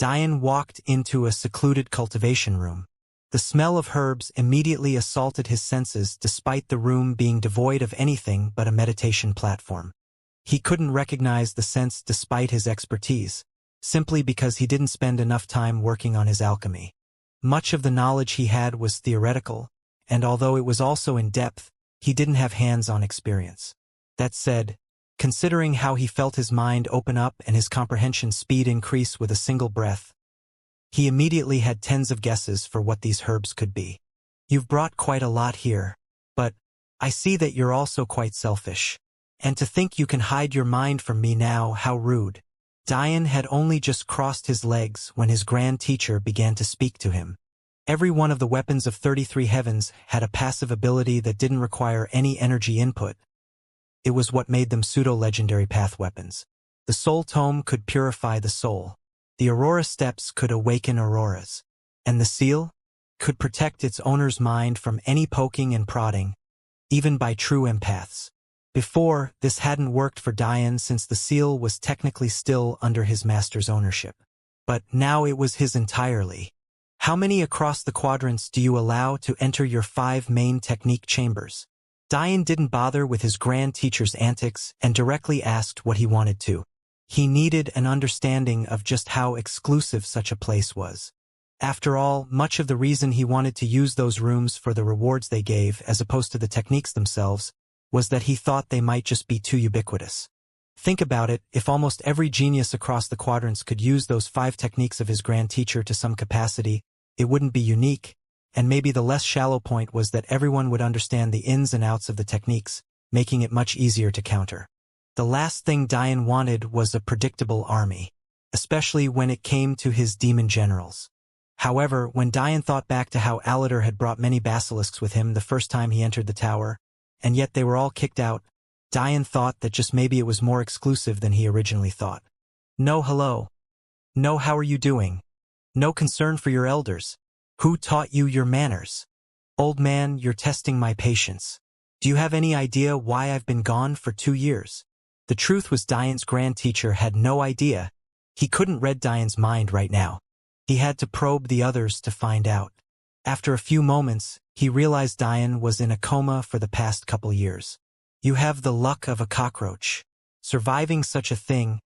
Diane walked into a secluded cultivation room. The smell of herbs immediately assaulted his senses despite the room being devoid of anything but a meditation platform. He couldn't recognize the scents despite his expertise, simply because he didn't spend enough time working on his alchemy. Much of the knowledge he had was theoretical, and although it was also in depth, he didn't have hands-on experience. That said, considering how he felt his mind open up and his comprehension speed increase with a single breath, he immediately had tens of guesses for what these herbs could be. You've brought quite a lot here, but I see that you're also quite selfish. And to think you can hide your mind from me now, how rude. Diane had only just crossed his legs when his grand teacher began to speak to him. Every one of the weapons of 33 heavens had a passive ability that didn't require any energy input. It was what made them pseudo-legendary path weapons. The Soul Tome could purify the soul. The Aurora Steps could awaken auroras. And the Seal could protect its owner's mind from any poking and prodding, even by true empaths. Before, this hadn't worked for Diane since the seal was technically still under his master's ownership. But now it was his entirely. How many across the quadrants do you allow to enter your 5 main technique chambers? Diane didn't bother with his grand teacher's antics and directly asked what he wanted to. He needed an understanding of just how exclusive such a place was. After all, much of the reason he wanted to use those rooms for the rewards they gave as opposed to the techniques themselves was that he thought they might just be too ubiquitous. Think about it, if almost every genius across the quadrants could use those 5 techniques of his grand teacher to some capacity, it wouldn't be unique, and maybe the less shallow point was that everyone would understand the ins and outs of the techniques, making it much easier to counter. The last thing Diane wanted was a predictable army, especially when it came to his demon generals. However, when Diane thought back to how Alatar had brought many basilisks with him the first time he entered the tower, and yet they were all kicked out, Diane thought that just maybe it was more exclusive than he originally thought. No hello. No how are you doing? No concern for your elders. Who taught you your manners? Old man, you're testing my patience. Do you have any idea why I've been gone for 2 years? The truth was Diane's grand teacher had no idea. He couldn't read Diane's mind right now. He had to probe the others to find out. After a few moments, he realized Diane was in a coma for the past couple years. You have the luck of a cockroach. Surviving such a thing,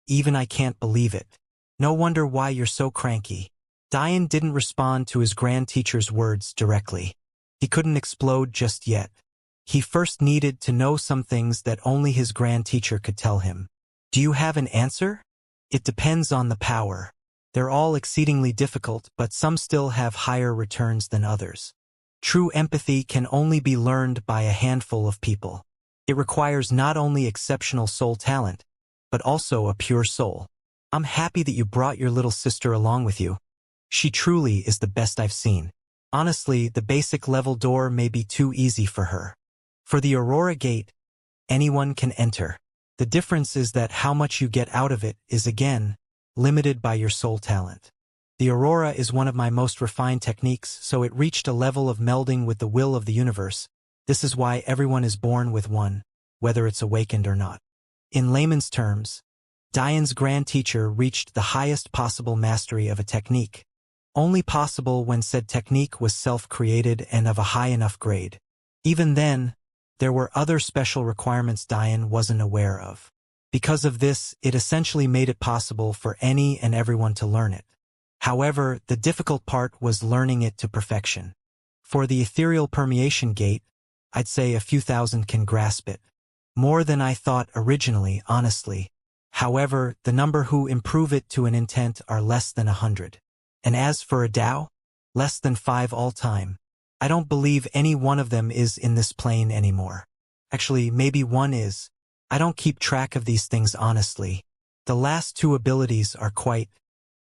even I can't believe it. No wonder why you're so cranky. Diane didn't respond to his grand teacher's words directly. He couldn't explode just yet. He first needed to know some things that only his grand teacher could tell him. Do you have an answer? It depends on the power. They're all exceedingly difficult, but some still have higher returns than others. True empathy can only be learned by a handful of people. It requires not only exceptional soul talent, but also a pure soul. I'm happy that you brought your little sister along with you. She truly is the best I've seen. Honestly, the basic level door may be too easy for her. For the Aurora Gate, anyone can enter. The difference is that how much you get out of it is, again, limited by your soul talent. The Aurora is one of my most refined techniques, so it reached a level of melding with the will of the universe. This is why everyone is born with one, whether it's awakened or not. In layman's terms, Diane's grand teacher reached the highest possible mastery of a technique, only possible when said technique was self-created and of a high enough grade. Even then, there were other special requirements Diane wasn't aware of. Because of this, it essentially made it possible for any and everyone to learn it. However, the difficult part was learning it to perfection. For the ethereal permeation gate, I'd say a few thousand can grasp it. More than I thought originally, honestly. However, the number who improve it to an intent are less than 100. And as for a Tao, less than 5 all time. I don't believe any one of them is in this plane anymore. Actually, maybe one is. I don't keep track of these things honestly. The last 2 abilities are quite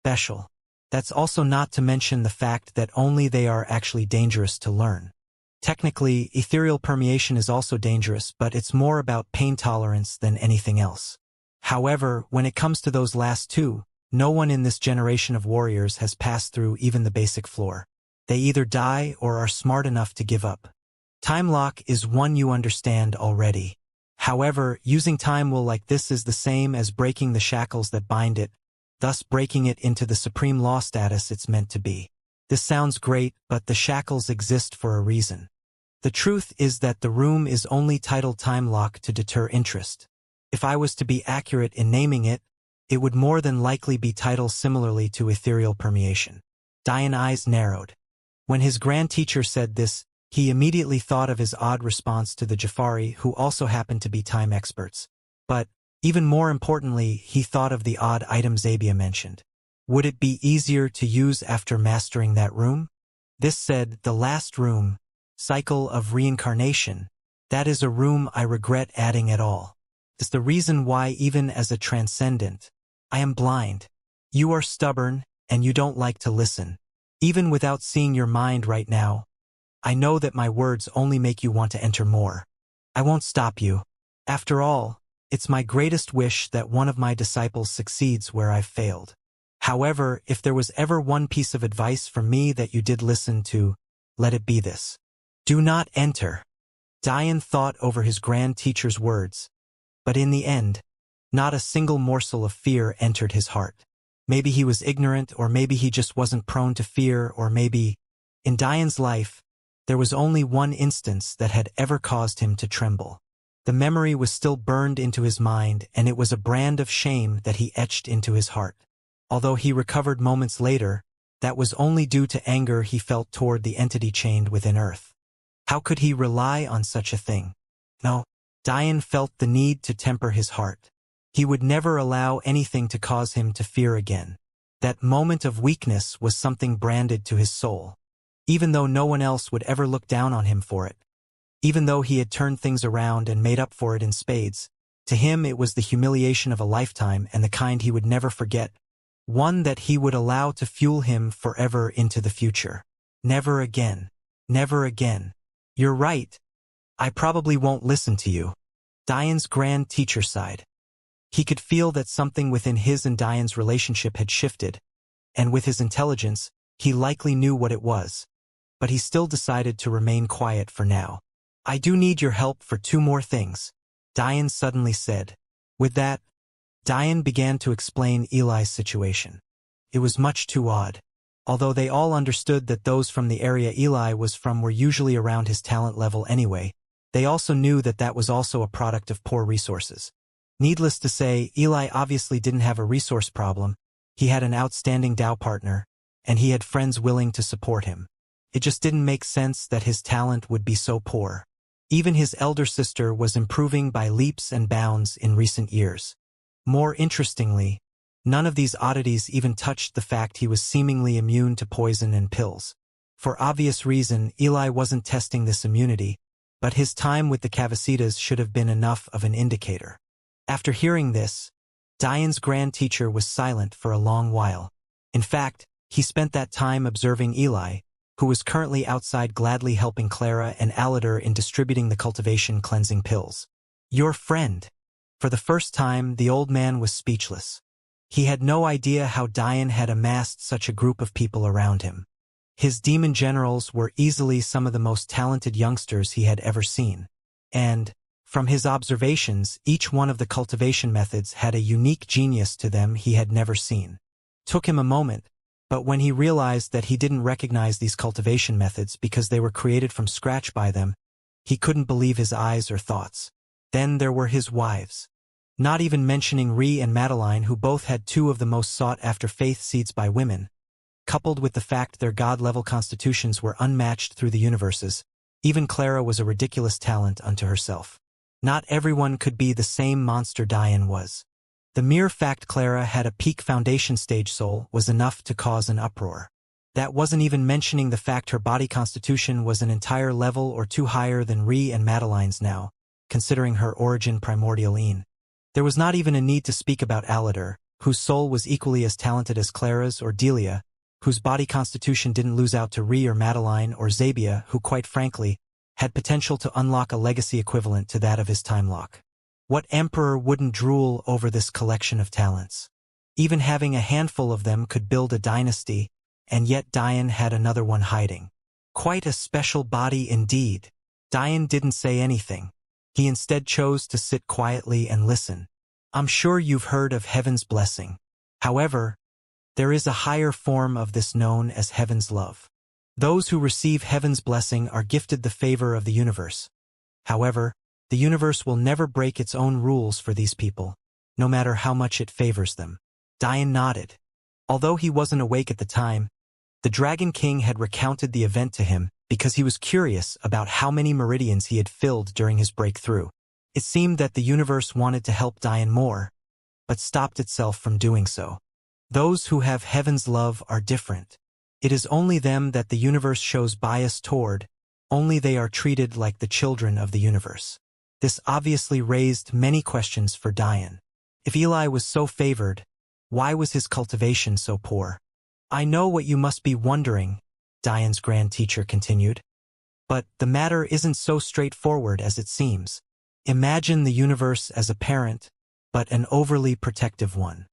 special. That's also not to mention the fact that only they are actually dangerous to learn. Technically, ethereal permeation is also dangerous, but it's more about pain tolerance than anything else. However, when it comes to those last 2, no one in this generation of warriors has passed through even the basic floor. They either die or are smart enough to give up. Time lock is one you understand already. However, using time will like this is the same as breaking the shackles that bind it. thus breaking it into the supreme law status it's meant to be. This sounds great, but the shackles exist for a reason. The truth is that the room is only titled Time Lock to deter interest. If I was to be accurate in naming it, it would more than likely be titled similarly to Ethereal Permeation. Dian's eyes narrowed. When his grand teacher said this, he immediately thought of his odd response to the Jafari, who also happened to be time experts. But, even more importantly, he thought of the odd item Zabia mentioned. Would it be easier to use after mastering that room? This said, the last room, Cycle of Reincarnation, that is a room I regret adding at all. It's the reason why even as a transcendent, I am blind. You are stubborn, and you don't like to listen. Even without seeing your mind right now, I know that my words only make you want to enter more. I won't stop you. After all, it's my greatest wish that one of my disciples succeeds where I've failed. However, if there was ever one piece of advice from me that you did listen to, let it be this. Do not enter. Dian thought over his grand teacher's words, but in the end, not a single morsel of fear entered his heart. Maybe he was ignorant, or maybe he just wasn't prone to fear, or maybe, in Dian's life, there was only one instance that had ever caused him to tremble. The memory was still burned into his mind, and it was a brand of shame that he etched into his heart. Although he recovered moments later, that was only due to anger he felt toward the entity chained within Earth. How could he rely on such a thing? No, Dian felt the need to temper his heart. He would never allow anything to cause him to fear again. That moment of weakness was something branded to his soul. Even though no one else would ever look down on him for it. Even though he had turned things around and made up for it in spades, to him it was the humiliation of a lifetime, and the kind he would never forget. One that he would allow to fuel him forever into the future. Never again. Never again. You're right. I probably won't listen to you. Dian's grand teacher sighed. He could feel that something within his and Dian's relationship had shifted, and with his intelligence, he likely knew what it was. But he still decided to remain quiet for now. I do need your help for 2 more things, Dian suddenly said. With that, Dian began to explain Eli's situation. It was much too odd. Although they all understood that those from the area Eli was from were usually around his talent level anyway, they also knew that that was also a product of poor resources. Needless to say, Eli obviously didn't have a resource problem. He had an outstanding Dao partner, and he had friends willing to support him. It just didn't make sense that his talent would be so poor. Even his elder sister was improving by leaps and bounds in recent years. More interestingly, none of these oddities even touched the fact he was seemingly immune to poison and pills. For obvious reason, Eli wasn't testing this immunity, but his time with the Cavasitas should have been enough of an indicator. After hearing this, Dian's grand teacher was silent for a long while. In fact, he spent that time observing Eli, who was currently outside gladly helping Clara and Aladar in distributing the cultivation cleansing pills. Your friend. For the first time, the old man was speechless. He had no idea how Dian had amassed such a group of people around him. His demon generals were easily some of the most talented youngsters he had ever seen. And, from his observations, each one of the cultivation methods had a unique genius to them he had never seen. Took him a moment, but when he realized that he didn't recognize these cultivation methods because they were created from scratch by them, he couldn't believe his eyes or thoughts. Then there were his wives. Not even mentioning Ree and Madeline, who both had 2 of the most sought-after faith seeds by women. Coupled with the fact their god-level constitutions were unmatched through the universes, even Clara was a ridiculous talent unto herself. Not everyone could be the same monster Dian was. The mere fact Clara had a peak foundation stage soul was enough to cause an uproar. That wasn't even mentioning the fact her body constitution was an entire level or 2 higher than Ree and Madeline's now, considering her origin primordial Een. There was not even a need to speak about Aladar, whose soul was equally as talented as Clara's, or Delia, whose body constitution didn't lose out to Ree or Madeline, or Zabia, who quite frankly, had potential to unlock a legacy equivalent to that of his time lock. What emperor wouldn't drool over this collection of talents? Even having a handful of them could build a dynasty, and yet Dian had another one hiding. Quite a special body indeed. Dian didn't say anything. He instead chose to sit quietly and listen. I'm sure you've heard of heaven's blessing. However, there is a higher form of this known as heaven's love. Those who receive heaven's blessing are gifted the favor of the universe. However, the universe will never break its own rules for these people, no matter how much it favors them. Dian nodded. Although he wasn't awake at the time, the Dragon King had recounted the event to him because he was curious about how many meridians he had filled during his breakthrough. It seemed that the universe wanted to help Dian more, but stopped itself from doing so. Those who have heaven's love are different. It is only them that the universe shows bias toward, only they are treated like the children of the universe. This obviously raised many questions for Dian. If Eli was so favored, why was his cultivation so poor? I know what you must be wondering, Dian's grand teacher continued. But the matter isn't so straightforward as it seems. Imagine the universe as a parent, but an overly protective one.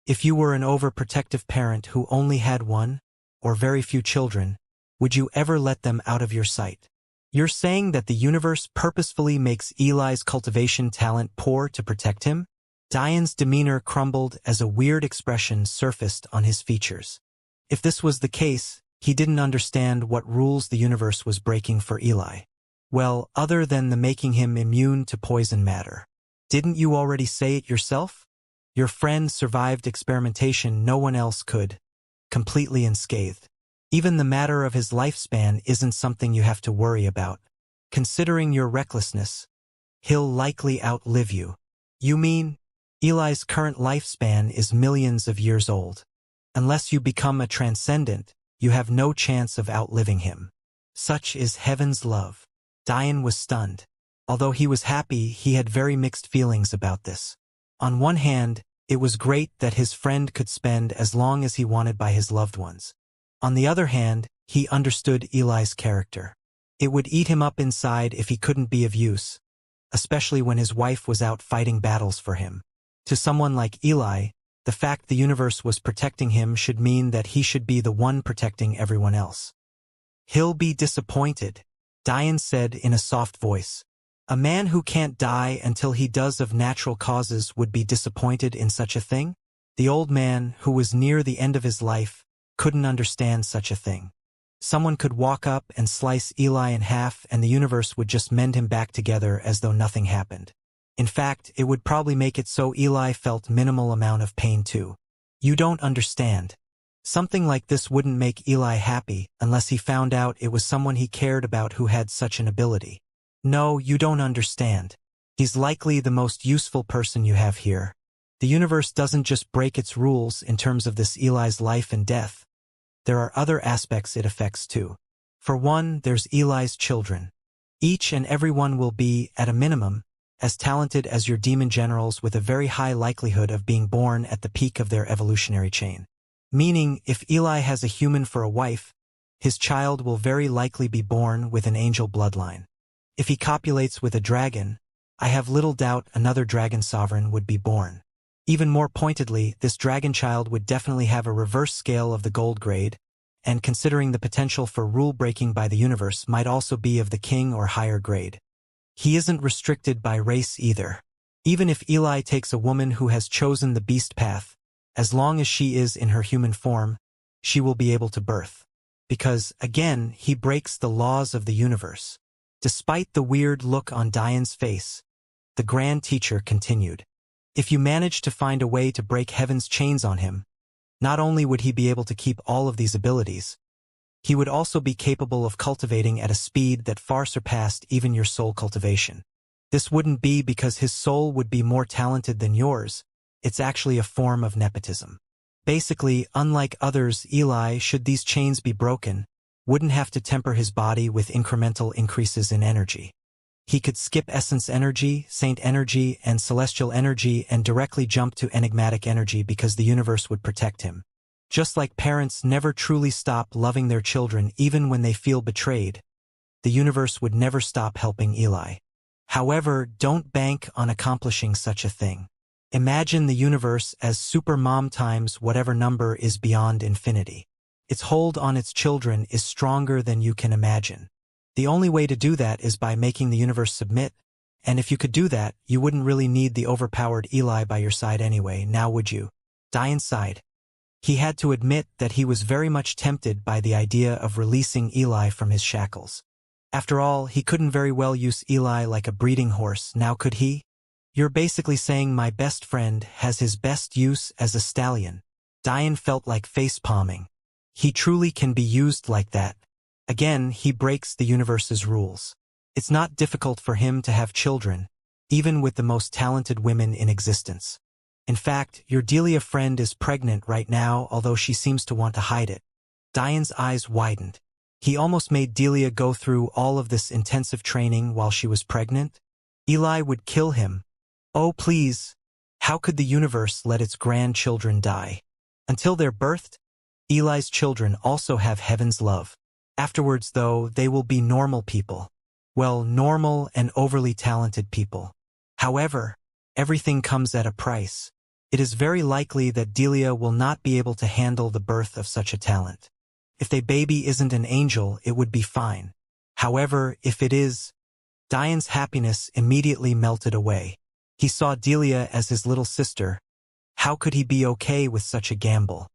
If you were an overprotective parent who only had one, or very few children, would you ever let them out of your sight? You're saying that the universe purposefully makes Eli's cultivation talent poor to protect him? Dian's demeanor crumbled as a weird expression surfaced on his features. If this was the case, he didn't understand what rules the universe was breaking for Eli. Well, other than the making him immune to poison matter. Didn't you already say it yourself? Your friend survived experimentation no one else could, completely unscathed. Even the matter of his lifespan isn't something you have to worry about. Considering your recklessness, he'll likely outlive you. You mean, Eli's current lifespan is millions of years old. Unless you become a transcendent, you have no chance of outliving him. Such is heaven's love. Dian was stunned. Although he was happy, he had very mixed feelings about this. On one hand, it was great that his friend could spend as long as he wanted by his loved ones. On the other hand, he understood Eli's character. It would eat him up inside if he couldn't be of use, especially when his wife was out fighting battles for him. To someone like Eli, the fact the universe was protecting him should mean that he should be the one protecting everyone else. He'll be disappointed, Dian said in a soft voice. A man who can't die until he does of natural causes would be disappointed in such a thing? The old man, who was near the end of his life, couldn't understand such a thing. Someone could walk up and slice Eli in half and the universe would just mend him back together as though nothing happened. In fact, it would probably make it so Eli felt minimal amount of pain too. You don't understand. Something like this wouldn't make Eli happy unless he found out it was someone he cared about who had such an ability. No, you don't understand. He's likely the most useful person you have here. The universe doesn't just break its rules in terms of this Eli's life and death. There are other aspects it affects too. For one, there's Eli's children. Each and every one will be, at a minimum, as talented as your demon generals with a very high likelihood of being born at the peak of their evolutionary chain. Meaning, if Eli has a human for a wife, his child will very likely be born with an angel bloodline. If he copulates with a dragon, I have little doubt another dragon sovereign would be born. Even more pointedly, this dragon child would definitely have a reverse scale of the gold grade, and considering the potential for rule-breaking by the universe might also be of the king or higher grade. He isn't restricted by race either. Even if Eli takes a woman who has chosen the beast path, as long as she is in her human form, she will be able to birth. Because, again, he breaks the laws of the universe. Despite the weird look on Dian's face, the grand teacher continued. If you manage to find a way to break heaven's chains on him, not only would he be able to keep all of these abilities, he would also be capable of cultivating at a speed that far surpassed even your soul cultivation. This wouldn't be because his soul would be more talented than yours, it's actually a form of nepotism. Basically, unlike others, Eli, should these chains be broken, wouldn't have to temper his body with incremental increases in energy. He could skip essence energy, saint energy, and celestial energy and directly jump to enigmatic energy because the universe would protect him. Just like parents never truly stop loving their children even when they feel betrayed, the universe would never stop helping Eli. However, don't bank on accomplishing such a thing. Imagine the universe as super mom times whatever number is beyond infinity. Its hold on its children is stronger than you can imagine. The only way to do that is by making the universe submit, and if you could do that, you wouldn't really need the overpowered Eli by your side anyway, now would you? Diane sighed. He had to admit that he was very much tempted by the idea of releasing Eli from his shackles. After all, he couldn't very well use Eli like a breeding horse, now could he? You're basically saying my best friend has his best use as a stallion. Diane felt like face-palming. He truly can be used like that. Again, he breaks the universe's rules. It's not difficult for him to have children, even with the most talented women in existence. In fact, your Delia friend is pregnant right now, although she seems to want to hide it. Diane's eyes widened. He almost made Delia go through all of this intensive training while she was pregnant? Eli would kill him. Oh, please. How could the universe let its grandchildren die? Until they're birthed, Eli's children also have heaven's love. Afterwards, though, they will be normal people. Well, normal and overly talented people. However, everything comes at a price. It is very likely that Delia will not be able to handle the birth of such a talent. If the baby isn't an angel, it would be fine. However, if it is, Diane's happiness immediately melted away. He saw Delia as his little sister. How could he be okay with such a gamble?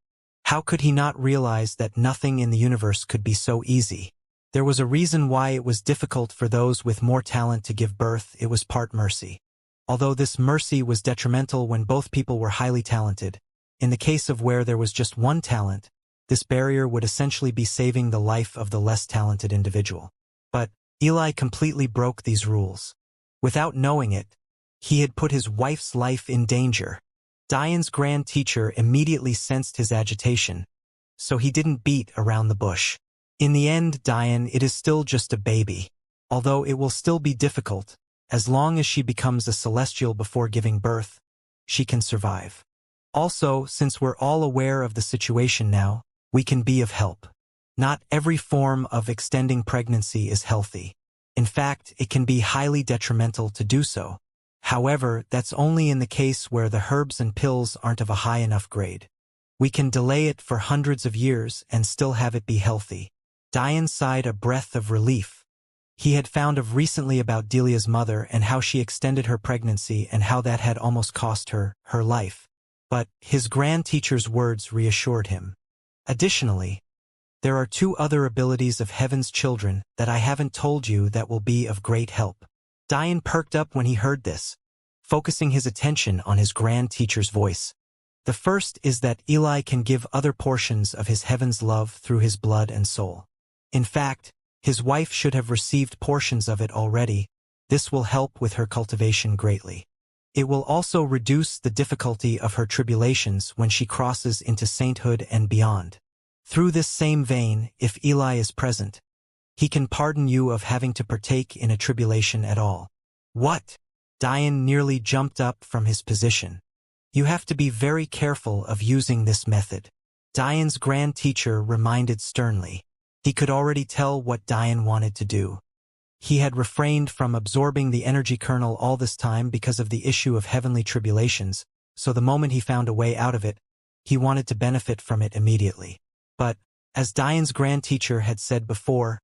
How could he not realize that nothing in the universe could be so easy? There was a reason why it was difficult for those with more talent to give birth. It was part mercy. Although this mercy was detrimental when both people were highly talented, in the case of where there was just one talent, this barrier would essentially be saving the life of the less talented individual. But Eli completely broke these rules. Without knowing it, he had put his wife's life in danger. Diane's grand teacher immediately sensed his agitation, so he didn't beat around the bush. In the end, Diane, it is still just a baby. Although it will still be difficult, as long as she becomes a celestial before giving birth, she can survive. Also, since we're all aware of the situation now, we can be of help. Not every form of extending pregnancy is healthy. In fact, it can be highly detrimental to do so. However, that's only in the case where the herbs and pills aren't of a high enough grade. We can delay it for hundreds of years and still have it be healthy. Diane sighed a breath of relief. He had found out recently about Delia's mother and how she extended her pregnancy and how that had almost cost her life. But his grand teacher's words reassured him. Additionally, there are 2 other abilities of heaven's children that I haven't told you that will be of great help. Diane perked up when he heard this, focusing his attention on his grand teacher's voice. The first is that Eli can give other portions of his heaven's love through his blood and soul. In fact, his wife should have received portions of it already. This will help with her cultivation greatly. It will also reduce the difficulty of her tribulations when she crosses into sainthood and beyond. Through this same vein, if Eli is present, he can pardon you of having to partake in a tribulation at all. What? Diane nearly jumped up from his position. You have to be very careful of using this method. Diane's grand teacher reminded sternly. He could already tell what Diane wanted to do. He had refrained from absorbing the energy kernel all this time because of the issue of heavenly tribulations, so the moment he found a way out of it, he wanted to benefit from it immediately. But, as Diane's grand teacher had said before,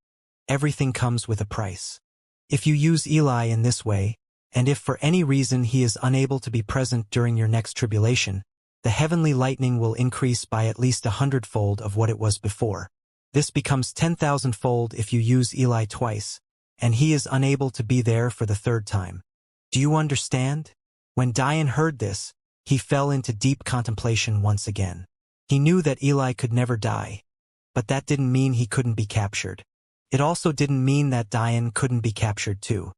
everything comes with a price. If you use Eli in this way, and if for any reason he is unable to be present during your next tribulation, the heavenly lightning will increase by at least 100-fold of what it was before. This becomes 10,000-fold if you use Eli twice, and he is unable to be there for the 3rd time. Do you understand? When Diane heard this, he fell into deep contemplation once again. He knew that Eli could never die, but that didn't mean he couldn't be captured. It also didn't mean that Diane couldn't be captured too.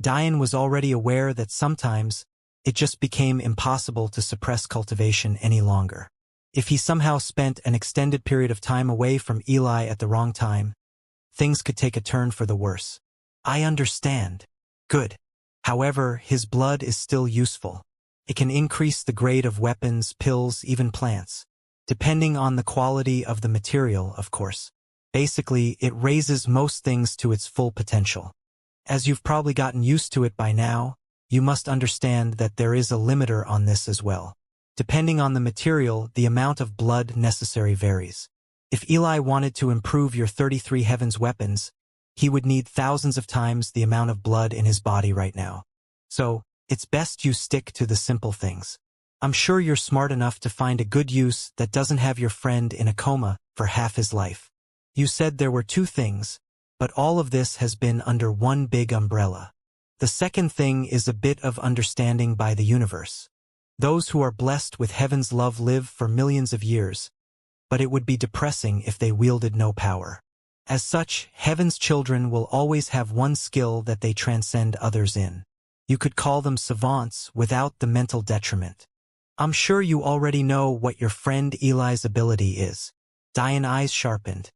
Diane was already aware that sometimes it just became impossible to suppress cultivation any longer. If he somehow spent an extended period of time away from Eli at the wrong time, things could take a turn for the worse. I understand. Good. However, his blood is still useful. It can increase the grade of weapons, pills, even plants. Depending on the quality of the material, of course. Basically, it raises most things to its full potential. As you've probably gotten used to it by now, you must understand that there is a limiter on this as well. Depending on the material, the amount of blood necessary varies. If Eli wanted to improve your 33 heavens weapons, he would need thousands of times the amount of blood in his body right now. So, it's best you stick to the simple things. I'm sure you're smart enough to find a good use that doesn't have your friend in a coma for half his life. You said there were two things, but all of this has been under one big umbrella. The second thing is a bit of understanding by the universe. Those who are blessed with heaven's love live for millions of years, but it would be depressing if they wielded no power. As such, heaven's children will always have one skill that they transcend others in. You could call them savants without the mental detriment. I'm sure you already know what your friend Eli's ability is. Diane's eyes sharpened.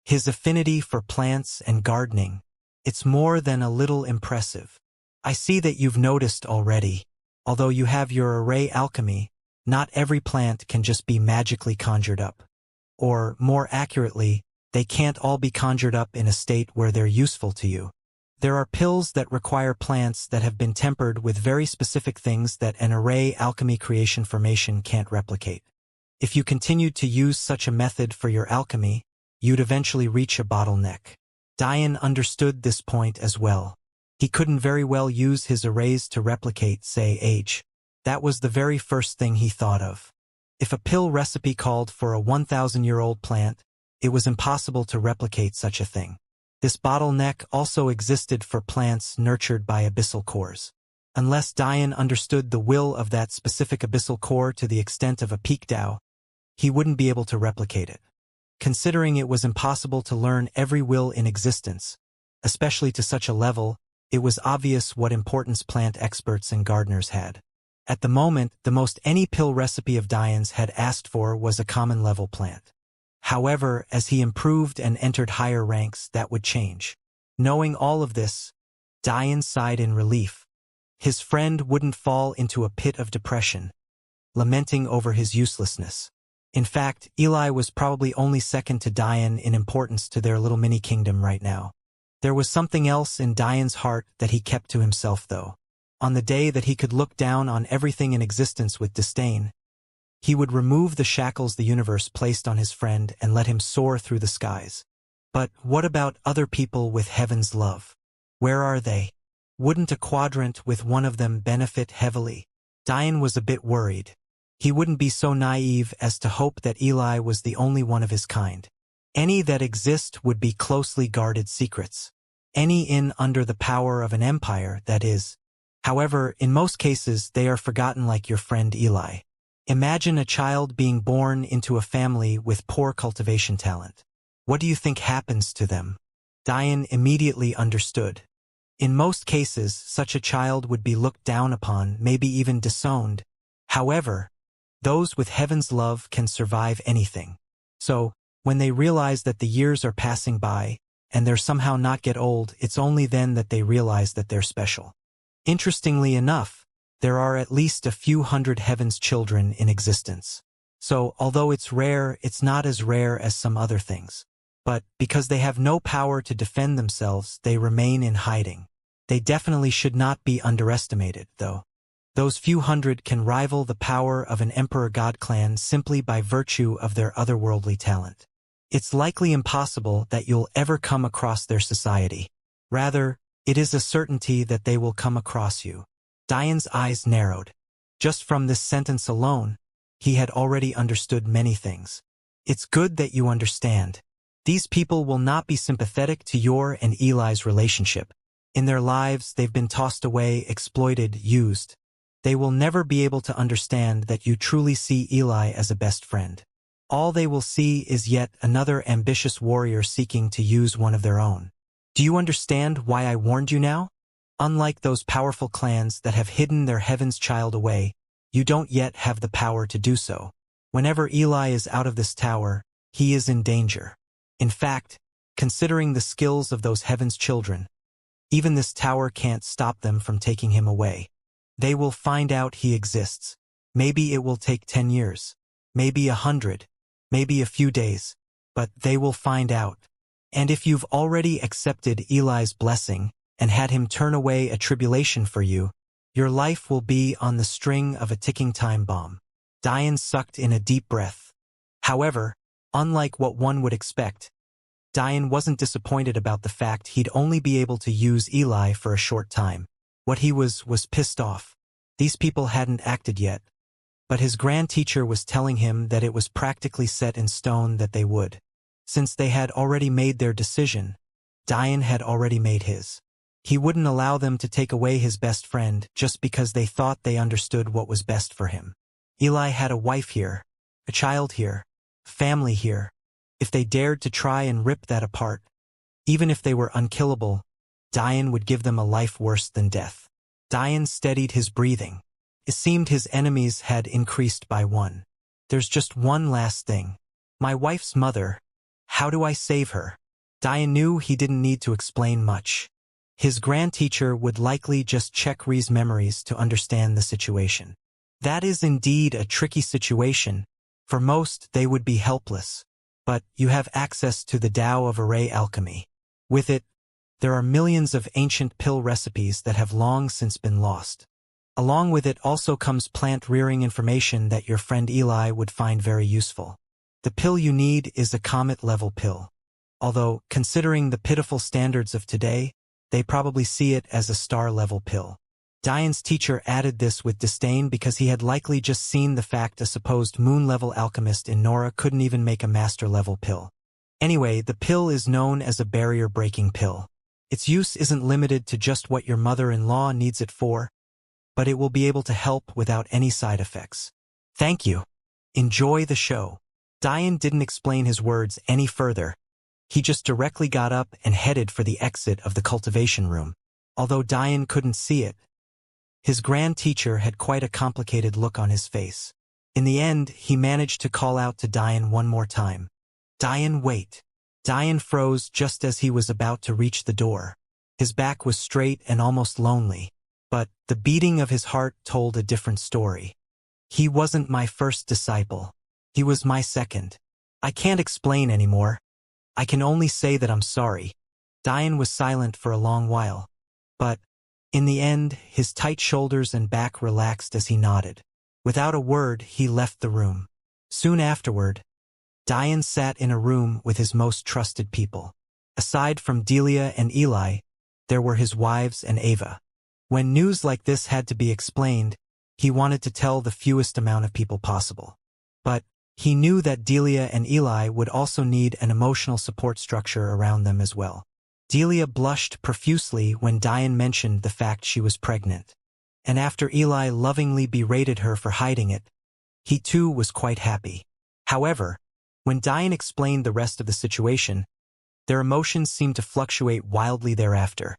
His affinity for plants and gardening. It's more than a little impressive. I see that you've noticed already. Although you have your array alchemy, not every plant can just be magically conjured up. Or, more accurately, they can't all be conjured up in a state where they're useful to you. There are pills that require plants that have been tempered with very specific things that an array alchemy creation formation can't replicate. If you continued to use such a method for your alchemy, you'd eventually reach a bottleneck. Diane understood this point as well. He couldn't very well use his arrays to replicate, say, age. That was the very first thing he thought of. If a pill recipe called for a 1,000-year-old plant, it was impossible to replicate such a thing. This bottleneck also existed for plants nurtured by abyssal cores. Unless Diane understood the will of that specific abyssal core to the extent of a peak Tao, he wouldn't be able to replicate it. Considering it was impossible to learn every will in existence, especially to such a level, it was obvious what importance plant experts and gardeners had. At the moment, the most any pill recipe of Diane's had asked for was a common-level plant. However, as he improved and entered higher ranks, that would change. Knowing all of this, Diane sighed in relief. His friend wouldn't fall into a pit of depression, lamenting over his uselessness. In fact, Eli was probably only second to Diane in importance to their little mini-kingdom right now. There was something else in Diane's heart that he kept to himself, though. On the day that he could look down on everything in existence with disdain, he would remove the shackles the universe placed on his friend and let him soar through the skies. But what about other people with heaven's love? Where are they? Wouldn't a quadrant with one of them benefit heavily? Diane was a bit worried. He wouldn't be so naive as to hope that Eli was the only one of his kind. Any that exist would be closely guarded secrets. Any in under the power of an empire, that is. However, in most cases they are forgotten, like your friend Eli. Imagine a child being born into a family with poor cultivation talent. What do you think happens to them? Diane immediately understood. In most cases, such a child would be looked down upon, maybe even disowned. However, those with heaven's love can survive anything. So, when they realize that the years are passing by, and they're somehow not get old, it's only then that they realize that they're special. Interestingly enough, there are at least a few hundred heaven's children in existence. So, although it's rare, it's not as rare as some other things. But, because they have no power to defend themselves, they remain in hiding. They definitely should not be underestimated, though. Those few hundred can rival the power of an Emperor God clan simply by virtue of their otherworldly talent. It's likely impossible that you'll ever come across their society. Rather, it is a certainty that they will come across you. Diane's eyes narrowed. Just from this sentence alone, he had already understood many things. It's good that you understand. These people will not be sympathetic to your and Eli's relationship. In their lives, they've been tossed away, exploited, used. They will never be able to understand that you truly see Eli as a best friend. All they will see is yet another ambitious warrior seeking to use one of their own. Do you understand why I warned you now? Unlike those powerful clans that have hidden their heaven's child away, you don't yet have the power to do so. Whenever Eli is out of this tower, he is in danger. In fact, considering the skills of those heaven's children, even this tower can't stop them from taking him away. They will find out he exists. Maybe it will take 10 years. Maybe 100. Maybe a few days. But they will find out. And if you've already accepted Eli's blessing and had him turn away a tribulation for you, your life will be on the string of a ticking time bomb. Diane sucked in a deep breath. However, unlike what one would expect, Diane wasn't disappointed about the fact he'd only be able to use Eli for a short time. What he was pissed off. These people hadn't acted yet. but his grand teacher was telling him that it was practically set in stone that they would. Since they had already made their decision, Dian had already made his. He wouldn't allow them to take away his best friend just because they thought they understood what was best for him. Eli had a wife here, a child here, family here. If they dared to try and rip that apart, even if they were unkillable, Dian would give them a life worse than death. Dian steadied his breathing. It seemed his enemies had increased by one. There's just one last thing. My wife's mother. How do I save her? Dian knew he didn't need to explain much. His grand teacher would likely just check Ri's memories to understand the situation. That is indeed a tricky situation. For most, they would be helpless. But you have access to the Tao of Array Alchemy. With it, there are millions of ancient pill recipes that have long since been lost. Along with it also comes plant-rearing information that your friend Eli would find very useful. The pill you need is a comet-level pill. Although, considering the pitiful standards of today, they probably see it as a star-level pill. Dian's teacher added this with disdain because he had likely just seen the fact a supposed moon-level alchemist in Nora couldn't even make a master-level pill. Anyway, the pill is known as a barrier-breaking pill. Its use isn't limited to just what your mother-in-law needs it for, but it will be able to help without any side effects. Thank you. Enjoy the show. Dian didn't explain his words any further. He just directly got up and headed for the exit of the cultivation room. Although Dian couldn't see it, his grand teacher had quite a complicated look on his face. In the end, he managed to call out to Dian one more time. Dian, wait. Dian froze just as he was about to reach the door. His back was straight and almost lonely, but the beating of his heart told a different story. He wasn't my first disciple. He was my second. I can't explain anymore. I can only say that I'm sorry. Dian was silent for a long while, but in the end, his tight shoulders and back relaxed as he nodded. Without a word, he left the room. Soon afterward, Dian sat in a room with his most trusted people. Aside from Delia and Eli, there were his wives and Ava. When news like this had to be explained, he wanted to tell the fewest amount of people possible. But he knew that Delia and Eli would also need an emotional support structure around them as well. Delia blushed profusely when Dian mentioned the fact she was pregnant. And after Eli lovingly berated her for hiding it, he too was quite happy. However, when Dian explained the rest of the situation, their emotions seemed to fluctuate wildly thereafter,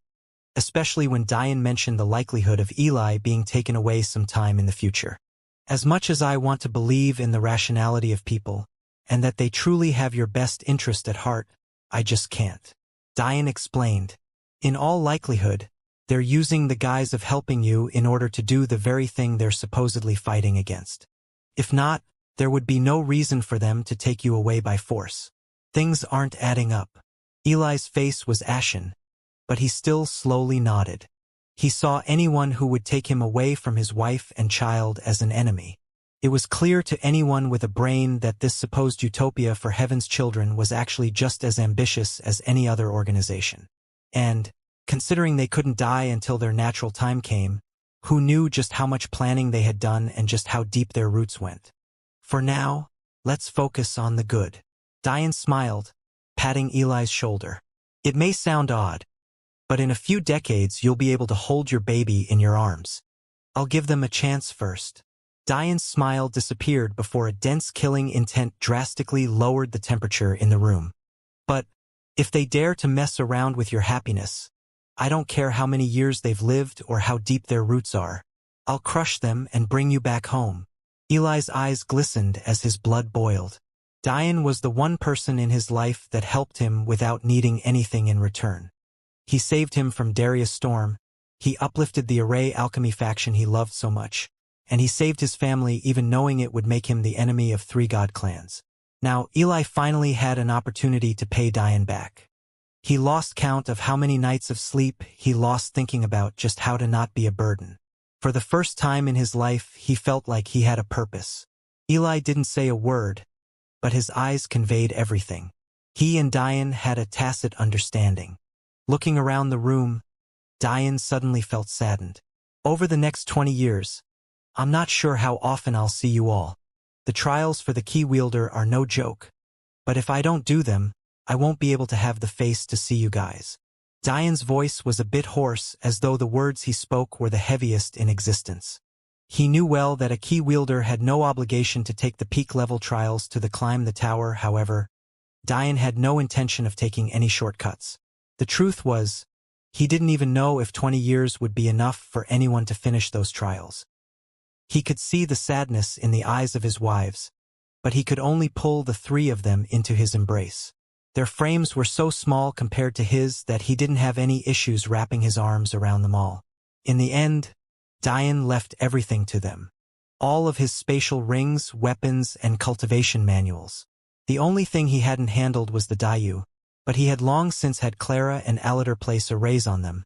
especially when Dian mentioned the likelihood of Eli being taken away sometime in the future. As much as I want to believe in the rationality of people, and that they truly have your best interest at heart, I just can't. Dian explained. In all likelihood, they're using the guise of helping you in order to do the very thing they're supposedly fighting against. If not, there would be no reason for them to take you away by force. Things aren't adding up. Eli's face was ashen, but he still slowly nodded. He saw anyone who would take him away from his wife and child as an enemy. It was clear to anyone with a brain that this supposed utopia for heaven's children was actually just as ambitious as any other organization. And, considering they couldn't die until their natural time came, who knew just how much planning they had done and just how deep their roots went? For now, let's focus on the good. Dian smiled, patting Eli's shoulder. It may sound odd, but in a few decades you'll be able to hold your baby in your arms. I'll give them a chance first. Dian's smile disappeared before a dense killing intent drastically lowered the temperature in the room. But if they dare to mess around with your happiness, I don't care how many years they've lived or how deep their roots are. I'll crush them and bring you back home. Eli's eyes glistened as his blood boiled. Dian was the one person in his life that helped him without needing anything in return. He saved him from Darius Storm, he uplifted the Array Alchemy faction he loved so much, and he saved his family even knowing it would make him the enemy of 3 god clans. Now, Eli finally had an opportunity to pay Dian back. He lost count of how many nights of sleep he lost thinking about just how to not be a burden. For the first time in his life, he felt like he had a purpose. Eli didn't say a word, but his eyes conveyed everything. He and Dian had a tacit understanding. Looking around the room, Dian suddenly felt saddened. Over the next 20 years, I'm not sure how often I'll see you all. The trials for the key wielder are no joke. But if I don't do them, I won't be able to have the face to see you guys. Diane's voice was a bit hoarse, as though the words he spoke were the heaviest in existence. He knew well that a key wielder had no obligation to take the peak-level trials to climb the tower. However, Diane had no intention of taking any shortcuts. The truth was, he didn't even know if 20 years would be enough for anyone to finish those trials. He could see the sadness in the eyes of his wives, but he could only pull the three of them into his embrace. Their frames were so small compared to his that he didn't have any issues wrapping his arms around them all. In the end, Diane left everything to them. All of his spatial rings, weapons, and cultivation manuals. The only thing he hadn't handled was the Dayu, but he had long since had Clara and Alatar place arrays on them,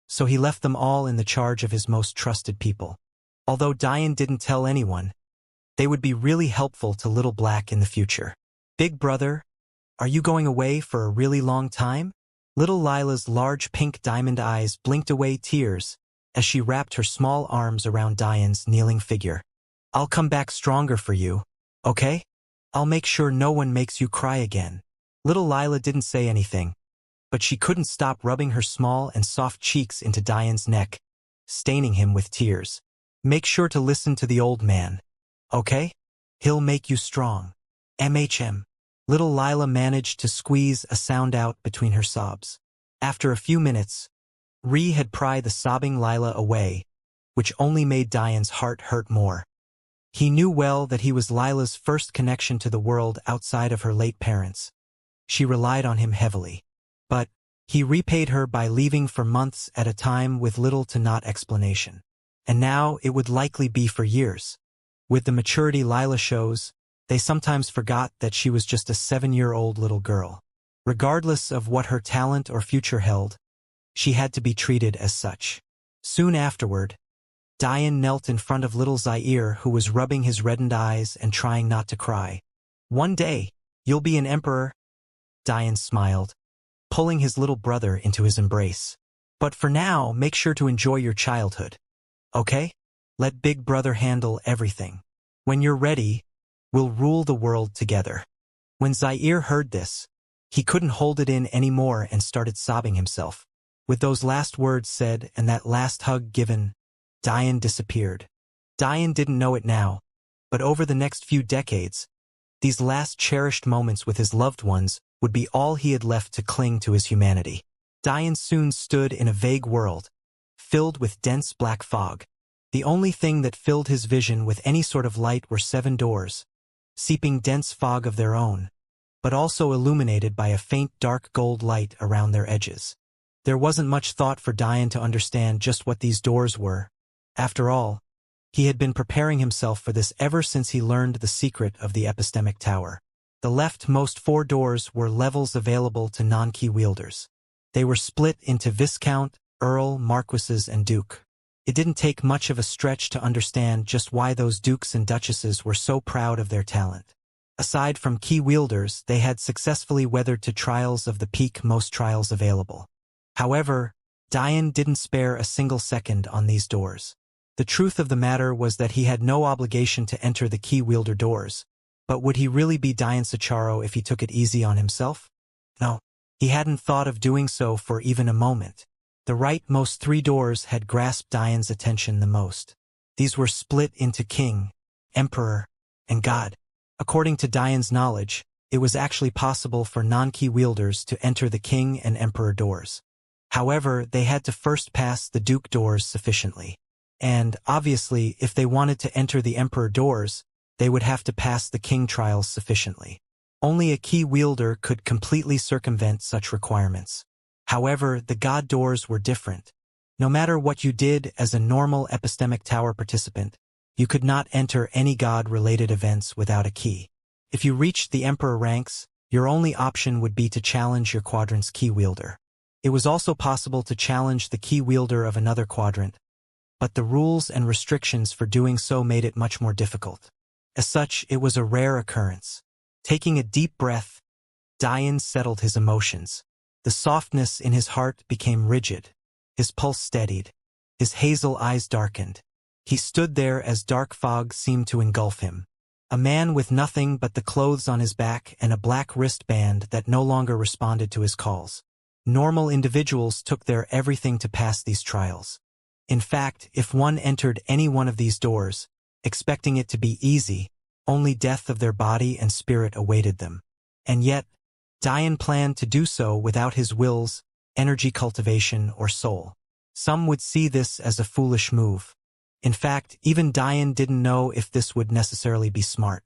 so he left them all in the charge of his most trusted people. Although Diane didn't tell anyone, they would be really helpful to Little Black in the future. Big brother, are you going away for a really long time? Little Lila's large pink diamond eyes blinked away tears as she wrapped her small arms around Diane's kneeling figure. I'll come back stronger for you, okay? I'll make sure no one makes you cry again. Little Lila didn't say anything, but she couldn't stop rubbing her small and soft cheeks into Diane's neck, staining him with tears. Make sure to listen to the old man, okay? He'll make you strong. MHM. Little Lila managed to squeeze a sound out between her sobs. After a few minutes, Ree had pried the sobbing Lila away, which only made Diane's heart hurt more. He knew well that he was Lila's first connection to the world outside of her late parents. She relied on him heavily. But he repaid her by leaving for months at a time with little to not explanation. And now it would likely be for years. With the maturity Lila shows, they sometimes forgot that she was just a 7-year-old little girl. Regardless of what her talent or future held, she had to be treated as such. Soon afterward, Diane knelt in front of little Zaire, who was rubbing his reddened eyes and trying not to cry. One day, you'll be an emperor, Diane smiled, pulling his little brother into his embrace. But for now, make sure to enjoy your childhood. Okay? Let big brother handle everything. When you're ready, we'll rule the world together. When Zaire heard this, he couldn't hold it in anymore and started sobbing himself. With those last words said and that last hug given, Diane disappeared. Diane didn't know it now, but over the next few decades, these last cherished moments with his loved ones would be all he had left to cling to his humanity. Diane soon stood in a vague world, filled with dense black fog. The only thing that filled his vision with any sort of light were 7 doors, seeping dense fog of their own, but also illuminated by a faint dark gold light around their edges. There wasn't much thought for Diane to understand just what these doors were. After all, he had been preparing himself for this ever since he learned the secret of the epistemic tower. The leftmost 4 doors were levels available to non-key wielders. They were split into Viscount, Earl, Marquises, and Duke. It didn't take much of a stretch to understand just why those dukes and duchesses were so proud of their talent. Aside from key wielders, they had successfully weathered to trials of the peak most trials available. However, Diane didn't spare a single second on these doors. The truth of the matter was that he had no obligation to enter the key wielder doors, but would he really be Diane Sacharo if he took it easy on himself? No, he hadn't thought of doing so for even a moment. The rightmost 3 doors had grasped Diane's attention the most. These were split into King, Emperor, and God. According to Diane's knowledge, it was actually possible for non-key wielders to enter the King and Emperor doors. However, they had to first pass the Duke doors sufficiently. And, obviously, if they wanted to enter the Emperor doors, they would have to pass the King trials sufficiently. Only a key wielder could completely circumvent such requirements. However, the God doors were different. No matter what you did as a normal epistemic tower participant, you could not enter any God-related events without a key. If you reached the Emperor ranks, your only option would be to challenge your quadrant's key wielder. It was also possible to challenge the key wielder of another quadrant, but the rules and restrictions for doing so made it much more difficult. As such, it was a rare occurrence. Taking a deep breath, Diane settled his emotions. The softness in his heart became rigid. His pulse steadied. His hazel eyes darkened. He stood there as dark fog seemed to engulf him. A man with nothing but the clothes on his back and a black wristband that no longer responded to his calls. Normal individuals took their everything to pass these trials. In fact, if one entered any one of these doors, expecting it to be easy, only death of their body and spirit awaited them. And yet, Dian planned to do so without his will's, energy cultivation, or soul. Some would see this as a foolish move. In fact, even Dian didn't know if this would necessarily be smart.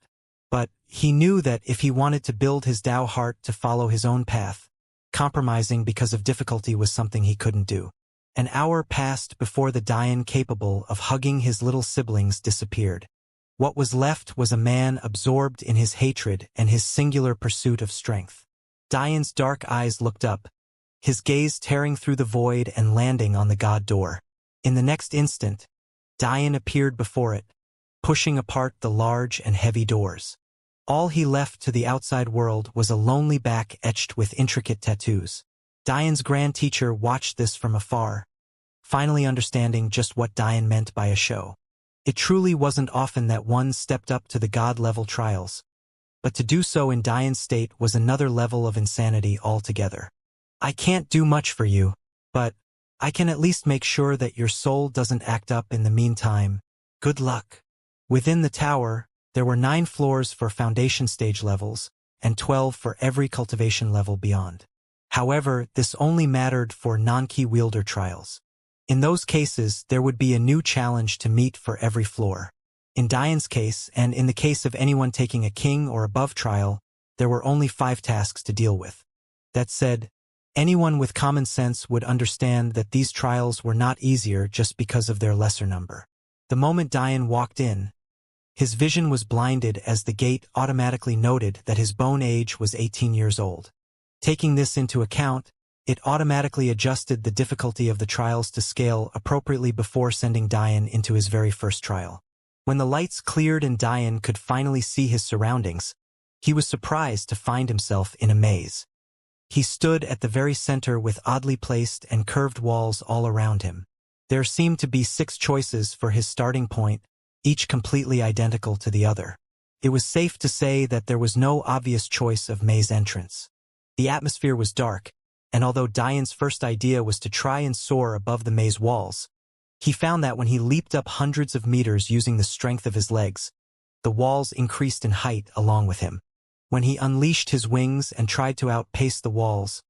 But he knew that if he wanted to build his Tao heart to follow his own path, compromising because of difficulty was something he couldn't do. An hour passed before the Dian capable of hugging his little siblings disappeared. What was left was a man absorbed in his hatred and his singular pursuit of strength. Dian's dark eyes looked up, his gaze tearing through the void and landing on the god door. In the next instant, Dian appeared before it, pushing apart the large and heavy doors. All he left to the outside world was a lonely back etched with intricate tattoos. Dian's grand teacher watched this from afar, finally understanding just what Dian meant by a show. It truly wasn't often that one stepped up to the god-level trials, but to do so in Dian's state was another level of insanity altogether. I can't do much for you, but I can at least make sure that your soul doesn't act up in the meantime. Good luck. Within the tower, there were 9 floors for foundation stage levels, and 12 for every cultivation level beyond. However, this only mattered for non-key wielder trials. In those cases, there would be a new challenge to meet for every floor. In Dian's case, and in the case of anyone taking a king or above trial, there were only 5 tasks to deal with. That said, anyone with common sense would understand that these trials were not easier just because of their lesser number. The moment Dian walked in, his vision was blinded as the gate automatically noted that his bone age was 18 years old. Taking this into account, it automatically adjusted the difficulty of the trials to scale appropriately before sending Dian into his very first trial. When the lights cleared and Dian could finally see his surroundings, he was surprised to find himself in a maze. He stood at the very center with oddly placed and curved walls all around him. There seemed to be 6 choices for his starting point, each completely identical to the other. It was safe to say that there was no obvious choice of maze entrance. The atmosphere was dark, and although Dian's first idea was to try and soar above the maze walls, he found that when he leaped up hundreds of meters using the strength of his legs, the walls increased in height along with him. When he unleashed his wings and tried to outpace the walls,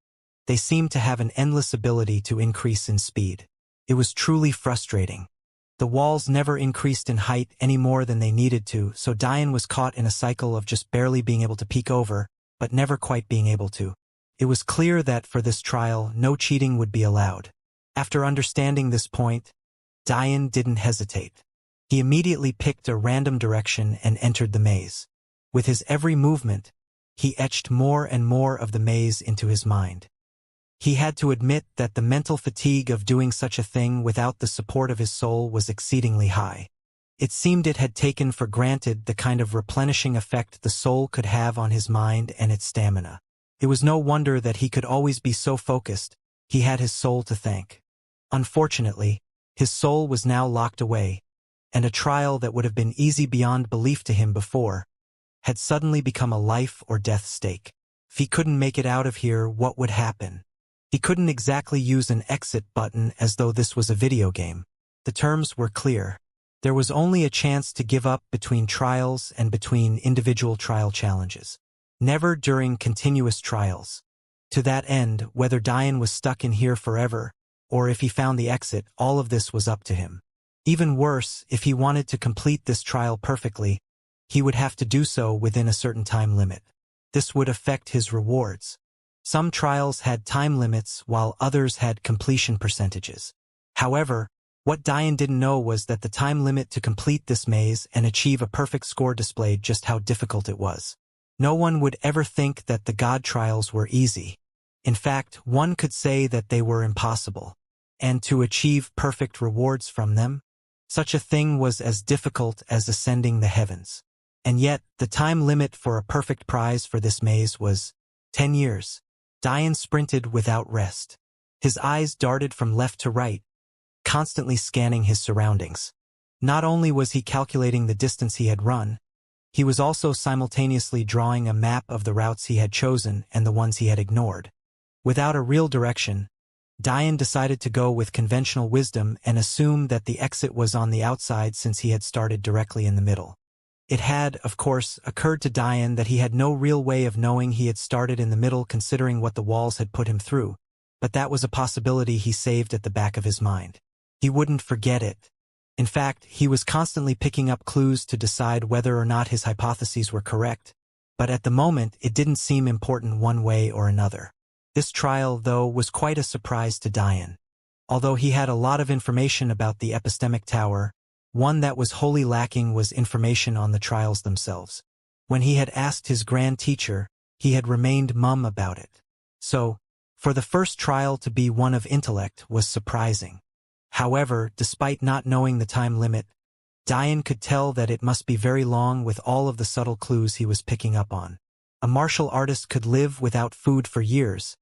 they seemed to have an endless ability to increase in speed. It was truly frustrating. The walls never increased in height any more than they needed to, so Dian was caught in a cycle of just barely being able to peek over, but never quite being able to. It was clear that for this trial, no cheating would be allowed. After understanding this point, Dian didn't hesitate. He immediately picked a random direction and entered the maze. With his every movement, he etched more and more of the maze into his mind. He had to admit that the mental fatigue of doing such a thing without the support of his soul was exceedingly high. It seemed it had taken for granted the kind of replenishing effect the soul could have on his mind and its stamina. It was no wonder that he could always be so focused. He had his soul to thank. Unfortunately, his soul was now locked away, and a trial that would have been easy beyond belief to him before had suddenly become a life or death stake. If he couldn't make it out of here, what would happen? He couldn't exactly use an exit button as though this was a video game. The terms were clear. There was only a chance to give up between trials and between individual trial challenges. Never during continuous trials. To that end, whether Dian was stuck in here forever, or if he found the exit, all of this was up to him. Even worse, if he wanted to complete this trial perfectly, he would have to do so within a certain time limit. This would affect his rewards. Some trials had time limits while others had completion percentages. However, what Dian didn't know was that the time limit to complete this maze and achieve a perfect score displayed just how difficult it was. No one would ever think that the God trials were easy. In fact, one could say that they were impossible. And to achieve perfect rewards from them, such a thing was as difficult as ascending the heavens. And yet, the time limit for a perfect prize for this maze was 10 years. Dian sprinted without rest. His eyes darted from left to right, constantly scanning his surroundings. Not only was he calculating the distance he had run, he was also simultaneously drawing a map of the routes he had chosen and the ones he had ignored. Without a real direction, Diane decided to go with conventional wisdom and assume that the exit was on the outside since he had started directly in the middle. It had, of course, occurred to Diane that he had no real way of knowing he had started in the middle considering what the walls had put him through, but that was a possibility he saved at the back of his mind. He wouldn't forget it. In fact, he was constantly picking up clues to decide whether or not his hypotheses were correct, but at the moment it didn't seem important one way or another. This trial, though, was quite a surprise to Diane. Although he had a lot of information about the epistemic tower, one that was wholly lacking was information on the trials themselves. When he had asked his grand teacher, he had remained mum about it. So, for the first trial to be one of intellect was surprising. However, despite not knowing the time limit, Diane could tell that it must be very long with all of the subtle clues he was picking up on. A martial artist could live without food for years,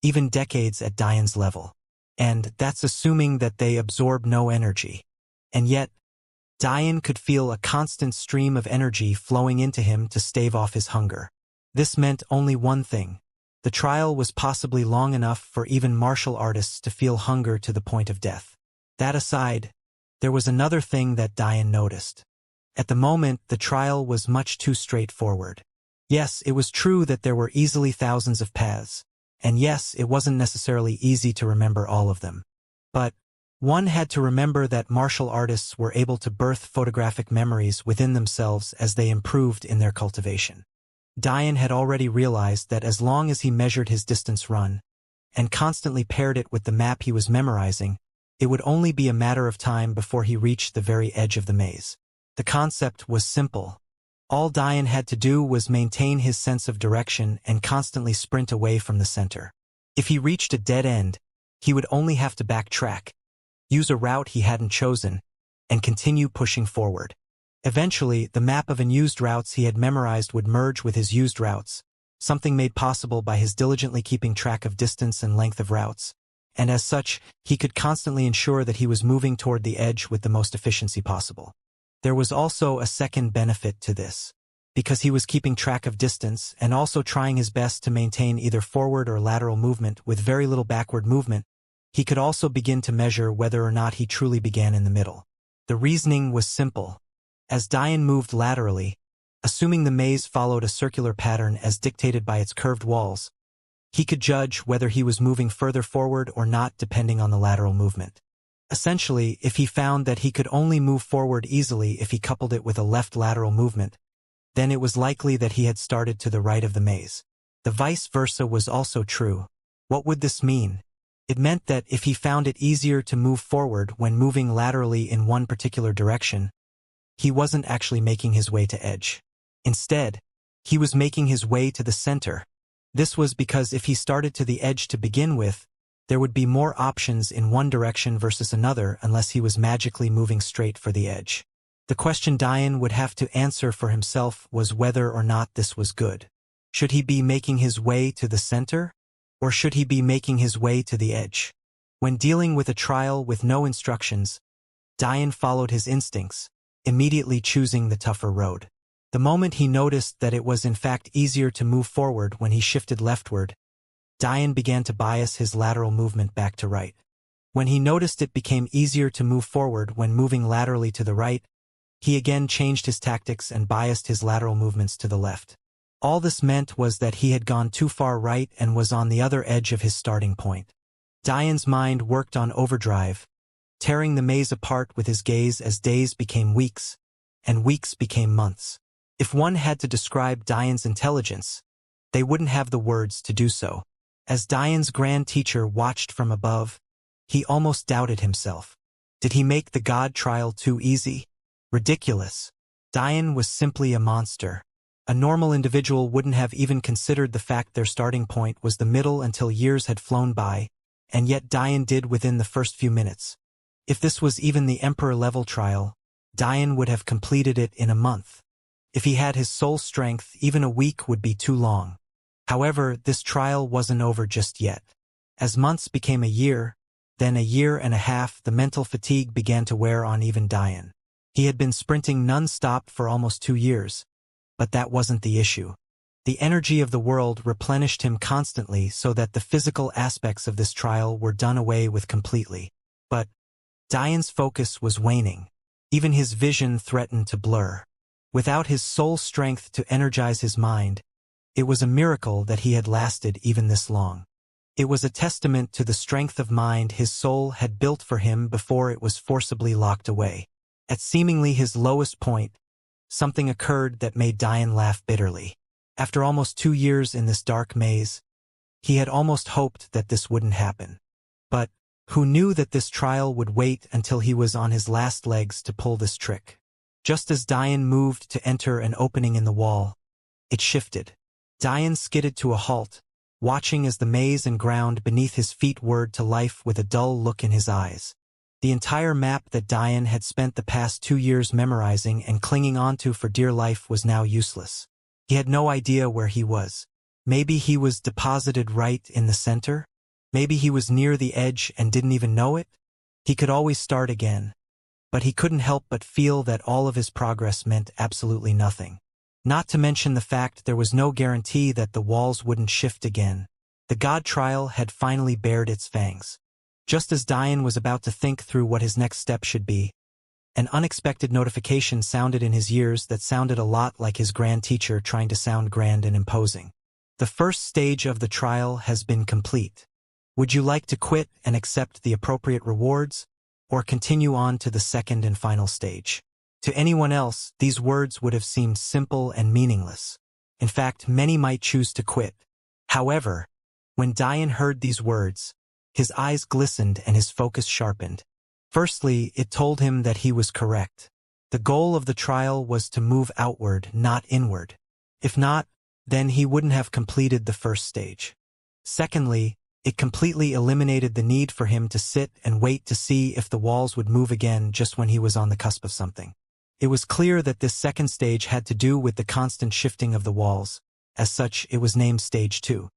even decades at Diane's level. And that's assuming that they absorb no energy. And yet, Diane could feel a constant stream of energy flowing into him to stave off his hunger. This meant only one thing. The trial was possibly long enough for even martial artists to feel hunger to the point of death. That aside, there was another thing that Diane noticed. At the moment, the trial was much too straightforward. Yes, it was true that there were easily thousands of paths, and yes, it wasn't necessarily easy to remember all of them. But one had to remember that martial artists were able to birth photographic memories within themselves as they improved in their cultivation. Diane had already realized that as long as he measured his distance run, and constantly paired it with the map he was memorizing, it would only be a matter of time before he reached the very edge of the maze. The concept was simple. All Diane had to do was maintain his sense of direction and constantly sprint away from the center. If he reached a dead end, he would only have to backtrack, use a route he hadn't chosen, and continue pushing forward. Eventually, the map of unused routes he had memorized would merge with his used routes, something made possible by his diligently keeping track of distance and length of routes. And as such, he could constantly ensure that he was moving toward the edge with the most efficiency possible. There was also a second benefit to this. Because he was keeping track of distance and also trying his best to maintain either forward or lateral movement with very little backward movement, he could also begin to measure whether or not he truly began in the middle. The reasoning was simple. As Diane moved laterally, assuming the maze followed a circular pattern as dictated by its curved walls, he could judge whether he was moving further forward or not depending on the lateral movement. Essentially, if he found that he could only move forward easily if he coupled it with a left lateral movement, then it was likely that he had started to the right of the maze. The vice versa was also true. What would this mean? It meant that if he found it easier to move forward when moving laterally in one particular direction, he wasn't actually making his way to edge. Instead, he was making his way to the center. This was because if he started to the edge to begin with, there would be more options in one direction versus another unless he was magically moving straight for the edge. The question Diane would have to answer for himself was whether or not this was good. Should he be making his way to the center, or should he be making his way to the edge? When dealing with a trial with no instructions, Diane followed his instincts, immediately choosing the tougher road. The moment he noticed that it was in fact easier to move forward when he shifted leftward, Diane began to bias his lateral movement back to right. When he noticed it became easier to move forward when moving laterally to the right, he again changed his tactics and biased his lateral movements to the left. All this meant was that he had gone too far right and was on the other edge of his starting point. Diane's mind worked on overdrive, tearing the maze apart with his gaze as days became weeks, and weeks became months. If one had to describe Diane's intelligence, they wouldn't have the words to do so. As Diane's grand teacher watched from above, he almost doubted himself. Did he make the God trial too easy? Ridiculous. Diane was simply a monster. A normal individual wouldn't have even considered the fact their starting point was the middle until years had flown by, and yet Diane did within the first few minutes. If this was even the Emperor-level trial, Diane would have completed it in a month. If he had his soul strength, even a week would be too long. However, this trial wasn't over just yet. As months became a year, then a year and a half, the mental fatigue began to wear on even Diane. He had been sprinting non-stop for almost 2 years, but that wasn't the issue. The energy of the world replenished him constantly so that the physical aspects of this trial were done away with completely. But Dian's focus was waning. Even his vision threatened to blur. Without his soul strength to energize his mind, it was a miracle that he had lasted even this long. It was a testament to the strength of mind his soul had built for him before it was forcibly locked away. At seemingly his lowest point, something occurred that made Dian laugh bitterly. After almost 2 years in this dark maze, he had almost hoped that this wouldn't happen. But who knew that this trial would wait until he was on his last legs to pull this trick? Just as Dian moved to enter an opening in the wall, it shifted. Dian skidded to a halt, watching as the maze and ground beneath his feet whirred to life with a dull look in his eyes. The entire map that Dian had spent the past 2 years memorizing and clinging onto for dear life was now useless. He had no idea where he was. Maybe he was deposited right in the center? Maybe he was near the edge and didn't even know it? He could always start again. But he couldn't help but feel that all of his progress meant absolutely nothing. Not to mention the fact there was no guarantee that the walls wouldn't shift again. The God trial had finally bared its fangs. Just as Dian was about to think through what his next step should be, an unexpected notification sounded in his ears that sounded a lot like his grand teacher trying to sound grand and imposing. The first stage of the trial has been complete. Would you like to quit and accept the appropriate rewards, or continue on to the second and final stage? To anyone else, these words would have seemed simple and meaningless. In fact, many might choose to quit. However, when Dian heard these words, his eyes glistened and his focus sharpened. Firstly, it told him that he was correct. The goal of the trial was to move outward, not inward. If not, then he wouldn't have completed the first stage. Secondly, it completely eliminated the need for him to sit and wait to see if the walls would move again just when he was on the cusp of something. It was clear that this second stage had to do with the constant shifting of the walls. As such, it was named Stage 2.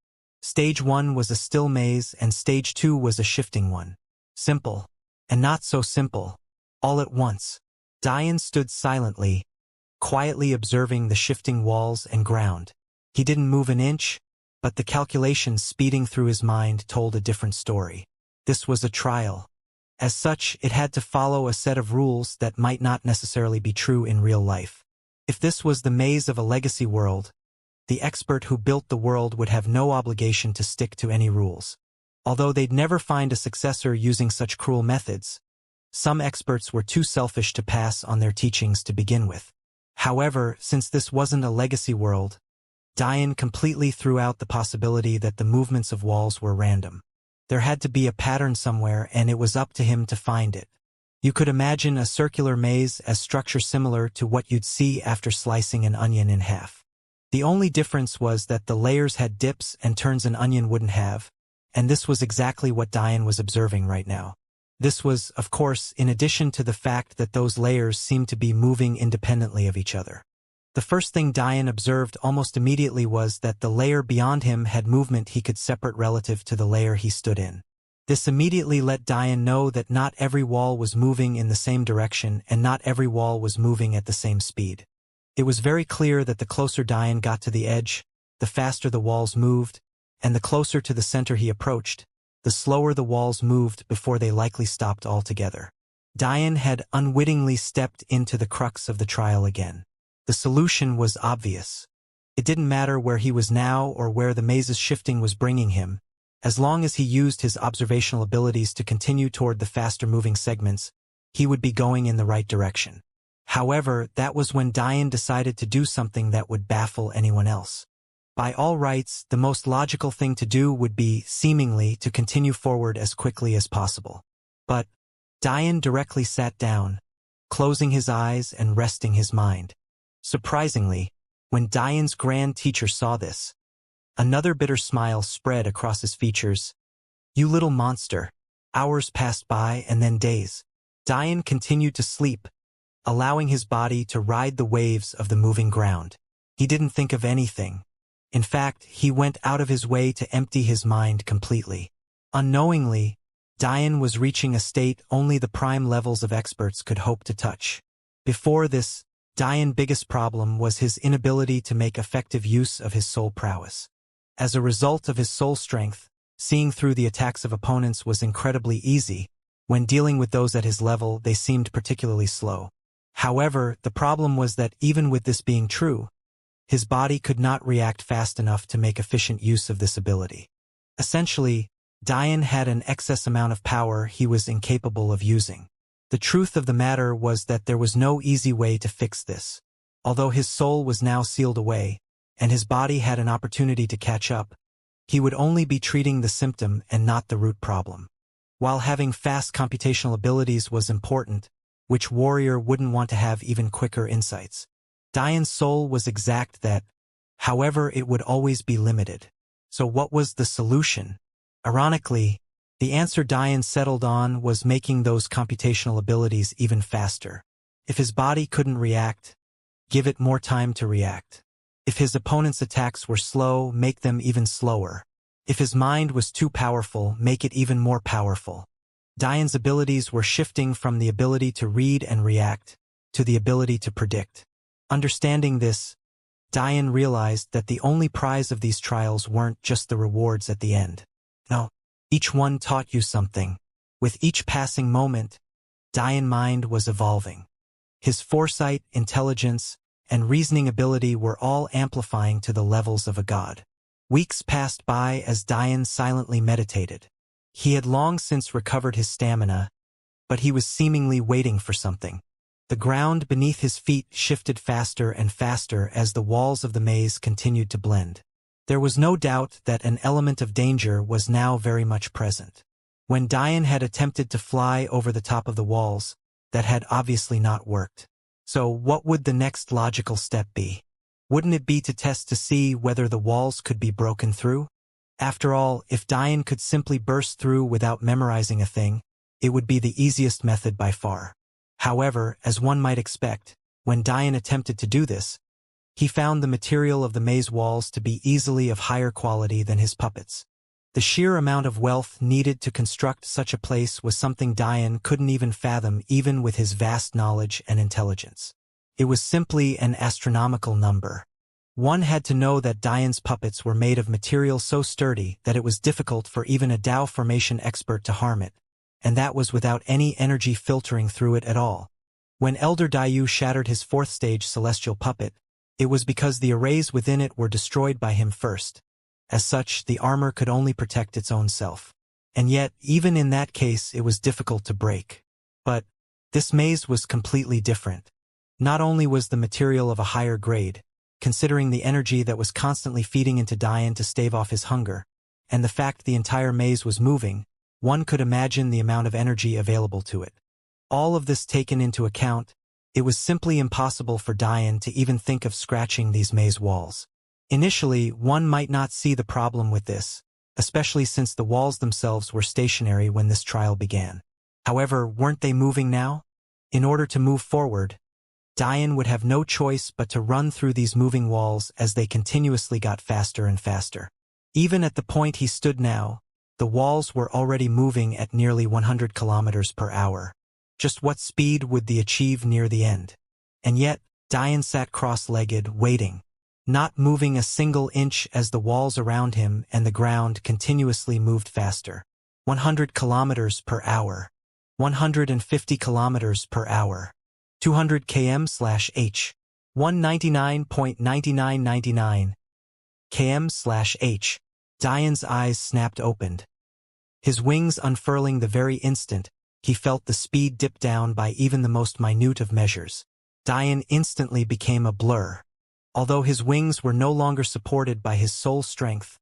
Stage 1 was a still maze and Stage 2 was a shifting one. Simple. And not so simple. All at once. Dian stood silently, quietly observing the shifting walls and ground. He didn't move an inch, but the calculations speeding through his mind told a different story. This was a trial. As such, it had to follow a set of rules that might not necessarily be true in real life. If this was the maze of a legacy world, the expert who built the world would have no obligation to stick to any rules. Although they'd never find a successor using such cruel methods, some experts were too selfish to pass on their teachings to begin with. However, since this wasn't a legacy world, Dian completely threw out the possibility that the movements of walls were random. There had to be a pattern somewhere, and it was up to him to find it. You could imagine a circular maze as structure similar to what you'd see after slicing an onion in half. The only difference was that the layers had dips and turns an onion wouldn't have, and this was exactly what Dian was observing right now. This was, of course, in addition to the fact that those layers seemed to be moving independently of each other. The first thing Dian observed almost immediately was that the layer beyond him had movement he could separate relative to the layer he stood in. This immediately let Dian know that not every wall was moving in the same direction and not every wall was moving at the same speed. It was very clear that the closer Dian got to the edge, the faster the walls moved, and the closer to the center he approached, the slower the walls moved before they likely stopped altogether. Dian had unwittingly stepped into the crux of the trial again. The solution was obvious. It didn't matter where he was now or where the maze's shifting was bringing him. As long as he used his observational abilities to continue toward the faster-moving segments, he would be going in the right direction. However, that was when Dian decided to do something that would baffle anyone else. By all rights, the most logical thing to do would be, seemingly, to continue forward as quickly as possible. But Dian directly sat down, closing his eyes and resting his mind. Surprisingly, when Dian's grand teacher saw this, another bitter smile spread across his features. "You little monster." Hours passed by and then days. Dian continued to sleep, allowing his body to ride the waves of the moving ground. He didn't think of anything. In fact, he went out of his way to empty his mind completely. Unknowingly, Dian was reaching a state only the prime levels of experts could hope to touch. Before this, Dian's biggest problem was his inability to make effective use of his soul prowess. As a result of his soul strength, seeing through the attacks of opponents was incredibly easy. When dealing with those at his level, they seemed particularly slow. However, the problem was that even with this being true, his body could not react fast enough to make efficient use of this ability. Essentially, Dian had an excess amount of power he was incapable of using. The truth of the matter was that there was no easy way to fix this. Although his soul was now sealed away, and his body had an opportunity to catch up, he would only be treating the symptom and not the root problem. While having fast computational abilities was important, which warrior wouldn't want to have even quicker insights? Dian's soul was exact that, however, it would always be limited. So what was the solution? Ironically, the answer Dian settled on was making those computational abilities even faster. If his body couldn't react, give it more time to react. If his opponent's attacks were slow, make them even slower. If his mind was too powerful, make it even more powerful. Dian's abilities were shifting from the ability to read and react to the ability to predict. Understanding this, Dian realized that the only prize of these trials weren't just the rewards at the end. No, each one taught you something. With each passing moment, Dian's mind was evolving. His foresight, intelligence, and reasoning ability were all amplifying to the levels of a god. Weeks passed by as Dian silently meditated. He had long since recovered his stamina, but he was seemingly waiting for something. The ground beneath his feet shifted faster and faster as the walls of the maze continued to blend. There was no doubt that an element of danger was now very much present. When Dian had attempted to fly over the top of the walls, that had obviously not worked. So what would the next logical step be? Wouldn't it be to test to see whether the walls could be broken through? After all, if Dian could simply burst through without memorizing a thing, it would be the easiest method by far. However, as one might expect, when Dian attempted to do this, he found the material of the maze walls to be easily of higher quality than his puppets. The sheer amount of wealth needed to construct such a place was something Dian couldn't even fathom even with his vast knowledge and intelligence. It was simply an astronomical number. One had to know that Dian's puppets were made of material so sturdy that it was difficult for even a Dao formation expert to harm it, and that was without any energy filtering through it at all. When Elder Dayu shattered his fourth-stage celestial puppet, it was because the arrays within it were destroyed by him first. As such, the armor could only protect its own self. And yet, even in that case, it was difficult to break. But this maze was completely different. Not only was the material of a higher grade, considering the energy that was constantly feeding into Dian to stave off his hunger, and the fact the entire maze was moving, one could imagine the amount of energy available to it. All of this taken into account, it was simply impossible for Dian to even think of scratching these maze walls. Initially, one might not see the problem with this, especially since the walls themselves were stationary when this trial began. However, weren't they moving now? In order to move forward, Dian would have no choice but to run through these moving walls as they continuously got faster and faster. Even at the point he stood now, the walls were already moving at nearly 100 kilometers per hour. Just what speed would they achieve near the end? And yet, Dian sat cross-legged, waiting, not moving a single inch as the walls around him and the ground continuously moved faster. 100 kilometers per hour. 150 kilometers per hour. 200 km/h. 199.9999 km/h. Dian's eyes snapped opened. His wings unfurling the very instant, he felt the speed dip down by even the most minute of measures. Dian instantly became a blur. Although his wings were no longer supported by his soul strength,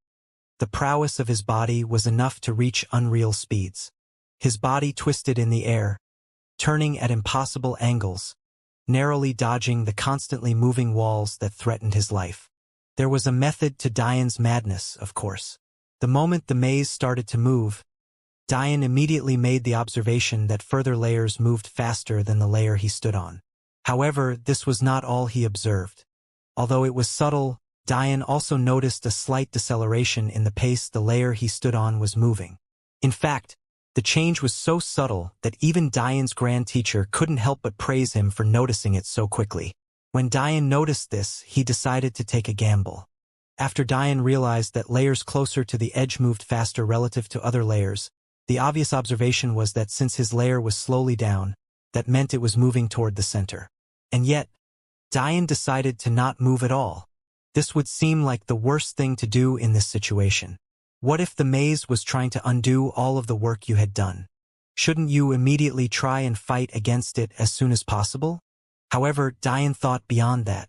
the prowess of his body was enough to reach unreal speeds. His body twisted in the air, turning at impossible angles, narrowly dodging the constantly moving walls that threatened his life. There was a method to Dian's madness, of course. The moment the maze started to move, Dian immediately made the observation that further layers moved faster than the layer he stood on. However, this was not all he observed. Although it was subtle, Dian also noticed a slight deceleration in the pace the layer he stood on was moving. In fact, The change was so subtle that even Diane's grand teacher couldn't help but praise him for noticing it so quickly. When Diane noticed this, he decided to take a gamble. After Diane realized that layers closer to the edge moved faster relative to other layers, the obvious observation was that since his layer was slowly down, that meant it was moving toward the center. And yet, Diane decided to not move at all. This would seem like the worst thing to do in this situation. What if the maze was trying to undo all of the work you had done? Shouldn't you immediately try and fight against it as soon as possible? However, Diane thought beyond that.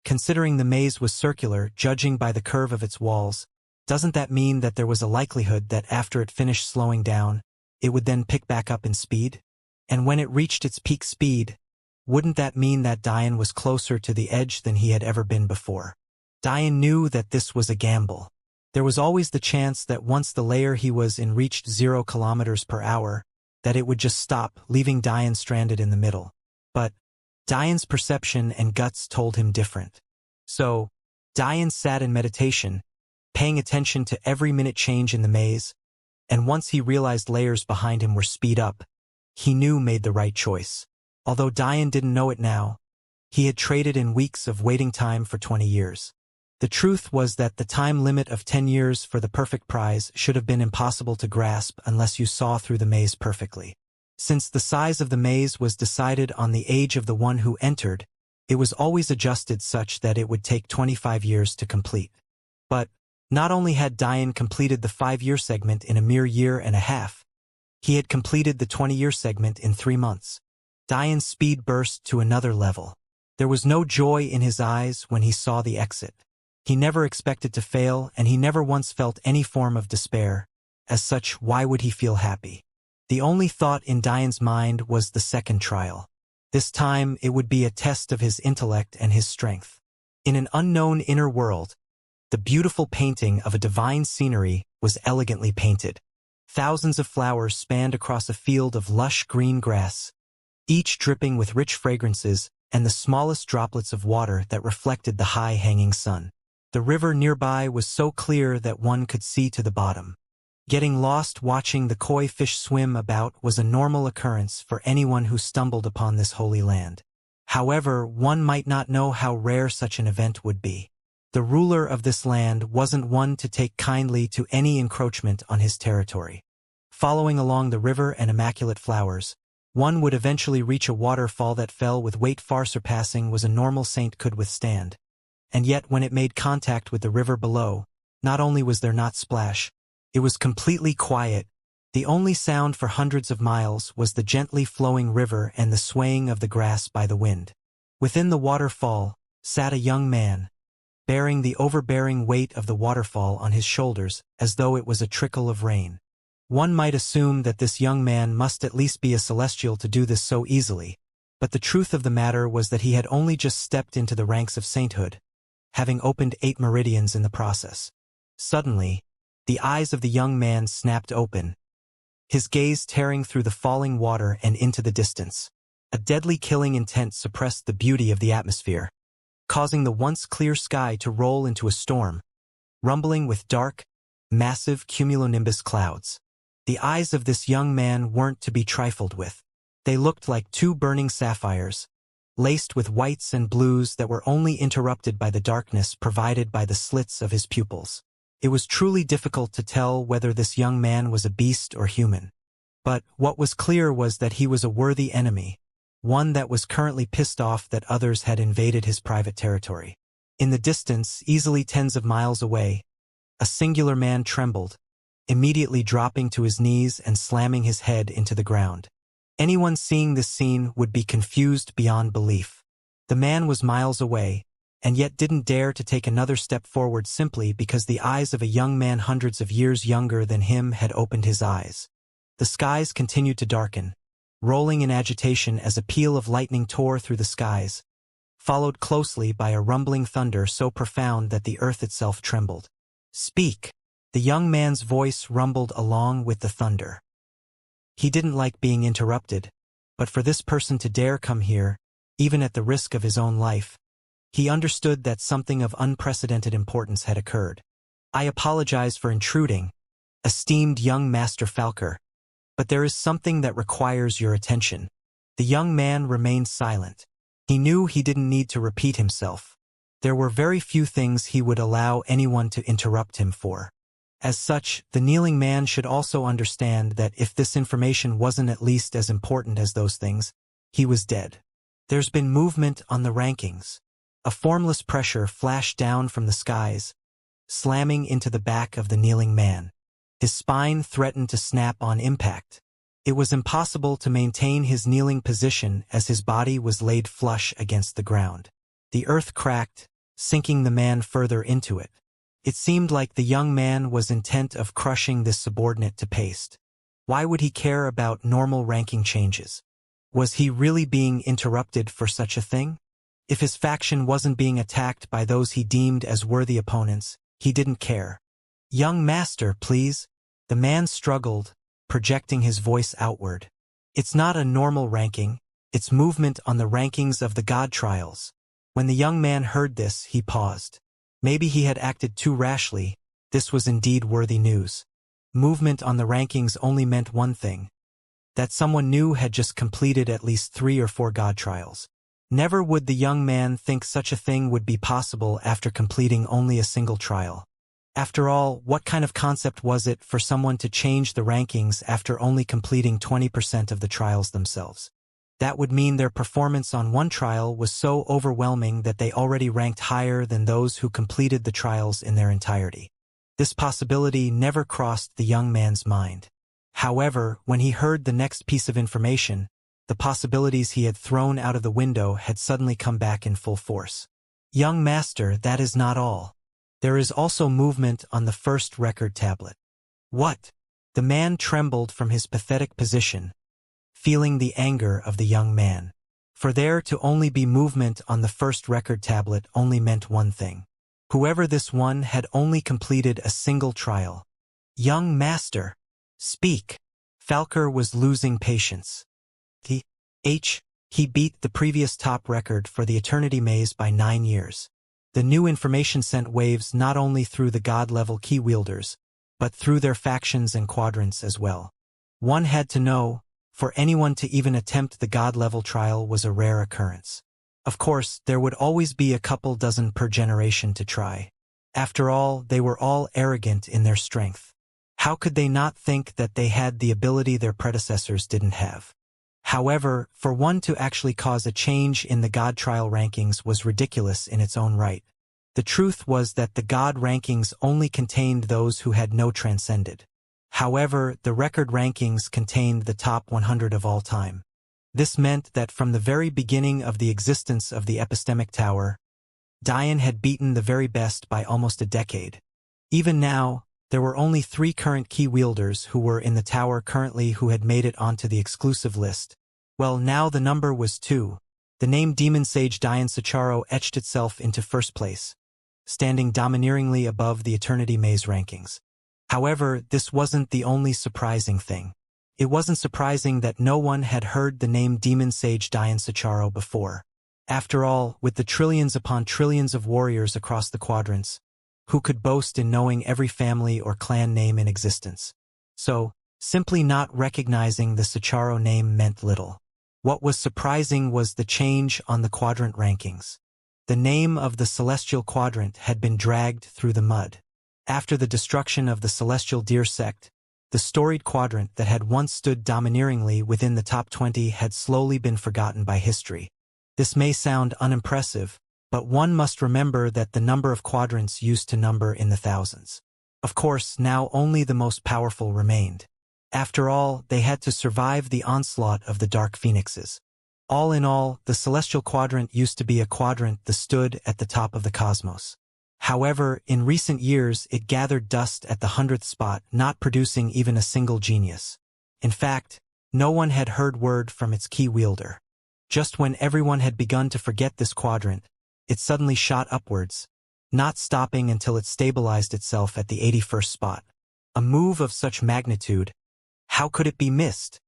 Considering the maze was circular, judging by the curve of its walls, doesn't that mean that there was a likelihood that after it finished slowing down, it would then pick back up in speed? And when it reached its peak speed, wouldn't that mean that Diane was closer to the edge than he had ever been before? Diane knew that this was a gamble. There was always the chance that once the layer he was in reached 0 kilometers per hour, that it would just stop, leaving Diane stranded in the middle. But Diane's perception and guts told him different. So, Diane sat in meditation, paying attention to every minute change in the maze, and once he realized layers behind him were speed up, he knew made the right choice. Although Diane didn't know it now, he had traded in weeks of waiting time for 20 years. The truth was that the time limit of 10 years for the perfect prize should have been impossible to grasp unless you saw through the maze perfectly. Since the size of the maze was decided on the age of the one who entered, it was always adjusted such that it would take 25 years to complete. But not only had Diane completed the 5-year segment in a mere year and a half, he had completed the 20-year segment in 3 months. Diane's speed burst to another level. There was no joy in his eyes when he saw the exit. He never expected to fail, and he never once felt any form of despair. As such, why would he feel happy? The only thought in Diane's mind was the second trial. This time, it would be a test of his intellect and his strength. In an unknown inner world, the beautiful painting of a divine scenery was elegantly painted. Thousands of flowers spanned across a field of lush green grass, each dripping with rich fragrances and the smallest droplets of water that reflected the high-hanging sun. The river nearby was so clear that one could see to the bottom. Getting lost watching the koi fish swim about was a normal occurrence for anyone who stumbled upon this holy land. However, one might not know how rare such an event would be. The ruler of this land wasn't one to take kindly to any encroachment on his territory. Following along the river and immaculate flowers, one would eventually reach a waterfall that fell with weight far surpassing what a normal saint could withstand. And yet when it made contact with the river below, not only was there not splash, it was completely quiet. The only sound for hundreds of miles was the gently flowing river and the swaying of the grass by the wind. Within the waterfall sat a young man, bearing the overbearing weight of the waterfall on his shoulders as though it was a trickle of rain. One might assume that this young man must at least be a celestial to do this so easily, but the truth of the matter was that he had only just stepped into the ranks of sainthood, having opened 8 meridians in the process. Suddenly, the eyes of the young man snapped open, his gaze tearing through the falling water and into the distance. A deadly killing intent suppressed the beauty of the atmosphere, causing the once clear sky to roll into a storm, rumbling with dark, massive cumulonimbus clouds. The eyes of this young man weren't to be trifled with. They looked like 2 burning sapphires, laced with whites and blues that were only interrupted by the darkness provided by the slits of his pupils. It was truly difficult to tell whether this young man was a beast or human. But what was clear was that he was a worthy enemy, one that was currently pissed off that others had invaded his private territory. In the distance, easily tens of miles away, a singular man trembled, immediately dropping to his knees and slamming his head into the ground. Anyone seeing this scene would be confused beyond belief. The man was miles away, and yet didn't dare to take another step forward simply because the eyes of a young man hundreds of years younger than him had opened his eyes. The skies continued to darken, rolling in agitation as a peal of lightning tore through the skies, followed closely by a rumbling thunder so profound that the earth itself trembled. "Speak!" The young man's voice rumbled along with the thunder. He didn't like being interrupted, but for this person to dare come here, even at the risk of his own life, he understood that something of unprecedented importance had occurred. "I apologize for intruding, esteemed young Master Falker, But there is something that requires your attention. The young man remained silent. He knew he didn't need to repeat himself. There were very few things he would allow anyone to interrupt him for. As such, the kneeling man should also understand that if this information wasn't at least as important as those things, he was dead. There's been movement on the rankings. A formless pressure flashed down from the skies, slamming into the back of the kneeling man. His spine threatened to snap on impact. It was impossible to maintain his kneeling position as his body was laid flush against the ground. The earth cracked, sinking the man further into it. It seemed like the young man was intent of crushing this subordinate to paste. Why would he care about normal ranking changes? Was he really being interrupted for such a thing? If his faction wasn't being attacked by those he deemed as worthy opponents, he didn't care. "Young master, please." The man struggled, projecting his voice outward. "It's not a normal ranking, it's movement on the rankings of the god trials." When the young man heard this, he paused. Maybe he had acted too rashly. This was indeed worthy news. Movement on the rankings only meant one thing: that someone new had just completed at least 3 or 4 god trials. Never would the young man think such a thing would be possible after completing only a single trial. After all, what kind of concept was it for someone to change the rankings after only completing 20% of the trials themselves? That would mean their performance on one trial was so overwhelming that they already ranked higher than those who completed the trials in their entirety. This possibility never crossed the young man's mind. However, when he heard the next piece of information, the possibilities he had thrown out of the window had suddenly come back in full force. "Young master, that is not all. There is also movement on the first record tablet." "What?" The man trembled from his pathetic position, feeling the anger of the young man. For there to only be movement on the first record tablet only meant one thing. Whoever this one had only completed a single trial. "Young master, speak." Falker was losing patience. He beat the previous top record for the Eternity Maze by 9 years. The new information sent waves not only through the god-level key wielders, but through their factions and quadrants as well. One had to know, for anyone to even attempt the god-level trial was a rare occurrence. Of course, there would always be a couple dozen per generation to try. After all, they were all arrogant in their strength. How could they not think that they had the ability their predecessors didn't have? However, for one to actually cause a change in the god trial rankings was ridiculous in its own right. The truth was that the god rankings only contained those who had no transcended. However, the record rankings contained the top 100 of all time. This meant that from the very beginning of the existence of the epistemic tower, Dian had beaten the very best by almost a decade. Even now, there were only 3 current key wielders who were in the tower currently who had made it onto the exclusive list. Well, now the number was 2. The name Demon Sage Dian Sicharo etched itself into first place, standing domineeringly above the Eternity Maze rankings. However, this wasn't the only surprising thing. It wasn't surprising that no one had heard the name Demon Sage Dian Sicharo before. After all, with the trillions upon trillions of warriors across the quadrants, who could boast in knowing every family or clan name in existence? So, simply not recognizing the Sicharo name meant little. What was surprising was the change on the quadrant rankings. The name of the Celestial Quadrant had been dragged through the mud. After the destruction of the Celestial Deer sect, the storied quadrant that had once stood domineeringly within the top 20 had slowly been forgotten by history. This may sound unimpressive, but one must remember that the number of quadrants used to number in the thousands. Of course, now only the most powerful remained. After all, they had to survive the onslaught of the Dark Phoenixes. All in all, the Celestial Quadrant used to be a quadrant that stood at the top of the cosmos. However, in recent years it gathered dust at the 100th spot, not producing even a single genius. In fact, no one had heard word from its key wielder. Just when everyone had begun to forget this quadrant, it suddenly shot upwards, not stopping until it stabilized itself at the 81st spot. A move of such magnitude, how could it be missed?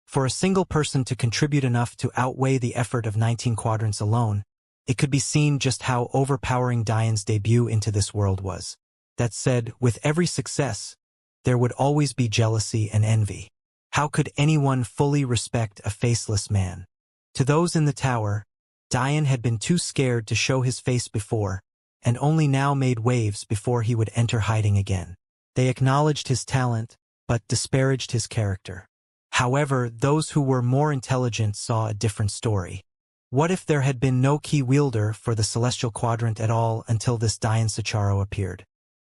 For a single person to contribute enough to outweigh the effort of 19 quadrants alone, it could be seen just how overpowering Dian's debut into this world was. That said, with every success, there would always be jealousy and envy. How could anyone fully respect a faceless man? To those in the tower, Dian had been too scared to show his face before, and only now made waves before he would enter hiding again. They acknowledged his talent, but disparaged his character. However, those who were more intelligent saw a different story. What if there had been no key wielder for the celestial quadrant at all until this Dian Sicharo appeared?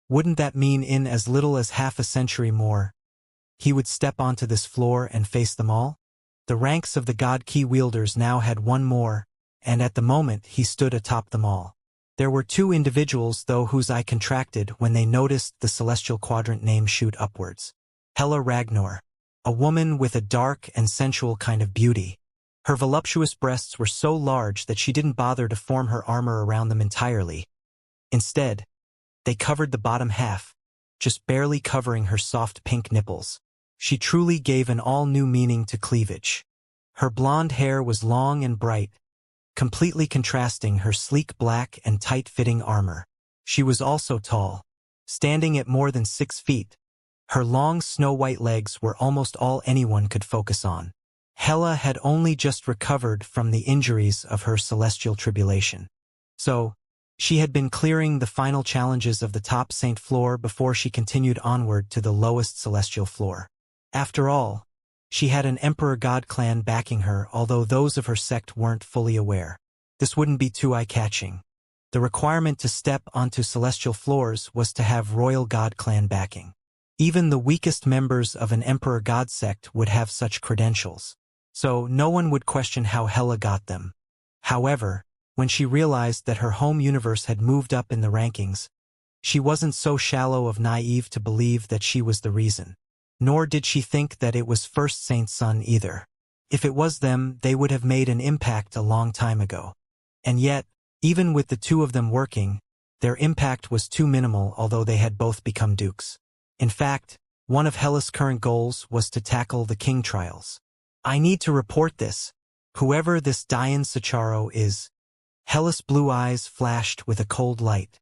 Wouldn't that mean in as little as half a century more, he would step onto this floor and face them all? The ranks of the god key wielders now had one more, and at the moment he stood atop them all. There were two individuals, though, whose eye contracted when they noticed the celestial quadrant name shoot upwards. Hela Ragnar, a woman with a dark and sensual kind of beauty. Her voluptuous breasts were so large that she didn't bother to form her armor around them entirely. Instead, they covered the bottom half, just barely covering her soft pink nipples. She truly gave an all-new meaning to cleavage. Her blonde hair was long and bright, completely contrasting her sleek black and tight-fitting armor. She was also tall, standing at more than 6 feet. Her long snow-white legs were almost all anyone could focus on. Hela had only just recovered from the injuries of her celestial tribulation. So, she had been clearing the final challenges of the top saint floor before she continued onward to the lowest celestial floor. After all, she had an Emperor God clan backing her, although those of her sect weren't fully aware. This wouldn't be too eye-catching. The requirement to step onto celestial floors was to have royal God clan backing. Even the weakest members of an Emperor God sect would have such credentials. So no one would question how Hela got them. However, when she realized that her home universe had moved up in the rankings, she wasn't so shallow of naive to believe that she was the reason. Nor did she think that it was First Saint's son either. If it was them, they would have made an impact a long time ago. And yet, even with the two of them working, their impact was too minimal, although they had both become dukes. In fact, one of Hela's current goals was to tackle the king trials. I need to report this. Whoever this Dian Sicharo is. Hela's blue eyes flashed with a cold light.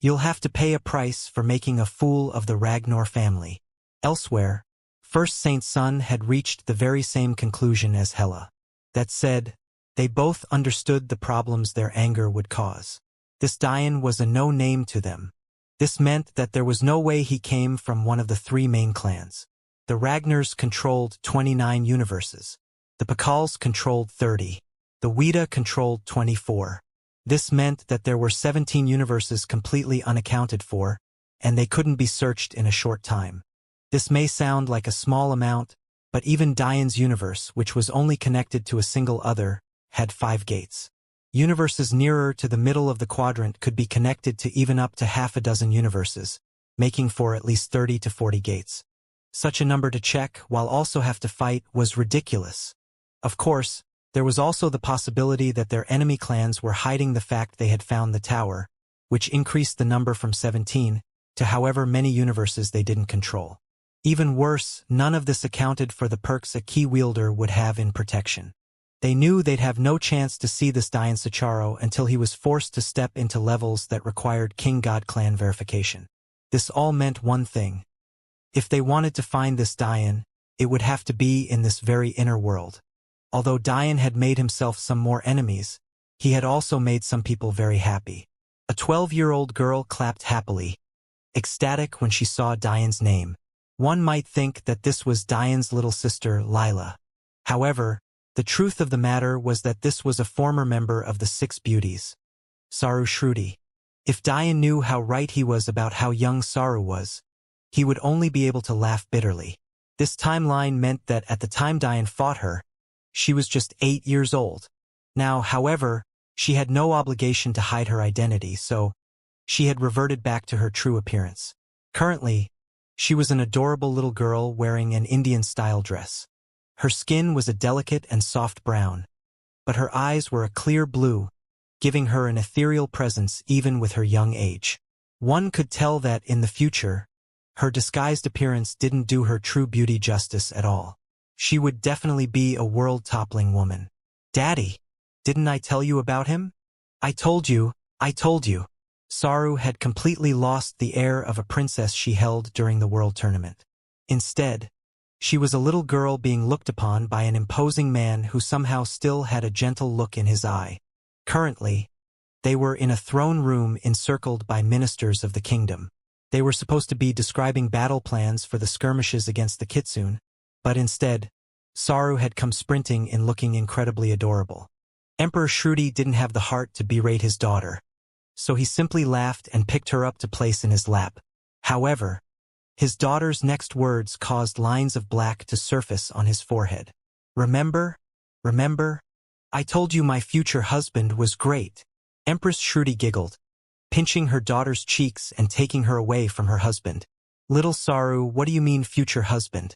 You'll have to pay a price for making a fool of the Ragnar family. Elsewhere, First Saint's son had reached the very same conclusion as Hela. That said, they both understood the problems their anger would cause. This Dian was a no-name to them. This meant that there was no way he came from one of the 3 main clans. The Ragnars controlled 29 universes. The Pakals controlled 30. The Weta controlled 24. This meant that there were 17 universes completely unaccounted for, and they couldn't be searched in a short time. This may sound like a small amount, but even Dian's universe, which was only connected to a single other, had 5 gates. Universes nearer to the middle of the quadrant could be connected to even up to half a dozen universes, making for at least 30 to 40 gates. Such a number to check while also have to fight was ridiculous. Of course, there was also the possibility that their enemy clans were hiding the fact they had found the tower, which increased the number from 17 to however many universes they didn't control. Even worse, none of this accounted for the perks a key wielder would have in protection. They knew they'd have no chance to see this Dian Sicharo until he was forced to step into levels that required King God clan verification. This all meant one thing. If they wanted to find this Dian, it would have to be in this very inner world. Although Dian had made himself some more enemies, he had also made some people very happy. A 12-year-old girl clapped happily, ecstatic when she saw Dian's name. One might think that this was Dian's little sister, Lila. However, the truth of the matter was that this was a former member of the 6 Beauties, Saru Shruti. If Dian knew how right he was about how young Saru was, he would only be able to laugh bitterly. This timeline meant that at the time Dian fought her, she was just 8 years old. Now, however, she had no obligation to hide her identity, so she had reverted back to her true appearance. Currently, she was an adorable little girl wearing an Indian-style dress. Her skin was a delicate and soft brown, but her eyes were a clear blue, giving her an ethereal presence even with her young age. One could tell that, in the future, her disguised appearance didn't do her true beauty justice at all. She would definitely be a world-toppling woman. Daddy, didn't I tell you about him? I told you. Saru had completely lost the air of a princess she held during the world tournament. Instead, She was a little girl being looked upon by an imposing man who somehow still had a gentle look in his eye. Currently, they were in a throne room encircled by ministers of the kingdom. They were supposed to be describing battle plans for the skirmishes against the kitsune, but instead, Saru had come sprinting in looking incredibly adorable. Emperor Shruti didn't have the heart to berate his daughter, so he simply laughed and picked her up to place in his lap. However, his daughter's next words caused lines of black to surface on his forehead. Remember? Remember? I told you my future husband was great. Empress Shruti giggled, pinching her daughter's cheeks and taking her away from her husband. Little Saru, what do you mean future husband?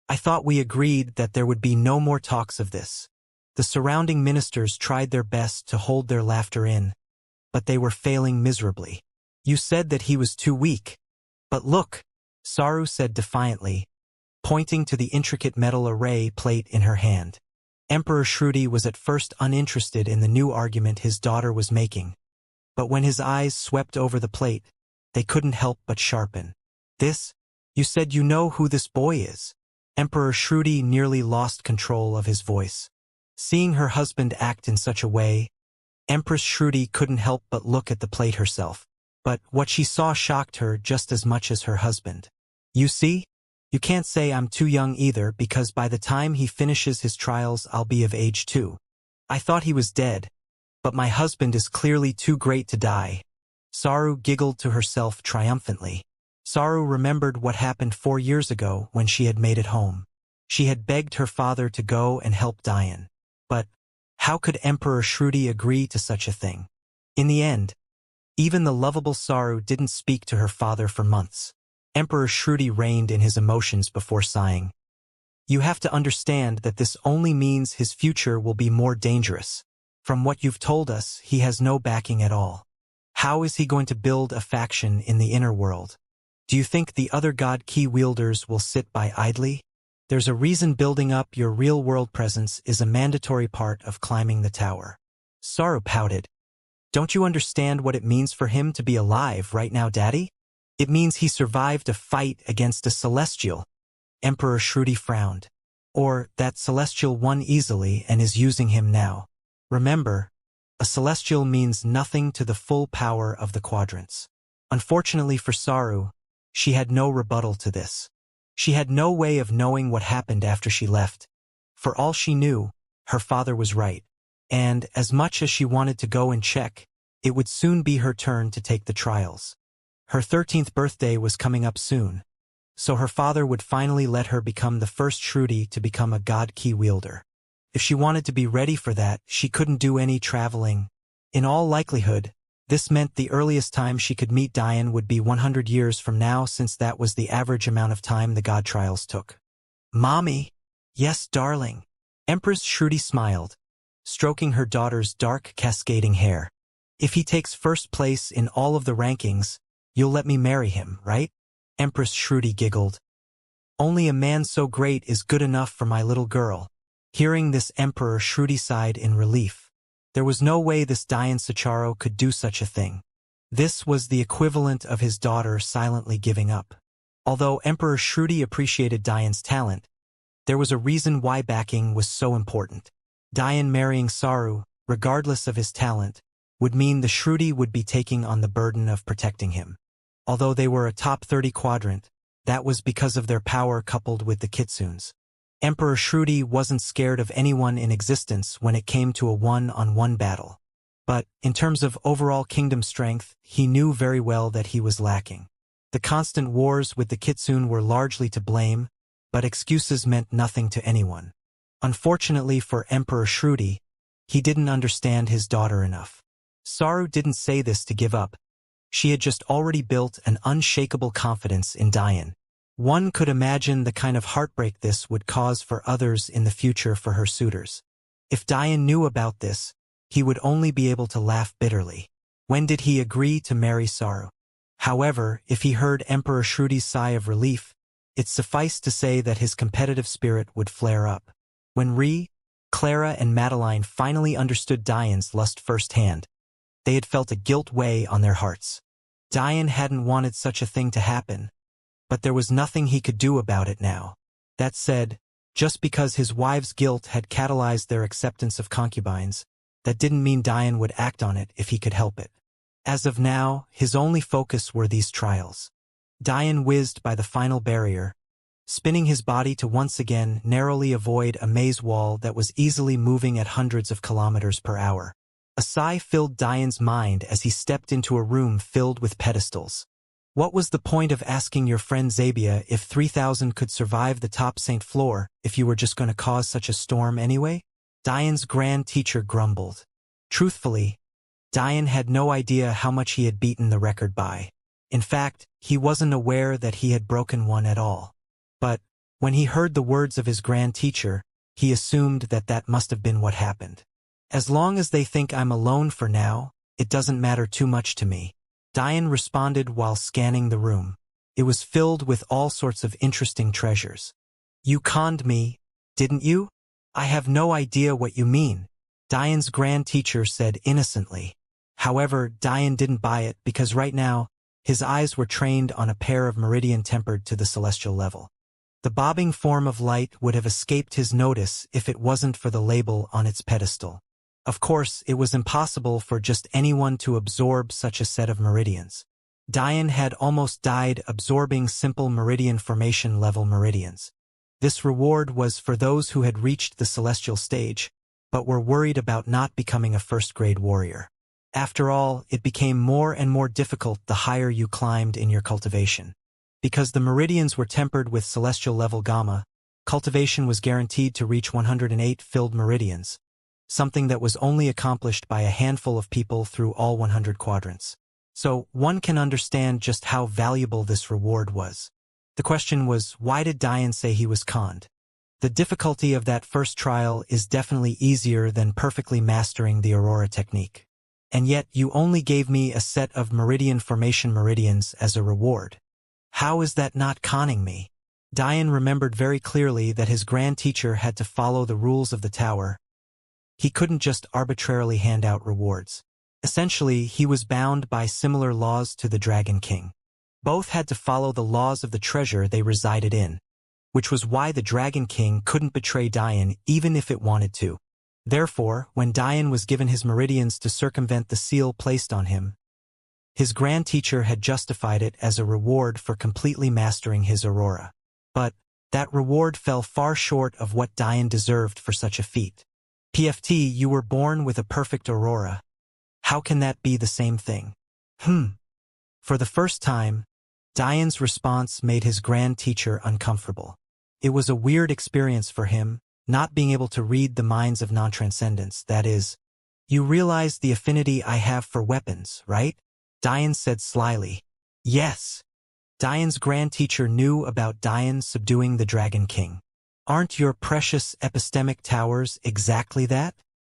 I thought we agreed that there would be no more talks of this. The surrounding ministers tried their best to hold their laughter in, but they were failing miserably. You said that he was too weak. But look, Saru said defiantly, pointing to the intricate metal array plate in her hand. Emperor Shruti was at first uninterested in the new argument his daughter was making, but when his eyes swept over the plate, they couldn't help but sharpen. This? You said you know who this boy is? Emperor Shruti nearly lost control of his voice. Seeing her husband act in such a way, Empress Shruti couldn't help but look at the plate herself. But what she saw shocked her just as much as her husband. You see? You can't say I'm too young either, because by the time he finishes his trials I'll be of age too. I thought he was dead, but my husband is clearly too great to die. Saru giggled to herself triumphantly. Saru remembered what happened 4 years ago when she had made it home. She had begged her father to go and help Dian. But how could Emperor Shruti agree to such a thing? In the end, even the lovable Saru didn't speak to her father for months. Emperor Shruti reined in his emotions before sighing. You have to understand that this only means his future will be more dangerous. From what you've told us, he has no backing at all. How is he going to build a faction in the inner world? Do you think the other god key wielders will sit by idly? There's a reason building up your real-world presence is a mandatory part of climbing the tower. Saru pouted. Don't you understand what it means for him to be alive right now, Daddy? It means he survived a fight against a celestial. Emperor Shruti frowned. Or that celestial won easily and is using him now. Remember, a celestial means nothing to the full power of the quadrants. Unfortunately for Saru, she had no rebuttal to this. She had no way of knowing what happened after she left. For all she knew, her father was right. And as much as she wanted to go and check, it would soon be her turn to take the trials. Her 13th birthday was coming up soon, so her father would finally let her become the first Shruti to become a god key wielder. If she wanted to be ready for that, she couldn't do any traveling. In all likelihood, this meant the earliest time she could meet Dian would be 100 years from now, since that was the average amount of time the god trials took. Mommy? Yes, darling. Empress Shruti smiled, stroking her daughter's dark, cascading hair. If he takes first place in all of the rankings, you'll let me marry him, right? Empress Shruti giggled. Only a man so great is good enough for my little girl. Hearing this, Emperor Shruti sighed in relief. There was no way this Dian Sacharo could do such a thing. This was the equivalent of his daughter silently giving up. Although Emperor Shruti appreciated Dian's talent, there was a reason why backing was so important. Dian marrying Saru, regardless of his talent, would mean the Shruti would be taking on the burden of protecting him. Although they were a top 30 quadrant, that was because of their power coupled with the kitsunes. Emperor Shruti wasn't scared of anyone in existence when it came to a one-on-one battle. But, in terms of overall kingdom strength, he knew very well that he was lacking. The constant wars with the kitsune were largely to blame, but excuses meant nothing to anyone. Unfortunately for Emperor Shruti, he didn't understand his daughter enough. Saru didn't say this to give up. She had just already built an unshakable confidence in Dian. One could imagine the kind of heartbreak this would cause for others in the future for her suitors. If Dian knew about this, he would only be able to laugh bitterly. When did he agree to marry Saru? However, if he heard Emperor Shruti's sigh of relief, it sufficed to say that his competitive spirit would flare up. When Clara and Madeline finally understood Dian's lust firsthand, they had felt a guilt weigh on their hearts. Dian hadn't wanted such a thing to happen, but there was nothing he could do about it now. That said, just because his wife's guilt had catalyzed their acceptance of concubines, that didn't mean Dian would act on it if he could help it. As of now, his only focus were these trials. Dian whizzed by the final barrier, spinning his body to once again narrowly avoid a maze wall that was easily moving at hundreds of kilometers per hour. A sigh filled Dian's mind as he stepped into a room filled with pedestals. What was the point of asking your friend Zabia if 3000 could survive the top Saint floor if you were just going to cause such a storm anyway? Dian's grand teacher grumbled. Truthfully, Dian had no idea how much he had beaten the record by. In fact, he wasn't aware that he had broken one at all. But, when he heard the words of his grand teacher, he assumed that that must have been what happened. As long as they think I'm alone for now, it doesn't matter too much to me. Dian responded while scanning the room. It was filled with all sorts of interesting treasures. You conned me, didn't you? I have no idea what you mean, Dian's grand teacher said innocently. However, Dian didn't buy it because right now, his eyes were trained on a pair of meridian tempered to the celestial level. The bobbing form of light would have escaped his notice if it wasn't for the label on its pedestal. Of course, it was impossible for just anyone to absorb such a set of meridians. Dian had almost died absorbing simple meridian formation level meridians. This reward was for those who had reached the celestial stage, but were worried about not becoming a first-grade warrior. After all, it became more and more difficult the higher you climbed in your cultivation. Because the meridians were tempered with celestial level gamma, cultivation was guaranteed to reach 108 filled meridians, something that was only accomplished by a handful of people through all 100 quadrants. So, one can understand just how valuable this reward was. The question was, why did Dian say he was conned? The difficulty of that first trial is definitely easier than perfectly mastering the Aurora technique. And yet you only gave me a set of meridian formation meridians as a reward. How is that not conning me? Dian remembered very clearly that his grand teacher had to follow the rules of the tower. He couldn't just arbitrarily hand out rewards. Essentially, he was bound by similar laws to the Dragon King. Both had to follow the laws of the treasure they resided in, which was why the Dragon King couldn't betray Dian even if it wanted to. Therefore, when Dian was given his meridians to circumvent the seal placed on him, his grand teacher had justified it as a reward for completely mastering his Aurora. But that reward fell far short of what Dian deserved for such a feat. P13, you were born with a perfect Aurora. How can that be the same thing? For the first time, Dian's response made his grand teacher uncomfortable. It was a weird experience for him, not being able to read the minds of non-transcendents, that is. You realize the affinity I have for weapons, right? Dian said slyly. Yes. Dian's grand teacher knew about Dian subduing the Dragon King. Aren't your precious epistemic towers exactly that?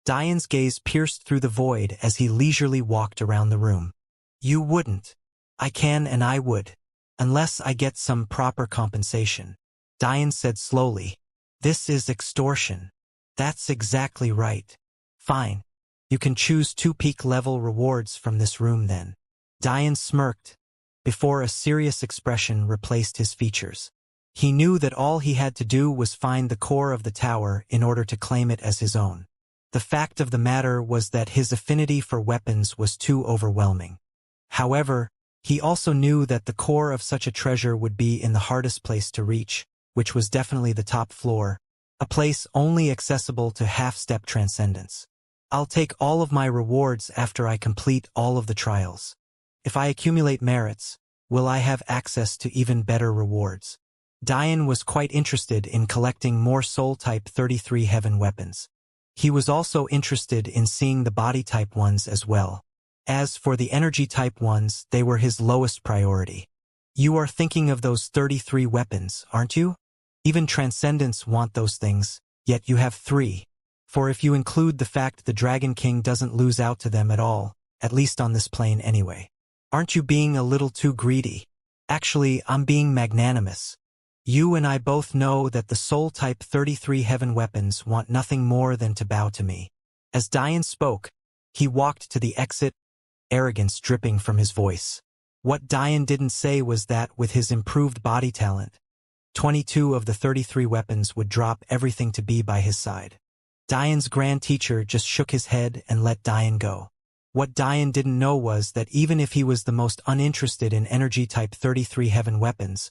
Dian's gaze pierced through the void as he leisurely walked around the room. You wouldn't. I can and I would. Unless I get some proper compensation. Dian said slowly. This is extortion. That's exactly right. Fine. You can choose 2 peak-level rewards from this room then. Dian smirked, before a serious expression replaced his features. He knew that all he had to do was find the core of the tower in order to claim it as his own. The fact of the matter was that his affinity for weapons was too overwhelming. However, he also knew that the core of such a treasure would be in the hardest place to reach, which was definitely the top floor, a place only accessible to half-step transcendence. I'll take all of my rewards after I complete all of the trials. If I accumulate merits, will I have access to even better rewards? Dian was quite interested in collecting more Soul-type 33 heaven weapons. He was also interested in seeing the body-type ones as well. As for the energy-type ones, they were his lowest priority. You are thinking of those 33 weapons, aren't you? Even transcendents want those things, yet you have 3. For if you include the fact the Dragon King doesn't lose out to them at all, at least on this plane anyway. Aren't you being a little too greedy? Actually, I'm being magnanimous. You and I both know that the Soul-type 33 heaven weapons want nothing more than to bow to me. As Dian spoke, he walked to the exit, arrogance dripping from his voice. What Dian didn't say was that with his improved body talent, 22 of the 33 weapons would drop everything to be by his side. Diane's grand teacher just shook his head and let Diane go. What Diane didn't know was that even if he was the most uninterested in energy type 33 heaven weapons,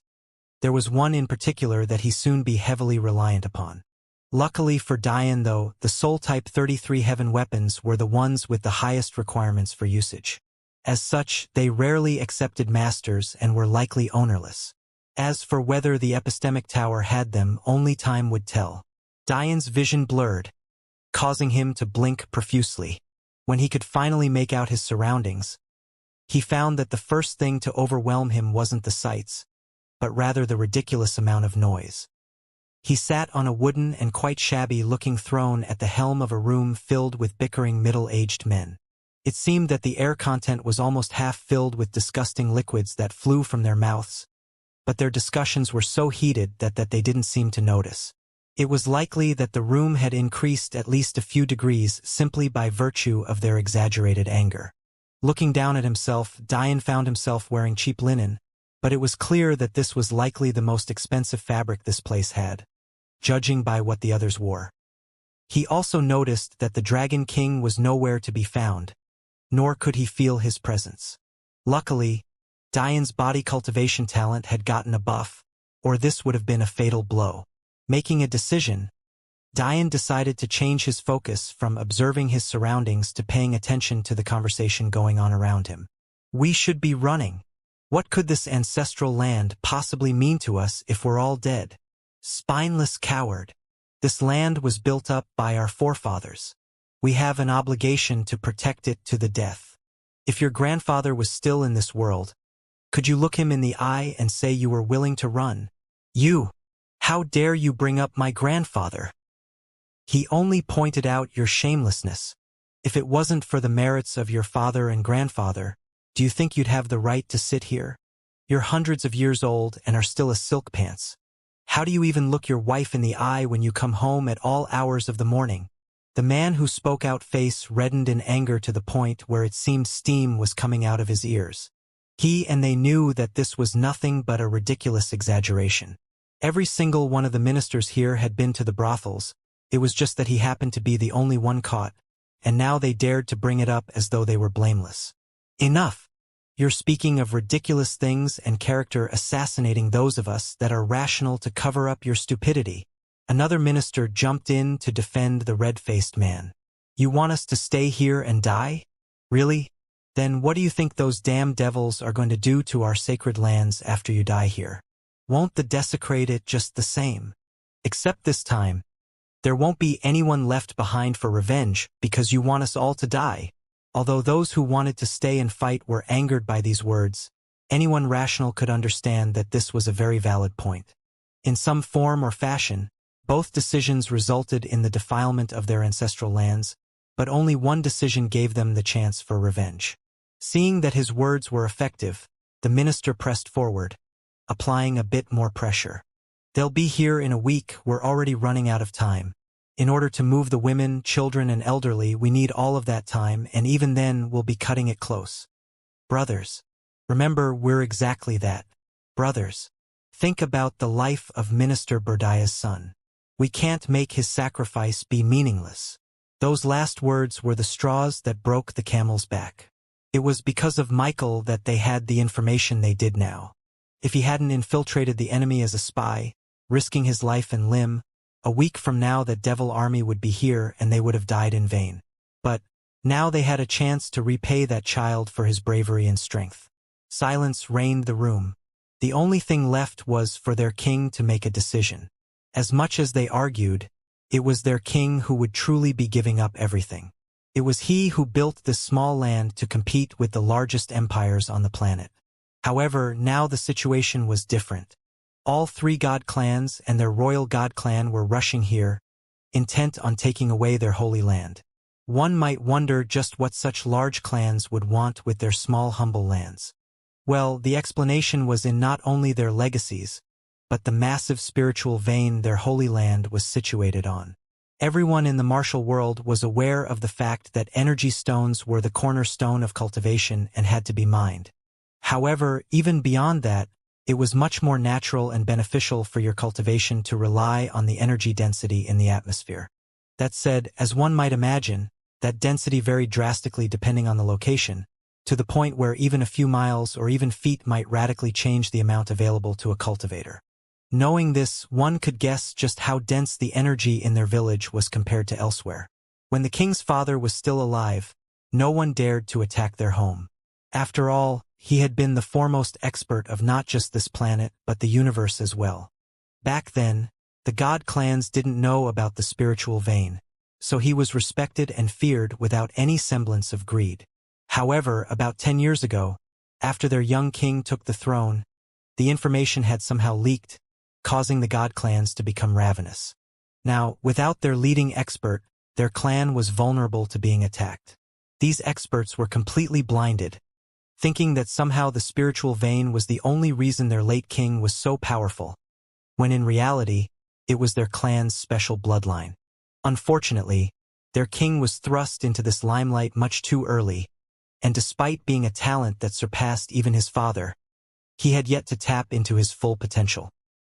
there was one in particular that he soon be heavily reliant upon. Luckily for Diane though, the soul type 33 heaven weapons were the ones with the highest requirements for usage. As such, they rarely accepted masters and were likely ownerless. As for whether the epistemic tower had them, only time would tell. Diane's vision blurred, causing him to blink profusely. When he could finally make out his surroundings, he found that the first thing to overwhelm him wasn't the sights, but rather the ridiculous amount of noise. He sat on a wooden and quite shabby-looking throne at the helm of a room filled with bickering middle-aged men. It seemed that the air content was almost half filled with disgusting liquids that flew from their mouths, but their discussions were so heated that they didn't seem to notice. It was likely that the room had increased at least a few degrees simply by virtue of their exaggerated anger. Looking down at himself, Diane found himself wearing cheap linen, but it was clear that this was likely the most expensive fabric this place had, judging by what the others wore. He also noticed that the Dragon King was nowhere to be found, nor could he feel his presence. Luckily, Diane's body cultivation talent had gotten a buff, or this would have been a fatal blow. Making a decision, Diane decided to change his focus from observing his surroundings to paying attention to the conversation going on around him. We should be running. What could this ancestral land possibly mean to us if we're all dead? Spineless coward. This land was built up by our forefathers. We have an obligation to protect it to the death. If your grandfather was still in this world, could you look him in the eye and say you were willing to run? You! How dare you bring up my grandfather? He only pointed out your shamelessness. If it wasn't for the merits of your father and grandfather, do you think you'd have the right to sit here? You're hundreds of years old and are still a silk pants. How do you even look your wife in the eye when you come home at all hours of the morning? The man who spoke out face reddened in anger to the point where it seemed steam was coming out of his ears. He and they knew that this was nothing but a ridiculous exaggeration. Every single one of the ministers here had been to the brothels. It was just that he happened to be the only one caught, and now they dared to bring it up as though they were blameless. Enough! You're speaking of ridiculous things and character assassinating those of us that are rational to cover up your stupidity. Another minister jumped in to defend the red-faced man. You want us to stay here and die? Really? Then what do you think those damn devils are going to do to our sacred lands after you die here? Won't they desecrate it just the same? Except this time, there won't be anyone left behind for revenge because you want us all to die. Although those who wanted to stay and fight were angered by these words, anyone rational could understand that this was a very valid point. In some form or fashion, both decisions resulted in the defilement of their ancestral lands, but only one decision gave them the chance for revenge. Seeing that his words were effective, the minister pressed forward, applying a bit more pressure. They'll be here in a week, we're already running out of time. In order to move the women, children, and elderly, we need all of that time, and even then we'll be cutting it close. Brothers, remember we're exactly that. Brothers, think about the life of Minister Berdia's son. We can't make his sacrifice be meaningless. Those last words were the straws that broke the camel's back. It was because of Michael that they had the information they did now. If he hadn't infiltrated the enemy as a spy, risking his life and limb, a week from now that devil army would be here and they would have died in vain. But now they had a chance to repay that child for his bravery and strength. Silence reigned the room. The only thing left was for their king to make a decision. As much as they argued, it was their king who would truly be giving up everything. It was he who built this small land to compete with the largest empires on the planet. However, now the situation was different. All three god clans and their royal god clan were rushing here, intent on taking away their holy land. One might wonder just what such large clans would want with their small humble lands. Well, the explanation was in not only their legacies, but the massive spiritual vein their holy land was situated on. Everyone in the martial world was aware of the fact that energy stones were the cornerstone of cultivation and had to be mined. However, even beyond that, it was much more natural and beneficial for your cultivation to rely on the energy density in the atmosphere. That said, as one might imagine, that density varied drastically depending on the location, to the point where even a few miles or even feet might radically change the amount available to a cultivator. Knowing this, one could guess just how dense the energy in their village was compared to elsewhere. When the king's father was still alive, no one dared to attack their home. After all, he had been the foremost expert of not just this planet but the universe as well. Back then, the god clans didn't know about the spiritual vein, so he was respected and feared without any semblance of greed. However, about 10 years ago, after their young king took the throne, the information had somehow leaked, causing the god clans to become ravenous. Now, without their leading expert, their clan was vulnerable to being attacked. These experts were completely blinded, thinking that somehow the spiritual vein was the only reason their late king was so powerful, when in reality, it was their clan's special bloodline. Unfortunately, their king was thrust into this limelight much too early, and despite being a talent that surpassed even his father, he had yet to tap into his full potential.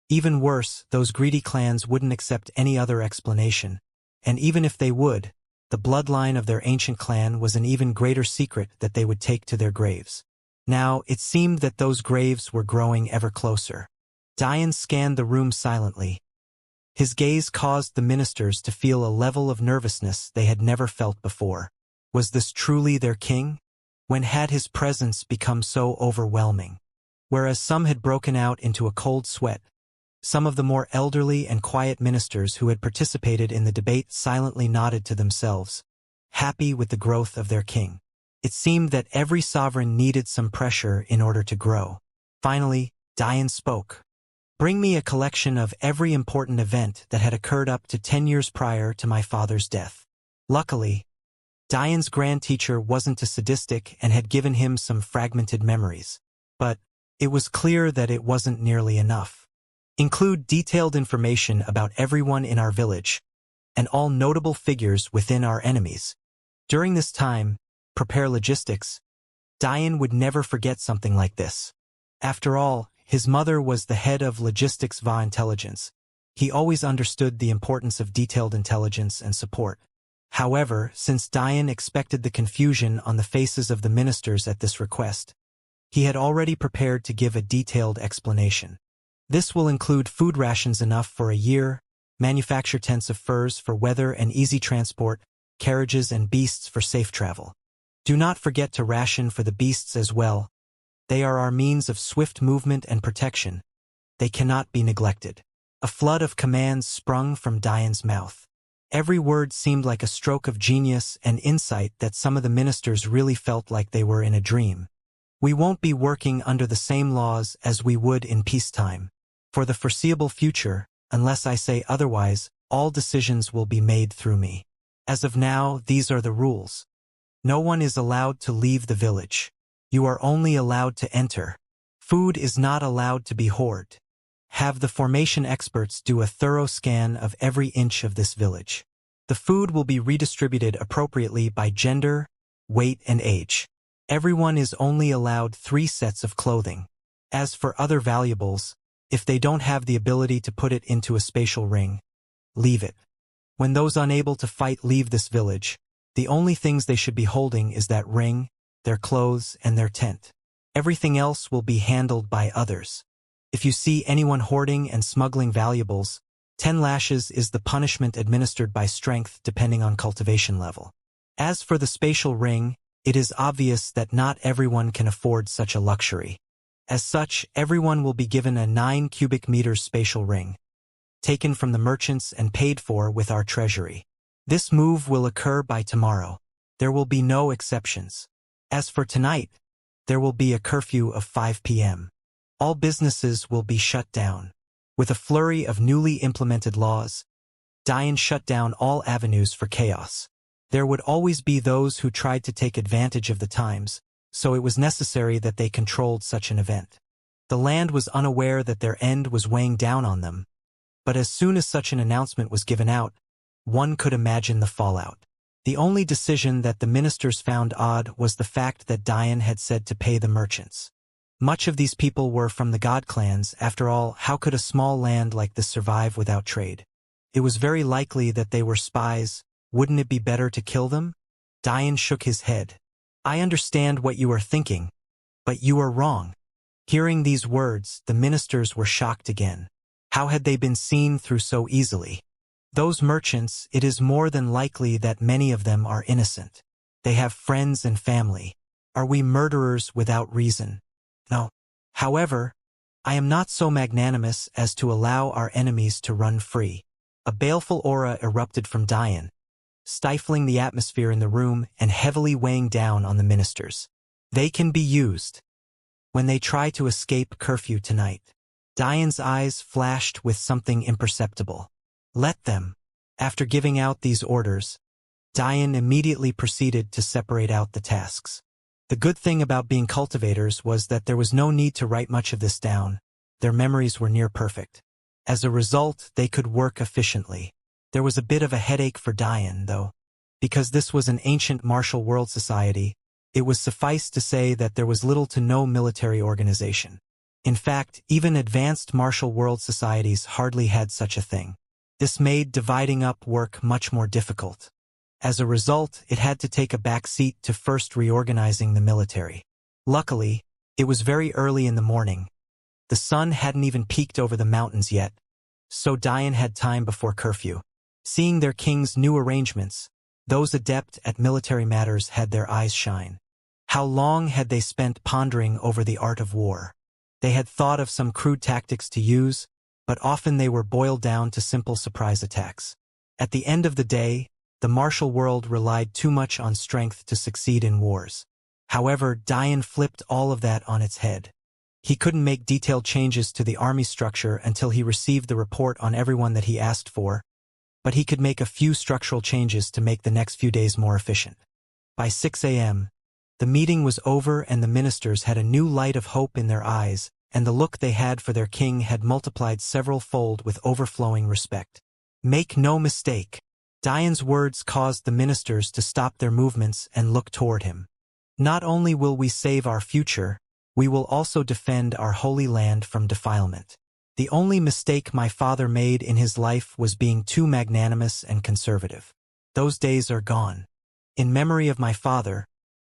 Even worse, those greedy clans wouldn't accept any other explanation, and even if they would, the bloodline of their ancient clan was an even greater secret that they would take to their graves. Now, it seemed that those graves were growing ever closer. Dian scanned the room silently. His gaze caused the ministers to feel a level of nervousness they had never felt before. Was this truly their king? When had his presence become so overwhelming? Whereas some had broken out into a cold sweat, some of the more elderly and quiet ministers who had participated in the debate silently nodded to themselves, happy with the growth of their king. It seemed that every sovereign needed some pressure in order to grow. Finally, Dian spoke. Bring me a collection of every important event that had occurred up to 10 years prior to my father's death. Luckily, Dian's grand teacher wasn't a sadistic and had given him some fragmented memories. But it was clear that it wasn't nearly enough. Include detailed information about everyone in our village, and all notable figures within our enemies. During this time, prepare logistics. Dian would never forget something like this. After all, his mother was the head of logistics va intelligence. He always understood the importance of detailed intelligence and support. However, since Dian expected the confusion on the faces of the ministers at this request, he had already prepared to give a detailed explanation. This will include food rations enough for a year, manufacture tents of furs for weather and easy transport, carriages and beasts for safe travel. Do not forget to ration for the beasts as well. They are our means of swift movement and protection. They cannot be neglected. A flood of commands sprung from Dian's mouth. Every word seemed like a stroke of genius and insight that some of the ministers really felt like they were in a dream. We won't be working under the same laws as we would in peacetime. For the foreseeable future, unless I say otherwise, all decisions will be made through me. As of now, these are the rules. No one is allowed to leave the village. You are only allowed to enter. Food is not allowed to be hoarded. Have the formation experts do a thorough scan of every inch of this village. The food will be redistributed appropriately by gender, weight, and age. Everyone is only allowed 3 sets of clothing. As for other valuables, if they don't have the ability to put it into a spatial ring, leave it. When those unable to fight leave this village, the only things they should be holding is that ring, their clothes, and their tent. Everything else will be handled by others. If you see anyone hoarding and smuggling valuables, 10 lashes is the punishment administered by strength depending on cultivation level. As for the spatial ring, it is obvious that not everyone can afford such a luxury. As such, everyone will be given a 9 cubic meters spatial ring, taken from the merchants and paid for with our treasury. This move will occur by tomorrow. There will be no exceptions. As for tonight, there will be a curfew of 5 p.m. All businesses will be shut down. With a flurry of newly implemented laws, Dian shut down all avenues for chaos. There would always be those who tried to take advantage of the times, so it was necessary that they controlled such an event. The land was unaware that their end was weighing down on them, but as soon as such an announcement was given out, one could imagine the fallout. The only decision that the ministers found odd was the fact that Dian had said to pay the merchants. Much of these people were from the god clans. After all, how could a small land like this survive without trade? It was very likely that they were spies. Wouldn't it be better to kill them? Dian shook his head. I understand what you are thinking, but you are wrong. Hearing these words, the ministers were shocked again. How had they been seen through so easily? Those merchants, it is more than likely that many of them are innocent. They have friends and family. Are we murderers without reason? No. However, I am not so magnanimous as to allow our enemies to run free. A baleful aura erupted from Dian, stifling the atmosphere in the room and heavily weighing down on the ministers. They can be used when they try to escape curfew tonight. Dian's eyes flashed with something imperceptible. Let them. After giving out these orders, Dian immediately proceeded to separate out the tasks. The good thing about being cultivators was that there was no need to write much of this down. Their memories were near perfect. As a result, they could work efficiently. There was a bit of a headache for Dian, though. Because this was an ancient martial world society, it was suffice to say that there was little to no military organization. In fact, even advanced martial world societies hardly had such a thing. This made dividing up work much more difficult. As a result, it had to take a back seat to first reorganizing the military. Luckily, it was very early in the morning. The sun hadn't even peeked over the mountains yet, so Dian had time before curfew. Seeing their king's new arrangements, those adept at military matters had their eyes shine. How long had they spent pondering over the art of war? They had thought of some crude tactics to use, but often they were boiled down to simple surprise attacks. At the end of the day, the martial world relied too much on strength to succeed in wars. However, Dian flipped all of that on its head. He couldn't make detailed changes to the army structure until he received the report on everyone that he asked for, but he could make a few structural changes to make the next few days more efficient. By 6 a.m., the meeting was over and the ministers had a new light of hope in their eyes, and the look they had for their king had multiplied several-fold with overflowing respect. Make no mistake. Dian's words caused the ministers to stop their movements and look toward him. Not only will we save our future, we will also defend our holy land from defilement. The only mistake my father made in his life was being too magnanimous and conservative. Those days are gone. In memory of my father,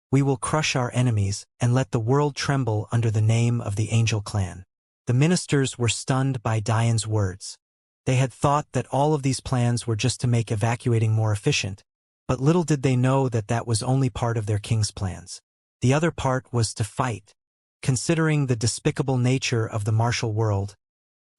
we will crush our enemies and let the world tremble under the name of the Angel Clan. The ministers were stunned by Dian's words. They had thought that all of these plans were just to make evacuating more efficient, but little did they know that that was only part of their king's plans. The other part was to fight. Considering the despicable nature of the martial world,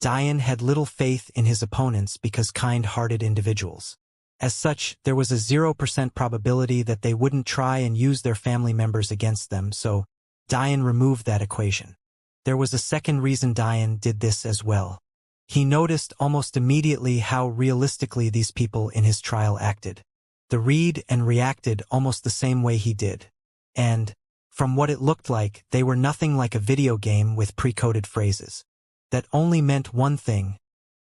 Dian had little faith in his opponents because kind-hearted individuals. As such, there was a 0% probability that they wouldn't try and use their family members against them, so Dian removed that equation. There was a second reason Dian did this as well. He noticed almost immediately how realistically these people in his trial acted. They read and reacted almost the same way he did. And, from what it looked like, they were nothing like a video game with pre-coded phrases. That only meant one thing.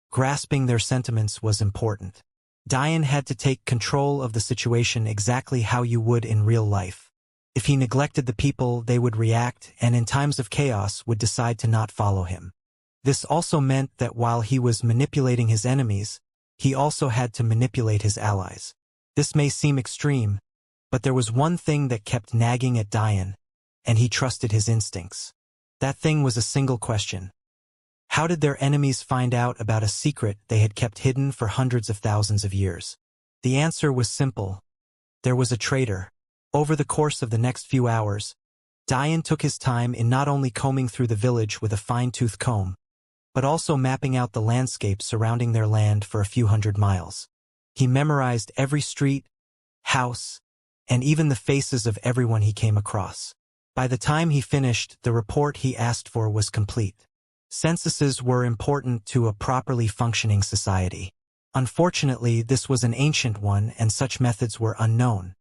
Grasping their sentiments was important. Dian had to take control of the situation exactly how you would in real life. If he neglected the people, they would react and in times of chaos would decide to not follow him. This also meant that while he was manipulating his enemies, he also had to manipulate his allies. This may seem extreme, but there was one thing that kept nagging at Dian, and he trusted his instincts. That thing was a single question. How did their enemies find out about a secret they had kept hidden for hundreds of thousands of years? The answer was simple. There was a traitor. Over the course of the next few hours, Dian took his time in not only combing through the village with a fine-tooth comb, but also mapping out the landscape surrounding their land for a few hundred miles. He memorized every street, house, and even the faces of everyone he came across. By the time he finished, the report he asked for was complete. Censuses were important to a properly functioning society. Unfortunately, this was an ancient one and such methods were unknown.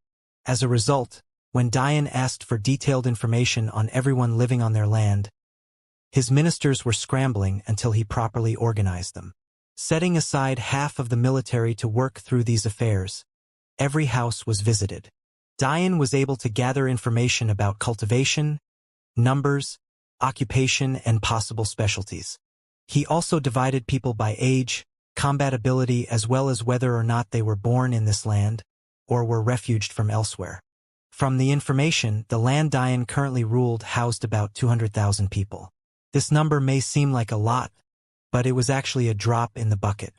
As a result, when Dian asked for detailed information on everyone living on their land, his ministers were scrambling until he properly organized them. Setting aside half of the military to work through these affairs, every house was visited. Dian was able to gather information about cultivation, numbers, occupation, and possible specialties. He also divided people by age, combat ability, as well as whether or not they were born in this land or were refuged from elsewhere. From the information, the land Dayan currently ruled housed about 200,000 people. This number may seem like a lot, but it was actually a drop in the bucket.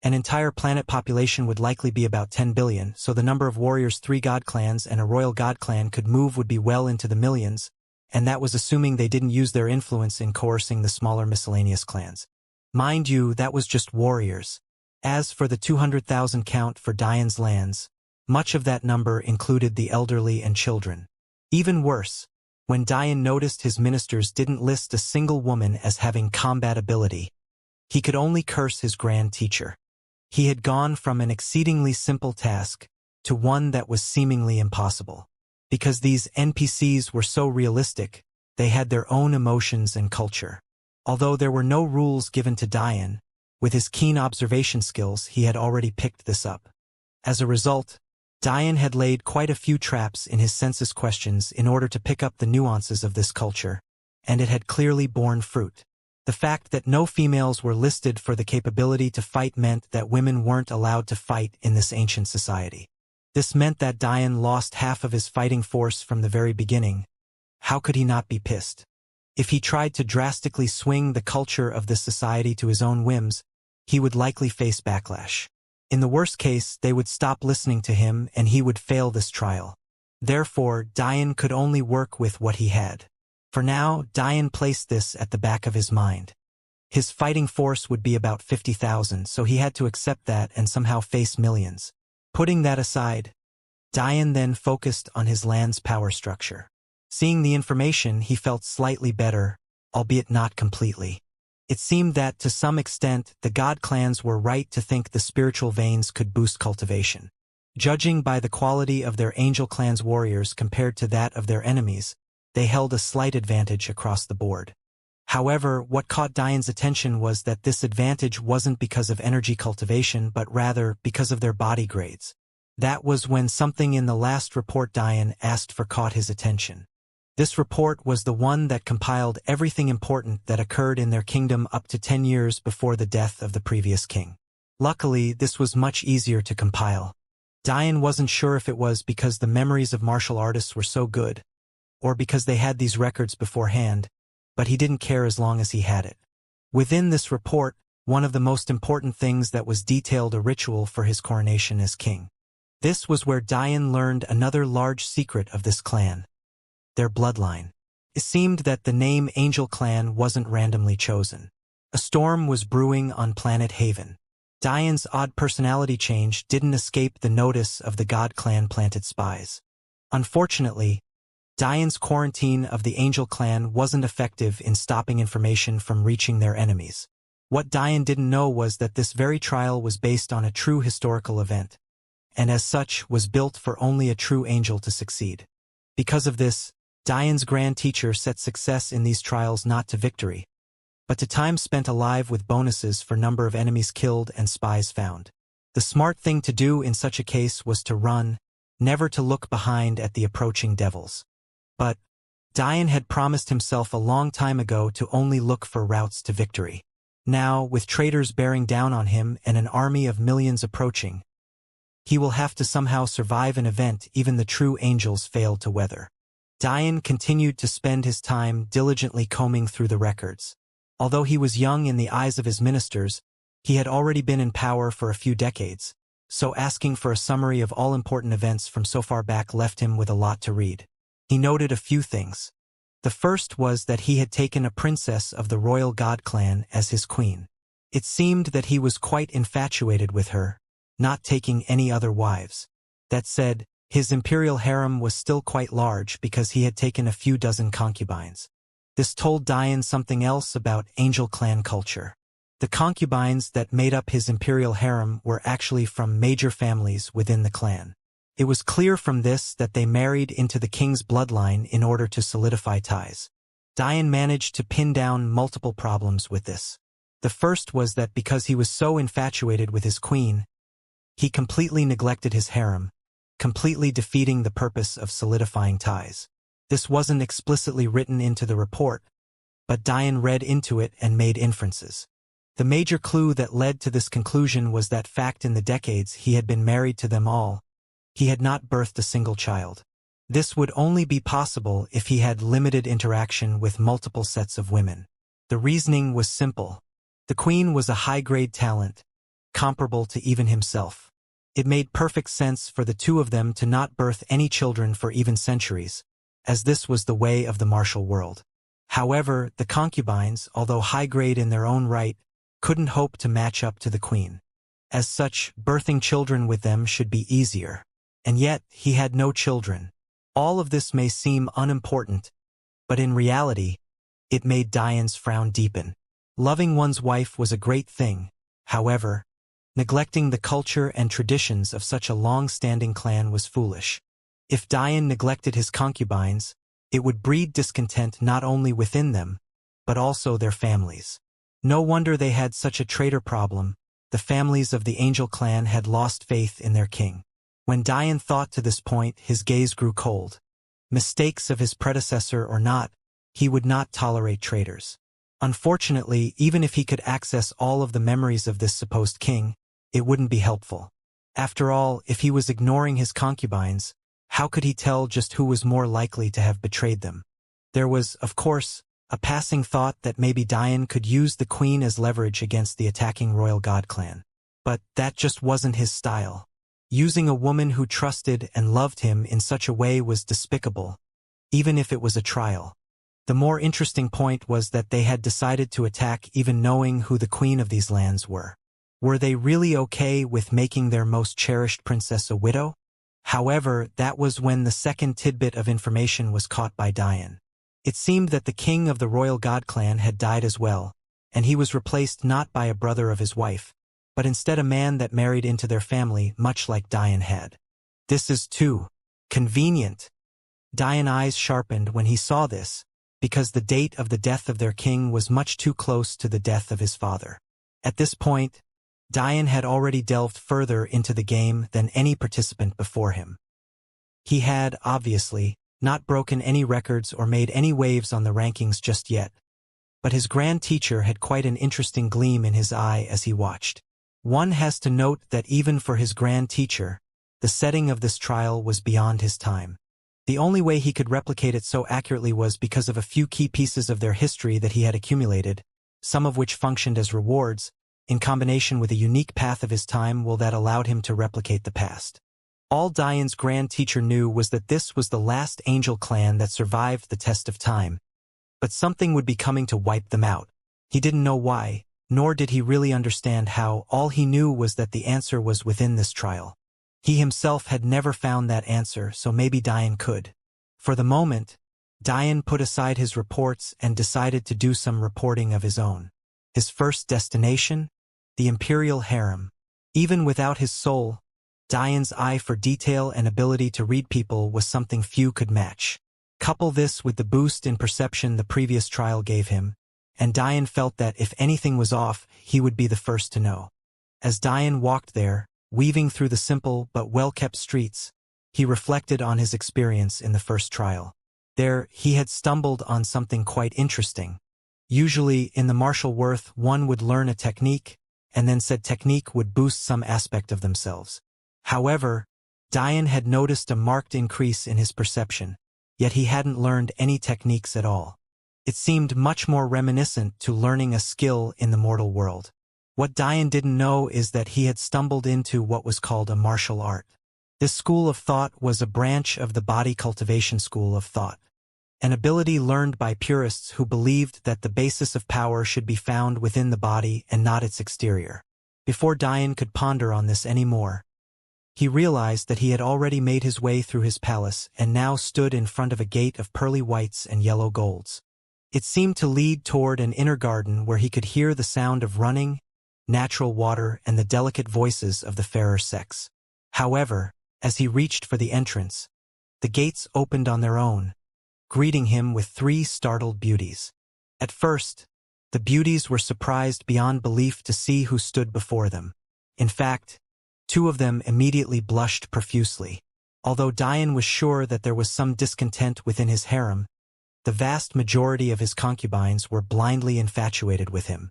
An entire planet population would likely be about 10 billion, so the number of warriors 3 god clans and a royal god clan could move would be well into the millions, and that was assuming they didn't use their influence in coercing the smaller miscellaneous clans. Mind you, that was just warriors. As for the 200,000 count for Dayan's lands, much of that number included the elderly and children. Even worse, when Dayan noticed his ministers didn't list a single woman as having combat ability, he could only curse his grand teacher. He had gone from an exceedingly simple task to one that was seemingly impossible. Because these NPCs were so realistic, they had their own emotions and culture. Although there were no rules given to Dayan, with his keen observation skills he had already picked this up. As a result, Dayan had laid quite a few traps in his census questions in order to pick up the nuances of this culture, and it had clearly borne fruit. The fact that no females were listed for the capability to fight meant that women weren't allowed to fight in this ancient society. This meant that Dayan lost half of his fighting force from the very beginning. How could he not be pissed? If he tried to drastically swing the culture of this society to his own whims, he would likely face backlash. In the worst case, they would stop listening to him and he would fail this trial. Therefore, Dayan could only work with what he had. For now, Dayan placed this at the back of his mind. His fighting force would be about 50,000, so he had to accept that and somehow face millions. Putting that aside, Dayan then focused on his land's power structure. Seeing the information, he felt slightly better, albeit not completely. It seemed that, to some extent, the god clans were right to think the spiritual veins could boost cultivation. Judging by the quality of their angel clan's warriors compared to that of their enemies, they held a slight advantage across the board. However, what caught Dayan's attention was that this advantage wasn't because of energy cultivation but rather because of their body grades. That was when something in the last report Dayan asked for caught his attention. This report was the one that compiled everything important that occurred in their kingdom up to 10 years before the death of the previous king. Luckily, this was much easier to compile. Dayan wasn't sure if it was because the memories of martial artists were so good, or because they had these records beforehand, but he didn't care as long as he had it. Within this report, one of the most important things that was detailed a ritual for his coronation as king. This was where Dayan learned another large secret of this clan: their bloodline. It seemed that the name Angel Clan wasn't randomly chosen. A storm was brewing on planet Haven. Dayan's odd personality change didn't escape the notice of the God Clan planted spies. Unfortunately, Dayan's quarantine of the Angel Clan wasn't effective in stopping information from reaching their enemies. What Dayan didn't know was that this very trial was based on a true historical event, and as such was built for only a true angel to succeed. Because of this, Dayan's grand teacher set success in these trials not to victory, but to time spent alive with bonuses for number of enemies killed and spies found. The smart thing to do in such a case was to run, never to look behind at the approaching devils. But Dayan had promised himself a long time ago to only look for routes to victory. Now, with traitors bearing down on him and an army of millions approaching, he will have to somehow survive an event even the true angels failed to weather. Dayan continued to spend his time diligently combing through the records. Although he was young in the eyes of his ministers, he had already been in power for a few decades, so asking for a summary of all important events from so far back left him with a lot to read. He noted a few things. The first was that he had taken a princess of the royal god clan as his queen. It seemed that he was quite infatuated with her, not taking any other wives. That said, his imperial harem was still quite large because he had taken a few dozen concubines. This told Dayan something else about Angel Clan culture. The concubines that made up his imperial harem were actually from major families within the clan. It was clear from this that they married into the king's bloodline in order to solidify ties. Dayan managed to pin down multiple problems with this. The first was that because he was so infatuated with his queen, he completely neglected his harem, completely defeating the purpose of solidifying ties. This wasn't explicitly written into the report, but Dian read into it and made inferences. The major clue that led to this conclusion was that fact in the decades he had been married to them all, he had not birthed a single child. This would only be possible if he had limited interaction with multiple sets of women. The reasoning was simple. The queen was a high-grade talent, comparable to even himself. It made perfect sense for the two of them to not birth any children for even centuries, as this was the way of the martial world. However, the concubines, although high-grade in their own right, couldn't hope to match up to the queen. As such, birthing children with them should be easier. And yet, he had no children. All of this may seem unimportant, but in reality, it made Dian's frown deepen. Loving one's wife was a great thing. However, neglecting the culture and traditions of such a long-standing clan was foolish. If Dian neglected his concubines, it would breed discontent not only within them, but also their families. No wonder they had such a traitor problem. The families of the Angel clan had lost faith in their king. When Dian thought to this point, his gaze grew cold. Mistakes of his predecessor or not, he would not tolerate traitors. Unfortunately, even if he could access all of the memories of this supposed king, it wouldn't be helpful. After all, if he was ignoring his concubines, how could he tell just who was more likely to have betrayed them? There was, of course, a passing thought that maybe Dian could use the queen as leverage against the attacking royal god clan. But that just wasn't his style. Using a woman who trusted and loved him in such a way was despicable, even if it was a trial. The more interesting point was that they had decided to attack even knowing who the queen of these lands were. Were they really okay with making their most cherished princess a widow? However, that was when the second tidbit of information was caught by Dian. It seemed that the king of the royal god clan had died as well, and he was replaced not by a brother of his wife, but instead a man that married into their family much like Dian had. This is too convenient. Dian's eyes sharpened when he saw this, because the date of the death of their king was much too close to the death of his father. At this point, Dian had already delved further into the game than any participant before him. He had, obviously, not broken any records or made any waves on the rankings just yet, but his grand teacher had quite an interesting gleam in his eye as he watched. One has to note that even for his grand teacher, the setting of this trial was beyond his time. The only way he could replicate it so accurately was because of a few key pieces of their history that he had accumulated, some of which functioned as rewards, in combination with a unique path of his time that allowed him to replicate the past. All Dian's grand teacher knew was that this was the last angel clan that survived the test of time, but something would be coming to wipe them out. He didn't know why, nor did he really understand how. All he knew was that the answer was within this trial. He himself had never found that answer, so maybe Dian could. For the moment, Dian put aside his reports and decided to do some reporting of his own. His first destination? The Imperial Harem. Even without his soul, Dian's eye for detail and ability to read people was something few could match. Couple this with the boost in perception the previous trial gave him, and Dian felt that if anything was off, he would be the first to know. As Dian walked there, weaving through the simple but well-kept streets, he reflected on his experience in the first trial. There, he had stumbled on something quite interesting. Usually, in the martial world, one would learn a technique, and then said technique would boost some aspect of themselves. However, Dian had noticed a marked increase in his perception, yet he hadn't learned any techniques at all. It seemed much more reminiscent to learning a skill in the mortal world. What Dian didn't know is that he had stumbled into what was called a martial art. This school of thought was a branch of the body cultivation school of thought, an ability learned by purists who believed that the basis of power should be found within the body and not its exterior. Before Dian could ponder on this anymore, he realized that he had already made his way through his palace and now stood in front of a gate of pearly whites and yellow golds. It seemed to lead toward an inner garden where he could hear the sound of running, natural water, and the delicate voices of the fairer sex. However, as he reached for the entrance, the gates opened on their own, greeting him with 3 startled beauties. At first, the beauties were surprised beyond belief to see who stood before them. In fact, 2 of them immediately blushed profusely. Although Dian was sure that there was some discontent within his harem, the vast majority of his concubines were blindly infatuated with him.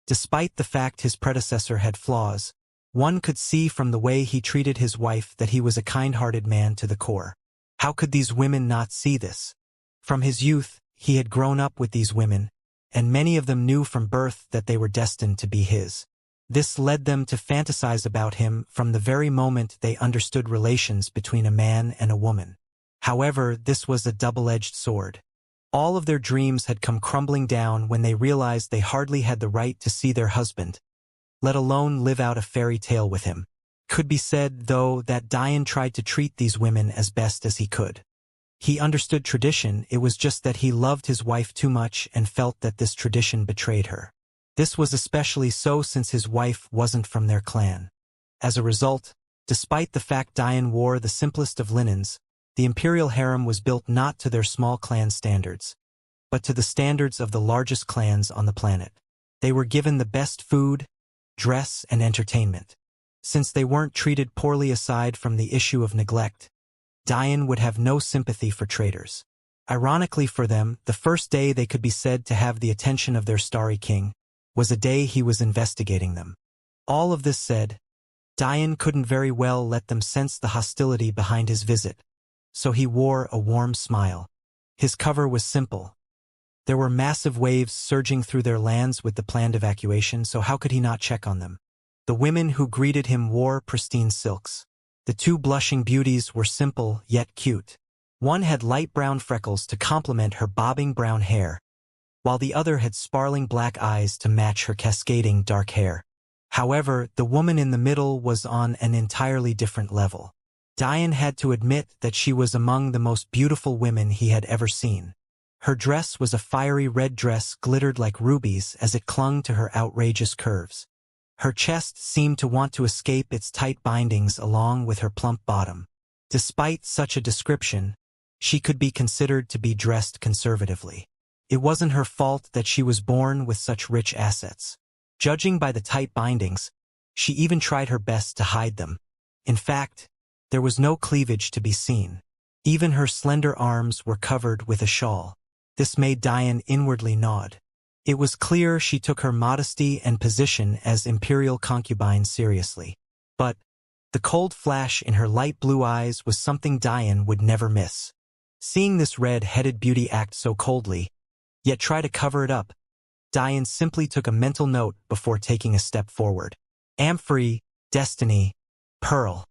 Despite the fact his predecessor had flaws, one could see from the way he treated his wife that he was a kind-hearted man to the core. How could these women not see this? From his youth, he had grown up with these women, and many of them knew from birth that they were destined to be his. This led them to fantasize about him from the very moment they understood relations between a man and a woman. However, this was a double-edged sword. All of their dreams had come crumbling down when they realized they hardly had the right to see their husband, let alone live out a fairy tale with him. Could be said, though, that Dian tried to treat these women as best as he could. He understood tradition, it was just that he loved his wife too much and felt that this tradition betrayed her. This was especially so since his wife wasn't from their clan. As a result, despite the fact Dian wore the simplest of linens, the imperial harem was built not to their small clan standards, but to the standards of the largest clans on the planet. They were given the best food, dress, and entertainment. Since they weren't treated poorly aside from the issue of neglect, Dian would have no sympathy for traitors. Ironically for them, the first day they could be said to have the attention of their starry king was a day he was investigating them. All of this said, Dian couldn't very well let them sense the hostility behind his visit, so he wore a warm smile. His cover was simple. There were massive waves surging through their lands with the planned evacuation, so how could he not check on them? The women who greeted him wore pristine silks. The two blushing beauties were simple yet cute. One had light brown freckles to complement her bobbing brown hair, while the other had sparkling black eyes to match her cascading dark hair. However, the woman in the middle was on an entirely different level. Dian had to admit that she was among the most beautiful women he had ever seen. Her dress was a fiery red dress glittered like rubies as it clung to her outrageous curves. Her chest seemed to want to escape its tight bindings along with her plump bottom. Despite such a description, she could be considered to be dressed conservatively. It wasn't her fault that she was born with such rich assets. Judging by the tight bindings, she even tried her best to hide them. In fact, there was no cleavage to be seen. Even her slender arms were covered with a shawl. This made Dian inwardly nod. It was clear she took her modesty and position as imperial concubine seriously. But the cold flash in her light blue eyes was something Dian would never miss. Seeing this red-headed beauty act so coldly, yet try to cover it up, Dian simply took a mental note before taking a step forward. Amphory, Destiny, Pearl.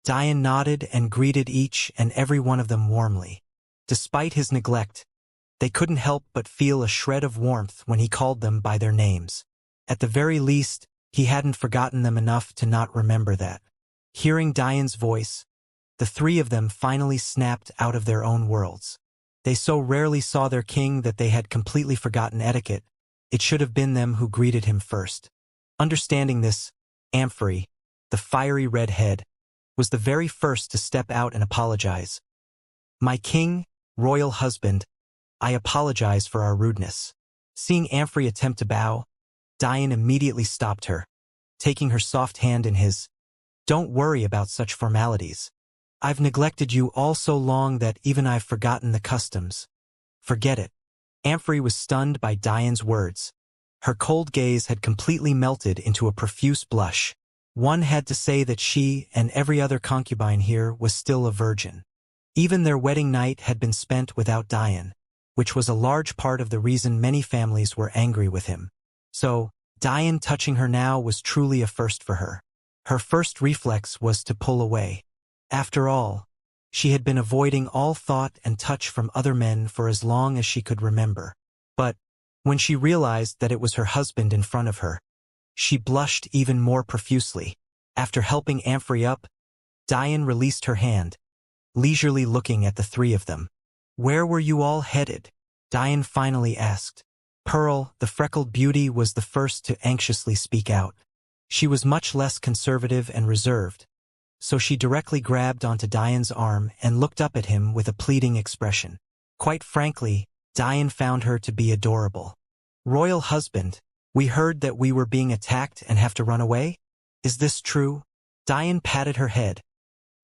Dian nodded and greeted each and every one of them warmly. Despite his neglect, they couldn't help but feel a shred of warmth when he called them by their names. At the very least, he hadn't forgotten them enough to not remember that. Hearing Dian's voice, the three of them finally snapped out of their own worlds. They so rarely saw their king that they had completely forgotten etiquette. It should have been them who greeted him first. Understanding this, Amphory, the fiery red head, was the very first to step out and apologize. My king, royal husband, I apologize for our rudeness. Seeing Amphory attempt to bow, Dian immediately stopped her, taking her soft hand in his. Don't worry about such formalities. I've neglected you all so long that even I've forgotten the customs. Forget it. Amphory was stunned by Dian's words. Her cold gaze had completely melted into a profuse blush. One had to say that she and every other concubine here was still a virgin. Even their wedding night had been spent without Dian, which was a large part of the reason many families were angry with him. So, Dian touching her now was truly a first for her. Her first reflex was to pull away. After all, she had been avoiding all thought and touch from other men for as long as she could remember. But, when she realized that it was her husband in front of her, she blushed even more profusely. After helping Amphory up, Dian released her hand, leisurely looking at the three of them. Where were you all headed? Dian finally asked. Pearl, the freckled beauty, was the first to anxiously speak out. She was much less conservative and reserved, so she directly grabbed onto Dian's arm and looked up at him with a pleading expression. Quite frankly, Dian found her to be adorable. Royal husband, we heard that we were being attacked and have to run away? Is this true? Dian patted her head,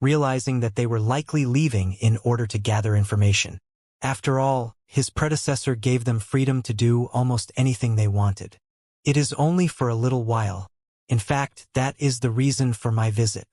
realizing that they were likely leaving in order to gather information. After all, his predecessor gave them freedom to do almost anything they wanted. It is only for a little while. In fact, that is the reason for my visit.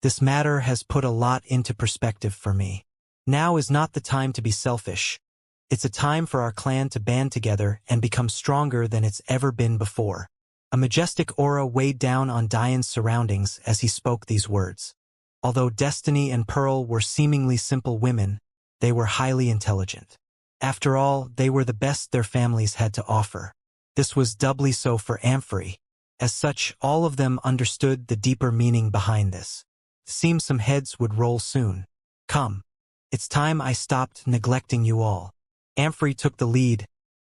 This matter has put a lot into perspective for me. Now is not the time to be selfish. It's a time for our clan to band together and become stronger than it's ever been before. A majestic aura weighed down on Diane's surroundings as he spoke these words. Although Destiny and Pearl were seemingly simple women, they were highly intelligent. After all, they were the best their families had to offer. This was doubly so for Amphory. As such, all of them understood the deeper meaning behind this. It seemed some heads would roll soon. Come. It's time I stopped neglecting you all. Amphory took the lead,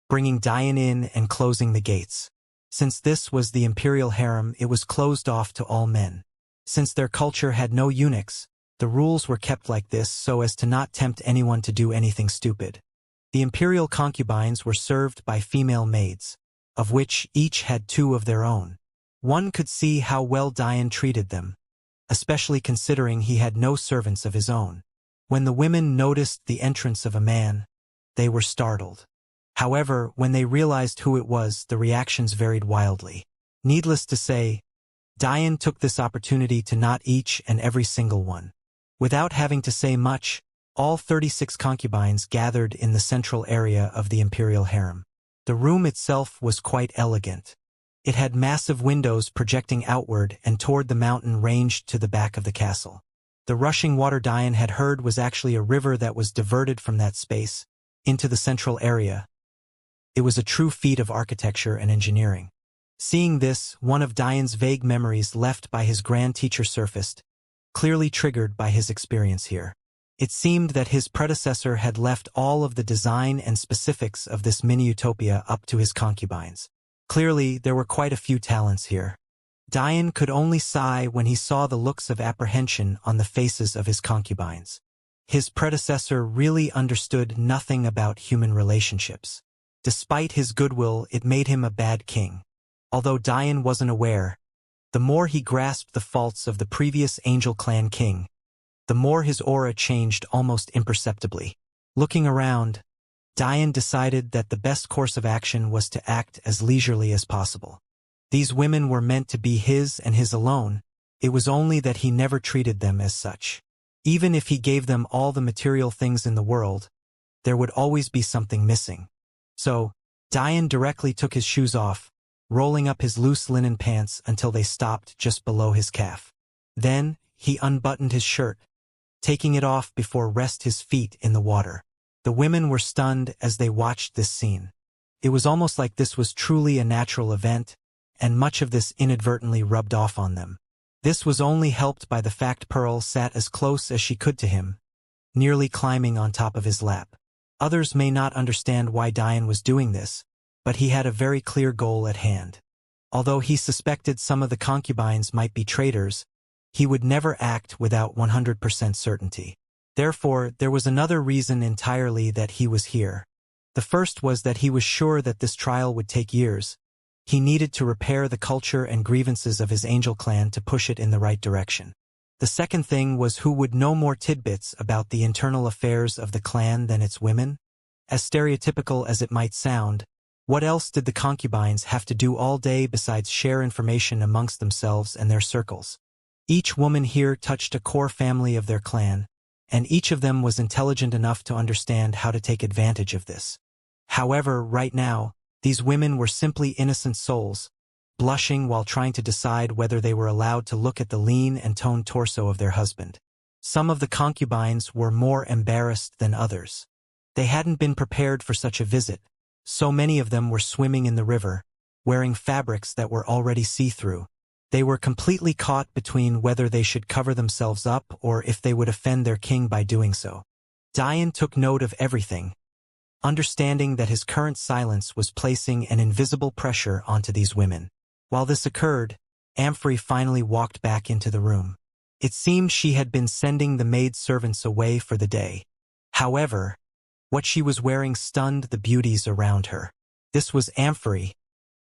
bringing Diane in and closing the gates. Since this was the imperial harem, it was closed off to all men. Since their culture had no eunuchs, the rules were kept like this so as to not tempt anyone to do anything stupid. The imperial concubines were served by female maids, of which each had 2 of their own. One could see how well Diane treated them, especially considering he had no servants of his own. When the women noticed the entrance of a man, they were startled. However, when they realized who it was, the reactions varied wildly. Needless to say, Diane took this opportunity to knot each and every single one. Without having to say much, all 36 concubines gathered in the central area of the imperial harem. The room itself was quite elegant. It had massive windows projecting outward and toward the mountain ranged to the back of the castle. The rushing water Diane had heard was actually a river that was diverted from that space into the central area. It was a true feat of architecture and engineering. Seeing this, one of Diane's vague memories left by his grand teacher surfaced, clearly triggered by his experience here. It seemed that his predecessor had left all of the design and specifics of this mini-utopia up to his concubines. Clearly, there were quite a few talents here. Diane could only sigh when he saw the looks of apprehension on the faces of his concubines. His predecessor really understood nothing about human relationships. Despite his goodwill, it made him a bad king. Although Diane wasn't aware, the more he grasped the faults of the previous Angel Clan king, the more his aura changed almost imperceptibly. Looking around, Diane decided that the best course of action was to act as leisurely as possible. These women were meant to be his and his alone. It was only that he never treated them as such. Even if he gave them all the material things in the world, there would always be something missing. So, Diane directly took his shoes off, rolling up his loose linen pants until they stopped just below his calf. Then, he unbuttoned his shirt, taking it off before rest his feet in the water. The women were stunned as they watched this scene. It was almost like this was truly a natural event, and much of this inadvertently rubbed off on them. This was only helped by the fact Pearl sat as close as she could to him, nearly climbing on top of his lap. Others may not understand why Diane was doing this, but he had a very clear goal at hand. Although he suspected some of the concubines might be traitors, he would never act without 100% certainty. Therefore, there was another reason entirely that he was here. The first was that he was sure that this trial would take years. He needed to repair the culture and grievances of his Angel Clan to push it in the right direction. The second thing was who would know more tidbits about the internal affairs of the clan than its women? As stereotypical as it might sound, what else did the concubines have to do all day besides share information amongst themselves and their circles? Each woman here touched a core family of their clan, and each of them was intelligent enough to understand how to take advantage of this. However, right now, these women were simply innocent souls, blushing while trying to decide whether they were allowed to look at the lean and toned torso of their husband. Some of the concubines were more embarrassed than others. They hadn't been prepared for such a visit. So many of them were swimming in the river, wearing fabrics that were already see-through. They were completely caught between whether they should cover themselves up or if they would offend their king by doing so. Diane took note of everything, understanding that his current silence was placing an invisible pressure onto these women. While this occurred, Amphory finally walked back into the room. It seemed she had been sending the maid-servants away for the day. However, what she was wearing stunned the beauties around her. This was Amphory,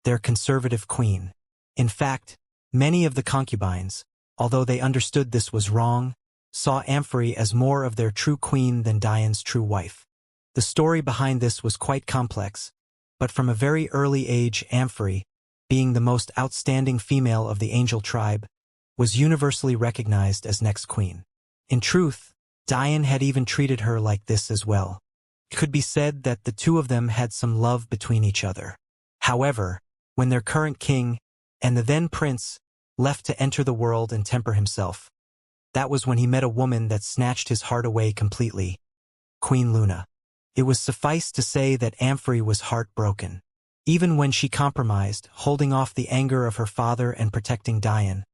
their conservative queen. In fact, many of the concubines, although they understood this was wrong, saw Amphory as more of their true queen than Diane's true wife. The story behind this was quite complex, but from a very early age Amphory, being the most outstanding female of the angel tribe, was universally recognized as next queen. In truth, Dian had even treated her like this as well. It could be said that the two of them had some love between each other. However, when their current king, and the then prince, left to enter the world and temper himself, that was when he met a woman that snatched his heart away completely, Queen Luna. It was suffice to say that Amphory was heartbroken. Even when she compromised, holding off the anger of her father and protecting Dian,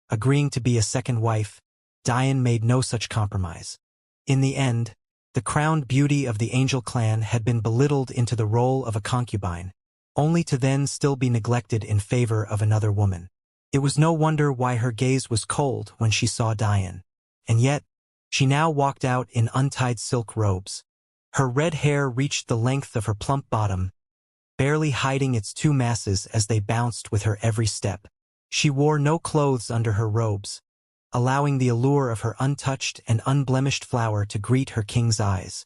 agreeing to be a second wife, Dian made no such compromise. In the end, the crowned beauty of the angel clan had been belittled into the role of a concubine, only to then still be neglected in favor of another woman. It was no wonder why her gaze was cold when she saw Dian. And yet, she now walked out in untied silk robes. Her red hair reached the length of her plump bottom, barely hiding its two masses as they bounced with her every step. She wore no clothes under her robes, allowing the allure of her untouched and unblemished flower to greet her king's eyes.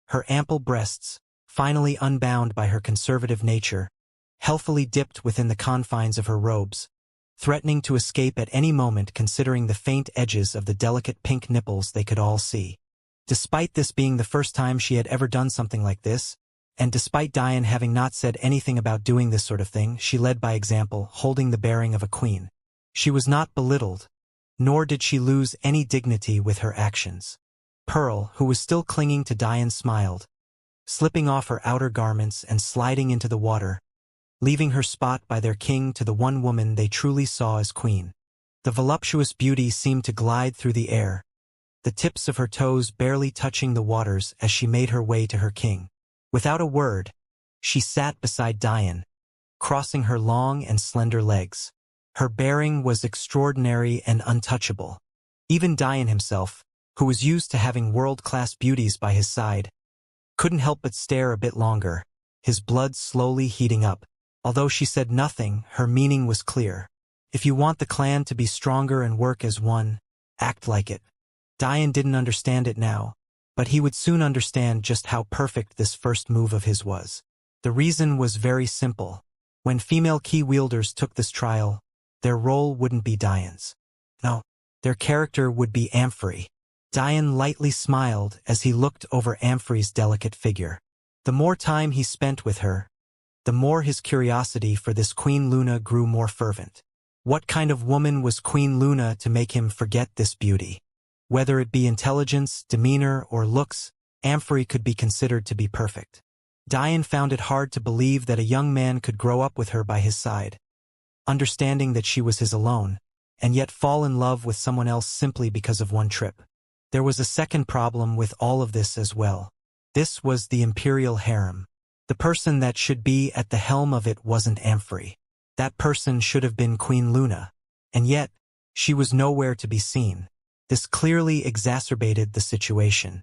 Her ample breasts, finally unbound by her conservative nature, healthily dipped within the confines of her robes, threatening to escape at any moment considering the faint edges of the delicate pink nipples they could all see. Despite this being the first time she had ever done something like this, and despite Dian having not said anything about doing this sort of thing, she led by example, holding the bearing of a queen. She was not belittled, nor did she lose any dignity with her actions. Pearl, who was still clinging to Dian, smiled, slipping off her outer garments and sliding into the water, leaving her spot by their king to the one woman they truly saw as queen. The voluptuous beauty seemed to glide through the air, the tips of her toes barely touching the waters as she made her way to her king. Without a word, she sat beside Dian, crossing her long and slender legs. Her bearing was extraordinary and untouchable. Even Dian himself, who was used to having world-class beauties by his side, couldn't help but stare a bit longer, his blood slowly heating up. Although she said nothing, her meaning was clear. If you want the clan to be stronger and work as one, act like it. Dian didn't understand it now, but he would soon understand just how perfect this first move of his was. The reason was very simple. When female key wielders took this trial, their role wouldn't be Dian's. No, their character would be Amphory. Dian lightly smiled as he looked over Amphory's delicate figure. The more time he spent with her, the more his curiosity for this Queen Luna grew more fervent. What kind of woman was Queen Luna to make him forget this beauty? Whether it be intelligence, demeanor, or looks, Amphory could be considered to be perfect. Dian found it hard to believe that a young man could grow up with her by his side, understanding that she was his alone, and yet fall in love with someone else simply because of one trip. There was a second problem with all of this as well. This was the imperial harem. The person that should be at the helm of it wasn't Amphory. That person should have been Queen Luna, and yet, she was nowhere to be seen. This clearly exacerbated the situation.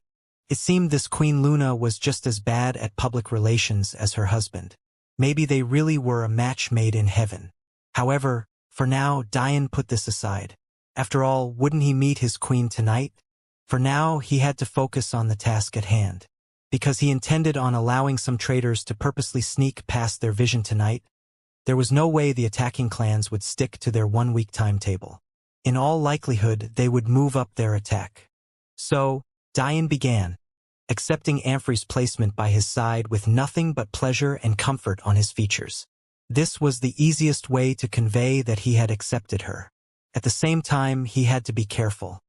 It seemed this Queen Luna was just as bad at public relations as her husband. Maybe they really were a match made in heaven. However, for now, Dian put this aside. After all, wouldn't he meet his queen tonight? For now, he had to focus on the task at hand. Because he intended on allowing some traitors to purposely sneak past their vision tonight, there was no way the attacking clans would stick to their one-week timetable. In all likelihood, they would move up their attack. So, Dian began, accepting Amphory's placement by his side with nothing but pleasure and comfort on his features. This was the easiest way to convey that he had accepted her. At the same time, he had to be careful.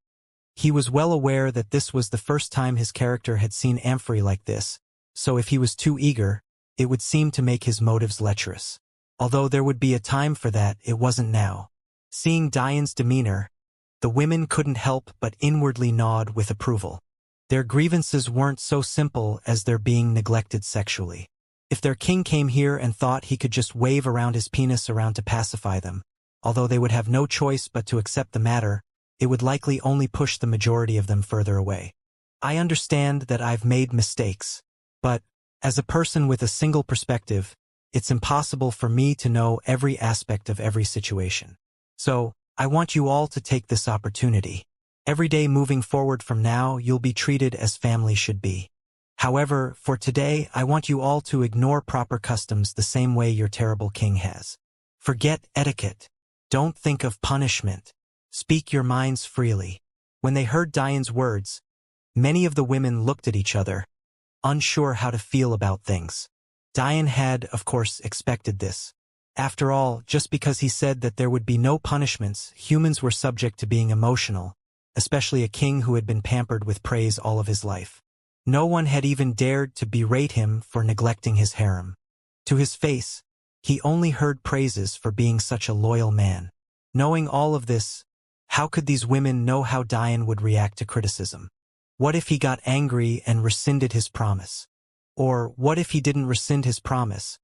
He was well aware that this was the first time his character had seen Amphory like this, so if he was too eager, it would seem to make his motives lecherous. Although there would be a time for that, it wasn't now. Seeing Dian's demeanor, the women couldn't help but inwardly nod with approval. Their grievances weren't so simple as their being neglected sexually. If their king came here and thought he could just wave around his penis around to pacify them, although they would have no choice but to accept the matter, it would likely only push the majority of them further away. I understand that I've made mistakes, but, as a person with a single perspective, it's impossible for me to know every aspect of every situation. So, I want you all to take this opportunity. Every day moving forward from now, you'll be treated as family should be. However, for today, I want you all to ignore proper customs the same way your terrible king has. Forget etiquette. Don't think of punishment. Speak your minds freely." When they heard Diane's words, many of the women looked at each other, unsure how to feel about things. Diane had, of course, expected this. After all, just because he said that there would be no punishments, humans were subject to being emotional, especially a king who had been pampered with praise all of his life. No one had even dared to berate him for neglecting his harem. To his face, he only heard praises for being such a loyal man. Knowing all of this, how could these women know how Diane would react to criticism? What if he got angry and rescinded his promise? Or what if he didn't rescind his promise,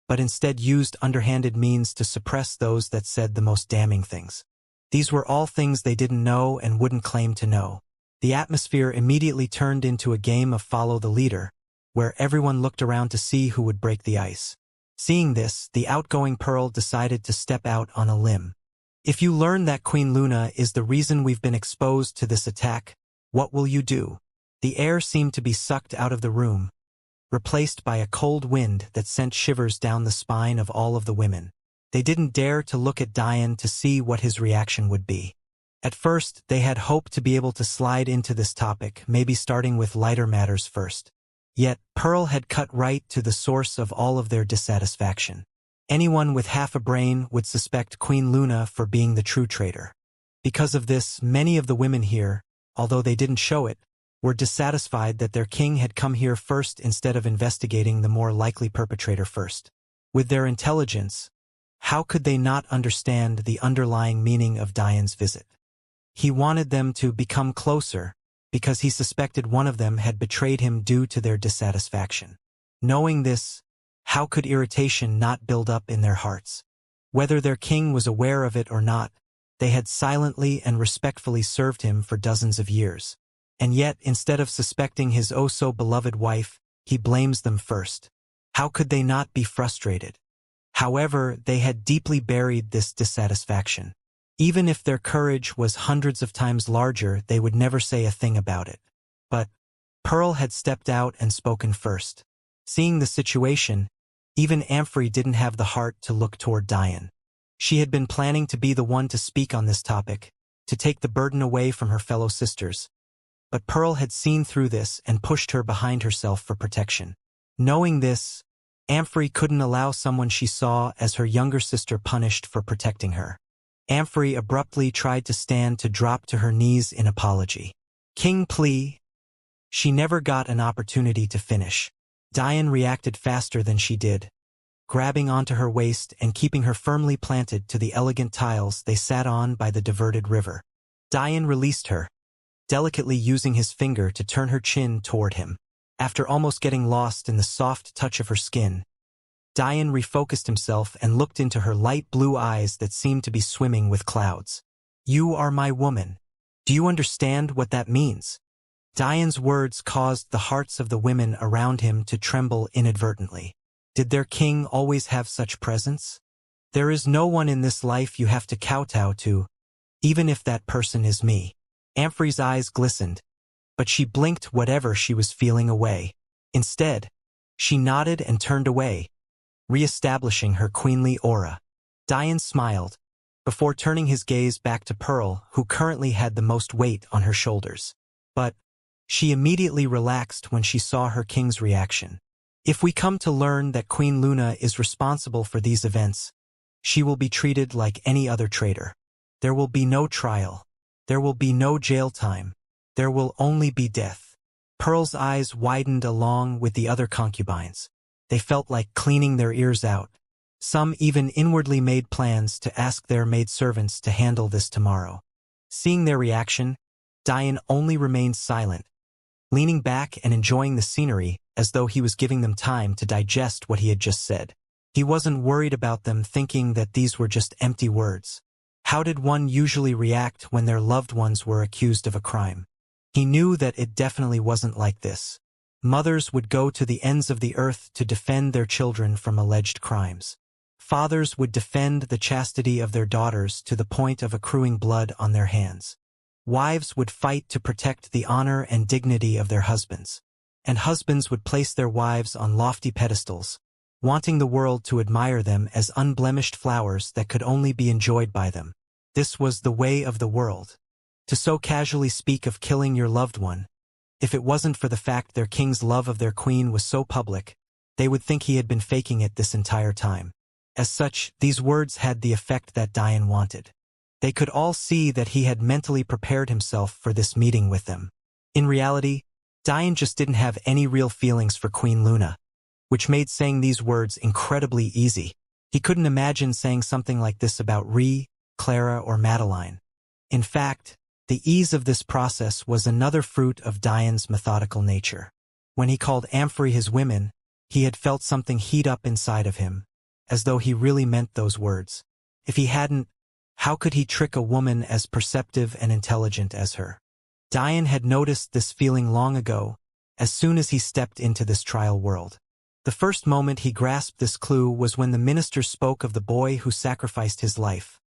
but instead used underhanded means to suppress those that said the most damning things? These were all things they didn't know and wouldn't claim to know. The atmosphere immediately turned into a game of follow the leader, where everyone looked around to see who would break the ice. Seeing this, the outgoing Pearl decided to step out on a limb. "If you learn that Queen Luna is the reason we've been exposed to this attack, what will you do?" The air seemed to be sucked out of the room, replaced by a cold wind that sent shivers down the spine of all of the women. They didn't dare to look at Diane to see what his reaction would be. At first, they had hoped to be able to slide into this topic, maybe starting with lighter matters first. Yet, Pearl had cut right to the source of all of their dissatisfaction. Anyone with half a brain would suspect Queen Luna for being the true traitor. Because of this, many of the women here, although they didn't show it, were dissatisfied that their king had come here first instead of investigating the more likely perpetrator first. With their intelligence, how could they not understand the underlying meaning of Diane's visit? He wanted them to become closer because he suspected one of them had betrayed him due to their dissatisfaction. Knowing this, how could irritation not build up in their hearts? Whether their king was aware of it or not, they had silently and respectfully served him for dozens of years. And yet, instead of suspecting his oh-so-beloved wife, he blames them first. How could they not be frustrated? However, they had deeply buried this dissatisfaction. Even if their courage was hundreds of times larger, they would never say a thing about it. But Pearl had stepped out and spoken first. Seeing the situation, even Amphrey didn't have the heart to look toward Diane. She had been planning to be the one to speak on this topic, to take the burden away from her fellow sisters. But Pearl had seen through this and pushed her behind herself for protection. Knowing this, Amphrey couldn't allow someone she saw as her younger sister punished for protecting her. Amphrey abruptly tried to stand to drop to her knees in apology. "King, please." She never got an opportunity to finish. Diane reacted faster than she did, grabbing onto her waist and keeping her firmly planted to the elegant tiles they sat on by the diverted river. Diane released her, delicately using his finger to turn her chin toward him. After almost getting lost in the soft touch of her skin, Diane refocused himself and looked into her light blue eyes that seemed to be swimming with clouds. "You are my woman. Do you understand what that means?" Diane's words caused the hearts of the women around him to tremble inadvertently. Did their king always have such presence? There is no one in this life you have to kowtow to, even if that person is me. Amphrey's eyes glistened, but she blinked whatever she was feeling away. Instead, she nodded and turned away, re-establishing her queenly aura. Diane smiled, before turning his gaze back to Pearl, who currently had the most weight on her shoulders. But she immediately relaxed when she saw her king's reaction. If we come to learn that Queen Luna is responsible for these events, she will be treated like any other traitor. There will be no trial. There will be no jail time. There will only be death. Pearl's eyes widened along with the other concubines. They felt like cleaning their ears out. Some even inwardly made plans to ask their maidservants to handle this tomorrow. Seeing their reaction, Diane only remained silent, leaning back and enjoying the scenery as though he was giving them time to digest what he had just said. He wasn't worried about them thinking that these were just empty words. How did one usually react when their loved ones were accused of a crime? He knew that it definitely wasn't like this. Mothers would go to the ends of the earth to defend their children from alleged crimes. Fathers would defend the chastity of their daughters to the point of accruing blood on their hands. Wives would fight to protect the honor and dignity of their husbands. and husbands would place their wives on lofty pedestals, wanting the world to admire them as unblemished flowers that could only be enjoyed by them. This was the way of the world. To so casually speak of killing your loved one, if it wasn't for the fact their king's love of their queen was so public, they would think he had been faking it this entire time. As such, these words had the effect that Diane wanted. They could all see that he had mentally prepared himself for this meeting with them. In reality, Diane just didn't have any real feelings for Queen Luna, which made saying these words incredibly easy. He couldn't imagine saying something like this about Clara, or Madeline. In fact, the ease of this process was another fruit of Diane's methodical nature. When he called Amphory his women, he had felt something heat up inside of him, as though he really meant those words. If he hadn't, how could he trick a woman as perceptive and intelligent as her? Diane had noticed this feeling long ago, as soon as he stepped into this trial world. The first moment he grasped this clue was when the minister spoke of the boy who sacrificed his life.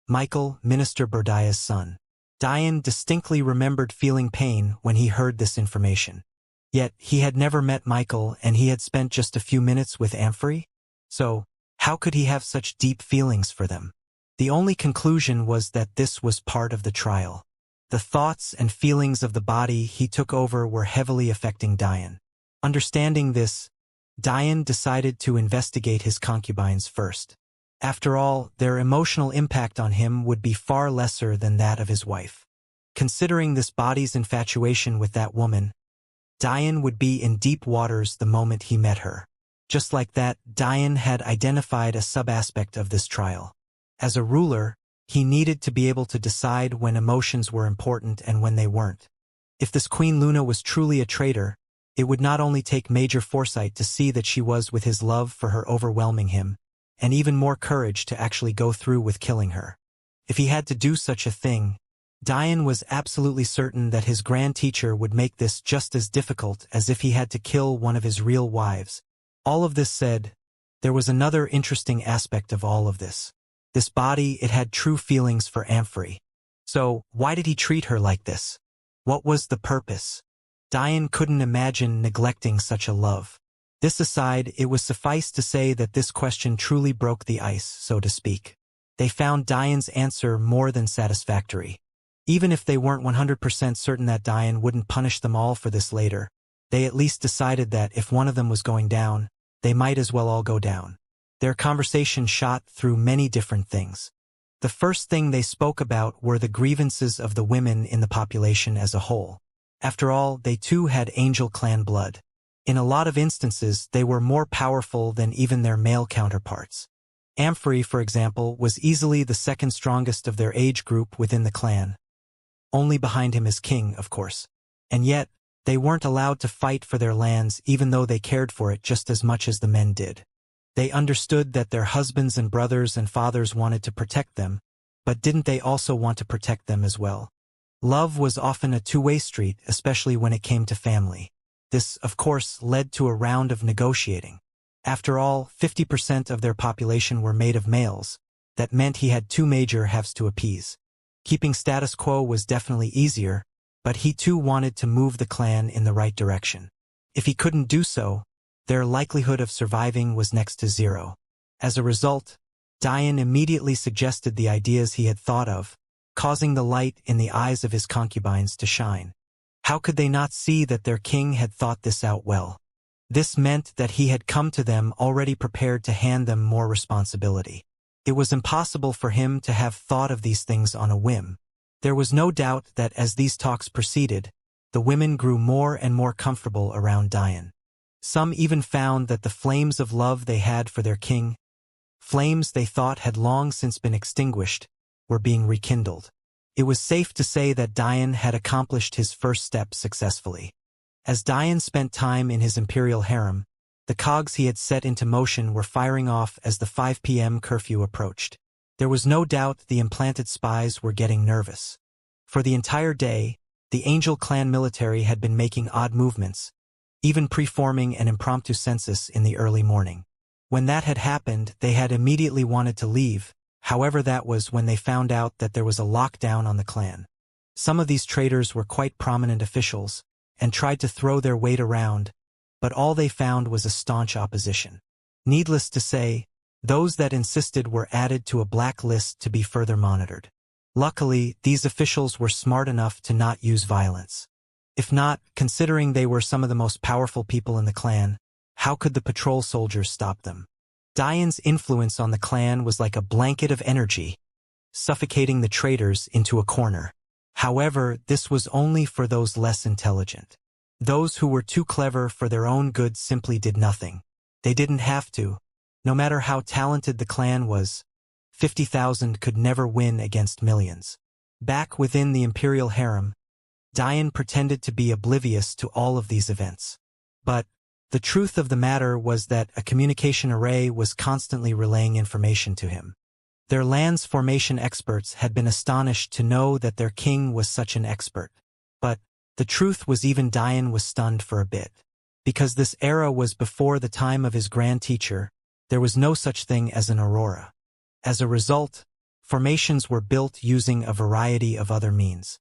Michael, Minister Berdia's son. Diane distinctly remembered feeling pain when he heard this information. Yet, he had never met Michael and he had spent just a few minutes with Amphory? So, how could he have such deep feelings for them? The only conclusion was that this was part of the trial. The thoughts and feelings of the body he took over were heavily affecting Diane. Understanding this, Diane decided to investigate his concubines first. After all, their emotional impact on him would be far lesser than that of his wife. Considering this body's infatuation with that woman, Diane would be in deep waters the moment he met her. Just like that, Diane had identified a sub-aspect of this trial. As a ruler, he needed to be able to decide when emotions were important and when they weren't. If this Queen Luna was truly a traitor, it would not only take major foresight to see that she was with his love for her overwhelming him, and even more courage to actually go through with killing her. If he had to do such a thing, Diane was absolutely certain that his grand teacher would make this just as difficult as if he had to kill one of his real wives. All of this said, there was another interesting aspect of all of this. This body, it had true feelings for Amphory. So, why did he treat her like this? What was the purpose? Diane couldn't imagine neglecting such a love. This aside, it was suffice to say that this question truly broke the ice, so to speak. They found Diane's answer more than satisfactory. Even if they weren't 100% certain that Diane wouldn't punish them all for this later, they at least decided that if one of them was going down, they might as well all go down. Their conversation shot through many different things. The first thing they spoke about were the grievances of the women in the population as a whole. After all, they too had Angel clan blood. In a lot of instances, they were more powerful than even their male counterparts. Amphory, for example, was easily the second strongest of their age group within the clan. Only behind him is king, of course. And yet, they weren't allowed to fight for their lands even though they cared for it just as much as the men did. They understood that their husbands and brothers and fathers wanted to protect them, but didn't they also want to protect them as well? Love was often a two-way street, especially when it came to family. This, of course, led to a round of negotiating. After all, 50% of their population were made of males. That meant he had two major halves to appease. Keeping status quo was definitely easier, but he too wanted to move the clan in the right direction. If he couldn't do so, their likelihood of surviving was next to zero. As a result, Diane immediately suggested the ideas he had thought of, causing the light in the eyes of his concubines to shine. How could they not see that their king had thought this out well? This meant that he had come to them already prepared to hand them more responsibility. It was impossible for him to have thought of these things on a whim. There was no doubt that as these talks proceeded, the women grew more and more comfortable around Diane. Some even found that the flames of love they had for their king, flames they thought had long since been extinguished, were being rekindled. It was safe to say that Diane had accomplished his first step successfully. As Diane spent time in his imperial harem, the cogs he had set into motion were firing off as the 5 p.m. curfew approached. There was no doubt the implanted spies were getting nervous. For the entire day, the Angel clan military had been making odd movements, even preforming an impromptu census in the early morning. When that had happened, they had immediately wanted to leave. However, that was when they found out that there was a lockdown on the clan. Some of these traitors were quite prominent officials, and tried to throw their weight around, but all they found was a staunch opposition. Needless to say, those that insisted were added to a black list to be further monitored. Luckily, these officials were smart enough to not use violence. If not, considering they were some of the most powerful people in the clan, how could the patrol soldiers stop them? Diane's influence on the clan was like a blanket of energy, suffocating the traitors into a corner. However, this was only for those less intelligent. Those who were too clever for their own good simply did nothing. They didn't have to. No matter how talented the clan was, 50,000 could never win against millions. Back within the imperial harem, Diane pretended to be oblivious to all of these events. But the truth of the matter was that a communication array was constantly relaying information to him. Their land's formation experts had been astonished to know that their king was such an expert. But the truth was even Diane was stunned for a bit. Because this era was before the time of his grand teacher, there was no such thing as an aurora. As a result, formations were built using a variety of other means.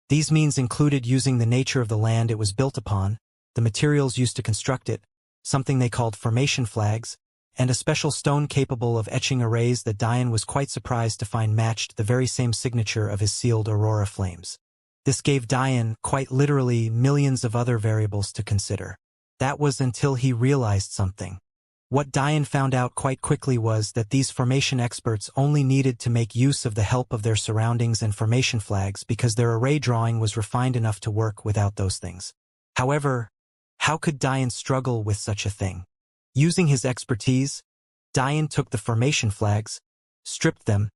These means included using the nature of the land it was built upon, the materials used to construct it, something they called formation flags, and a special stone capable of etching arrays that Diane was quite surprised to find matched the very same signature of his sealed aurora flames. This gave Diane, quite literally, millions of other variables to consider. That was until he realized something. What Diane found out quite quickly was that these formation experts only needed to make use of the help of their surroundings and formation flags because their array drawing was refined enough to work without those things. However, how could Diane struggle with such a thing? Using his expertise, Diane took the formation flags, stripped them,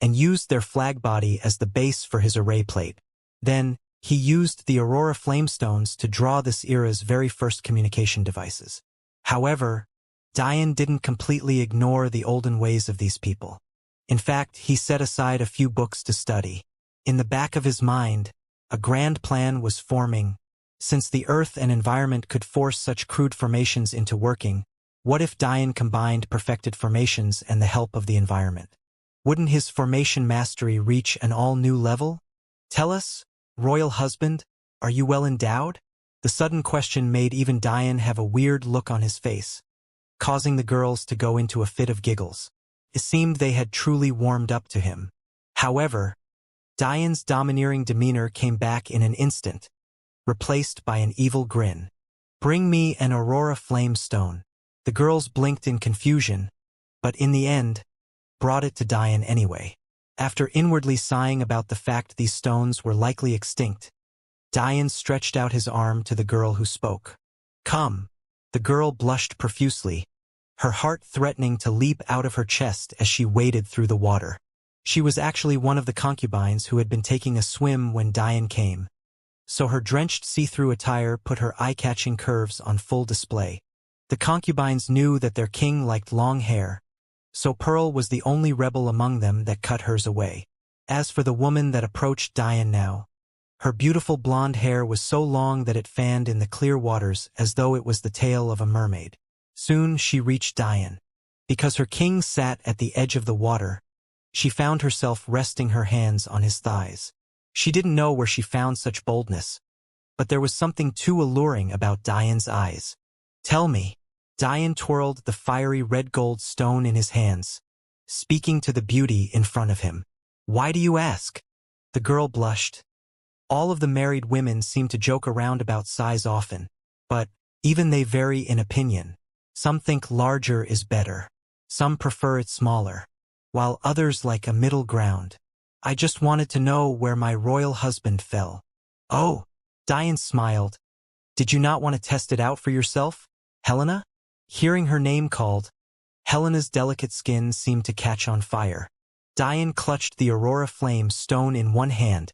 and used their flag body as the base for his array plate. Then, he used the Aurora Flamestones to draw this era's very first communication devices. However, Diane didn't completely ignore the olden ways of these people. In fact, he set aside a few books to study. In the back of his mind, a grand plan was forming. Since the earth and environment could force such crude formations into working, what if Diane combined perfected formations and the help of the environment? Wouldn't his formation mastery reach an all-new level? Tell us, royal husband, are you well endowed? The sudden question made even Diane have a weird look on his face, causing the girls to go into a fit of giggles. It seemed they had truly warmed up to him. However, Diane's domineering demeanor came back in an instant, replaced by an evil grin. Bring me an Aurora Flame Stone. The girls blinked in confusion, but in the end, brought it to Diane anyway. After inwardly sighing about the fact these stones were likely extinct, Diane stretched out his arm to the girl who spoke. Come. The girl blushed profusely, her heart threatening to leap out of her chest as she waded through the water. She was actually one of the concubines who had been taking a swim when Diane came, so her drenched see-through attire put her eye-catching curves on full display. The concubines knew that their king liked long hair, so Pearl was the only rebel among them that cut hers away. As for the woman that approached Diane now, her beautiful blonde hair was so long that it fanned in the clear waters as though it was the tail of a mermaid. Soon she reached Diane. Because her king sat at the edge of the water, she found herself resting her hands on his thighs. She didn't know where she found such boldness, but there was something too alluring about Diane's eyes. Tell me. Diane twirled the fiery red-gold stone in his hands, speaking to the beauty in front of him. Why do you ask? The girl blushed. All of the married women seem to joke around about size often, but even they vary in opinion. Some think larger is better. Some prefer it smaller, while others like a middle ground. I just wanted to know where my royal husband fell. Oh, Diane smiled. Did you not want to test it out for yourself, Helena? Hearing her name called, Helena's delicate skin seemed to catch on fire. Diane clutched the Aurora Flame Stone in one hand,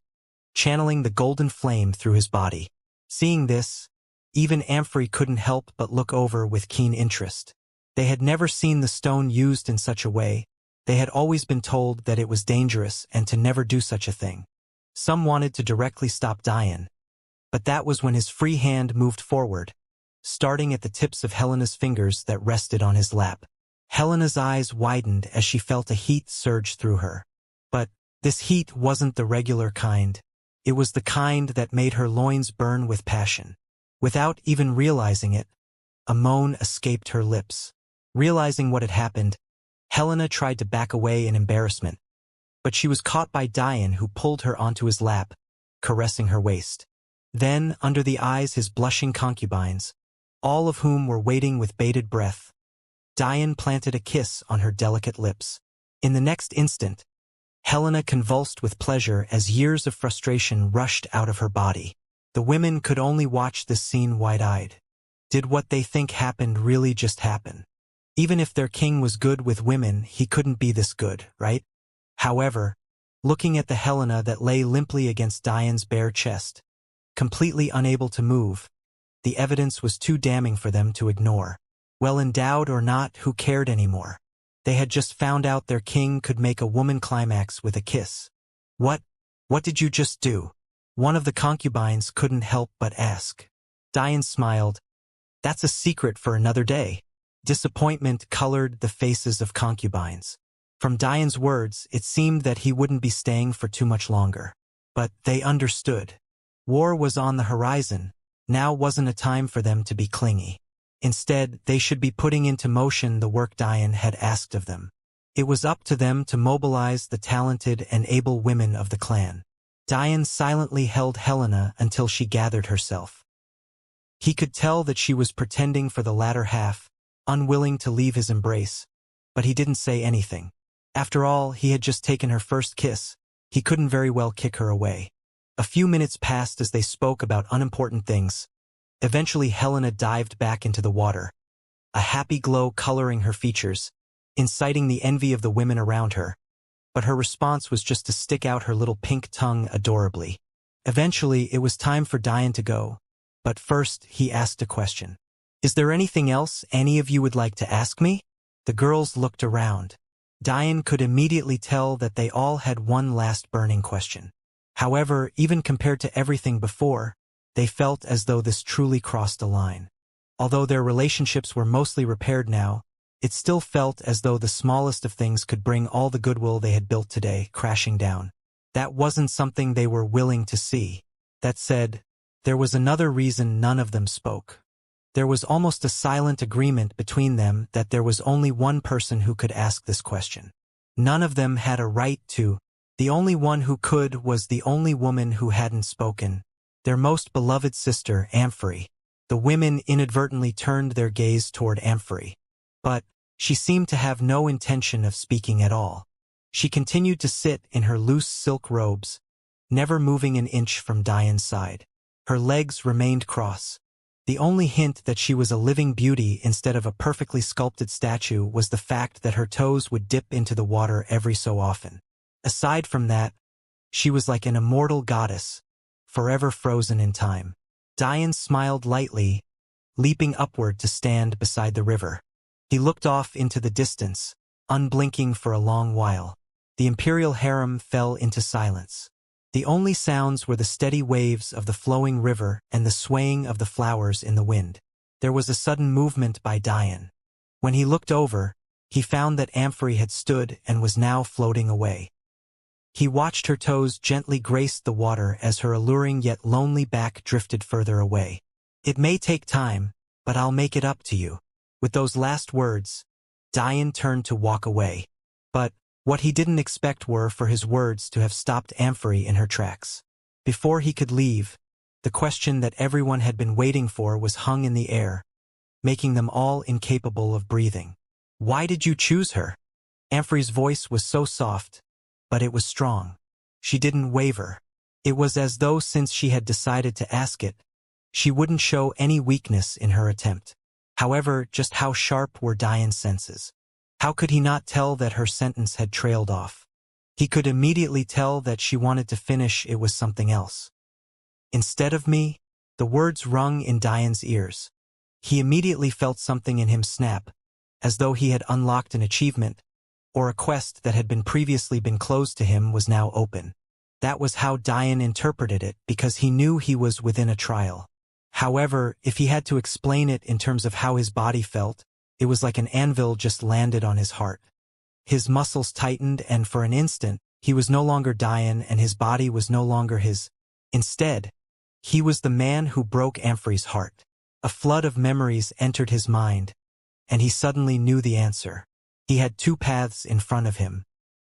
channeling the golden flame through his body. Seeing this, even Amphrey couldn't help but look over with keen interest. They had never seen the stone used in such a way. They had always been told that it was dangerous and to never do such a thing. Some wanted to directly stop Diane, but that was when his free hand moved forward, starting at the tips of Helena's fingers that rested on his lap. Helena's eyes widened as she felt a heat surge through her. But this heat wasn't the regular kind. It was the kind that made her loins burn with passion. Without even realizing it, a moan escaped her lips. Realizing what had happened, Helena tried to back away in embarrassment, but she was caught by Diane, who pulled her onto his lap, caressing her waist. Then, under the eyes his blushing concubines, all of whom were waiting with bated breath, Diane planted a kiss on her delicate lips. In the next instant, Helena convulsed with pleasure as years of frustration rushed out of her body. The women could only watch this scene wide-eyed. Did what they think happened really just happen? Even if their king was good with women, he couldn't be this good, right? However, looking at the Helena that lay limply against Diane's bare chest, completely unable to move, the evidence was too damning for them to ignore. Well endowed or not, who cared anymore? They had just found out their king could make a woman climax with a kiss. What did you just do? One of the concubines couldn't help but ask. Diane smiled. That's a secret for another day. Disappointment colored the faces of concubines. From Diane's words, it seemed that he wouldn't be staying for too much longer. But they understood. War was on the horizon. Now wasn't a time for them to be clingy. Instead, they should be putting into motion the work Diane had asked of them. It was up to them to mobilize the talented and able women of the clan. Diane silently held Helena until she gathered herself. He could tell that she was pretending for the latter half, unwilling to leave his embrace, but he didn't say anything. After all, he had just taken her first kiss. He couldn't very well kick her away. A few minutes passed as they spoke about unimportant things. Eventually Helena dived back into the water, a happy glow coloring her features, inciting the envy of the women around her. But her response was just to stick out her little pink tongue adorably. Eventually, it was time for Diane to go. But first, he asked a question. Is there anything else any of you would like to ask me? The girls looked around. Diane could immediately tell that they all had one last burning question. However, even compared to everything before, they felt as though this truly crossed a line. Although their relationships were mostly repaired now, it still felt as though the smallest of things could bring all the goodwill they had built today crashing down. That wasn't something they were willing to see. That said, there was another reason none of them spoke. There was almost a silent agreement between them that there was only one person who could ask this question. None of them had a right to. The only one who could was the only woman who hadn't spoken, their most beloved sister, Amphory. The women inadvertently turned their gaze toward Amphory. But she seemed to have no intention of speaking at all. She continued to sit in her loose silk robes, never moving an inch from Diane's side. Her legs remained crossed. The only hint that she was a living beauty instead of a perfectly sculpted statue was the fact that her toes would dip into the water every so often. Aside from that, she was like an immortal goddess, forever frozen in time. Diane smiled lightly, leaping upward to stand beside the river. He looked off into the distance, unblinking for a long while. The imperial harem fell into silence. The only sounds were the steady waves of the flowing river and the swaying of the flowers in the wind. There was a sudden movement by Diane. When he looked over, he found that Amphory had stood and was now floating away. He watched her toes gently grace the water as her alluring yet lonely back drifted further away. It may take time, but I'll make it up to you. With those last words, Diane turned to walk away. But what he didn't expect were for his words to have stopped Amphory in her tracks. Before he could leave, the question that everyone had been waiting for was hung in the air, making them all incapable of breathing. Why did you choose her? Amphory's voice was so soft, but it was strong. She didn't waver. It was as though since she had decided to ask it, she wouldn't show any weakness in her attempt. However, just how sharp were Diane's senses? How could he not tell that her sentence had trailed off? He could immediately tell that she wanted to finish it with something else. Instead of me, the words rung in Diane's ears. He immediately felt something in him snap, as though he had unlocked an achievement, or a quest that had previously been closed to him was now open. That was how Diane interpreted it, because he knew he was within a trial. However, if he had to explain it in terms of how his body felt, it was like an anvil just landed on his heart. His muscles tightened, and for an instant, he was no longer Diane and his body was no longer his. Instead, He was the man who broke Amphrey's heart. A flood of memories entered his mind, and he suddenly knew the answer. He had two paths in front of him.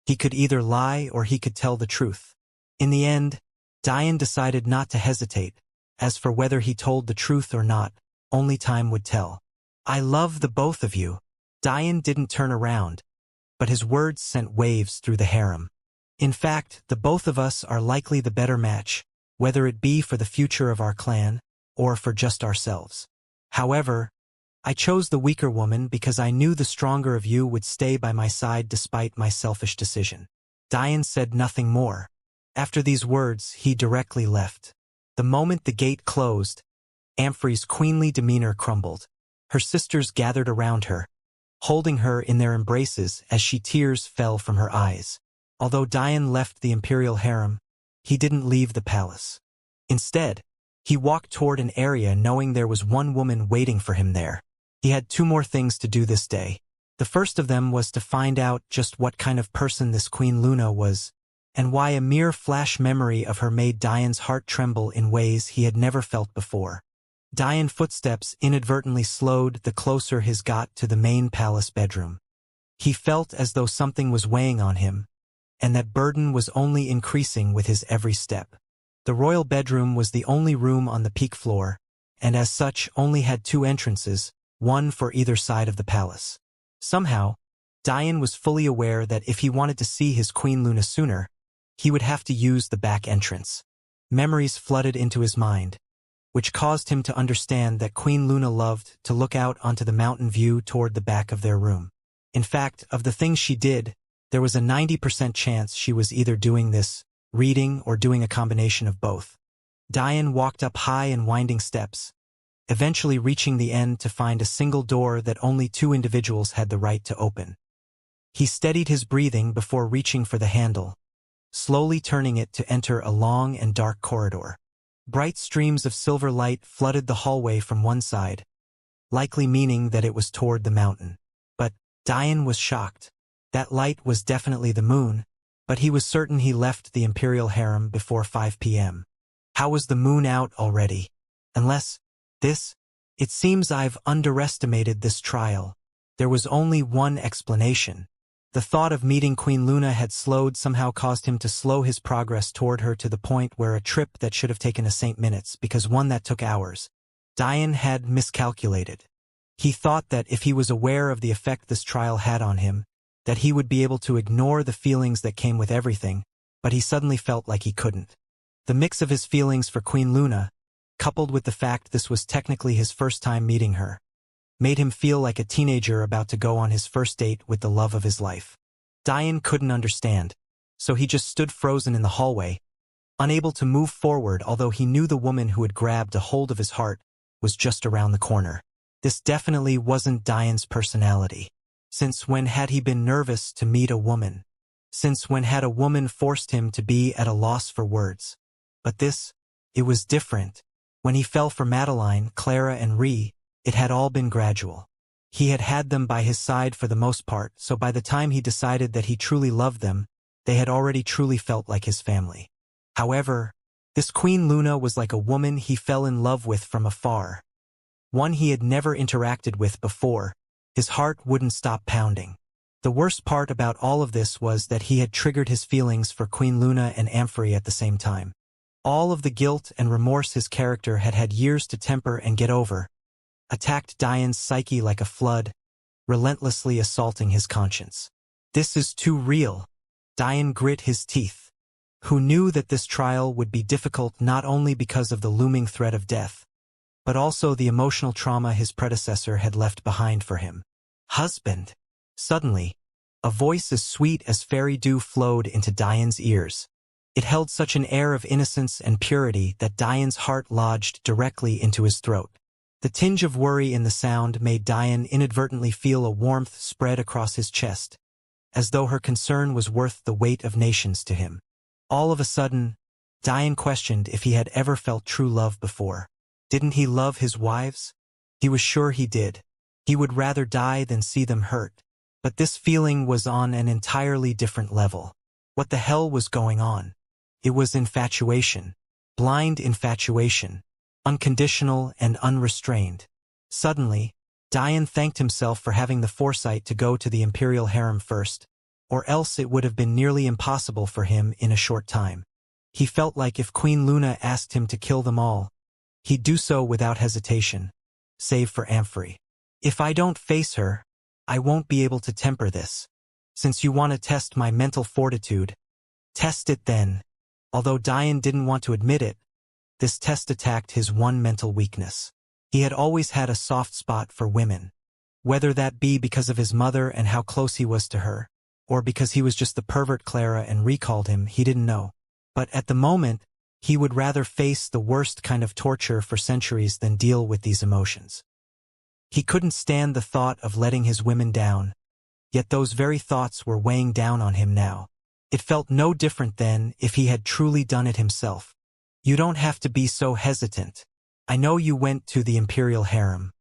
He could either lie or he could tell the truth. In the end, Diane decided not to hesitate. As for whether he told the truth or not, only time would tell. "I love the both of you." Diane didn't turn around, but his words sent waves through the harem. "In fact, the both of us are likely the better match, whether it be for the future of our clan, or for just ourselves. However, I chose the weaker woman because I knew the stronger of you would stay by my side despite my selfish decision." Diane said nothing more. After these words, he directly left. The moment the gate closed, Amphrey's queenly demeanor crumbled. Her sisters gathered around her, holding her in their embraces as tears fell from her eyes. Although Diane left the imperial harem, he didn't leave the palace. Instead, he walked toward an area knowing there was one woman waiting for him there. He had two more things to do this day. The first of them was to find out just what kind of person this Queen Luna was, and why a mere flash memory of her made Diane's heart tremble in ways he had never felt before. Diane's footsteps inadvertently slowed the closer he got to the main palace bedroom. He felt as though something was weighing on him, and that burden was only increasing with his every step. The royal bedroom was the only room on the peak floor, and as such only had two entrances, one for either side of the palace. Somehow, Diane was fully aware that if he wanted to see his Queen Luna sooner, he would have to use the back entrance. Memories flooded into his mind, which caused him to understand that Queen Luna loved to look out onto the mountain view toward the back of their room. In fact, of the things she did, there was a 90% chance she was either doing this, reading, or doing a combination of both. Diane walked up high and winding steps, eventually reaching the end to find a single door that only two individuals had the right to open. He steadied his breathing before reaching for the handle, slowly turning it to enter a long and dark corridor. Bright streams of silver light flooded the hallway from one side, likely meaning that it was toward the mountain. But Diane was shocked. That light was definitely the moon, but he was certain he left the imperial harem before 5 p.m. How was the moon out already? Unless it seems I've underestimated this trial. There was only one explanation. The thought of meeting Queen Luna had somehow caused him to slow his progress toward her to the point where a trip that should have taken us 8 minutes because one that took hours. Diane had miscalculated. He thought that if he was aware of the effect this trial had on him, that he would be able to ignore the feelings that came with everything, but he suddenly felt like he couldn't. The mix of his feelings for Queen Luna, coupled with the fact this was technically his first time meeting her, made him feel like a teenager about to go on his first date with the love of his life. Diane couldn't understand, so he just stood frozen in the hallway, unable to move forward although he knew the woman who had grabbed a hold of his heart was just around the corner. This definitely wasn't Diane's personality. Since when had he been nervous to meet a woman? Since when had a woman forced him to be at a loss for words? But it was different. When he fell for Madeline, Clara, and Ree, it had all been gradual. He had had them by his side for the most part, so by the time he decided that he truly loved them, they had already truly felt like his family. However, this Queen Luna was like a woman he fell in love with from afar. One he had never interacted with before. His heart wouldn't stop pounding. The worst part about all of this was that he had triggered his feelings for Queen Luna and Amphrey at the same time. All of the guilt and remorse his character had had years to temper and get over attacked Diane's psyche like a flood, relentlessly assaulting his conscience. This is too real. Diane grit his teeth. Who knew that this trial would be difficult not only because of the looming threat of death, but also the emotional trauma his predecessor had left behind for him. Husband. Suddenly, a voice as sweet as fairy dew flowed into Diane's ears. It held such an air of innocence and purity that Diane's heart lodged directly into his throat. The tinge of worry in the sound made Diane inadvertently feel a warmth spread across his chest, as though her concern was worth the weight of nations to him. All of a sudden, Diane questioned if he had ever felt true love before. Didn't he love his wives? He was sure he did. He would rather die than see them hurt. But this feeling was on an entirely different level. What the hell was going on? It was infatuation. blind infatuation, unconditional and unrestrained. Suddenly, Dian thanked himself for having the foresight to go to the imperial harem first, or else it would have been nearly impossible for him in a short time. He felt like if Queen Luna asked him to kill them all, he'd do so without hesitation, save for Amphory. If I don't face her, I won't be able to temper this. Since you want to test my mental fortitude, test it then. Although Dian didn't want to admit it, this test attacked his one mental weakness. He had always had a soft spot for women. Whether that be because of his mother and how close he was to her, or because he was just the pervert Clara and recalled him, he didn't know. But at the moment, he would rather face the worst kind of torture for centuries than deal with these emotions. He couldn't stand the thought of letting his women down, yet those very thoughts were weighing down on him now. It felt no different than if he had truly done it himself. You don't have to be so hesitant. I know you went to the imperial harem.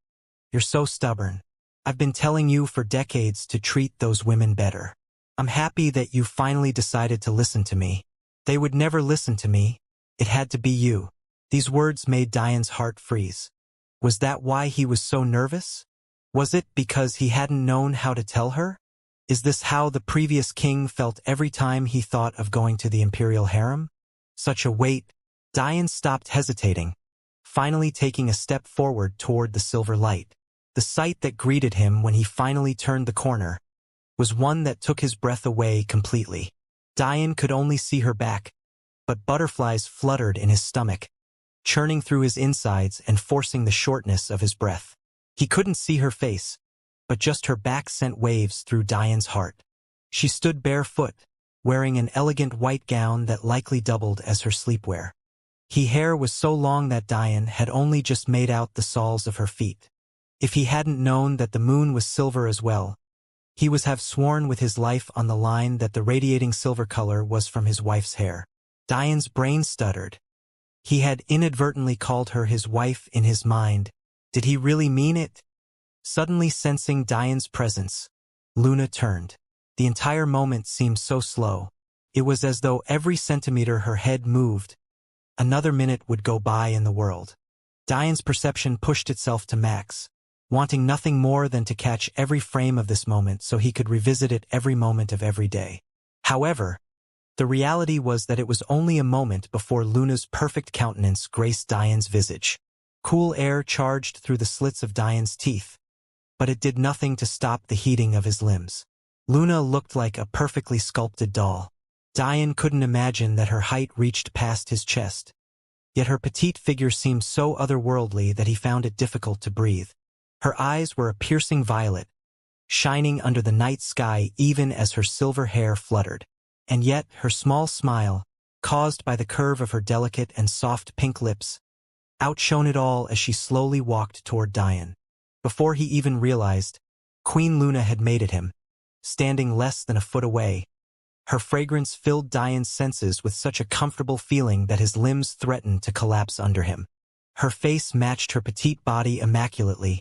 You're so stubborn. I've been telling you for decades to treat those women better. I'm happy that you finally decided to listen to me. They would never listen to me. It had to be you. These words made Dian's heart freeze. Was that why he was so nervous? Was it because he hadn't known how to tell her? Is this how the previous king felt every time he thought of going to the imperial harem? Such a weight. Dian stopped hesitating, finally taking a step forward toward the silver light. The sight that greeted him when he finally turned the corner was one that took his breath away completely. Dian could only see her back, but butterflies fluttered in his stomach, churning through his insides and forcing the shortness of his breath. He couldn't see her face, but just her back sent waves through Dian's heart. She stood barefoot, wearing an elegant white gown that likely doubled as her sleepwear. Her hair was so long that Dian had only just made out the soles of her feet. If he hadn't known that the moon was silver as well, he would have sworn with his life on the line that the radiating silver color was from his wife's hair. Dian's brain stuttered. He had inadvertently called her his wife in his mind. Did he really mean it? Suddenly sensing Dian's presence, Luna turned. The entire moment seemed so slow. It was as though every centimeter her head moved, another minute would go by in the world. Dian's perception pushed itself to max, wanting nothing more than to catch every frame of this moment so he could revisit it every moment of every day. However, the reality was that it was only a moment before Luna's perfect countenance graced Dian's visage. Cool air charged through the slits of Dian's teeth, but it did nothing to stop the heating of his limbs. Luna looked like a perfectly sculpted doll. Dian couldn't imagine that her height reached past his chest, yet her petite figure seemed so otherworldly that he found it difficult to breathe. Her eyes were a piercing violet, shining under the night sky even as her silver hair fluttered. And yet her small smile, caused by the curve of her delicate and soft pink lips, outshone it all as she slowly walked toward Dian. Before he even realized, Queen Luna had mated him, standing less than a foot away. Her fragrance filled Dian's senses with such a comfortable feeling that his limbs threatened to collapse under him. Her face matched her petite body immaculately,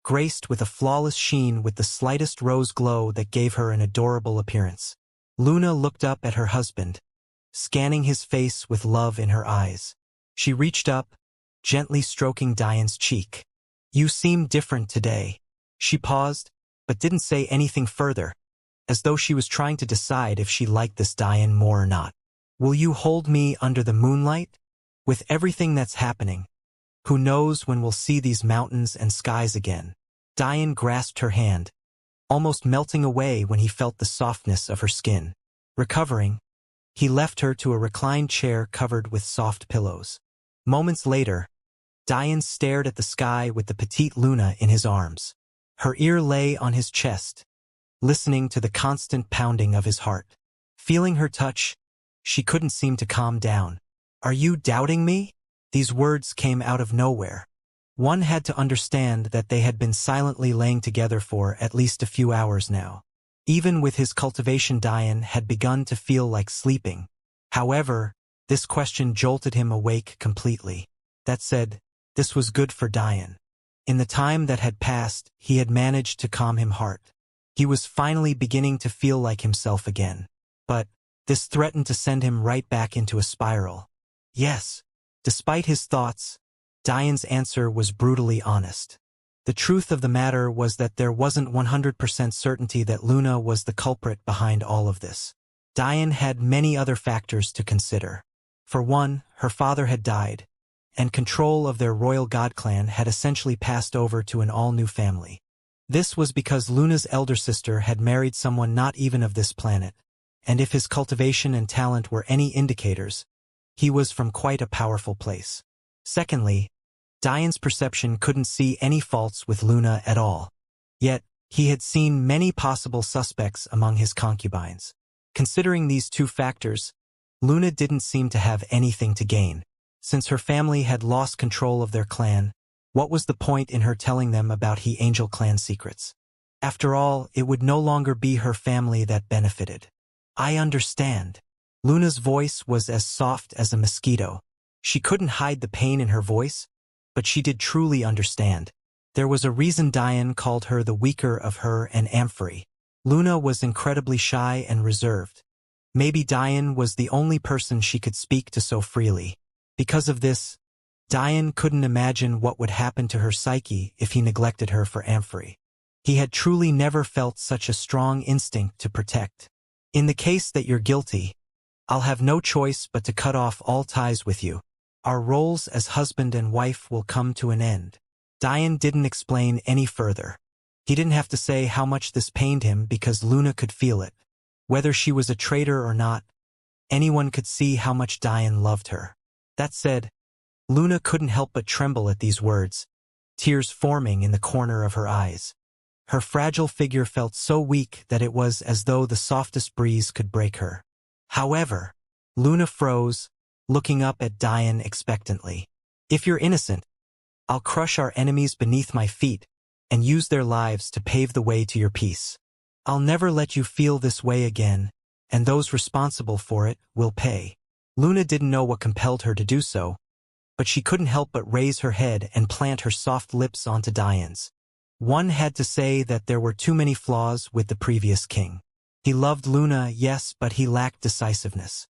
graced with a flawless sheen with the slightest rose glow that gave her an adorable appearance. Luna looked up at her husband, scanning his face with love in her eyes. She reached up, gently stroking Dian's cheek. "You seem different today." She paused, but didn't say anything further, as though she was trying to decide if she liked this Dian more or not. "Will you hold me under the moonlight? With everything that's happening, who knows when we'll see these mountains and skies again?" Dian grasped her hand, almost melting away when he felt the softness of her skin. Recovering, he left her to a reclined chair covered with soft pillows. Moments later, Dian stared at the sky with the petite Luna in his arms. Her ear lay on his chest, listening to the constant pounding of his heart. Feeling her touch, she couldn't seem to calm down. "Are you doubting me?" These words came out of nowhere. One had to understand that they had been silently laying together for at least a few hours now. Even with his cultivation, Dian had begun to feel like sleeping. However, this question jolted him awake completely. That said, this was good for Dian. In the time that had passed, he had managed to calm his heart. He was finally beginning to feel like himself again. But this threatened to send him right back into a spiral. Yes, Despite his thoughts, Diane's answer was brutally honest. The truth of the matter was that there wasn't 100% certainty that Luna was the culprit behind all of this. Diane had many other factors to consider. For one, her father had died, and control of their royal god clan had essentially passed over to an all-new family. This was because Luna's elder sister had married someone not even of this planet, and if his cultivation and talent were any indicators, he was from quite a powerful place. Secondly, Diane's perception couldn't see any faults with Luna at all. Yet, he had seen many possible suspects among his concubines. Considering these two factors, Luna didn't seem to have anything to gain. Since her family had lost control of their clan, what was the point in her telling them about He Angel clan secrets? After all, it would no longer be her family that benefited. I understand. Luna's voice was as soft as a mosquito. She couldn't hide the pain in her voice, but she did truly understand. There was a reason Diane called her the weaker of her and Amphory. Luna was incredibly shy and reserved. Maybe Diane was the only person she could speak to so freely. Because of this, Diane couldn't imagine what would happen to her psyche if he neglected her for Amphory. He had truly never felt such a strong instinct to protect. In the case that you're guilty, I'll have no choice but to cut off all ties with you. Our roles as husband and wife will come to an end. Diane didn't explain any further. He didn't have to say how much this pained him because Luna could feel it. Whether she was a traitor or not, anyone could see how much Diane loved her. That said, Luna couldn't help but tremble at these words, tears forming in the corner of her eyes. Her fragile figure felt so weak that it was as though the softest breeze could break her. However, Luna froze, looking up at Diane expectantly. If you're innocent, I'll crush our enemies beneath my feet and use their lives to pave the way to your peace. I'll never let you feel this way again, and those responsible for it will pay. Luna didn't know what compelled her to do so, but she couldn't help but raise her head and plant her soft lips onto Diane's. One had to say that there were too many flaws with the previous king. He loved Luna, yes, but he lacked decisiveness.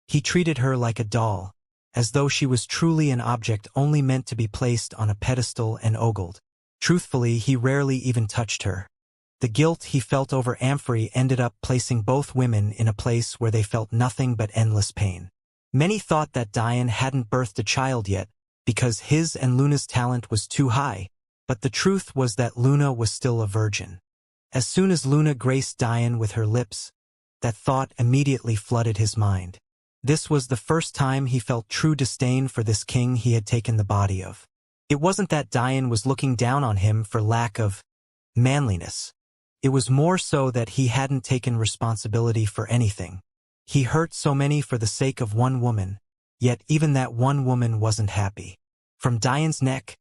He treated her like a doll, as though she was truly an object only meant to be placed on a pedestal and ogled. Truthfully, he rarely even touched her. The guilt he felt over Amphory ended up placing both women in a place where they felt nothing but endless pain. Many thought that Diane hadn't birthed a child yet, because his and Luna's talent was too high, but the truth was that Luna was still a virgin. As soon as Luna graced Diane with her lips, that thought immediately flooded his mind. This was the first time he felt true disdain for this king he had taken the body of. It wasn't that Diane was looking down on him for lack of manliness. It was more so that he hadn't taken responsibility for anything. He hurt so many for the sake of one woman, yet even that one woman wasn't happy. From Diane's neck,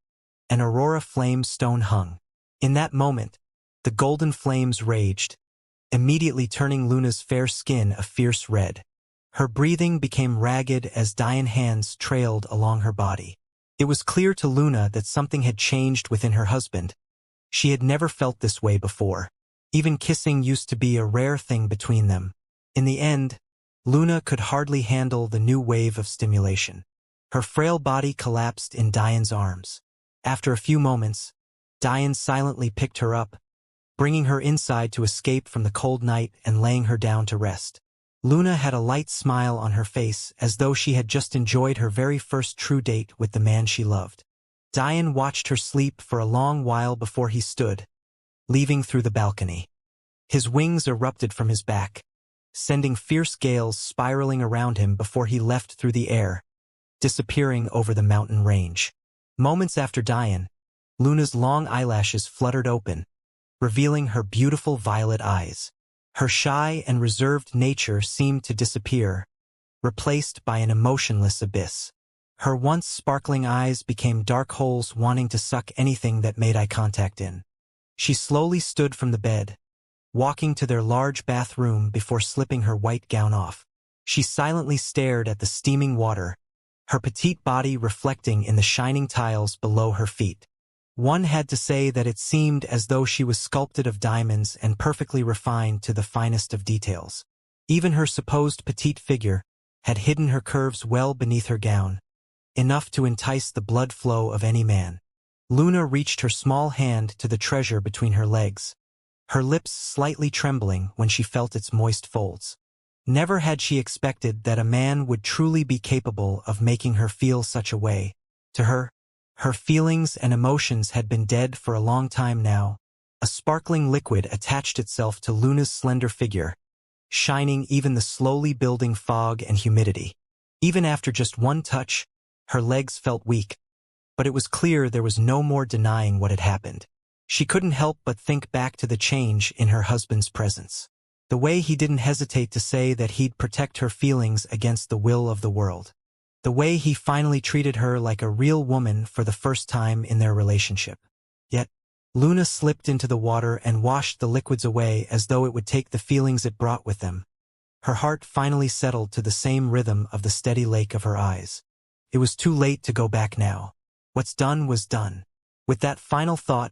an aurora flame stone hung. In that moment, the golden flames raged, immediately turning Luna's fair skin a fierce red. Her breathing became ragged as Diane's hands trailed along her body. It was clear to Luna that something had changed within her husband. She had never felt this way before. Even kissing used to be a rare thing between them. In the end, Luna could hardly handle the new wave of stimulation. Her frail body collapsed in Diane's arms. After a few moments, Diane silently picked her up, bringing her inside to escape from the cold night and laying her down to rest. Luna had a light smile on her face as though she had just enjoyed her very first true date with the man she loved. Diane watched her sleep for a long while before he stood, leaving through the balcony. His wings erupted from his back, sending fierce gales spiraling around him before he left through the air, disappearing over the mountain range. Moments after Diane, Luna's long eyelashes fluttered open, revealing her beautiful violet eyes. Her shy and reserved nature seemed to disappear, replaced by an emotionless abyss. Her once sparkling eyes became dark holes wanting to suck anything that made eye contact in. She slowly stood from the bed, walking to their large bathroom before slipping her white gown off. She silently stared at the steaming water, her petite body reflecting in the shining tiles below her feet. One had to say that it seemed as though she was sculpted of diamonds and perfectly refined to the finest of details. Even her supposed petite figure had hidden her curves well beneath her gown, enough to entice the blood flow of any man. Luna reached her small hand to the treasure between her legs, her lips slightly trembling when she felt its moist folds. Never had she expected that a man would truly be capable of making her feel such a way. To her, her feelings and emotions had been dead for a long time now. A sparkling liquid attached itself to Luna's slender figure, shining even the slowly building fog and humidity. Even after just one touch, her legs felt weak, but it was clear there was no more denying what had happened. She couldn't help but think back to the change in her husband's presence. The way he didn't hesitate to say that he'd protect her feelings against the will of the world. The way he finally treated her like a real woman for the first time in their relationship. Yet, Luna slipped into the water and washed the liquids away as though it would take the feelings it brought with them. Her heart finally settled to the same rhythm of the steady lake of her eyes. It was too late to go back now. What's done was done. With that final thought,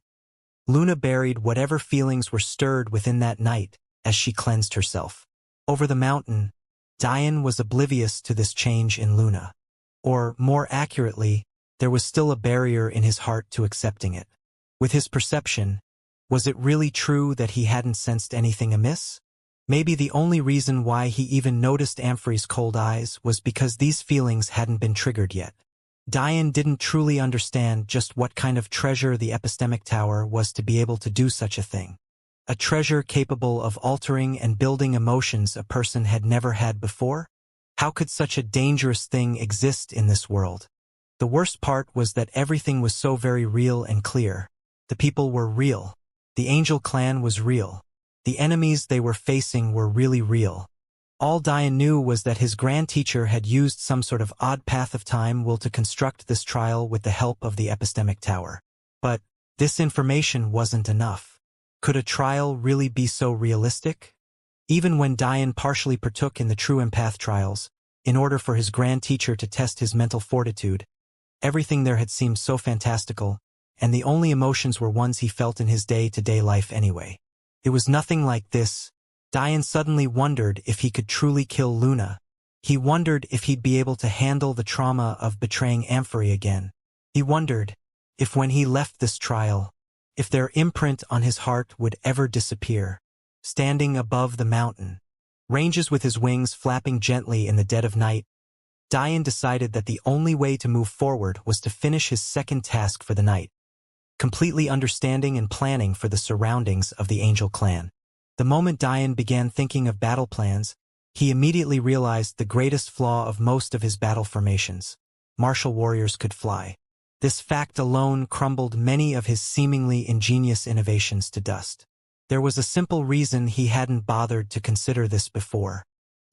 Luna buried whatever feelings were stirred within that night as she cleansed herself. Over the mountain, Diane was oblivious to this change in Luna. Or, more accurately, there was still a barrier in his heart to accepting it. With his perception, was it really true that he hadn't sensed anything amiss? Maybe the only reason why he even noticed Amphrey's cold eyes was because these feelings hadn't been triggered yet. Diane didn't truly understand just what kind of treasure the epistemic tower was to be able to do such a thing. A treasure capable of altering and building emotions a person had never had before? How could such a dangerous thing exist in this world? The worst part was that everything was so very real and clear. The people were real. The Angel clan was real. The enemies they were facing were really real. All Diane knew was that his grand teacher had used some sort of odd path of time will to construct this trial with the help of the epistemic tower. But this information wasn't enough. Could a trial really be so realistic? Even when Diane partially partook in the true empath trials, in order for his grand teacher to test his mental fortitude, everything there had seemed so fantastical, and the only emotions were ones he felt in his day-to-day life anyway. It was nothing like this. Diane suddenly wondered if he could truly kill Luna. He wondered if he'd be able to handle the trauma of betraying Amphrey again. He wondered if when he left this trial, if their imprint on his heart would ever disappear. Standing above the mountain, ranges with his wings flapping gently in the dead of night, Diane decided that the only way to move forward was to finish his second task for the night, completely understanding and planning for the surroundings of the Angel clan. The moment Diane began thinking of battle plans, he immediately realized the greatest flaw of most of his battle formations. Martial warriors could fly. This fact alone crumbled many of his seemingly ingenious innovations to dust. There was a simple reason he hadn't bothered to consider this before.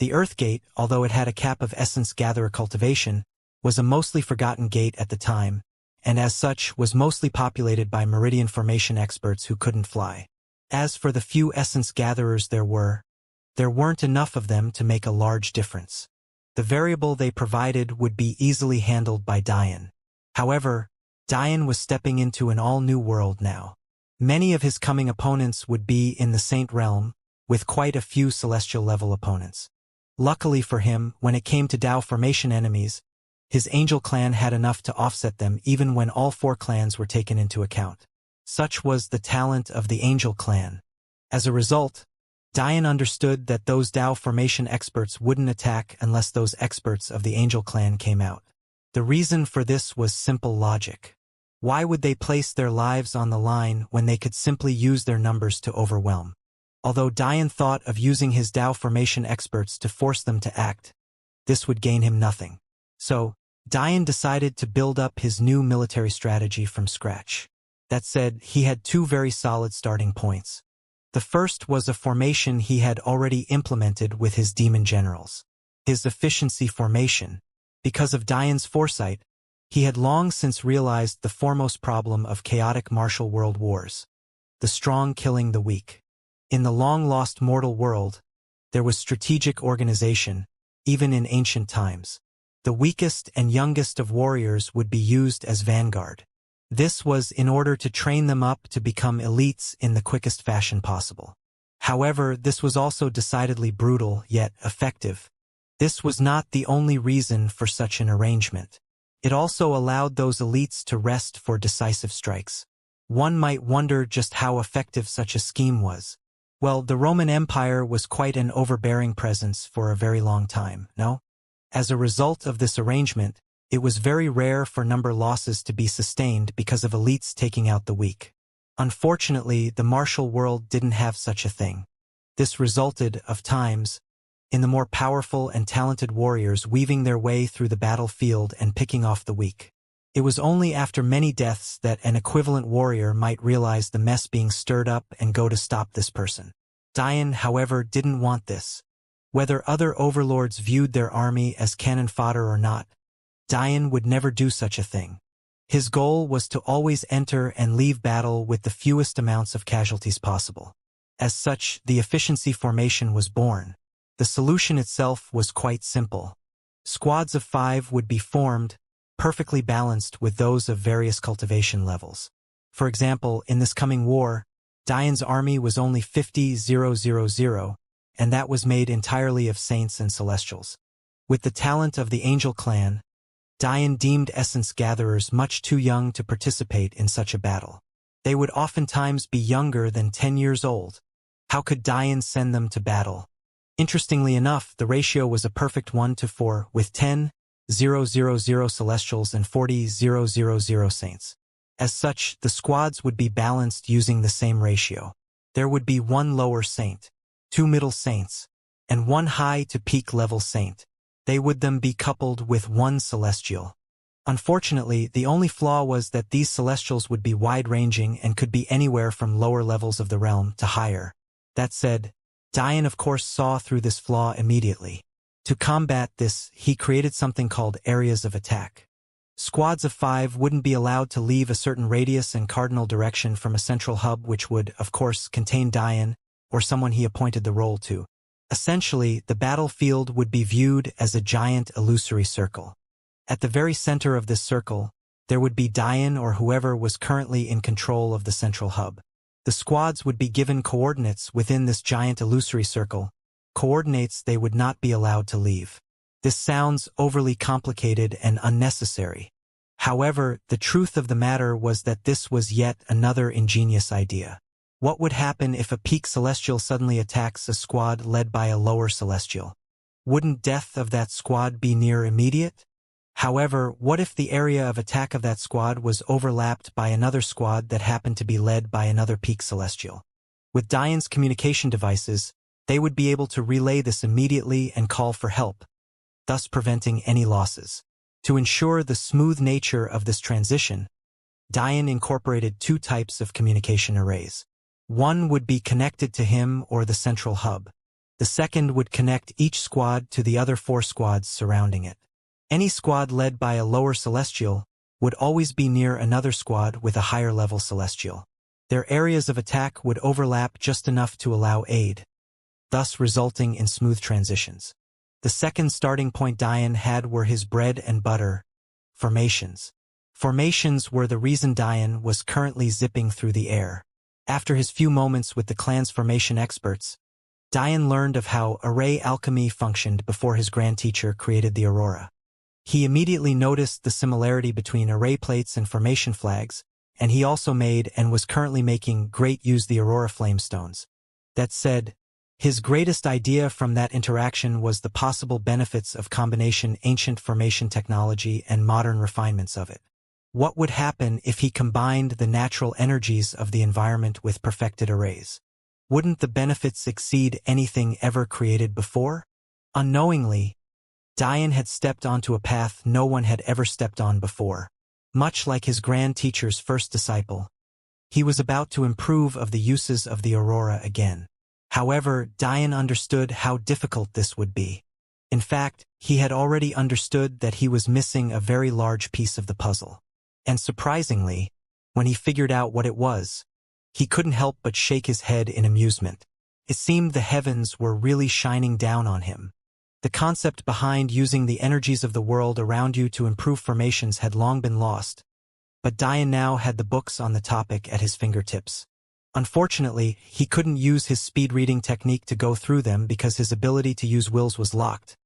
The Earth Gate, although it had a cap of essence gatherer cultivation, was a mostly forgotten gate at the time, and as such was mostly populated by meridian formation experts who couldn't fly. As for the few essence gatherers there weren't enough of them to make a large difference. The variable they provided would be easily handled by Diane. However, Diane was stepping into an all-new world now. Many of his coming opponents would be in the Saint realm, with quite a few celestial-level opponents. Luckily for him, when it came to Dao formation enemies, his Angel clan had enough to offset them even when all four clans were taken into account. Such was the talent of the Angel clan. As a result, Diane understood that those Dao formation experts wouldn't attack unless those experts of the Angel clan came out. The reason for this was simple logic. Why would they place their lives on the line when they could simply use their numbers to overwhelm? Although Diane thought of using his Dao formation experts to force them to act, this would gain him nothing. So, Diane decided to build up his new military strategy from scratch. That said, he had two very solid starting points. The first was a formation he had already implemented with his demon generals. His efficiency formation. Because of Diane's foresight, he had long since realized the foremost problem of chaotic martial world wars. The strong killing the weak. In the long-lost mortal world, there was strategic organization, even in ancient times. The weakest and youngest of warriors would be used as vanguard. This was in order to train them up to become elites in the quickest fashion possible. However, this was also decidedly brutal, yet effective. This was not the only reason for such an arrangement. It also allowed those elites to rest for decisive strikes. One might wonder just how effective such a scheme was. Well, the Roman Empire was quite an overbearing presence for a very long time, no? As a result of this arrangement, it was very rare for number losses to be sustained because of elites taking out the weak. Unfortunately, the martial world didn't have such a thing. This resulted, of times, in the more powerful and talented warriors weaving their way through the battlefield and picking off the weak. It was only after many deaths that an equivalent warrior might realize the mess being stirred up and go to stop this person. Dian, however, didn't want this. Whether other overlords viewed their army as cannon fodder or not, Dian would never do such a thing. His goal was to always enter and leave battle with the fewest amounts of casualties possible. As such, the efficiency formation was born. The solution itself was quite simple. Squads of 5 would be formed, perfectly balanced with those of various cultivation levels. For example, in this coming war, Dian's army was only 50,000, and that was made entirely of saints and celestials. With the talent of the angel clan, Dian deemed essence gatherers much too young to participate in such a battle. They would oftentimes be younger than 10 years old. How could Dian send them to battle? Interestingly enough, the ratio was a perfect 1:4, with 10,000 celestials and 40,000 saints. As such, the squads would be balanced using the same ratio. There would be 1 lower saint, 2 middle saints, and 1 high to peak level saint. They would then be coupled with 1 celestial. Unfortunately, the only flaw was that these celestials would be wide-ranging and could be anywhere from lower levels of the realm to higher. That said, Dian of course saw through this flaw immediately. To combat this, he created something called areas of attack. Squads of 5 wouldn't be allowed to leave a certain radius and cardinal direction from a central hub which would, of course, contain Dian, or someone he appointed the role to. Essentially, the battlefield would be viewed as a giant illusory circle. At the very center of this circle, there would be Dian or whoever was currently in control of the central hub. The squads would be given coordinates within this giant illusory circle, coordinates they would not be allowed to leave. This sounds overly complicated and unnecessary. However, the truth of the matter was that this was yet another ingenious idea. What would happen if a peak celestial suddenly attacks a squad led by a lower celestial? Wouldn't death of that squad be near immediate? However, what if the area of attack of that squad was overlapped by another squad that happened to be led by another peak celestial? With Dian's communication devices, they would be able to relay this immediately and call for help, thus preventing any losses. To ensure the smooth nature of this transition, Dian incorporated 2 types of communication arrays. One would be connected to him or the central hub. The second would connect each squad to the other 4 squads surrounding it. Any squad led by a lower celestial would always be near another squad with a higher level celestial. Their areas of attack would overlap just enough to allow aid, thus resulting in smooth transitions. The second starting point Dian had were his bread and butter, formations. Formations were the reason Dian was currently zipping through the air. After his few moments with the clan's formation experts, Dian learned of how array alchemy functioned before his grand teacher created the aurora. He immediately noticed the similarity between array plates and formation flags, and he also made and was currently making great use the aurora flamestones. That said, his greatest idea from that interaction was the possible benefits of combination ancient formation technology and modern refinements of it. What would happen if he combined the natural energies of the environment with perfected arrays? Wouldn't the benefits exceed anything ever created before? Unknowingly, Dian had stepped onto a path no one had ever stepped on before. Much like his grand teacher's first disciple, he was about to improve of the uses of the aurora again. However, Dian understood how difficult this would be. In fact, he had already understood that he was missing a very large piece of the puzzle. And surprisingly, when he figured out what it was, he couldn't help but shake his head in amusement. It seemed the heavens were really shining down on him. The concept behind using the energies of the world around you to improve formations had long been lost, but Dian now had the books on the topic at his fingertips. Unfortunately, he couldn't use his speed reading technique to go through them because his ability to use wills was locked,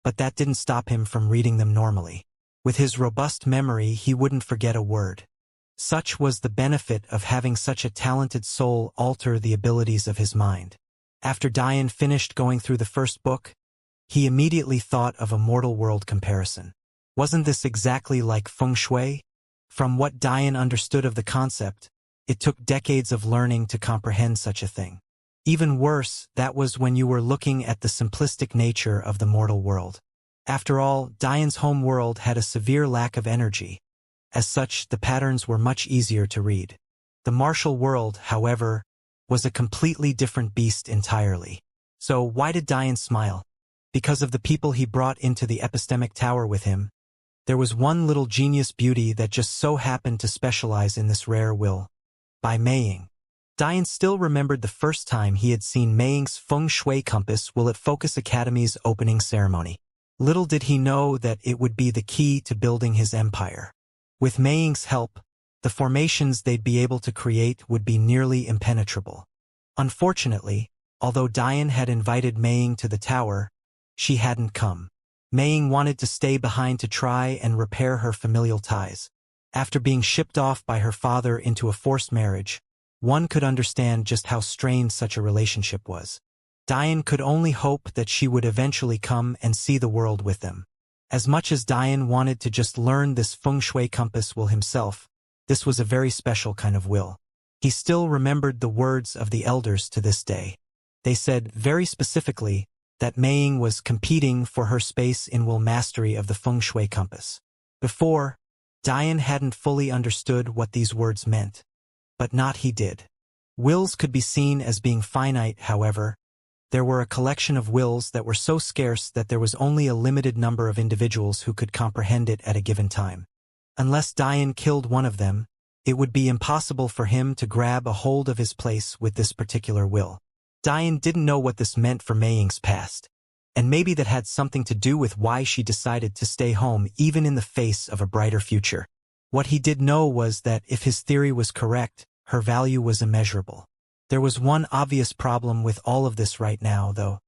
but that didn't stop him from reading them normally. With his robust memory, he wouldn't forget a word. Such was the benefit of having such a talented soul alter the abilities of his mind. After Dian finished going through the first book, he immediately thought of a mortal world comparison. Wasn't this exactly like feng shui? From what Dian understood of the concept, it took decades of learning to comprehend such a thing. Even worse, that was when you were looking at the simplistic nature of the mortal world. After all, Dian's home world had a severe lack of energy. As such, the patterns were much easier to read. The martial world, however, was a completely different beast entirely. So why did Dian smile? Because of the people he brought into the epistemic tower with him. There was one little genius beauty that just so happened to specialize in this rare will. By Meiying. Dian still remembered the first time he had seen Meiying's feng shui compass while at Focus Academy's opening ceremony. Little did he know that it would be the key to building his empire. With Meiying's help, the formations they'd be able to create would be nearly impenetrable. Unfortunately, although Dian had invited Meiying to the tower, she hadn't come. Meiying wanted to stay behind to try and repair her familial ties. After being shipped off by her father into a forced marriage, one could understand just how strained such a relationship was. Dian could only hope that she would eventually come and see the world with them. As much as Dian wanted to just learn this feng shui compass will himself, this was a very special kind of will. He still remembered the words of the elders to this day. They said, very specifically, that Meiying was competing for her space in will mastery of the feng shui compass. Before, Dian hadn't fully understood what these words meant. But not he did. Wills could be seen as being finite, however. There were a collection of wills that were so scarce that there was only a limited number of individuals who could comprehend it at a given time. Unless Dian killed one of them, it would be impossible for him to grab a hold of his place with this particular will. Dian didn't know what this meant for Meiying's past, and maybe that had something to do with why she decided to stay home even in the face of a brighter future. What he did know was that if his theory was correct, her value was immeasurable. There was one obvious problem with all of this right now, though.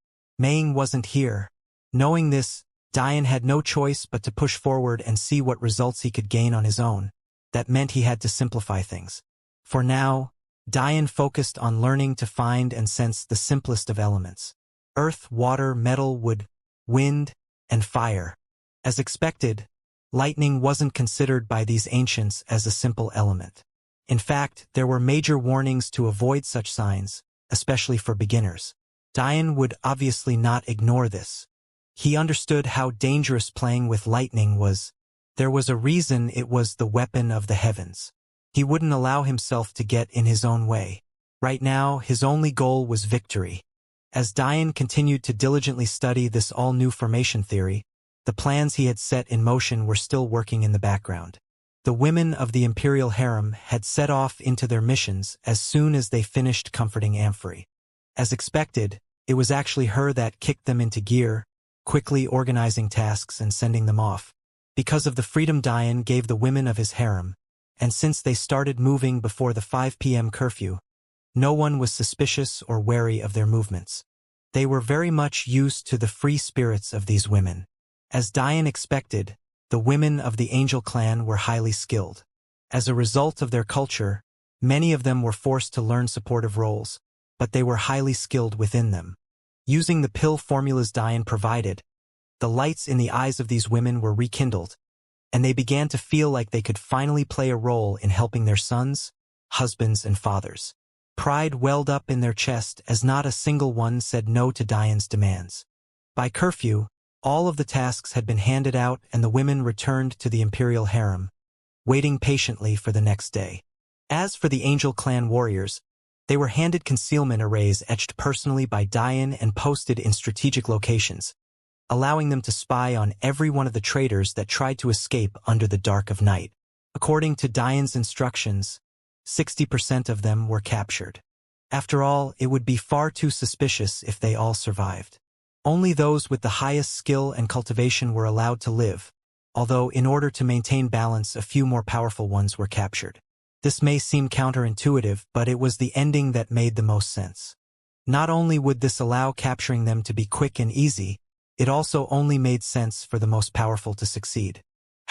Meiying wasn't here. Knowing this, Dian had no choice but to push forward and see what results he could gain on his own. That meant he had to simplify things. For now, Dian focused on learning to find and sense the simplest of elements. Earth, water, metal, wood, wind, and fire. As expected, lightning wasn't considered by these ancients as a simple element. In fact, there were major warnings to avoid such signs, especially for beginners. Dian would obviously not ignore this. He understood how dangerous playing with lightning was. There was a reason it was the weapon of the heavens. He wouldn't allow himself to get in his own way. Right now, his only goal was victory. As Dian continued to diligently study this all-new formation theory, the plans he had set in motion were still working in the background. The women of the imperial harem had set off into their missions as soon as they finished comforting Amphory. As expected, it was actually her that kicked them into gear, quickly organizing tasks and sending them off. Because of the freedom Dian gave the women of his harem, and since they started moving before the 5 p.m. curfew, no one was suspicious or wary of their movements. They were very much used to the free spirits of these women. As Dian expected, the women of the Angel clan were highly skilled. As a result of their culture, many of them were forced to learn supportive roles, but they were highly skilled within them. Using the pill formulas Dian provided, the lights in the eyes of these women were rekindled, and they began to feel like they could finally play a role in helping their sons, husbands, and fathers. Pride welled up in their chest as not a single one said no to Dian's demands. By curfew, all of the tasks had been handed out and the women returned to the imperial harem, waiting patiently for the next day. As for the Angel clan warriors, they were handed concealment arrays etched personally by Dian and posted in strategic locations, allowing them to spy on every one of the traitors that tried to escape under the dark of night. According to Dian's instructions, 60% of them were captured. After all, it would be far too suspicious if they all survived. Only those with the highest skill and cultivation were allowed to live, although in order to maintain balance, a few more powerful ones were captured. This may seem counterintuitive, but it was the ending that made the most sense. Not only would this allow capturing them to be quick and easy, it also only made sense for the most powerful to succeed.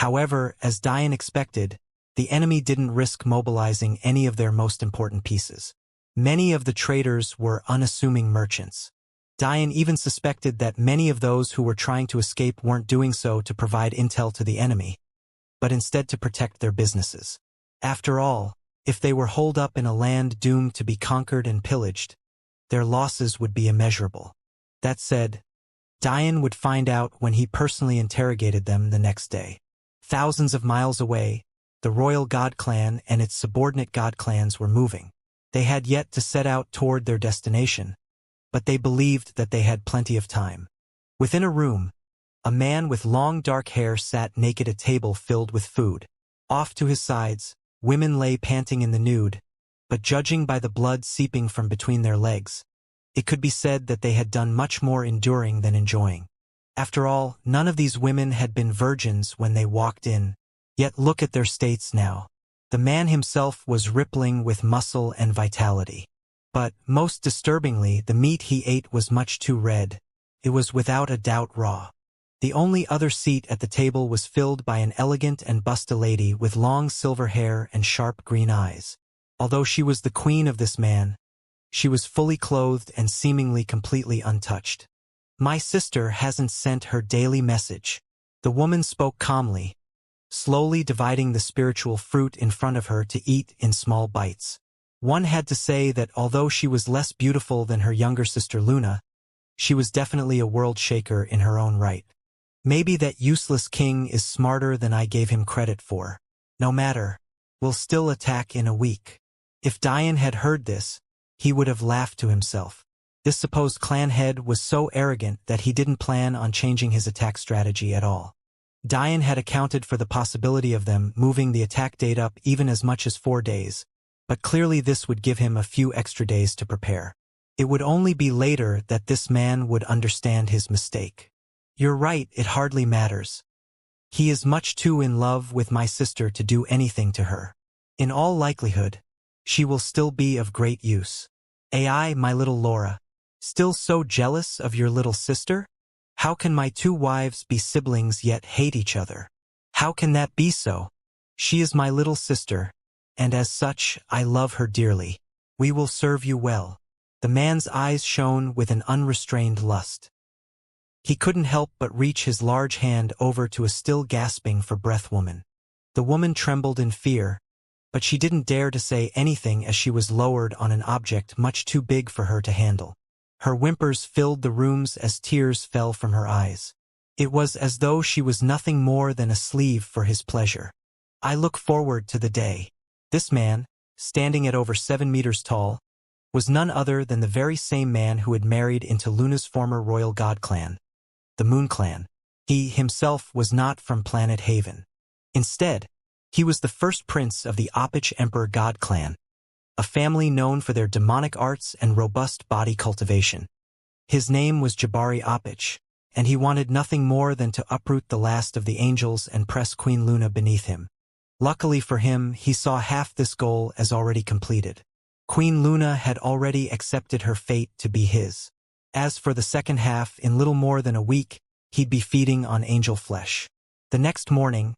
However, as Diane expected, the enemy didn't risk mobilizing any of their most important pieces. Many of the traders were unassuming merchants. Diane even suspected that many of those who were trying to escape weren't doing so to provide intel to the enemy, but instead to protect their businesses. After all, if they were holed up in a land doomed to be conquered and pillaged, their losses would be immeasurable. That said, Diane would find out when he personally interrogated them the next day. Thousands of miles away, the royal god clan and its subordinate god clans were moving. They had yet to set out toward their destination, but they believed that they had plenty of time. Within a room, a man with long dark hair sat naked at a table filled with food. Off to his sides, women lay panting in the nude, but judging by the blood seeping from between their legs, it could be said that they had done much more enduring than enjoying. After all, none of these women had been virgins when they walked in, yet look at their states now. The man himself was rippling with muscle and vitality. But, most disturbingly, the meat he ate was much too red. It was without a doubt raw. The only other seat at the table was filled by an elegant and busty lady with long silver hair and sharp green eyes. Although she was the queen of this man, she was fully clothed and seemingly completely untouched. "My sister hasn't sent her daily message." The woman spoke calmly, slowly dividing the spiritual fruit in front of her to eat in small bites. One had to say that although she was less beautiful than her younger sister Luna, she was definitely a world shaker in her own right. Maybe that useless king is smarter than I gave him credit for. No matter, we'll still attack in a week. If Diane had heard this, he would have laughed to himself. This supposed clan head was so arrogant that he didn't plan on changing his attack strategy at all. Diane had accounted for the possibility of them moving the attack date up even as much as 4 days, but clearly this would give him a few extra days to prepare. It would only be later that this man would understand his mistake. "You're right, it hardly matters. He is much too in love with my sister to do anything to her. In all likelihood, she will still be of great use. AI, my little Laura, still so jealous of your little sister? How can my 2 wives be siblings yet hate each other? How can that be so? She is my little sister, and as such, I love her dearly. We will serve you well." The man's eyes shone with an unrestrained lust. He couldn't help but reach his large hand over to a still gasping for breath woman. The woman trembled in fear, but she didn't dare to say anything as she was lowered on an object much too big for her to handle. Her whimpers filled the rooms as tears fell from her eyes. It was as though she was nothing more than a sleeve for his pleasure. "I look forward to the day." This man, standing at over 7 meters tall, was none other than the very same man who had married into Luna's former royal god clan, the Moon Clan. He himself was not from Planet Haven. Instead, he was the first prince of the Opich Emperor God Clan, a family known for their demonic arts and robust body cultivation. His name was Jabari Opich, and he wanted nothing more than to uproot the last of the angels and press Queen Luna beneath him. Luckily for him, he saw half this goal as already completed. Queen Luna had already accepted her fate to be his. As for the second half, in little more than a week, he'd be feeding on angel flesh. The next morning,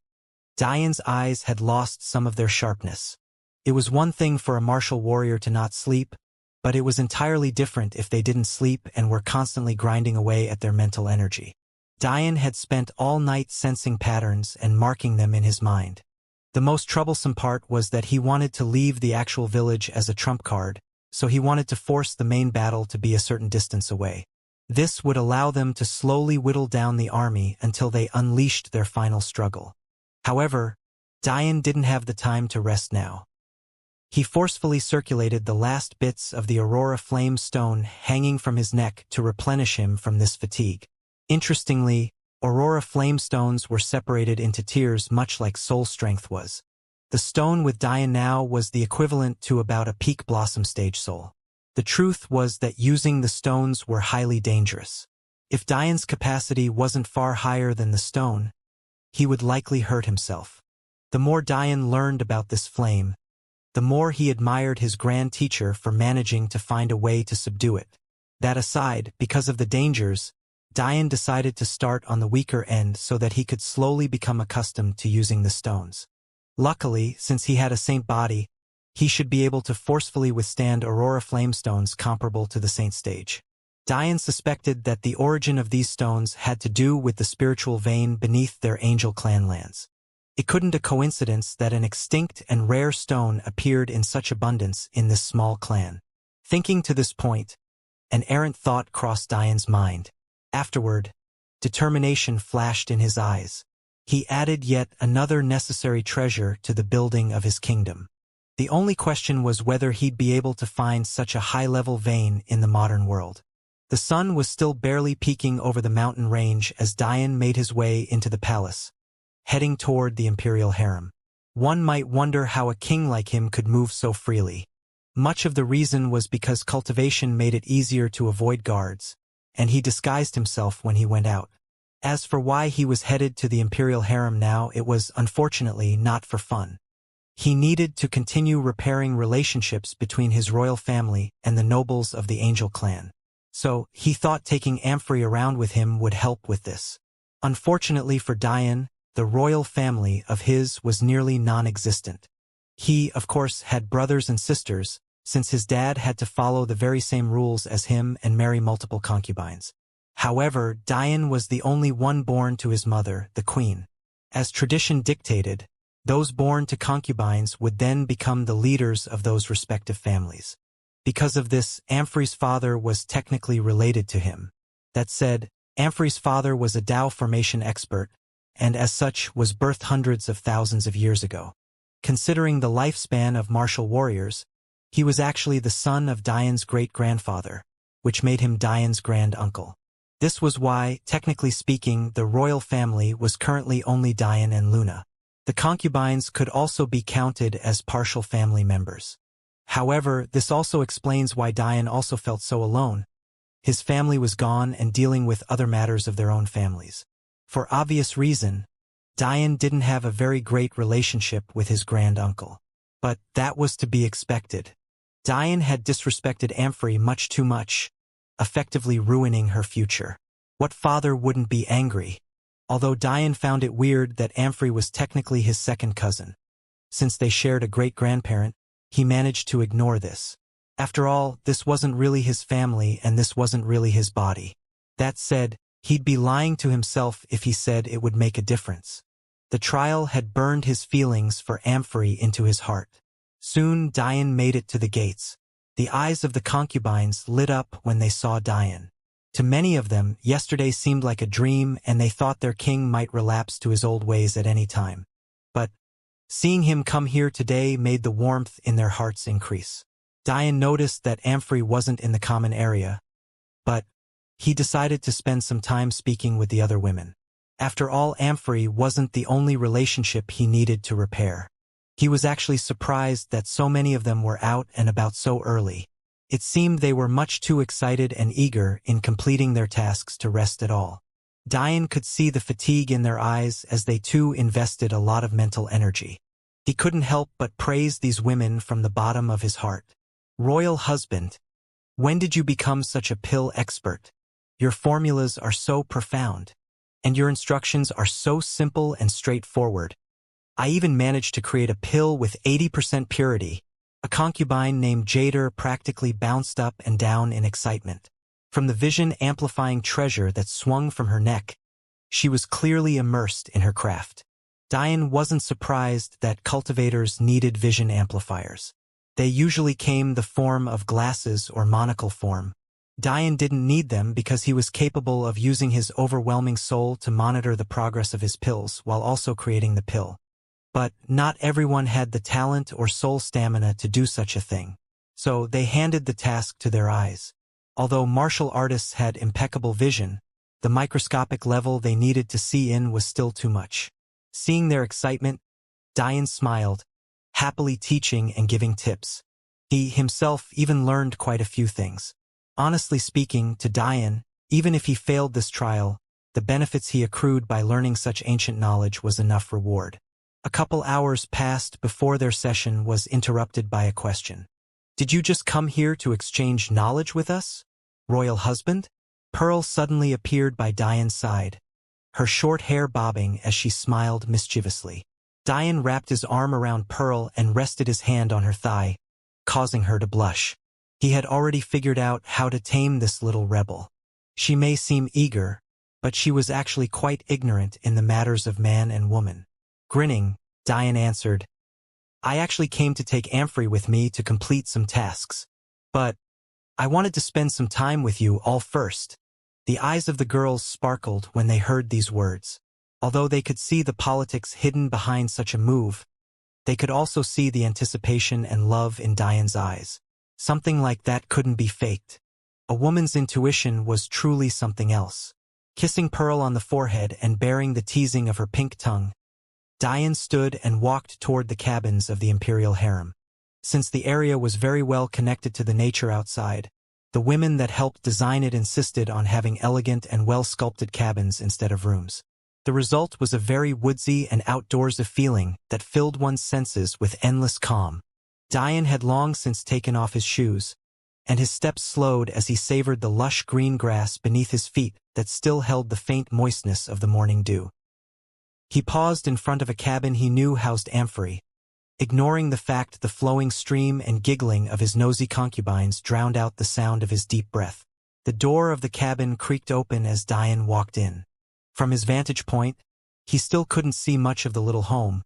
Diane's eyes had lost some of their sharpness. It was one thing for a martial warrior to not sleep, but it was entirely different if they didn't sleep and were constantly grinding away at their mental energy. Diane had spent all night sensing patterns and marking them in his mind. The most troublesome part was that he wanted to leave the actual village as a trump card, so he wanted to force the main battle to be a certain distance away. This would allow them to slowly whittle down the army until they unleashed their final struggle. However, Diane didn't have the time to rest now. He forcefully circulated the last bits of the Aurora Flame Stone hanging from his neck to replenish him from this fatigue. Interestingly, Aurora Flame Stones were separated into tiers much like Soul Strength was. The stone with Diane now was the equivalent to about a peak Blossom stage soul. The truth was that using the stones were highly dangerous. If Diane's capacity wasn't far higher than the stone, he would likely hurt himself. The more Diane learned about this flame, the more he admired his grand teacher for managing to find a way to subdue it. That aside, because of the dangers, Dian decided to start on the weaker end so that he could slowly become accustomed to using the stones. Luckily, since he had a saint body, he should be able to forcefully withstand aurora flamestones comparable to the saint stage. Dian suspected that the origin of these stones had to do with the spiritual vein beneath their angel clan lands. It couldn't a coincidence that an extinct and rare stone appeared in such abundance in this small clan. Thinking to this point, an errant thought crossed Dian's mind. Afterward, determination flashed in his eyes. He added yet another necessary treasure to the building of his kingdom. The only question was whether he'd be able to find such a high-level vein in the modern world. The sun was still barely peeking over the mountain range as Dian made his way into the palace, heading toward the imperial harem. One might wonder how a king like him could move so freely. Much of the reason was because cultivation made it easier to avoid guards, and he disguised himself when he went out. As for why he was headed to the imperial harem now, it was, unfortunately, not for fun. He needed to continue repairing relationships between his royal family and the nobles of the Angel clan. So, he thought taking Amphrey around with him would help with this. Unfortunately for Dian, the royal family of his was nearly non-existent. He, of course, had brothers and sisters, since his dad had to follow the very same rules as him and marry multiple concubines. However, Dian was the only one born to his mother, the queen. As tradition dictated, those born to concubines would then become the leaders of those respective families. Because of this, Amphrey's father was technically related to him. That said, Amphrey's father was a Tao formation expert, and as such was birthed hundreds of thousands of years ago. Considering the lifespan of martial warriors, he was actually the son of Dian's great-grandfather, which made him Dian's grand-uncle. This was why, technically speaking, the royal family was currently only Dian and Luna. The concubines could also be counted as partial family members. However, this also explains why Dian also felt so alone. His family was gone and dealing with other matters of their own families. For obvious reason, Dian didn't have a very great relationship with his grand-uncle. But that was to be expected. Dian had disrespected Amphrey much too much, effectively ruining her future. What father wouldn't be angry? Although Dian found it weird that Amphrey was technically his second cousin. Since they shared a great-grandparent, he managed to ignore this. After all, this wasn't really his family and this wasn't really his body. That said, he'd be lying to himself if he said it would make a difference. The trial had burned his feelings for Amphrey into his heart. Soon Dian made it to the gates. The eyes of the concubines lit up when they saw Dian. To many of them, yesterday seemed like a dream and they thought their king might relapse to his old ways at any time. But seeing him come here today made the warmth in their hearts increase. Dian noticed that Amphrey wasn't in the common area, but he decided to spend some time speaking with the other women. After all, Amphrey wasn't the only relationship he needed to repair. He was actually surprised that so many of them were out and about so early. It seemed they were much too excited and eager in completing their tasks to rest at all. Dian could see the fatigue in their eyes as they too invested a lot of mental energy. He couldn't help but praise these women from the bottom of his heart. Royal husband, when did you become such a pill expert? Your formulas are so profound, and your instructions are so simple and straightforward. I even managed to create a pill with 80% purity. A concubine named Jader practically bounced up and down in excitement. From the vision-amplifying treasure that swung from her neck, she was clearly immersed in her craft. Dian wasn't surprised that cultivators needed vision amplifiers. They usually came the form of glasses or monocle form. Dian didn't need them because he was capable of using his overwhelming soul to monitor the progress of his pills while also creating the pill. But not everyone had the talent or soul stamina to do such a thing. So they handed the task to their eyes. Although martial artists had impeccable vision, the microscopic level they needed to see in was still too much. Seeing their excitement, Dian smiled, happily teaching and giving tips. He himself even learned quite a few things. Honestly speaking, to Dian, even if he failed this trial, the benefits he accrued by learning such ancient knowledge was enough reward. A couple hours passed before their session was interrupted by a question. Did you just come here to exchange knowledge with us, royal husband? Pearl suddenly appeared by Diane's side, her short hair bobbing as she smiled mischievously. Diane wrapped his arm around Pearl and rested his hand on her thigh, causing her to blush. He had already figured out how to tame this little rebel. She may seem eager, but she was actually quite ignorant in the matters of man and woman. Grinning, Diane answered, "I actually came to take Amphrey with me to complete some tasks. But I wanted to spend some time with you all first." The eyes of the girls sparkled when they heard these words. Although they could see the politics hidden behind such a move, they could also see the anticipation and love in Diane's eyes. Something like that couldn't be faked. A woman's intuition was truly something else. Kissing Pearl on the forehead and bearing the teasing of her pink tongue, Diane stood and walked toward the cabins of the imperial harem. Since the area was very well connected to the nature outside, the women that helped design it insisted on having elegant and well-sculpted cabins instead of rooms. The result was a very woodsy and outdoorsy feeling that filled one's senses with endless calm. Diane had long since taken off his shoes, and his steps slowed as he savored the lush green grass beneath his feet that still held the faint moistness of the morning dew. He paused in front of a cabin he knew housed Amphrey, ignoring the fact the flowing stream and giggling of his nosy concubines drowned out the sound of his deep breath. The door of the cabin creaked open as Diane walked in. From his vantage point, he still couldn't see much of the little home,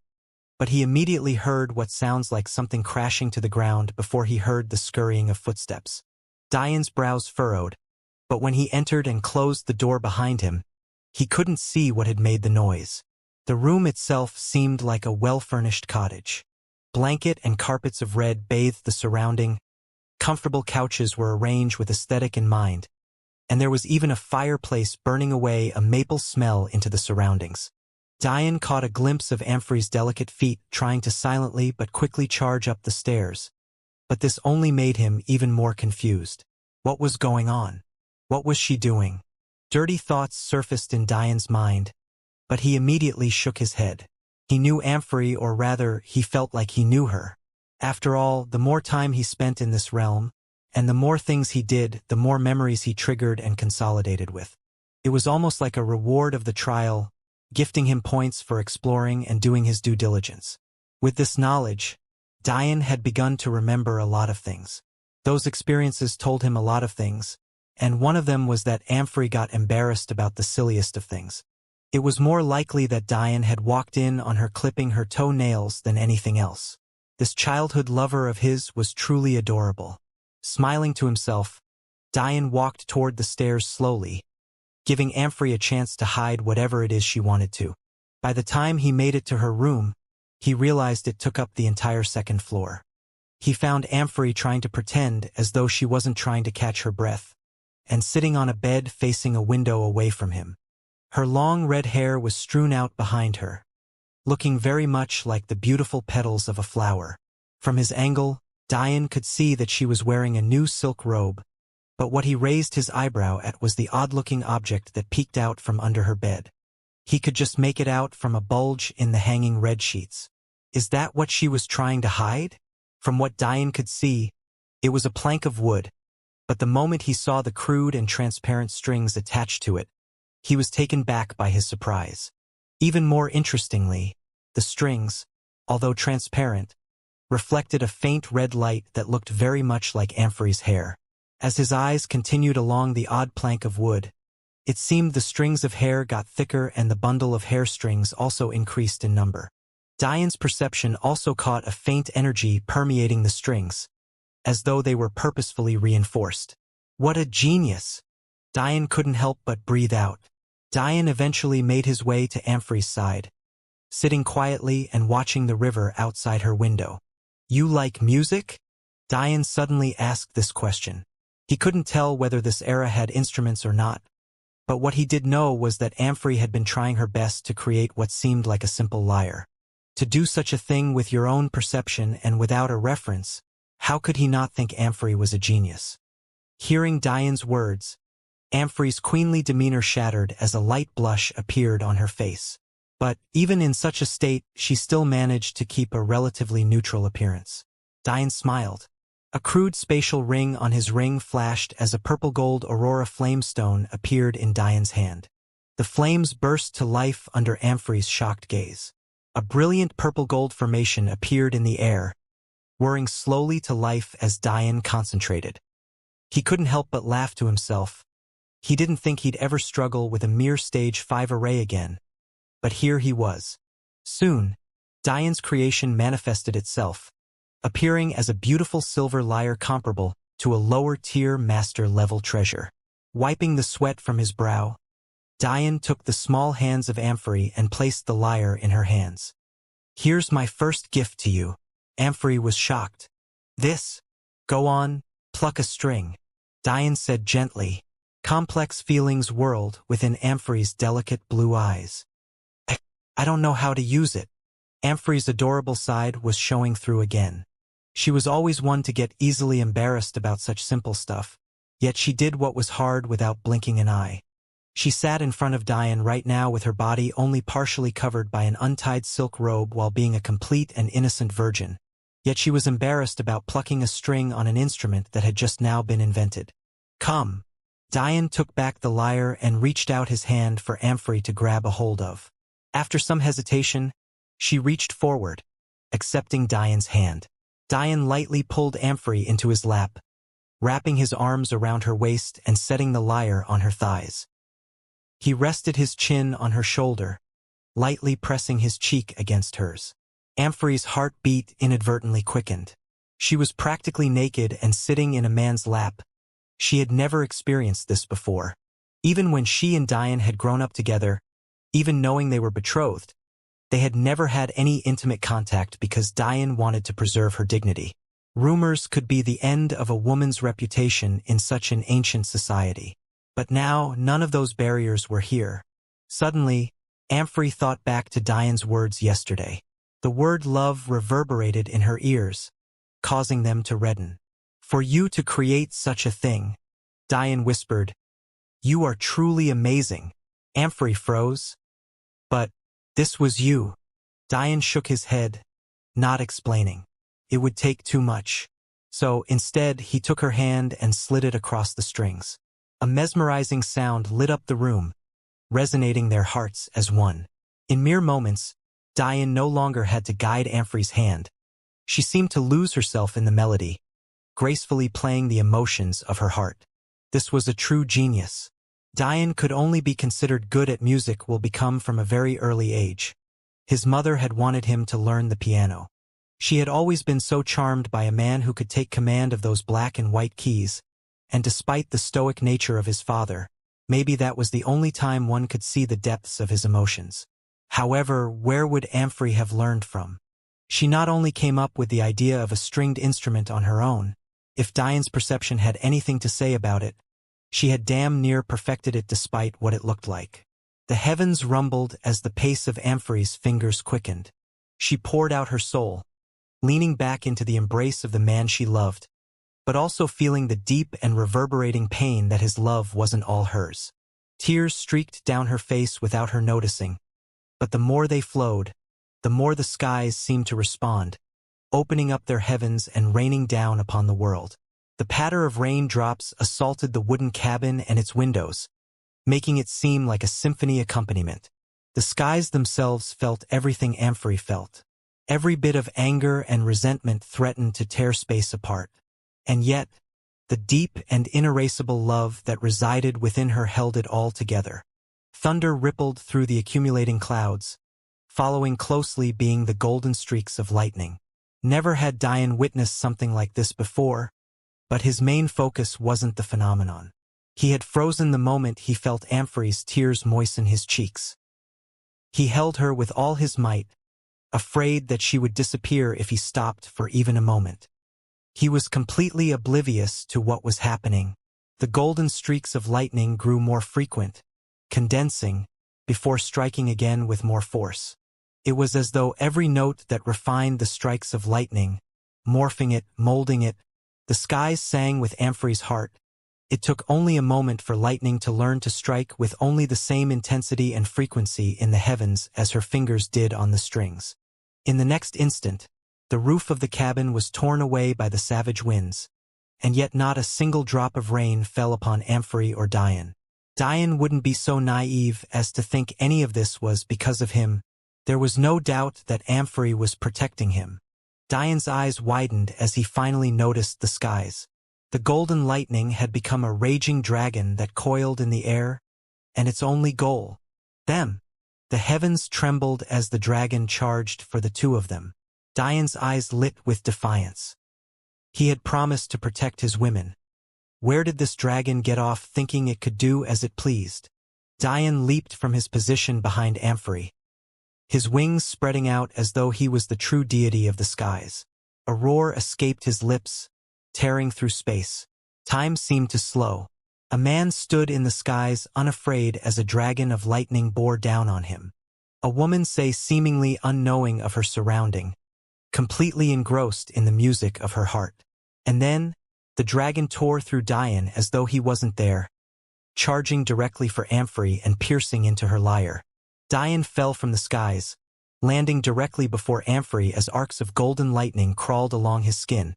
but he immediately heard what sounds like something crashing to the ground before he heard the scurrying of footsteps. Diane's brows furrowed, but when he entered and closed the door behind him, he couldn't see what had made the noise. The room itself seemed like a well-furnished cottage. Blanket and carpets of red bathed the surrounding. Comfortable couches were arranged with aesthetic in mind, and there was even a fireplace burning away a maple smell into the surroundings. Diane caught a glimpse of Amphrey's delicate feet trying to silently but quickly charge up the stairs, but this only made him even more confused. What was going on? What was she doing? Dirty thoughts surfaced in Diane's mind, but he immediately shook his head. He knew Amphrey, or rather, he felt like he knew her. After all, the more time he spent in this realm, and the more things he did, the more memories he triggered and consolidated with. It was almost like a reward of the trial, gifting him points for exploring and doing his due diligence. With this knowledge, Diane had begun to remember a lot of things. Those experiences told him a lot of things, and one of them was that Amphrey got embarrassed about the silliest of things. It was more likely that Diane had walked in on her clipping her toenails than anything else. This childhood lover of his was truly adorable. Smiling to himself, Diane walked toward the stairs slowly, giving Amphrey a chance to hide whatever it is she wanted to. By the time he made it to her room, he realized it took up the entire second floor. He found Amphrey trying to pretend as though she wasn't trying to catch her breath, and sitting on a bed facing a window away from him. Her long red hair was strewn out behind her, looking very much like the beautiful petals of a flower. From his angle, Diane could see that she was wearing a new silk robe, but what he raised his eyebrow at was the odd-looking object that peeked out from under her bed. He could just make it out from a bulge in the hanging red sheets. Is that what she was trying to hide? From what Diane could see, it was a plank of wood, but the moment he saw the crude and transparent strings attached to it, he was taken back by his surprise. Even more interestingly, the strings, although transparent, reflected a faint red light that looked very much like Amphrey's hair. As his eyes continued along the odd plank of wood, it seemed the strings of hair got thicker and the bundle of hair strings also increased in number. Diane's perception also caught a faint energy permeating the strings, as though they were purposefully reinforced. What a genius! Diane couldn't help but breathe out. Diane eventually made his way to Amphrey's side, sitting quietly and watching the river outside her window. "You like music?" Diane suddenly asked this question. He couldn't tell whether this era had instruments or not, but what he did know was that Amphrey had been trying her best to create what seemed like a simple lyre. To do such a thing with your own perception and without a reference, how could he not think Amphrey was a genius? Hearing Diane's words, Amphrey's queenly demeanor shattered as a light blush appeared on her face. But, even in such a state, she still managed to keep a relatively neutral appearance. Diane smiled. A crude spatial ring on his ring flashed as a purple-gold aurora flamestone appeared in Diane's hand. The flames burst to life under Amphrey's shocked gaze. A brilliant purple-gold formation appeared in the air, whirring slowly to life as Diane concentrated. He couldn't help but laugh to himself. He didn't think he'd ever struggle with a mere stage 5 array again. But here he was. Soon, Diane's creation manifested itself, appearing as a beautiful silver lyre comparable to a lower-tier master-level treasure. Wiping the sweat from his brow, Diane took the small hands of Amphrey and placed the lyre in her hands. "Here's my first gift to you." Amphrey was shocked. "This? Go on, pluck a string," Diane said gently. Complex feelings whirled within Amphrey's delicate blue eyes. I don't know how to use it." Amphrey's adorable side was showing through again. She was always one to get easily embarrassed about such simple stuff, yet she did what was hard without blinking an eye. She sat in front of Diane right now with her body only partially covered by an untied silk robe while being a complete and innocent virgin. Yet she was embarrassed about plucking a string on an instrument that had just now been invented. "Come." Diane took back the lyre and reached out his hand for Amphrey to grab a hold of. After some hesitation, she reached forward, accepting Diane's hand. Diane lightly pulled Amphrey into his lap, wrapping his arms around her waist and setting the lyre on her thighs. He rested his chin on her shoulder, lightly pressing his cheek against hers. Amphrey's heartbeat inadvertently quickened. She was practically naked and sitting in a man's lap. She had never experienced this before. Even when she and Diane had grown up together, even knowing they were betrothed, they had never had any intimate contact because Diane wanted to preserve her dignity. Rumors could be the end of a woman's reputation in such an ancient society. But now, none of those barriers were here. Suddenly, Amphrey thought back to Diane's words yesterday. The word love reverberated in her ears, causing them to redden. "For you to create such a thing," Diane whispered. "You are truly amazing." Amphrey froze. "But this was you." Diane shook his head, not explaining. It would take too much. So, instead, he took her hand and slid it across the strings. A mesmerizing sound lit up the room, resonating their hearts as one. In mere moments, Diane no longer had to guide Amphrey's hand. She seemed to lose herself in the melody, gracefully playing the emotions of her heart. This was a true genius. Diane could only be considered good at music will become from a very early age. His mother had wanted him to learn the piano. She had always been so charmed by a man who could take command of those black and white keys, and despite the stoic nature of his father, maybe that was the only time one could see the depths of his emotions. However, where would Amphrey have learned from? She not only came up with the idea of a stringed instrument on her own, if Diane's perception had anything to say about it, she had damn near perfected it despite what it looked like. The heavens rumbled as the pace of Amphrey's fingers quickened. She poured out her soul, leaning back into the embrace of the man she loved, but also feeling the deep and reverberating pain that his love wasn't all hers. Tears streaked down her face without her noticing, but the more they flowed, the more the skies seemed to respond, opening up their heavens and raining down upon the world. The patter of raindrops assaulted the wooden cabin and its windows, making it seem like a symphony accompaniment. The skies themselves felt everything Amphrey felt. Every bit of anger and resentment threatened to tear space apart. And yet, the deep and inerasable love that resided within her held it all together. Thunder rippled through the accumulating clouds, following closely being the golden streaks of lightning. Never had Diane witnessed something like this before, but his main focus wasn't the phenomenon. He had frozen the moment he felt Amphrey's tears moisten his cheeks. He held her with all his might, afraid that she would disappear if he stopped for even a moment. He was completely oblivious to what was happening. The golden streaks of lightning grew more frequent, condensing, before striking again with more force. It was as though every note that refined the strikes of lightning, morphing it, molding it, the skies sang with Amphrey's heart. It took only a moment for lightning to learn to strike with only the same intensity and frequency in the heavens as her fingers did on the strings. In the next instant, The roof of the cabin was torn away by the savage winds, and yet not a single drop of rain fell upon Amphory or Diane. Diane wouldn't be so naive as to think any of this was because of him. There was no doubt that Amphory was protecting him. Diane's eyes widened as he finally noticed the skies. The golden lightning had become a raging dragon that coiled in the air, and its only goal, them. The heavens trembled as the dragon charged for the two of them. Diane's eyes lit with defiance. He had promised to protect his women. Where did this dragon get off thinking it could do as it pleased? Diane leaped from his position behind Amphory, his wings spreading out as though he was the true deity of the skies. A roar escaped his lips, tearing through space. Time seemed to slow. A man stood in the skies unafraid as a dragon of lightning bore down on him. A woman lay seemingly unknowing of her surrounding, completely engrossed in the music of her heart. And then, the dragon tore through Diane as though he wasn't there, charging directly for Amphory and piercing into her lyre. Diane fell from the skies, landing directly before Amphory as arcs of golden lightning crawled along his skin,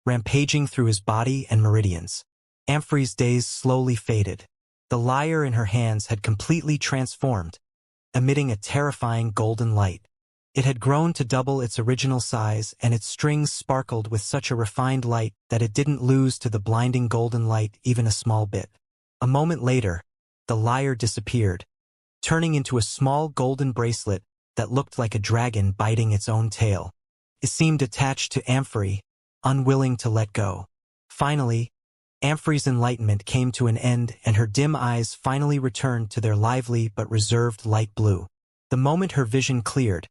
rampaging through his body and meridians. Amphory's days slowly faded. The lyre in her hands had completely transformed, emitting a terrifying golden light. It had grown to double its original size, and its strings sparkled with such a refined light that it didn't lose to the blinding golden light even a small bit. A moment later, the lyre disappeared, turning into a small golden bracelet that looked like a dragon biting its own tail. It seemed attached to Amphory, unwilling to let go. Finally, Amphory's enlightenment came to an end, and her dim eyes finally returned to their lively but reserved light blue. The moment her vision cleared,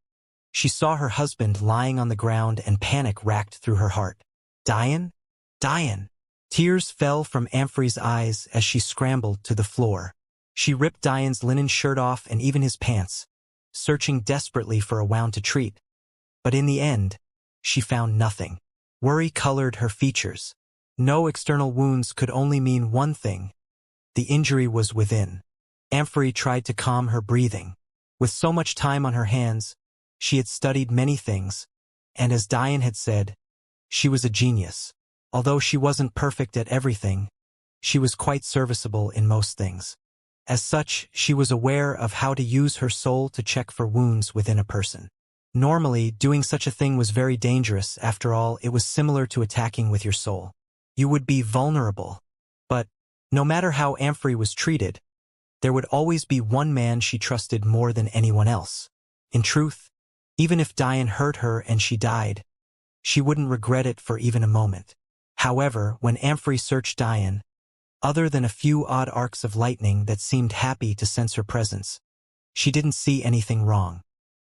she saw her husband lying on the ground, and panic racked through her heart. Diane? Diane! Tears fell from Amphory's eyes as she scrambled to the floor. She ripped Diane's linen shirt off and even his pants, searching desperately for a wound to treat. But in the end, she found nothing. Worry colored her features. No external wounds could only mean one thing. The injury was within. Amphory tried to calm her breathing. With so much time on her hands, she had studied many things, and as Diane had said, she was a genius. Although she wasn't perfect at everything, she was quite serviceable in most things. As such, she was aware of how to use her soul to check for wounds within a person. Normally, doing such a thing was very dangerous. After all, it was similar to attacking with your soul. You would be vulnerable. But, no matter how Amphory was treated, there would always be one man she trusted more than anyone else. In truth, even if Diane hurt her and she died, she wouldn't regret it for even a moment. However, when Amphory searched Diane, other than a few odd arcs of lightning that seemed happy to sense her presence, she didn't see anything wrong.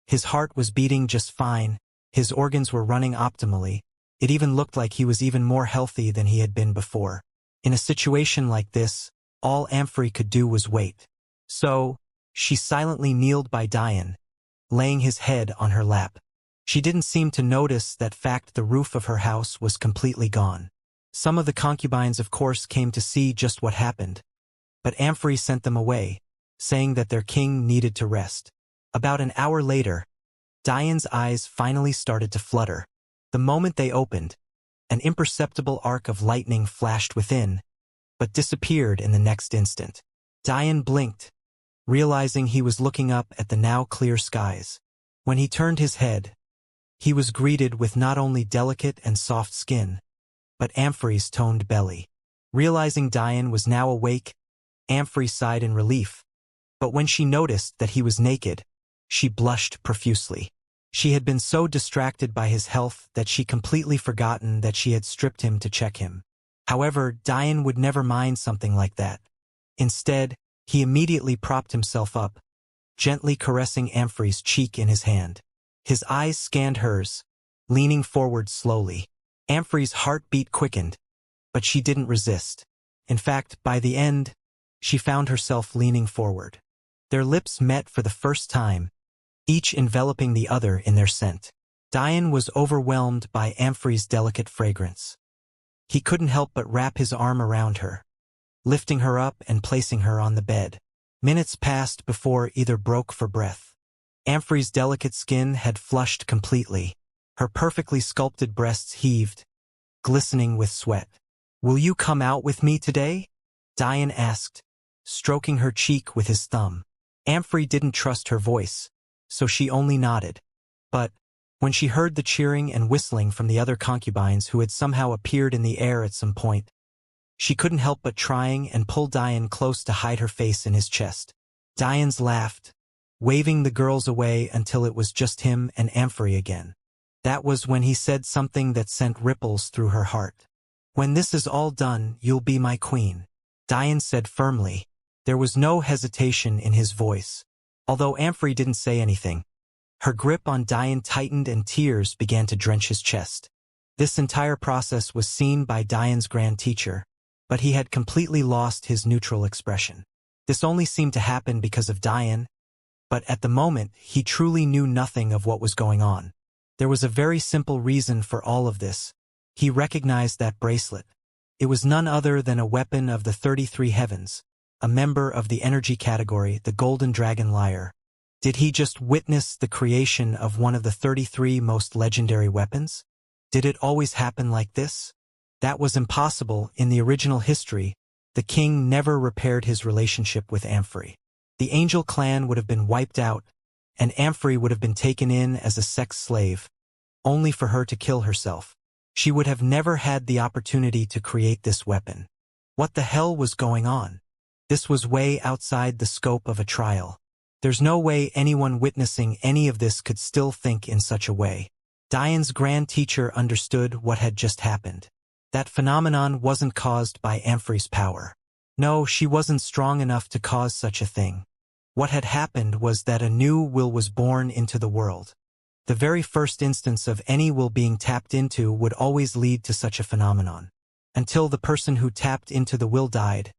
His heart was beating just fine, his organs were running optimally, it even looked like he was even more healthy than he had been before. In a situation like this, all Amphory could do was wait. So, she silently kneeled by Diane, laying his head on her lap. She didn't seem to notice that fact. The roof of her house was completely gone. Some of the concubines of course came to see just what happened, but Amphory sent them away, saying that their king needed to rest. About an hour later, Diane's eyes finally started to flutter. The moment they opened, an imperceptible arc of lightning flashed within, but disappeared in the next instant. Diane blinked, realizing he was looking up at the now clear skies. When he turned his head, he was greeted with not only delicate and soft skin, but Amphory's toned belly. Realizing Diane was now awake, Amphory sighed in relief, but when she noticed that he was naked, she blushed profusely. She had been so distracted by his health that she completely forgotten that she had stripped him to check him. However, Diane would never mind something like that. Instead, he immediately propped himself up, gently caressing Amphory's cheek in his hand. His eyes scanned hers, leaning forward slowly. Amphory's heartbeat quickened, but she didn't resist. In fact, by the end, she found herself leaning forward. Their lips met for the first time, each enveloping the other in their scent. Diane was overwhelmed by Amphory's delicate fragrance. He couldn't help but wrap his arm around her, lifting her up and placing her on the bed. Minutes passed before either broke for breath. Amphory's delicate skin had flushed completely, Her perfectly sculpted breasts heaved, glistening with sweat. "Will you come out with me today?" Diane asked, stroking her cheek with his thumb. Amphrey didn't trust her voice, so she only nodded. But when she heard the cheering and whistling from the other concubines who had somehow appeared in the air at some point, she couldn't help but trying and pull Diane close to hide her face in his chest. Diane's laughed, waving the girls away until it was just him and Amphrey again. That was when he said something that sent ripples through her heart. "When this is all done, you'll be my queen," Diane said firmly. There was no hesitation in his voice. Although Amphrey didn't say anything, her grip on Diane tightened and tears began to drench his chest. This entire process was seen by Diane's grand teacher, but he had completely lost his neutral expression. This only seemed to happen because of Diane, but at the moment he truly knew nothing of what was going on. There was a very simple reason for all of this. He recognized that bracelet. It was none other than a weapon of the 33 heavens, a member of the energy category, the Golden Dragon Lyre. Did he just witness the creation of one of the 33 most legendary weapons? Did it always happen like this? That was impossible. In the original history, the king never repaired his relationship with Amphrey. The Angel clan would have been wiped out, and Amphrey would have been taken in as a sex slave, only for her to kill herself. She would have never had the opportunity to create this weapon. What the hell was going on? This was way outside the scope of a trial. There's no way anyone witnessing any of this could still think in such a way. Diane's grand teacher understood what had just happened. That phenomenon wasn't caused by Amphrey's power. No, she wasn't strong enough to cause such a thing. What had happened was that a new will was born into the world. The very first instance of any will being tapped into would always lead to such a phenomenon. Until the person who tapped into the will died,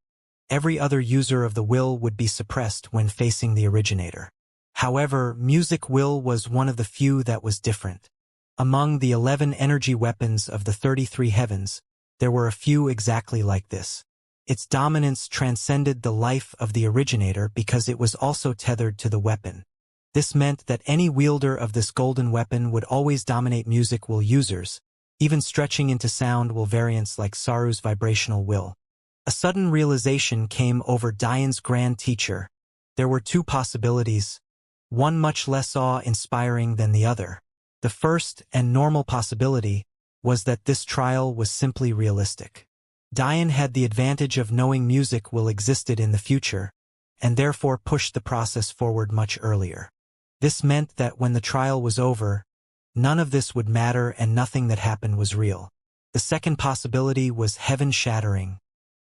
every other user of the will would be suppressed when facing the originator. However, music will was one of the few that was different. Among the 11 energy weapons of the 33 heavens, there were a few exactly like this. Its dominance transcended the life of the originator because it was also tethered to the weapon. This meant that any wielder of this golden weapon would always dominate music will users, even stretching into sound will variants like Saru's vibrational will. A sudden realization came over Diane's grand teacher. There were two possibilities, one much less awe-inspiring than the other. The first and normal possibility was that this trial was simply realistic. Diane had the advantage of knowing music will existed in the future, and therefore pushed the process forward much earlier. This meant that when the trial was over, none of this would matter and nothing that happened was real. The second possibility was heaven-shattering.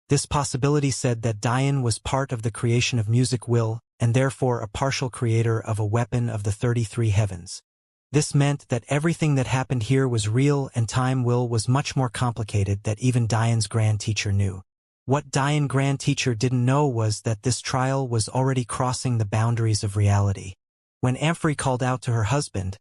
This possibility said that Diane was part of the creation of music will, and therefore a partial creator of a weapon of the 33 heavens. This meant that everything that happened here was real and time will was much more complicated than even Diane's grand teacher knew. What Diane's grand teacher didn't know was that this trial was already crossing the boundaries of reality. When Amphrey called out to her husband,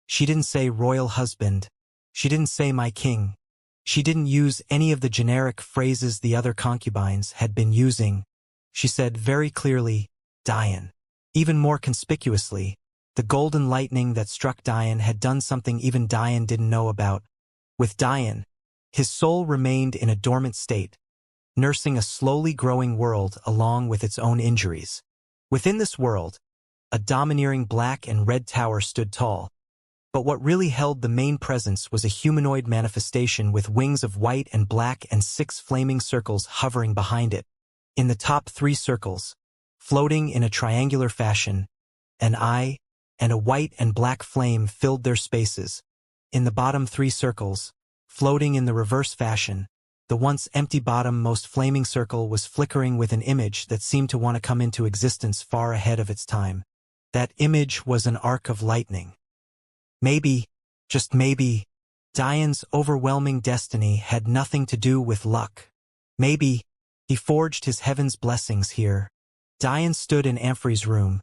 she didn't say royal husband, she didn't say my king, she didn't use any of the generic phrases the other concubines had been using. She said very clearly, Diane. Even more conspicuously, the golden lightning that struck Diane had done something even Diane didn't know about. With Diane, his soul remained in a dormant state, nursing a slowly growing world along with its own injuries. Within this world, a domineering black and red tower stood tall, but what really held the main presence was a humanoid manifestation with wings of white and black and 6 flaming circles hovering behind it. In the top 3 circles, floating in a triangular fashion, an eye and a white and black flame filled their spaces. In the bottom 3 circles, floating in the reverse fashion, the once empty bottom-most flaming circle was flickering with an image that seemed to want to come into existence far ahead of its time. That image was an arc of lightning. Maybe, just maybe, Diane's overwhelming destiny had nothing to do with luck. Maybe, he forged his heaven's blessings here. Diane stood in Amphrey's room,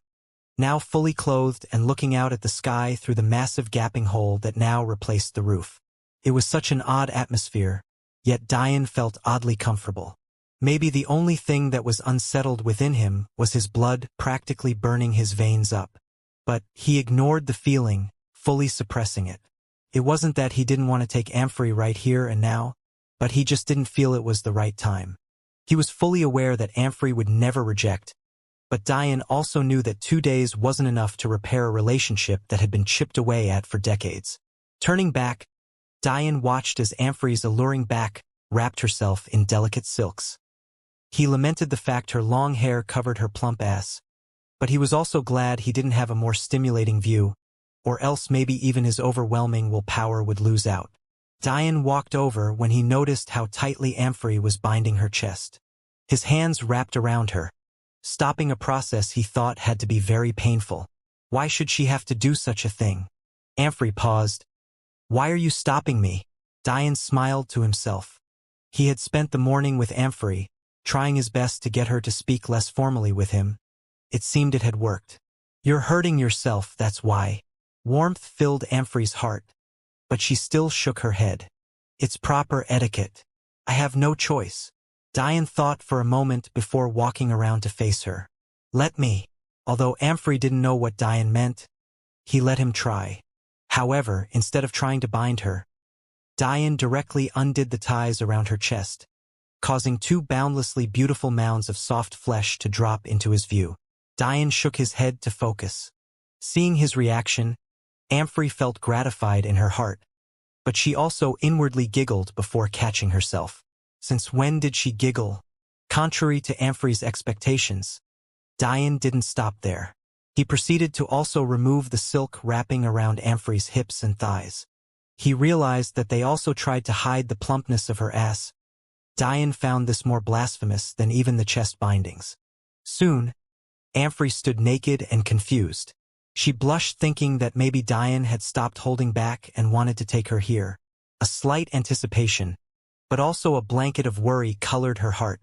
now fully clothed and looking out at the sky through the massive gaping hole that now replaced the roof. It was such an odd atmosphere, yet Diane felt oddly comfortable. Maybe the only thing that was unsettled within him was his blood practically burning his veins up. But he ignored the feeling, fully suppressing it. It wasn't that he didn't want to take Amphrey right here and now, but he just didn't feel it was the right time. He was fully aware that Amphrey would never reject, but Diane also knew that 2 days wasn't enough to repair a relationship that had been chipped away at for decades. Turning back, Diane watched as Amphrey's alluring back wrapped herself in delicate silks. He lamented the fact her long hair covered her plump ass, but he was also glad he didn't have a more stimulating view, or else maybe even his overwhelming willpower would lose out. Diane walked over when he noticed how tightly Amphrey was binding her chest. His hands wrapped around her, stopping a process he thought had to be very painful. Why should she have to do such a thing? Amphrey paused. Why are you stopping me? Diane smiled to himself. He had spent the morning with Amphrey, trying his best to get her to speak less formally with him. It seemed it had worked. You're hurting yourself, that's why. Warmth filled Amphrey's heart, but she still shook her head. It's proper etiquette. I have no choice. Diane thought for a moment before walking around to face her. Let me. Although Amphrey didn't know what Diane meant, he let him try. However, instead of trying to bind her, Diane directly undid the ties around her chest, causing 2 boundlessly beautiful mounds of soft flesh to drop into his view. Diane shook his head to focus. Seeing his reaction, Amphrey felt gratified in her heart, but she also inwardly giggled before catching herself. Since when did she giggle? Contrary to Amphrey's expectations, Diane didn't stop there. He proceeded to also remove the silk wrapping around Amphrey's hips and thighs. He realized that they also tried to hide the plumpness of her ass. Diane found this more blasphemous than even the chest bindings. Soon, Amphrey stood naked and confused. She blushed thinking that maybe Diane had stopped holding back and wanted to take her here. A slight anticipation, but also a blanket of worry colored her heart,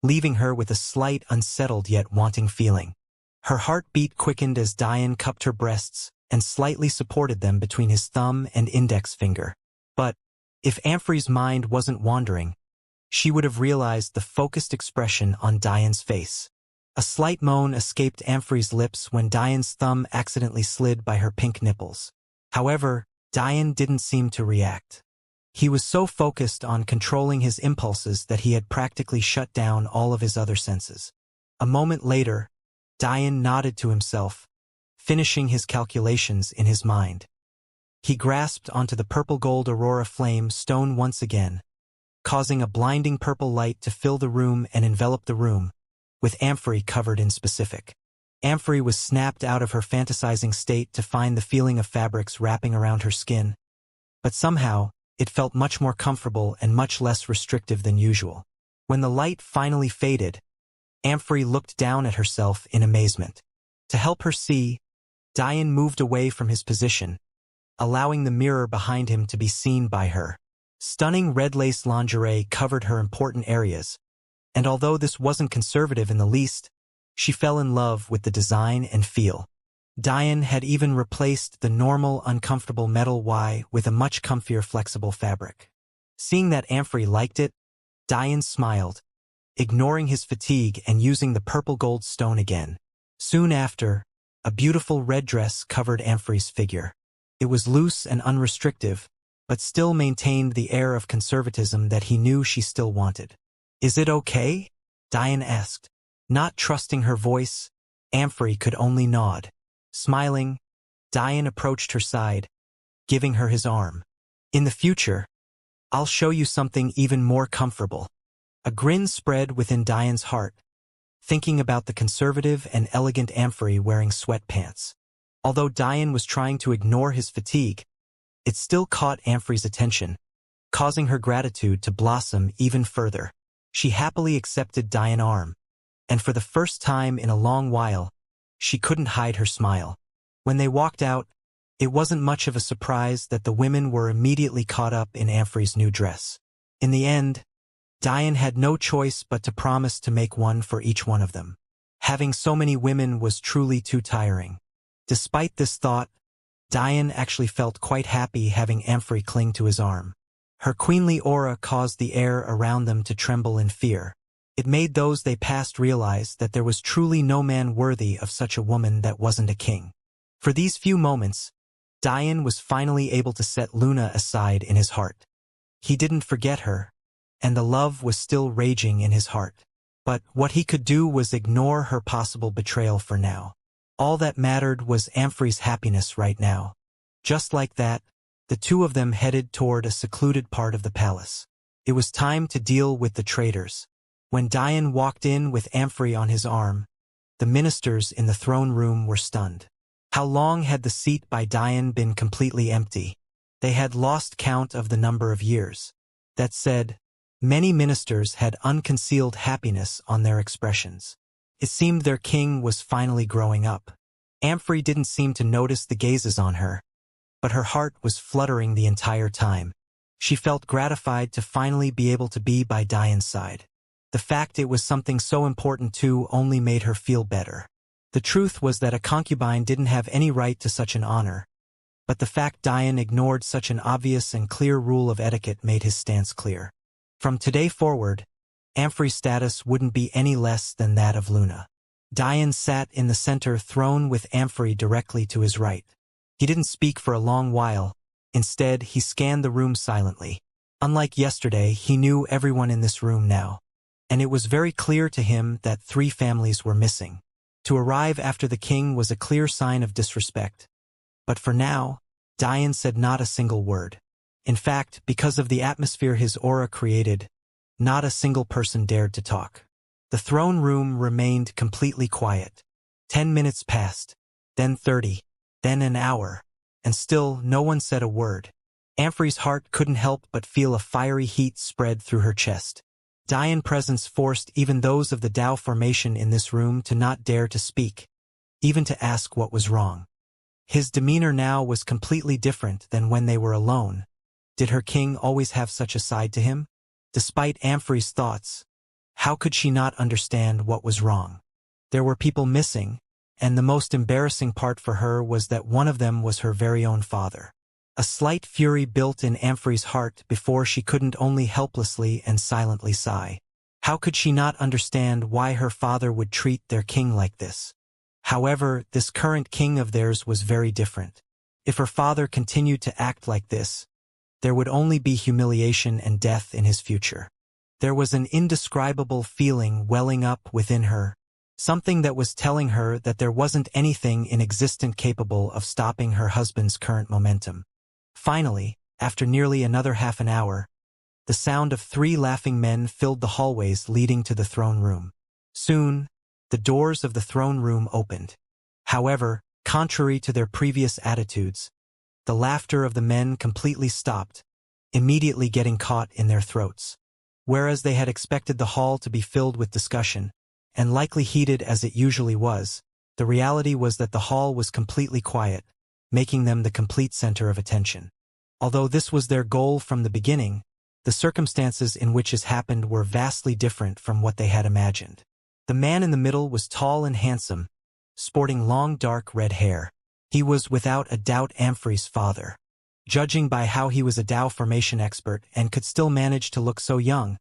leaving her with a slight unsettled yet wanting feeling. Her heartbeat quickened as Diane cupped her breasts and slightly supported them between his thumb and index finger. But, if Amphrey's mind wasn't wandering, she would have realized the focused expression on Diane's face. A slight moan escaped Amphrey's lips when Diane's thumb accidentally slid by her pink nipples. However, Diane didn't seem to react. He was so focused on controlling his impulses that he had practically shut down all of his other senses. A moment later, Diane nodded to himself, finishing his calculations in his mind. He grasped onto the purple-gold aurora flame stone once again, causing a blinding purple light to fill the room and envelop the room, with Amphrey covered in specific. Amphrey was snapped out of her fantasizing state to find the feeling of fabrics wrapping around her skin, but somehow, it felt much more comfortable and much less restrictive than usual. When the light finally faded, Amphrey looked down at herself in amazement. To help her see, Diane moved away from his position, allowing the mirror behind him to be seen by her. Stunning red lace lingerie covered her important areas, and although this wasn't conservative in the least, she fell in love with the design and feel. Diane had even replaced the normal, uncomfortable metal Y with a much comfier flexible fabric. Seeing that Amphrey liked it, Diane smiled, ignoring his fatigue and using the purple gold stone again. Soon after, a beautiful red dress covered Amphrey's figure. It was loose and unrestrictive, but still maintained the air of conservatism that he knew she still wanted. Is it okay? Diane asked. Not trusting her voice, Amphrey could only nod. Smiling, Diane approached her side, giving her his arm. In the future, I'll show you something even more comfortable. A grin spread within Diane's heart, thinking about the conservative and elegant Amphrey wearing sweatpants. Although Diane was trying to ignore his fatigue, it still caught Amphrey's attention, causing her gratitude to blossom even further. She happily accepted Diane's arm, and for the first time in a long while, she couldn't hide her smile. When they walked out, it wasn't much of a surprise that the women were immediately caught up in Amphrey's new dress. In the end, Diane had no choice but to promise to make one for each one of them. Having so many women was truly too tiring. Despite this thought, Diane actually felt quite happy having Amphrey cling to his arm. Her queenly aura caused the air around them to tremble in fear. It made those they passed realize that there was truly no man worthy of such a woman that wasn't a king. For these few moments, Diane was finally able to set Luna aside in his heart. He didn't forget her, and the love was still raging in his heart. But what he could do was ignore her possible betrayal for now. All that mattered was Amphrey's happiness right now. Just like that, the two of them headed toward a secluded part of the palace. It was time to deal with the traitors. When Diane walked in with Amphrey on his arm, the ministers in the throne room were stunned. How long had the seat by Diane been completely empty? They had lost count of the number of years. That said, many ministers had unconcealed happiness on their expressions. It seemed their king was finally growing up. Amphrey didn't seem to notice the gazes on her, but her heart was fluttering the entire time. She felt gratified to finally be able to be by Diane's side. The fact it was something so important too only made her feel better. The truth was that a concubine didn't have any right to such an honor, but the fact Diane ignored such an obvious and clear rule of etiquette made his stance clear. From today forward, Amphrey's status wouldn't be any less than that of Luna. Diane sat in the center throne with Amphrey directly to his right. He didn't speak for a long while. Instead, he scanned the room silently. Unlike yesterday, he knew everyone in this room now, and it was very clear to him that 3 families were missing. To arrive after the king was a clear sign of disrespect. But for now, Diane said not a single word. In fact, because of the atmosphere his aura created, not a single person dared to talk. The throne room remained completely quiet. 10 minutes passed, then 30, then an hour, and still no one said a word. Amphrey's heart couldn't help but feel a fiery heat spread through her chest. Diane's presence forced even those of the Tao formation in this room to not dare to speak, even to ask what was wrong. His demeanor now was completely different than when they were alone. Did her king always have such a side to him? Despite Amphrey's thoughts, how could she not understand what was wrong? There were people missing, and the most embarrassing part for her was that one of them was her very own father. A slight fury built in Amphrey's heart before she couldn't only helplessly and silently sigh. How could she not understand why her father would treat their king like this? However, this current king of theirs was very different. If her father continued to act like this, there would only be humiliation and death in his future. There was an indescribable feeling welling up within her, something that was telling her that there wasn't anything in existence capable of stopping her husband's current momentum. Finally, after nearly another half an hour, the sound of 3 laughing men filled the hallways leading to the throne room. Soon, the doors of the throne room opened. However, contrary to their previous attitudes, the laughter of the men completely stopped, immediately getting caught in their throats. Whereas they had expected the hall to be filled with discussion, and likely heated as it usually was, the reality was that the hall was completely quiet, making them the complete center of attention. Although this was their goal from the beginning, the circumstances in which this happened were vastly different from what they had imagined. The man in the middle was tall and handsome, sporting long dark red hair. He was without a doubt Amphrey's father. Judging by how he was a Tao formation expert and could still manage to look so young,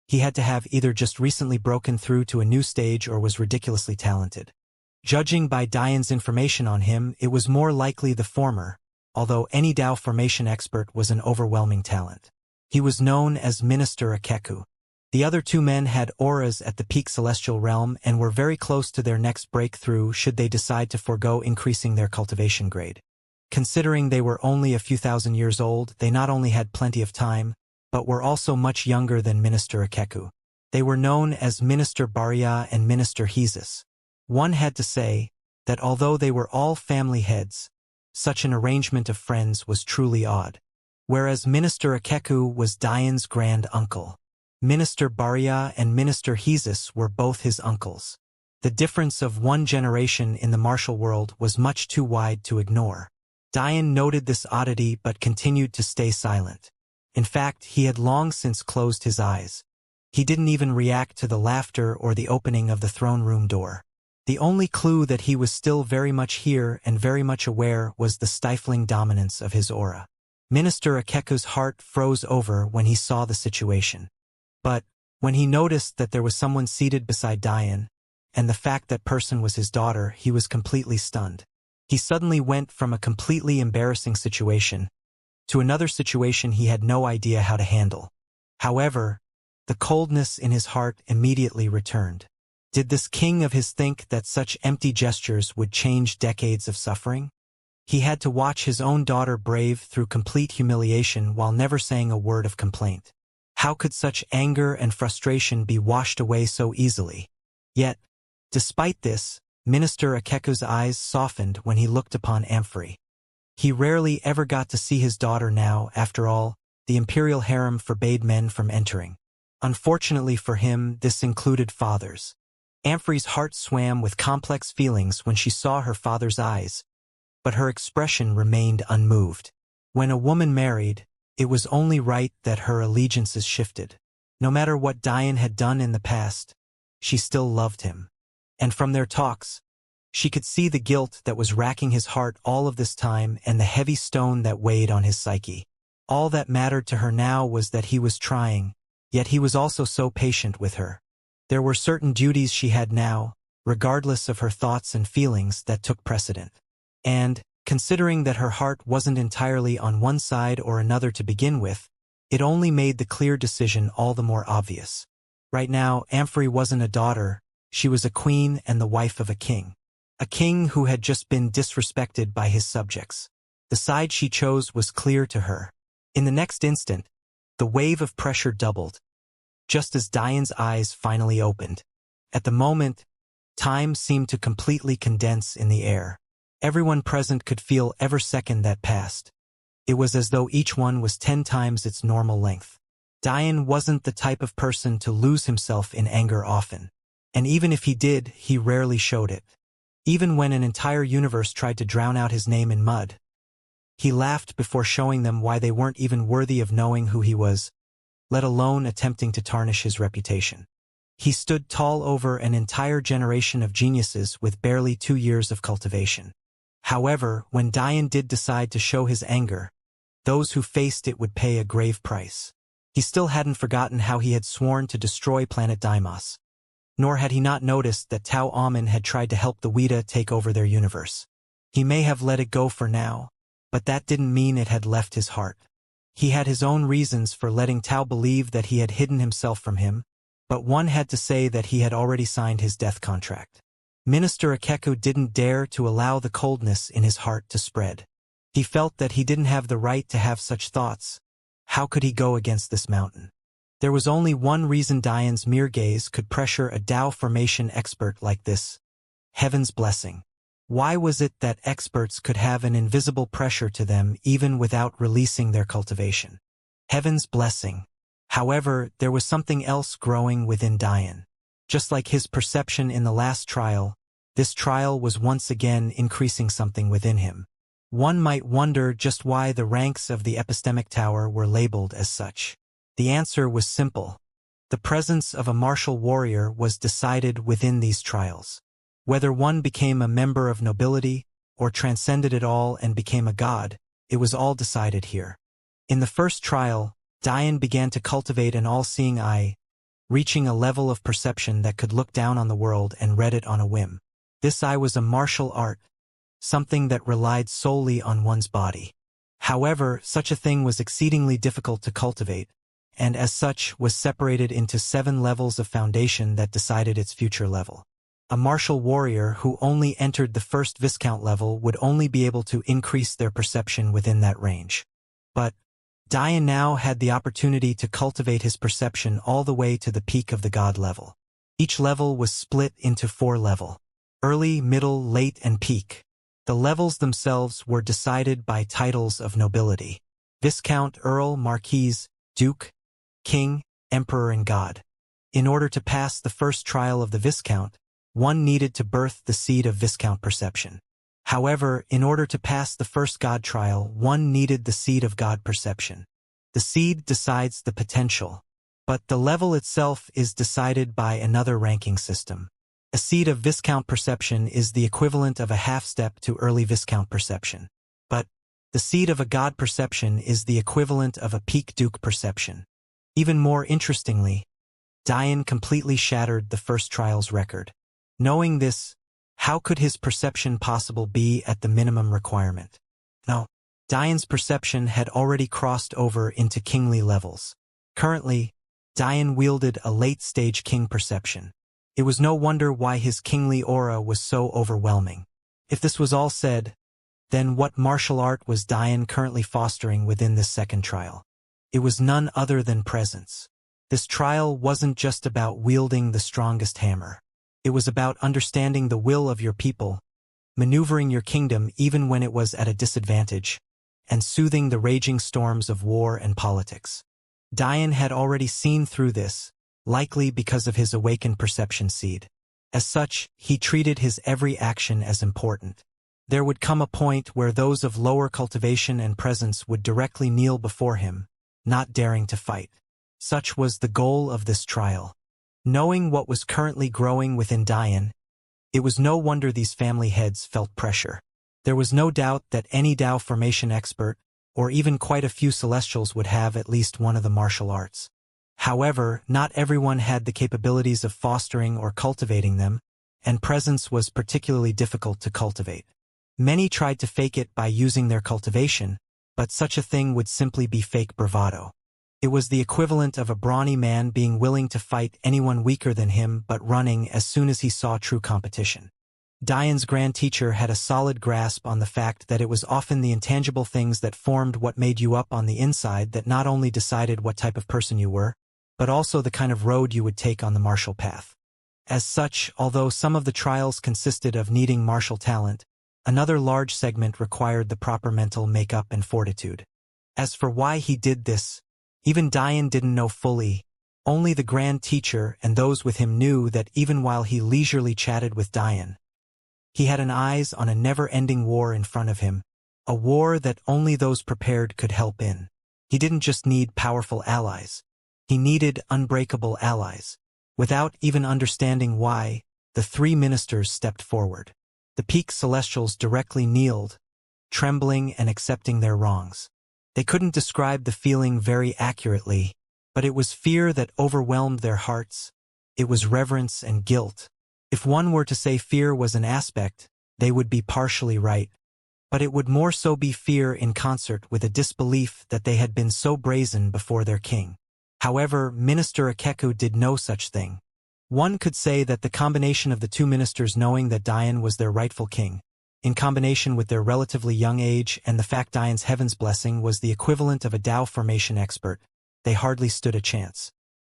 he had to have either just recently broken through to a new stage or was ridiculously talented. Judging by Diane's information on him, it was more likely the former, although any Tao formation expert was an overwhelming talent. He was known as Minister Akeku. The other 2 men had auras at the peak celestial realm and were very close to their next breakthrough should they decide to forego increasing their cultivation grade. Considering they were only a few thousand years old, they not only had plenty of time, but were also much younger than Minister Akeku. They were known as Minister Barya and Minister Hesus. One had to say that although they were all family heads, such an arrangement of friends was truly odd. Whereas Minister Akeku was Diane's grand uncle, Minister Barya and Minister Hesus were both his uncles. The difference of 1 generation in the martial world was much too wide to ignore. Diane noted this oddity but continued to stay silent. In fact, he had long since closed his eyes. He didn't even react to the laughter or the opening of the throne room door. The only clue that he was still very much here and very much aware was the stifling dominance of his aura. Minister Akeku's heart froze over when he saw the situation. But, when he noticed that there was someone seated beside Diane, and the fact that person was his daughter, he was completely stunned. He suddenly went from a completely embarrassing situation to another situation he had no idea how to handle. However, the coldness in his heart immediately returned. Did this king of his think that such empty gestures would change decades of suffering? He had to watch his own daughter brave through complete humiliation while never saying a word of complaint. How could such anger and frustration be washed away so easily? Yet, despite this, Minister Akeku's eyes softened when he looked upon Amphory. He rarely ever got to see his daughter now. After all, the imperial harem forbade men from entering. Unfortunately for him, this included fathers. Amphory's heart swam with complex feelings when she saw her father's eyes, but her expression remained unmoved. When a woman married, it was only right that her allegiances shifted. No matter what Diane had done in the past, she still loved him. And from their talks, she could see the guilt that was racking his heart all of this time and the heavy stone that weighed on his psyche. All that mattered to her now was that he was trying, yet he was also so patient with her. There were certain duties she had now, regardless of her thoughts and feelings, that took precedent. And, considering that her heart wasn't entirely on one side or another to begin with, it only made the clear decision all the more obvious. Right now, Amphory wasn't a daughter, she was a queen and the wife of a king. A king who had just been disrespected by his subjects. The side she chose was clear to her. In the next instant, the wave of pressure doubled, just as Diane's eyes finally opened. At the moment, time seemed to completely condense in the air. Everyone present could feel every second that passed. It was as though each one was 10 times its normal length. Diane wasn't the type of person to lose himself in anger often. And even if he did, he rarely showed it. Even when an entire universe tried to drown out his name in mud, he laughed before showing them why they weren't even worthy of knowing who he was, let alone attempting to tarnish his reputation. He stood tall over an entire generation of geniuses with barely 2 years of cultivation. However, when Diane did decide to show his anger, those who faced it would pay a grave price. He still hadn't forgotten how he had sworn to destroy planet Deimos. Nor had he not noticed that Tao Amen had tried to help the Weta take over their universe. He may have let it go for now, but that didn't mean it had left his heart. He had his own reasons for letting Tao believe that he had hidden himself from him, but one had to say that he had already signed his death contract. Minister Akeku didn't dare to allow the coldness in his heart to spread. He felt that he didn't have the right to have such thoughts. How could he go against this mountain? There was only one reason Diane's mere gaze could pressure a Tao formation expert like this: heaven's blessing. Why was it that experts could have an invisible pressure to them even without releasing their cultivation? Heaven's blessing. However, there was something else growing within Diane. Just like his perception in the last trial, this trial was once again increasing something within him. One might wonder just why the ranks of the epistemic tower were labeled as such. The answer was simple. The presence of a martial warrior was decided within these trials. Whether one became a member of nobility, or transcended it all and became a god, it was all decided here. In the first trial, Diane began to cultivate an all-seeing eye, reaching a level of perception that could look down on the world and read it on a whim. This eye was a martial art, something that relied solely on one's body. However, such a thing was exceedingly difficult to cultivate, and as such was separated into 7 levels of foundation that decided its future level. A martial warrior who only entered the first Viscount level would only be able to increase their perception within that range. But Diane now had the opportunity to cultivate his perception all the way to the peak of the god level. Each level was split into 4 levels: early, middle, late, and peak. The levels themselves were decided by titles of nobility: Viscount, Earl, Marquise, Duke, King, Emperor, and God. In order to pass the first trial of the Viscount, one needed to birth the seed of Viscount perception. However, in order to pass the first God trial, one needed the seed of God perception. The seed decides the potential, but the level itself is decided by another ranking system. A seed of Viscount perception is the equivalent of a half-step to early Viscount perception. But the seed of a God perception is the equivalent of a peak Duke perception. Even more interestingly, Diane completely shattered the first trial's record. Knowing this, How could his perception possibly be at the minimum requirement? No. Dian's perception had already crossed over into kingly levels. Currently, Dian wielded a late-stage king perception. It was no wonder why his kingly aura was so overwhelming. If this was all said, then what martial art was Dian currently fostering within this second trial? It was none other than presence. This trial wasn't just about wielding the strongest hammer. It was about understanding the will of your people, maneuvering your kingdom even when it was at a disadvantage, and soothing the raging storms of war and politics. Dian had already seen through this, likely because of his awakened perception seed. As such, he treated his every action as important. There would come a point where those of lower cultivation and presence would directly kneel before him, not daring to fight. Such was the goal of this trial. Knowing what was currently growing within Dian, it was no wonder these family heads felt pressure. There was no doubt that any Dao formation expert, or even quite a few Celestials, would have at least one of the martial arts. However, not everyone had the capabilities of fostering or cultivating them, and presence was particularly difficult to cultivate. Many tried to fake it by using their cultivation, but such a thing would simply be fake bravado. It was the equivalent of a brawny man being willing to fight anyone weaker than him but running as soon as he saw true competition. Dian's grand teacher had a solid grasp on the fact that it was often the intangible things that formed what made you up on the inside that not only decided what type of person you were, but also the kind of road you would take on the martial path. As such, although some of the trials consisted of needing martial talent, another large segment required the proper mental makeup and fortitude. As for why he did this, even Dian didn't know fully. Only the grand teacher and those with him knew that even while he leisurely chatted with Dian, he had an eyes on a never-ending war in front of him, a war that only those prepared could help in. He didn't just need powerful allies. He needed unbreakable allies. Without even understanding why, the three ministers stepped forward. The peak Celestials directly kneeled, trembling and accepting their wrongs. They couldn't describe the feeling very accurately, but it was fear that overwhelmed their hearts. It was reverence and guilt. If one were to say fear was an aspect, they would be partially right. But it would more so be fear in concert with a disbelief that they had been so brazen before their king. However, Minister Akeku did no such thing. One could say that the combination of the two ministers knowing that Dian was their rightful king, in combination with their relatively young age and the fact Dian's heaven's blessing was the equivalent of a Dao formation expert, they hardly stood a chance.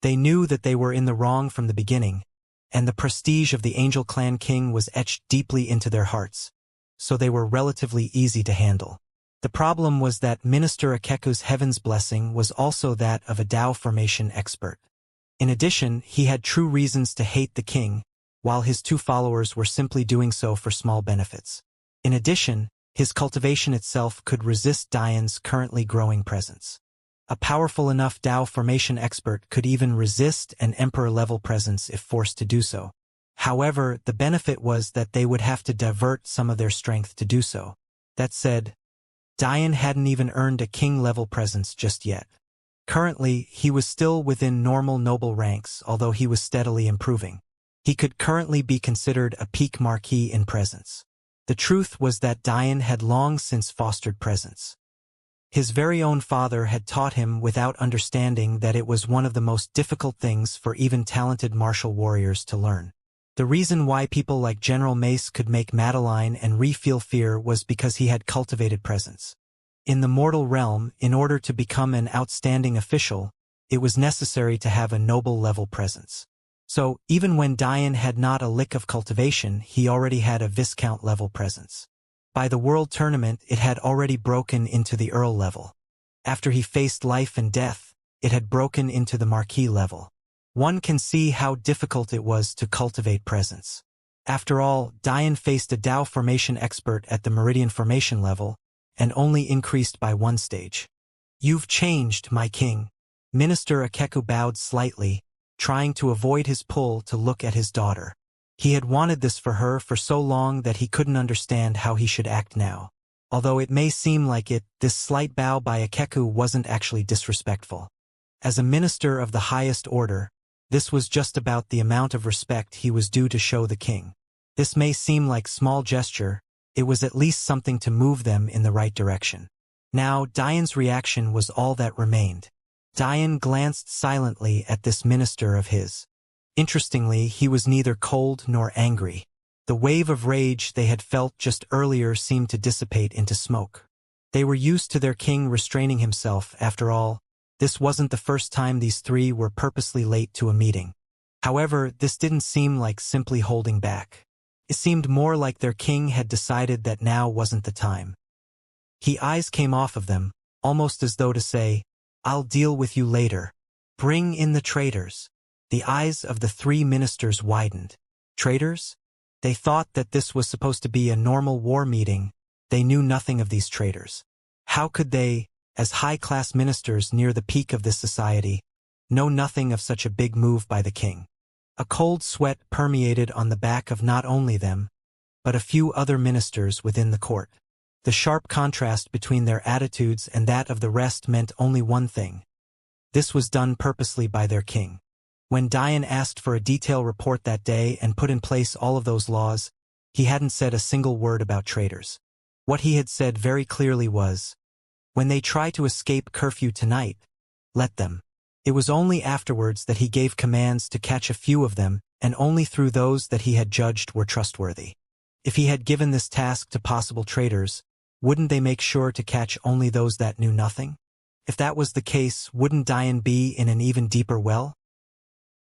They knew that they were in the wrong from the beginning, and the prestige of the Angel Clan king was etched deeply into their hearts, so they were relatively easy to handle. The problem was that Minister Akeku's heaven's blessing was also that of a Dao formation expert. In addition, he had true reasons to hate the king, while his two followers were simply doing so for small benefits. In addition, his cultivation itself could resist Dian's currently growing presence. A powerful enough Dao formation expert could even resist an emperor-level presence if forced to do so. However, the benefit was that they would have to divert some of their strength to do so. That said, Dian hadn't even earned a king-level presence just yet. Currently, he was still within normal noble ranks, although he was steadily improving. He could currently be considered a peak marquis in presence. The truth was that Dian had long since fostered presence. His very own father had taught him without understanding that it was one of the most difficult things for even talented martial warriors to learn. The reason why people like General Mace could make Madeline and feel fear was because he had cultivated presence. In the mortal realm, in order to become an outstanding official, it was necessary to have a noble-level presence. So, even when Dian had not a lick of cultivation, he already had a Viscount-level presence. By the World Tournament, it had already broken into the Earl level. After he faced life and death, it had broken into the Marquis level. One can see how difficult it was to cultivate presence. After all, Dian faced a Dao formation expert at the Meridian formation level, and only increased by one stage. "You've changed, my king." Minister Akeku bowed slightly, trying to avoid his pull to look at his daughter. He had wanted this for her for so long that he couldn't understand how he should act now. Although it may seem like it, this slight bow by Akeku wasn't actually disrespectful. As a minister of the highest order, this was just about the amount of respect he was due to show the king. This may seem like small gesture, it was at least something to move them in the right direction. Now, Diane's reaction was all that remained. Diane glanced silently at this minister of his. Interestingly, he was neither cold nor angry. The wave of rage they had felt just earlier seemed to dissipate into smoke. They were used to their king restraining himself, after all. This wasn't the first time these three were purposely late to a meeting. However, this didn't seem like simply holding back. It seemed more like their king had decided that now wasn't the time. His eyes came off of them, almost as though to say, "I'll deal with you later. Bring in the traitors." The eyes of the three ministers widened. Traitors? They thought that this was supposed to be a normal war meeting. They knew nothing of these traitors. How could they, as high-class ministers near the peak of this society, know nothing of such a big move by the king? A cold sweat permeated on the back of not only them, but a few other ministers within the court. The sharp contrast between their attitudes and that of the rest meant only one thing. This was done purposely by their king. When Diane asked for a detailed report that day and put in place all of those laws, he hadn't said a single word about traitors. What he had said very clearly was, "When they try to escape curfew tonight, let them." It was only afterwards that he gave commands to catch a few of them, and only through those that he had judged were trustworthy. If he had given this task to possible traitors, wouldn't they make sure to catch only those that knew nothing? If that was the case, wouldn't Diane be in an even deeper well?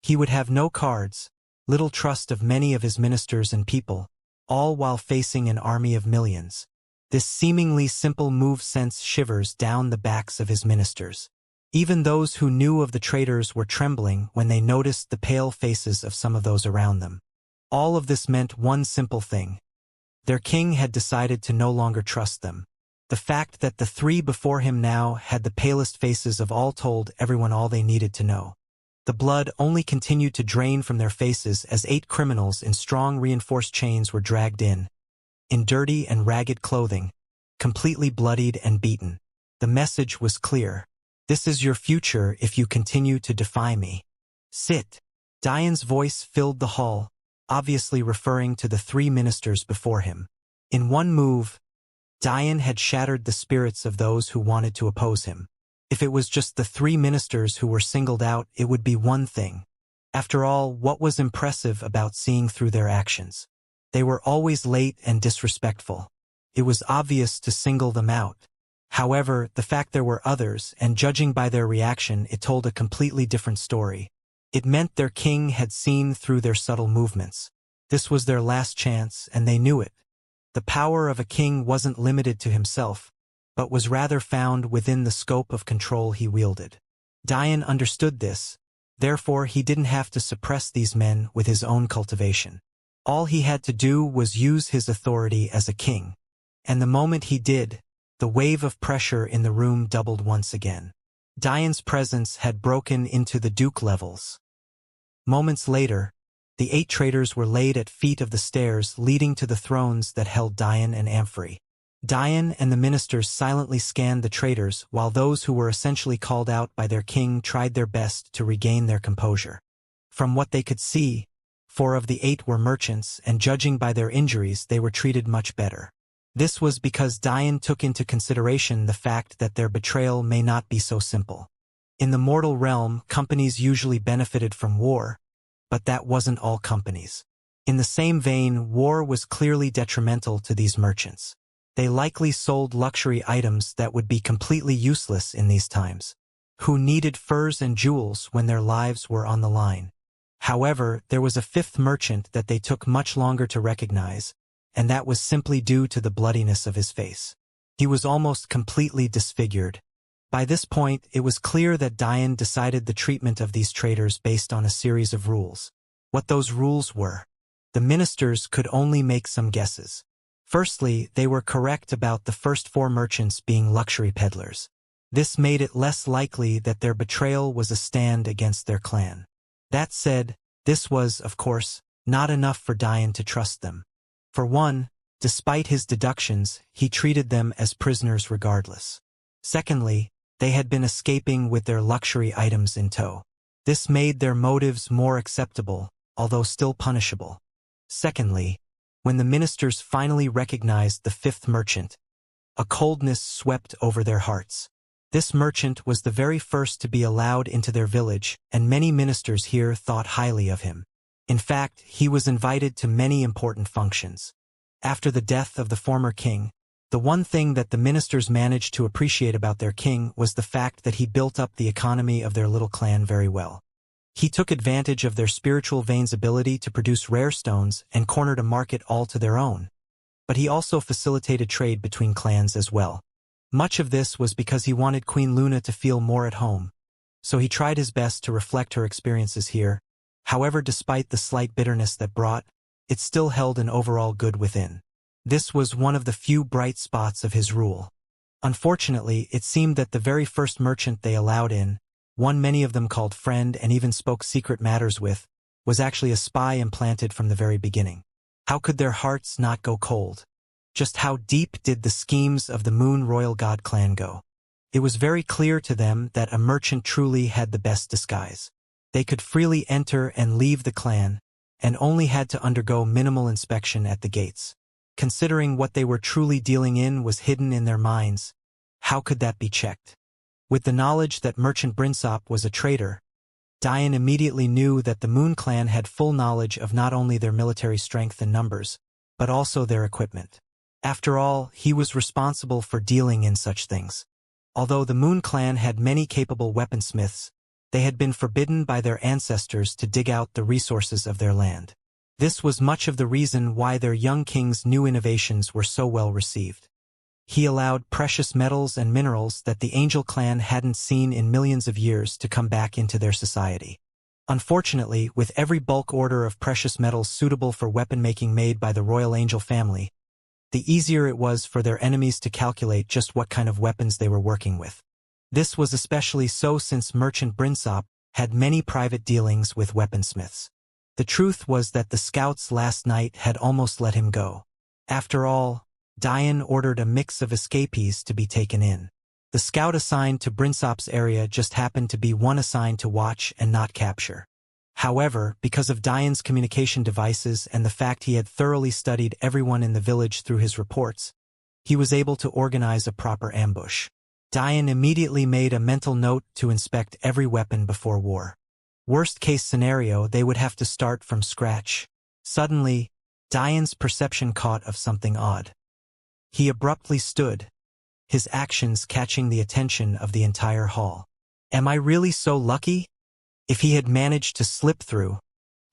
He would have no cards, little trust of many of his ministers and people, all while facing an army of millions. This seemingly simple move sent shivers down the backs of his ministers. Even those who knew of the traitors were trembling when they noticed the pale faces of some of those around them. All of this meant one simple thing. Their king had decided to no longer trust them. The fact that the three before him now had the palest faces of all told everyone all they needed to know. The blood only continued to drain from their faces as 8 criminals in strong reinforced chains were dragged in dirty and ragged clothing, completely bloodied and beaten. The message was clear. This is your future if you continue to defy me. Sit. Diane's voice filled the hall, obviously referring to the 3 ministers before him. In one move, Diane had shattered the spirits of those who wanted to oppose him. If it was just the 3 ministers who were singled out, it would be one thing. After all, what was impressive about seeing through their actions? They were always late and disrespectful. It was obvious to single them out. However, the fact there were others, and judging by their reaction, it told a completely different story. It meant their king had seen through their subtle movements. This was their last chance, and they knew it. The power of a king wasn't limited to himself, but was rather found within the scope of control he wielded. Diane understood this, therefore he didn't have to suppress these men with his own cultivation. All he had to do was use his authority as a king. And the moment he did, the wave of pressure in the room doubled once again. Diane's presence had broken into the duke levels. Moments later, the 8 traitors were laid at feet of the stairs leading to the thrones that held Diane and Amphrey. Diane and the ministers silently scanned the traitors while those who were essentially called out by their king tried their best to regain their composure. From what they could see, 4 of the 8 were merchants, and judging by their injuries, they were treated much better. This was because Diane took into consideration the fact that their betrayal may not be so simple. In the mortal realm, companies usually benefited from war, but that wasn't all companies. In the same vein, war was clearly detrimental to these merchants. They likely sold luxury items that would be completely useless in these times. Who needed furs and jewels when their lives were on the line? However, there was a 5th merchant that they took much longer to recognize, and that was simply due to the bloodiness of his face. He was almost completely disfigured. By this point, it was clear that Diane decided the treatment of these traitors based on a series of rules. What those rules were, the ministers could only make some guesses. Firstly, they were correct about the first 4 merchants being luxury peddlers. This made it less likely that their betrayal was a stand against their clan. That said, this was, of course, not enough for Diane to trust them. For one, despite his deductions, he treated them as prisoners regardless. Secondly, they had been escaping with their luxury items in tow. This made their motives more acceptable, although still punishable. Secondly, When the ministers finally recognized the fifth merchant, a coldness swept over their hearts. This merchant was the very first to be allowed into their village, and many ministers here thought highly of him. In fact, he was invited to many important functions. After the death of the former king, the one thing that the ministers managed to appreciate about their king was the fact that he built up the economy of their little clan very well. He took advantage of their spiritual veins' ability to produce rare stones and cornered a market all to their own. But he also facilitated trade between clans as well. Much of this was because he wanted Queen Luna to feel more at home. So he tried his best to reflect her experiences here. However, despite the slight bitterness that brought, it still held an overall good within. This was one of the few bright spots of his rule. Unfortunately, it seemed that the very first merchant they allowed in, one many of them called friend and even spoke secret matters with, was actually a spy implanted from the very beginning. How could their hearts not go cold? Just how deep did the schemes of the Moon Royal God clan go? It was very clear to them that a merchant truly had the best disguise. They could freely enter and leave the clan, and only had to undergo minimal inspection at the gates. Considering what they were truly dealing in was hidden in their minds, how could that be checked? With the knowledge that Merchant Brinsop was a traitor, Dian immediately knew that the Moon Clan had full knowledge of not only their military strength and numbers, but also their equipment. After all, he was responsible for dealing in such things. Although the Moon Clan had many capable weaponsmiths, they had been forbidden by their ancestors to dig out the resources of their land. This was much of the reason why their young king's new innovations were so well received. He allowed precious metals and minerals that the Angel Clan hadn't seen in millions of years to come back into their society. Unfortunately, with every bulk order of precious metals suitable for weapon-making made by the Royal Angel family, the easier it was for their enemies to calculate just what kind of weapons they were working with. This was especially so since Merchant Brinsop had many private dealings with weaponsmiths. The truth was that the scouts last night had almost let him go. After all, Dian ordered a mix of escapees to be taken in. The scout assigned to Brinsop's area just happened to be one assigned to watch and not capture. However, because of Dian's communication devices and the fact he had thoroughly studied everyone in the village through his reports, he was able to organize a proper ambush. Dian immediately made a mental note to inspect every weapon before war. Worst-case scenario, they would have to start from scratch. Suddenly, Dian's perception caught of something odd. He abruptly stood, his actions catching the attention of the entire hall. Am I really so lucky? If he had managed to slip through,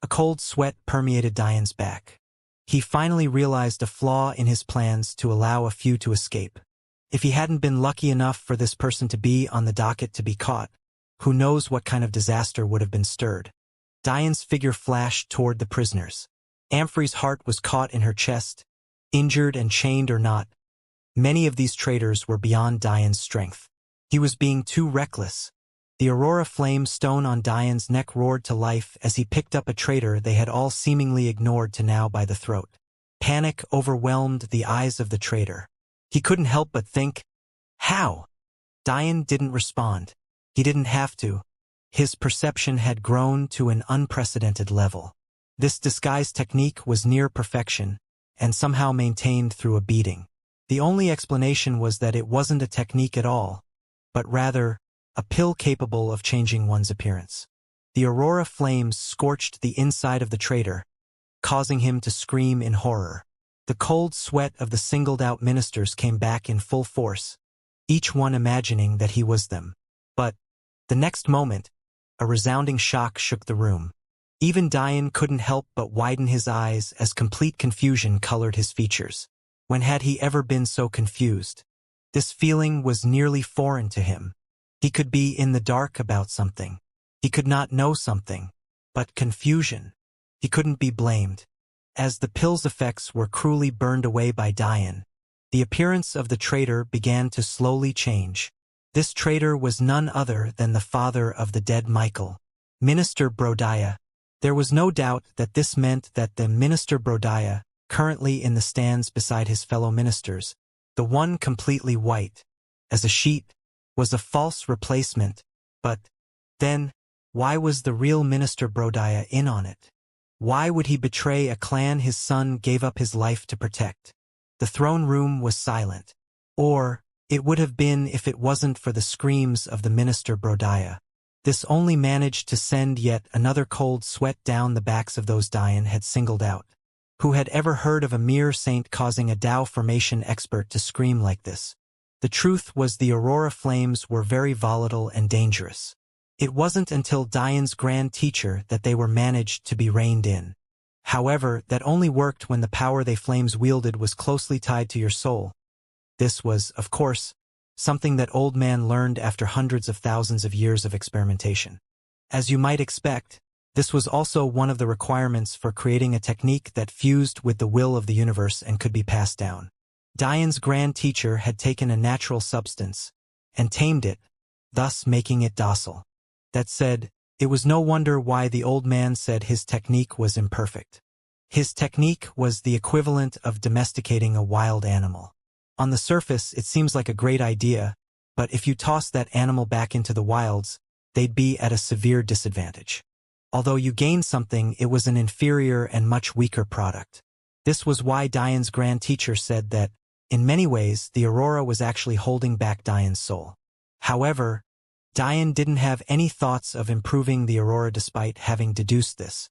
a cold sweat permeated Dian's back. He finally realized a flaw in his plans to allow a few to escape. If he hadn't been lucky enough for this person to be on the docket to be caught, who knows what kind of disaster would have been stirred. Dian's figure flashed toward the prisoners. Amphrey's heart was caught in her chest. Injured and chained or not, many of these traitors were beyond Dian's strength. He was being too reckless. The aurora flame stone on Dian's neck roared to life as he picked up a traitor they had all seemingly ignored to now by the throat. Panic overwhelmed the eyes of the traitor. He couldn't help but think, how? Dian didn't respond. He didn't have to. His perception had grown to an unprecedented level. This disguise technique was near perfection, and somehow maintained through a beating. The only explanation was that it wasn't a technique at all, but rather, a pill capable of changing one's appearance. The aurora flames scorched the inside of the traitor, causing him to scream in horror. The cold sweat of the singled-out ministers came back in full force, each one imagining that he was them. But, the next moment, a resounding shock shook the room. Even Dian couldn't help but widen his eyes as complete confusion colored his features. When had he ever been so confused? This feeling was nearly foreign to him. He could be in the dark about something. He could not know something. But confusion. He couldn't be blamed. As the pill's effects were cruelly burned away by Dian, the appearance of the traitor began to slowly change. This traitor was none other than the father of the dead Michael, Minister Brodiah. There was no doubt that this meant that the Minister Brodiah, currently in the stands beside his fellow ministers, the one completely white, as a sheet, was a false replacement. But, then, why was the real Minister Brodiah in on it? Why would he betray a clan his son gave up his life to protect? The throne room was silent. Or, it would have been if it wasn't for the screams of the minister Brodaya. This only managed to send yet another cold sweat down the backs of those Diane had singled out. Who had ever heard of a mere saint causing a Tao formation expert to scream like this? The truth was the aurora flames were very volatile and dangerous. It wasn't until Diane's grand teacher that they were managed to be reined in. However, that only worked when the power they flames wielded was closely tied to your soul. This was, of course, something that old man learned after hundreds of thousands of years of experimentation. As you might expect, this was also one of the requirements for creating a technique that fused with the will of the universe and could be passed down. Diane's grand teacher had taken a natural substance and tamed it, thus making it docile. That said, it was no wonder why the old man said his technique was imperfect. His technique was the equivalent of domesticating a wild animal. On the surface, it seems like a great idea, but if you toss that animal back into the wilds, they'd be at a severe disadvantage. Although you gained something, it was an inferior and much weaker product. This was why Diane's grand teacher said that, in many ways, the aurora was actually holding back Diane's soul. However, Diane didn't have any thoughts of improving the aurora despite having deduced this.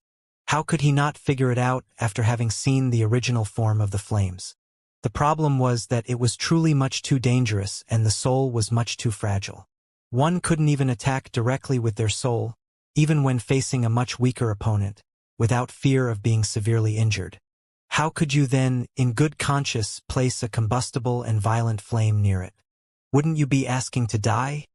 How could he not figure it out after having seen the original form of the flames? The problem was that it was truly much too dangerous and the soul was much too fragile. One couldn't even attack directly with their soul, even when facing a much weaker opponent, without fear of being severely injured. How could you then, in good conscience, place a combustible and violent flame near it? Wouldn't you be asking to die?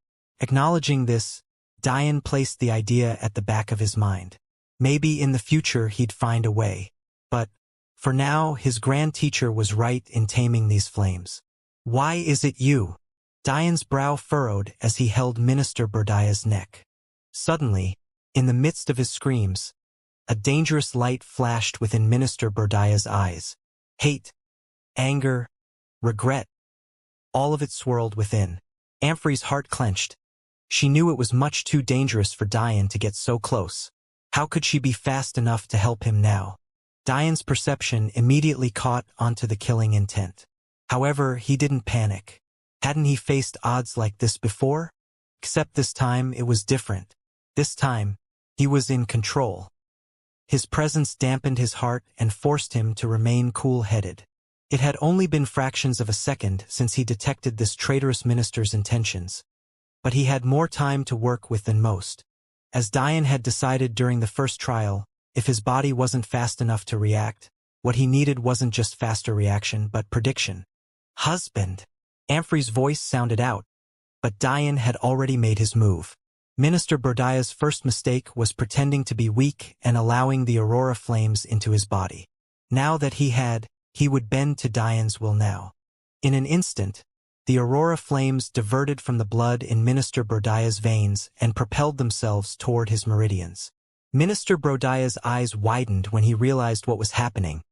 Acknowledging this, Diane placed the idea at the back of his mind. Maybe in the future he'd find a way. But, for now, his grand teacher was right in taming these flames. Why is it you? Diane's brow furrowed as he held Minister Berdaya's neck. Suddenly, in the midst of his screams, a dangerous light flashed within Minister Berdaya's eyes. Hate, anger, regret. All of it swirled within. Amphrey's heart clenched. She knew it was much too dangerous for Diane to get so close. How could she be fast enough to help him now? Diane's perception immediately caught onto the killing intent. However, he didn't panic. Hadn't he faced odds like this before? Except this time it was different. This time, he was in control. His presence dampened his heart and forced him to remain cool-headed. It had only been fractions of a second since he detected this traitorous minister's intentions. But he had more time to work with than most. As Diane had decided during the first trial, if his body wasn't fast enough to react, what he needed wasn't just faster reaction but prediction. Husband! Amphrey's voice sounded out, but Diane had already made his move. Minister Berdaya's first mistake was pretending to be weak and allowing the aurora flames into his body. Now that he would bend to Diane's will now. In an instant, the aurora flames diverted from the blood in Minister Berdaya's veins and propelled themselves toward his meridians. Minister Berdaya's eyes widened when he realized what was happening.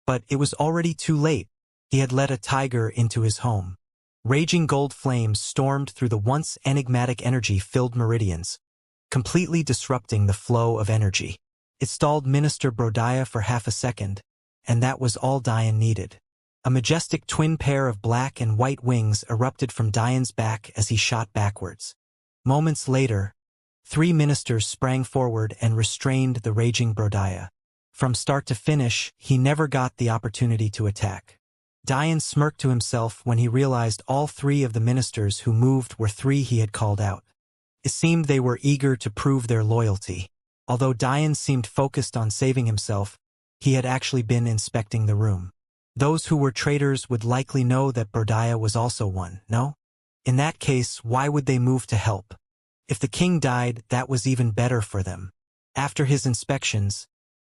But it was already too late. He had let a tiger into his home. Raging gold flames stormed through the once enigmatic energy-filled meridians, completely disrupting the flow of energy. It stalled Minister Brodaya for half a second, and that was all Diane needed. A majestic twin pair of black and white wings erupted from Diane's back as he shot backwards. Moments later, 3 ministers sprang forward and restrained the raging Brodaya. From start to finish, he never got the opportunity to attack. Diane smirked to himself when he realized all 3 of the ministers who moved were 3 he had called out. It seemed they were eager to prove their loyalty. Although Diane seemed focused on saving himself, he had actually been inspecting the room. Those who were traitors would likely know that Brodaya was also one, no? In that case, why would they move to help? If the king died, that was even better for them. After his inspections,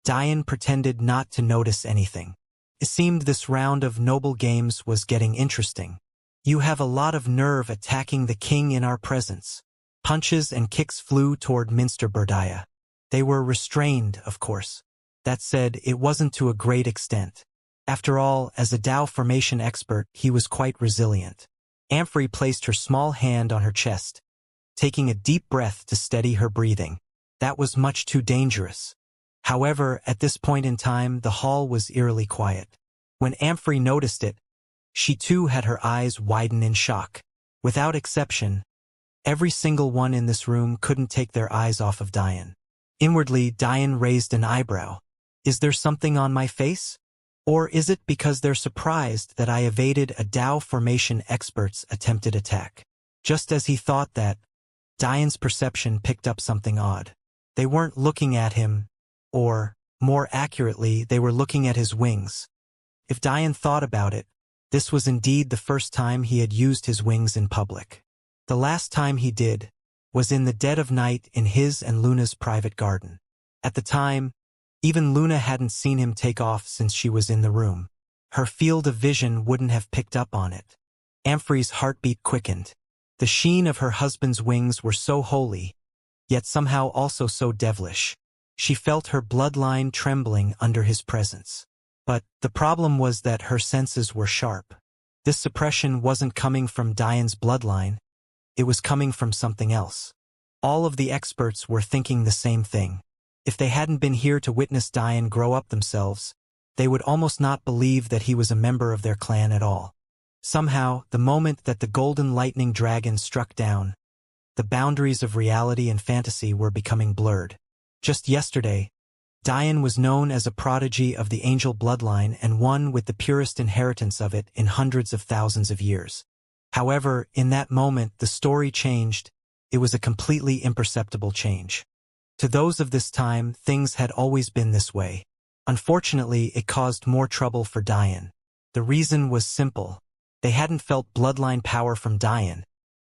Diane pretended not to notice anything. It seemed this round of noble games was getting interesting. You have a lot of nerve attacking the king in our presence. Punches and kicks flew toward Minister Berdaya. They were restrained, of course. That said, it wasn't to a great extent. After all, as a Tao formation expert, he was quite resilient. Amphrey placed her small hand on her chest, taking a deep breath to steady her breathing. That was much too dangerous. However, at this point in time, the hall was eerily quiet. When Amphrey noticed it, she too had her eyes widen in shock. Without exception, every single one in this room couldn't take their eyes off of Diane. Inwardly, Diane raised an eyebrow. Is there something on my face? Or is it because they're surprised that I evaded a Tao formation expert's attempted attack? Just as he thought that, Diane's perception picked up something odd. They weren't looking at him, or, more accurately, they were looking at his wings. If Diane thought about it, this was indeed the first time he had used his wings in public. The last time he did was in the dead of night in his and Luna's private garden. At the time, even Luna hadn't seen him take off since she was in the room. Her field of vision wouldn't have picked up on it. Amphrey's heartbeat quickened. The sheen of her husband's wings were so holy, yet somehow also so devilish. She felt her bloodline trembling under his presence. But the problem was that her senses were sharp. This suppression wasn't coming from Diane's bloodline. It was coming from something else. All of the experts were thinking the same thing. If they hadn't been here to witness Diane grow up themselves, they would almost not believe that he was a member of their clan at all. Somehow, the moment that the golden lightning dragon struck down, the boundaries of reality and fantasy were becoming blurred. Just yesterday, Diane was known as a prodigy of the angel bloodline and one with the purest inheritance of it in hundreds of thousands of years. However, in that moment the story changed. It was a completely imperceptible change. To those of this time, things had always been this way. Unfortunately, it caused more trouble for Diane. The reason was simple. They hadn't felt bloodline power from Diane.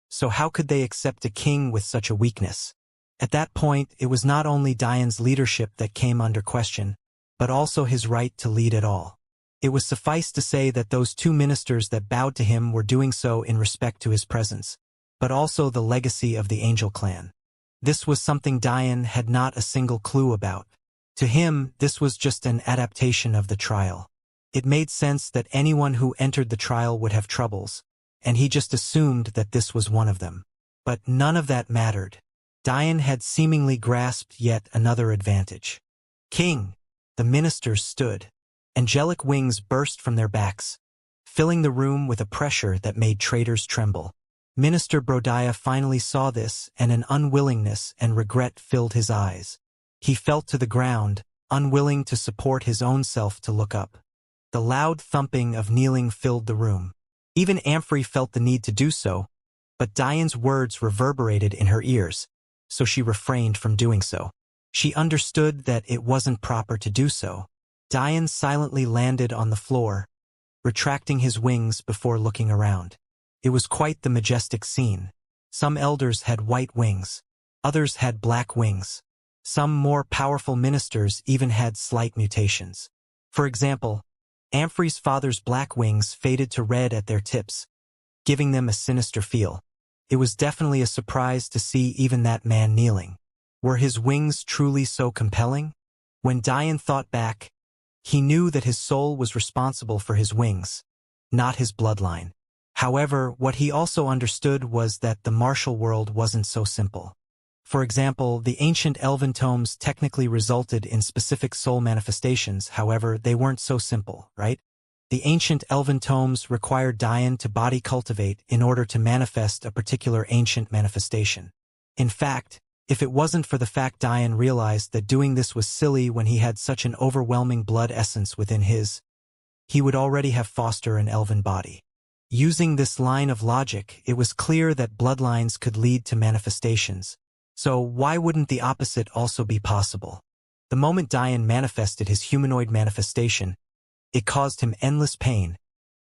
So how could they accept a king with such a weakness? At that point, it was not only Diane's leadership that came under question, but also his right to lead at all. It was suffice to say that those two ministers that bowed to him were doing so in respect to his presence, but also the legacy of the Angel clan. This was something Diane had not a single clue about. To him, this was just an adaptation of the trial. It made sense that anyone who entered the trial would have troubles, and he just assumed that this was one of them. But none of that mattered. Diane had seemingly grasped yet another advantage. King! The ministers stood. Angelic wings burst from their backs, filling the room with a pressure that made traitors tremble. Minister Brodiah finally saw this, and an unwillingness and regret filled his eyes. He fell to the ground, unwilling to support his own self to look up. The loud thumping of kneeling filled the room. Even Amphrey felt the need to do so, but Diane's words reverberated in her ears, so she refrained from doing so. She understood that it wasn't proper to do so. Diane silently landed on the floor, retracting his wings before looking around. It was quite the majestic scene. Some elders had white wings. Others had black wings. Some more powerful ministers even had slight mutations. For example, Amphrey's father's black wings faded to red at their tips, giving them a sinister feel. It was definitely a surprise to see even that man kneeling. Were his wings truly so compelling? When Diane thought back, he knew that his soul was responsible for his wings, not his bloodline. However, what he also understood was that the martial world wasn't so simple. For example, the ancient elven tomes technically resulted in specific soul manifestations, however, they weren't so simple, right? The ancient elven tomes required Diane to body cultivate in order to manifest a particular ancient manifestation. In fact, if it wasn't for the fact Diane realized that doing this was silly when he had such an overwhelming blood essence within his, he would already have fostered an elven body. Using this line of logic, it was clear that bloodlines could lead to manifestations. So why wouldn't the opposite also be possible? The moment Diane manifested his humanoid manifestation, it caused him endless pain,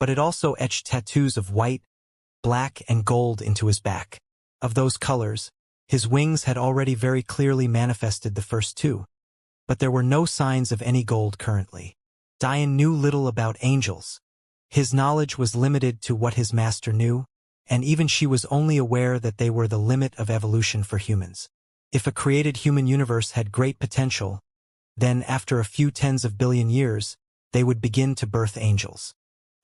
but it also etched tattoos of white, black, and gold into his back. Of those colors, his wings had already very clearly manifested the first two, but there were no signs of any gold currently. Diane knew little about angels. His knowledge was limited to what his master knew, and even she was only aware that they were the limit of evolution for humans. If a created human universe had great potential, then after a few tens of billion years, they would begin to birth angels.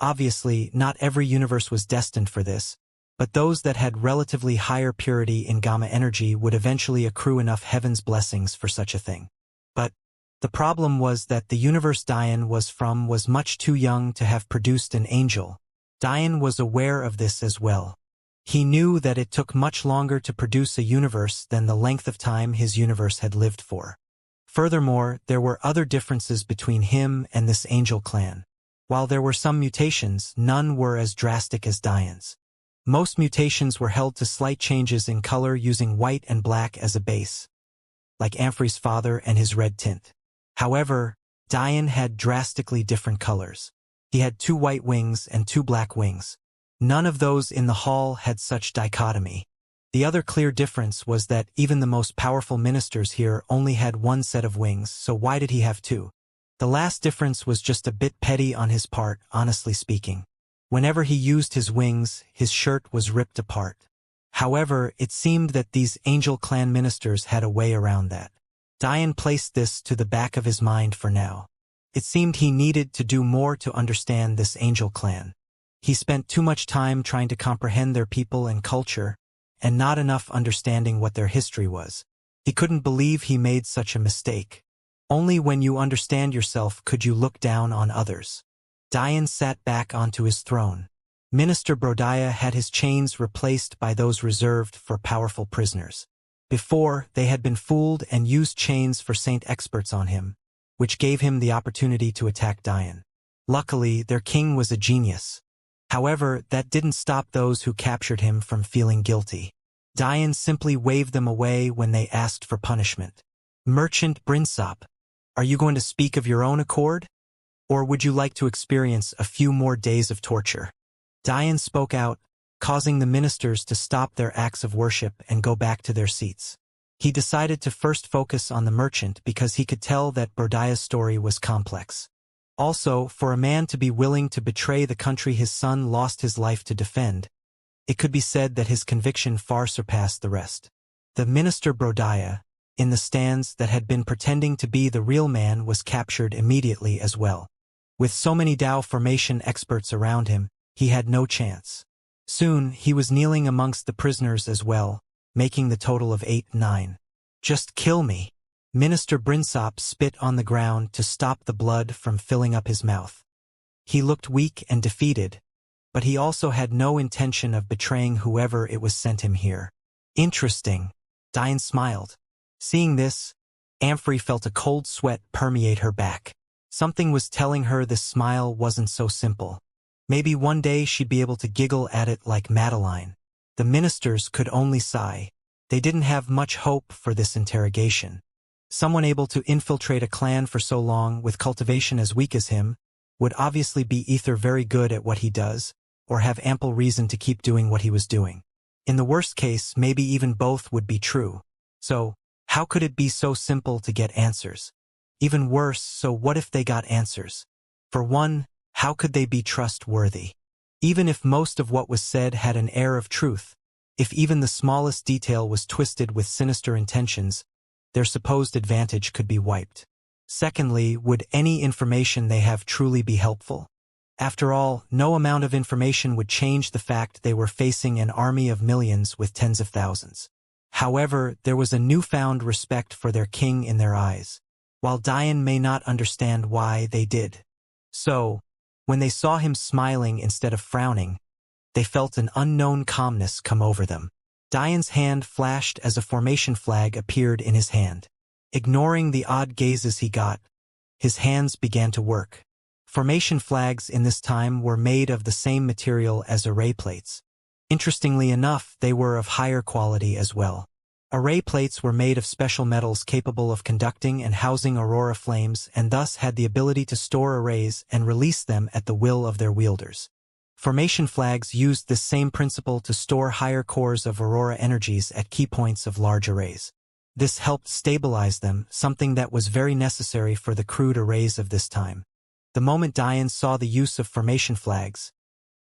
Obviously, not every universe was destined for this, but those that had relatively higher purity in gamma energy would eventually accrue enough heaven's blessings for such a thing. But The problem was that the universe Diane was from was much too young to have produced an angel. Diane was aware of this as well. He knew that it took much longer to produce a universe than the length of time his universe had lived for. Furthermore, there were other differences between him and this angel clan. While there were some mutations, none were as drastic as Diane's. Most mutations were held to slight changes in color using white and black as a base, like Amphrey's father and his red tint. However, Diane had drastically different colors. He had 2 white wings and 2 black wings. None of those in the hall had such dichotomy. The other clear difference was that even the most powerful ministers here only had 1 set of wings, so why did he have 2? The last difference was just a bit petty on his part, honestly speaking. Whenever he used his wings, his shirt was ripped apart. However, it seemed that these angel clan ministers had a way around that. Diane placed this to the back of his mind for now. It seemed he needed to do more to understand this angel clan. He spent too much time trying to comprehend their people and culture, and not enough understanding what their history was. He couldn't believe he made such a mistake. Only when you understand yourself could you look down on others. Diane sat back onto his throne. Minister Brodiah had his chains replaced by those reserved for powerful prisoners. Before, they had been fooled and used chains for saint experts on him, which gave him the opportunity to attack Diane. Luckily, their king was a genius. However, that didn't stop those who captured him from feeling guilty. Diane simply waved them away when they asked for punishment. Merchant Brinsop, are you going to speak of your own accord? Or would you like to experience a few more days of torture? Diane spoke out, causing the ministers to stop their acts of worship and go back to their seats. He decided to first focus on the merchant because he could tell that Brodiah's story was complex. Also, for a man to be willing to betray the country his son lost his life to defend, it could be said that his conviction far surpassed the rest. The minister Brodiah, in the stands that had been pretending to be the real man, was captured immediately as well. With so many Dao formation experts around him, he had no chance. Soon, he was kneeling amongst the prisoners as well, making the total of 8-9. Just kill me. Minister Brinsop spit on the ground to stop the blood from filling up his mouth. He looked weak and defeated, but he also had no intention of betraying whoever it was sent him here. Interesting. Diane smiled. Seeing this, Amphrey felt a cold sweat permeate her back. Something was telling her this smile wasn't so simple. Maybe one day she'd be able to giggle at it like Madeline. The ministers could only sigh. They didn't have much hope for this interrogation. Someone able to infiltrate a clan for so long with cultivation as weak as him would obviously be either very good at what he does or have ample reason to keep doing what he was doing. In the worst case, maybe even both would be true. So, how could it be so simple to get answers? Even worse, so what if they got answers? For one, how could they be trustworthy? Even if most of what was said had an air of truth, if even the smallest detail was twisted with sinister intentions, their supposed advantage could be wiped. Secondly, would any information they have truly be helpful? After all, no amount of information would change the fact they were facing an army of millions with tens of thousands. However, there was a newfound respect for their king in their eyes, while Diane may not understand why they did. So, when they saw him smiling instead of frowning, they felt an unknown calmness come over them. Diane's hand flashed as a formation flag appeared in his hand. Ignoring the odd gazes he got, his hands began to work. Formation flags in this time were made of the same material as array plates. Interestingly enough, they were of higher quality as well. Array plates were made of special metals capable of conducting and housing aurora flames and thus had the ability to store arrays and release them at the will of their wielders. Formation flags used this same principle to store higher cores of aurora energies at key points of large arrays. This helped stabilize them, something that was very necessary for the crude arrays of this time. The moment Diane saw the use of formation flags,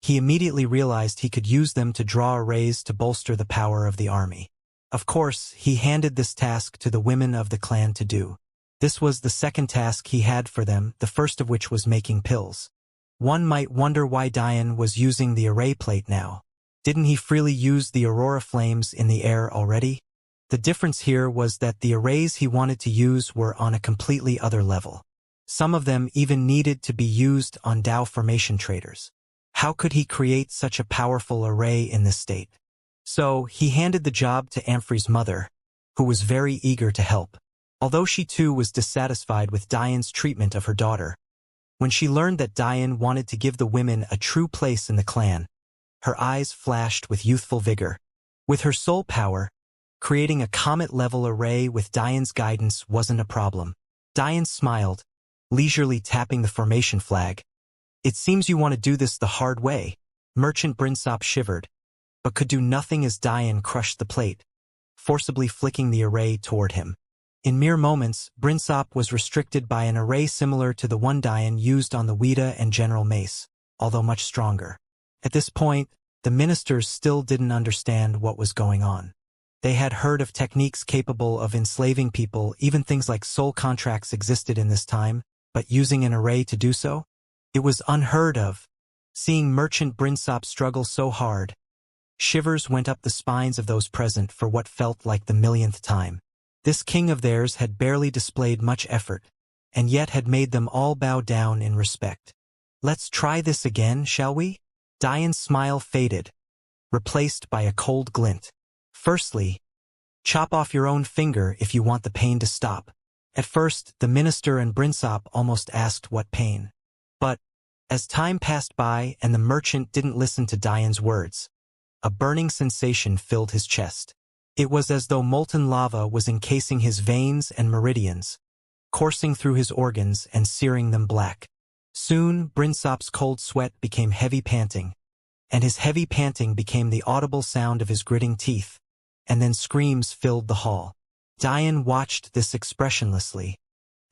he immediately realized he could use them to draw arrays to bolster the power of the army. Of course, he handed this task to the women of the clan to do. This was the second task he had for them, the first of which was making pills. One might wonder why Diane was using the array plate now. Didn't he freely use the aurora flames in the air already? The difference here was that the arrays he wanted to use were on a completely other level. Some of them even needed to be used on Dow formation traders. How could he create such a powerful array in this state? So, he handed the job to Amphrey's mother, who was very eager to help. Although she too was dissatisfied with Diane's treatment of her daughter. When she learned that Diane wanted to give the women a true place in the clan, her eyes flashed with youthful vigor. With her soul power, creating a comet-level array with Diane's guidance wasn't a problem. Diane smiled, leisurely tapping the formation flag. It seems you want to do this the hard way. Merchant Brinsop shivered, but could do nothing as Diane crushed the plate, forcibly flicking the array toward him. In mere moments, Brinsop was restricted by an array similar to the one Diane used on the Ouida and General Mace, although much stronger. At this point, the ministers still didn't understand what was going on. They had heard of techniques capable of enslaving people, even things like soul contracts existed in this time, but using an array to do so? It was unheard of. Seeing Merchant Brinsop struggle so hard, shivers went up the spines of those present for what felt like the millionth time. This king of theirs had barely displayed much effort, and yet had made them all bow down in respect. Let's try this again, shall we? Diane's smile faded, replaced by a cold glint. Firstly, chop off your own finger if you want the pain to stop. At first, the minister and Brinsop almost asked what pain. But, as time passed by and the merchant didn't listen to Diane's words, a burning sensation filled his chest. It was as though molten lava was encasing his veins and meridians, coursing through his organs and searing them black. Soon, Brinsop's cold sweat became heavy panting, and his heavy panting became the audible sound of his gritting teeth, and then screams filled the hall. Diane watched this expressionlessly,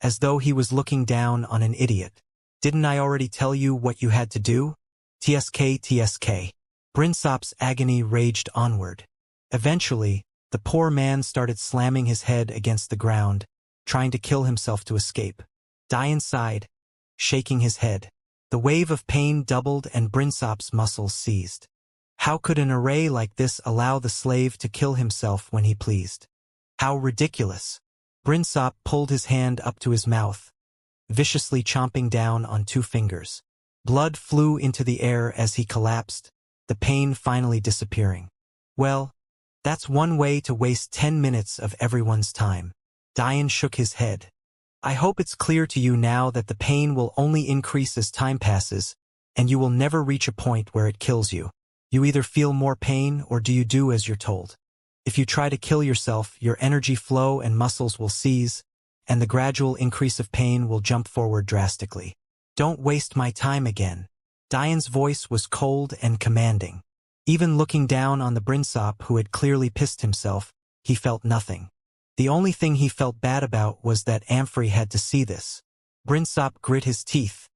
as though he was looking down on an idiot. Didn't I already tell you what you had to do? TSK, TSK. Brinsop's agony raged onward. Eventually, the poor man started slamming his head against the ground, trying to kill himself to escape. Diane sighed, shaking his head. The wave of pain doubled and Brinsop's muscles seized. How could an array like this allow the slave to kill himself when he pleased? How ridiculous! Brinsop pulled his hand up to his mouth, viciously chomping down on 2 fingers. Blood flew into the air as he collapsed, the pain finally disappearing. Well, that's one way to waste 10 minutes of everyone's time. Diane shook his head. I hope it's clear to you now that the pain will only increase as time passes, and you will never reach a point where it kills you. You either feel more pain or do you do as you're told. If you try to kill yourself, your energy flow and muscles will cease, and the gradual increase of pain will jump forward drastically. Don't waste my time again. Diane's voice was cold and commanding. Even looking down on the Brinsop who had clearly pissed himself, he felt nothing. The only thing he felt bad about was that Amphrey had to see this. Brinsop grit his teeth,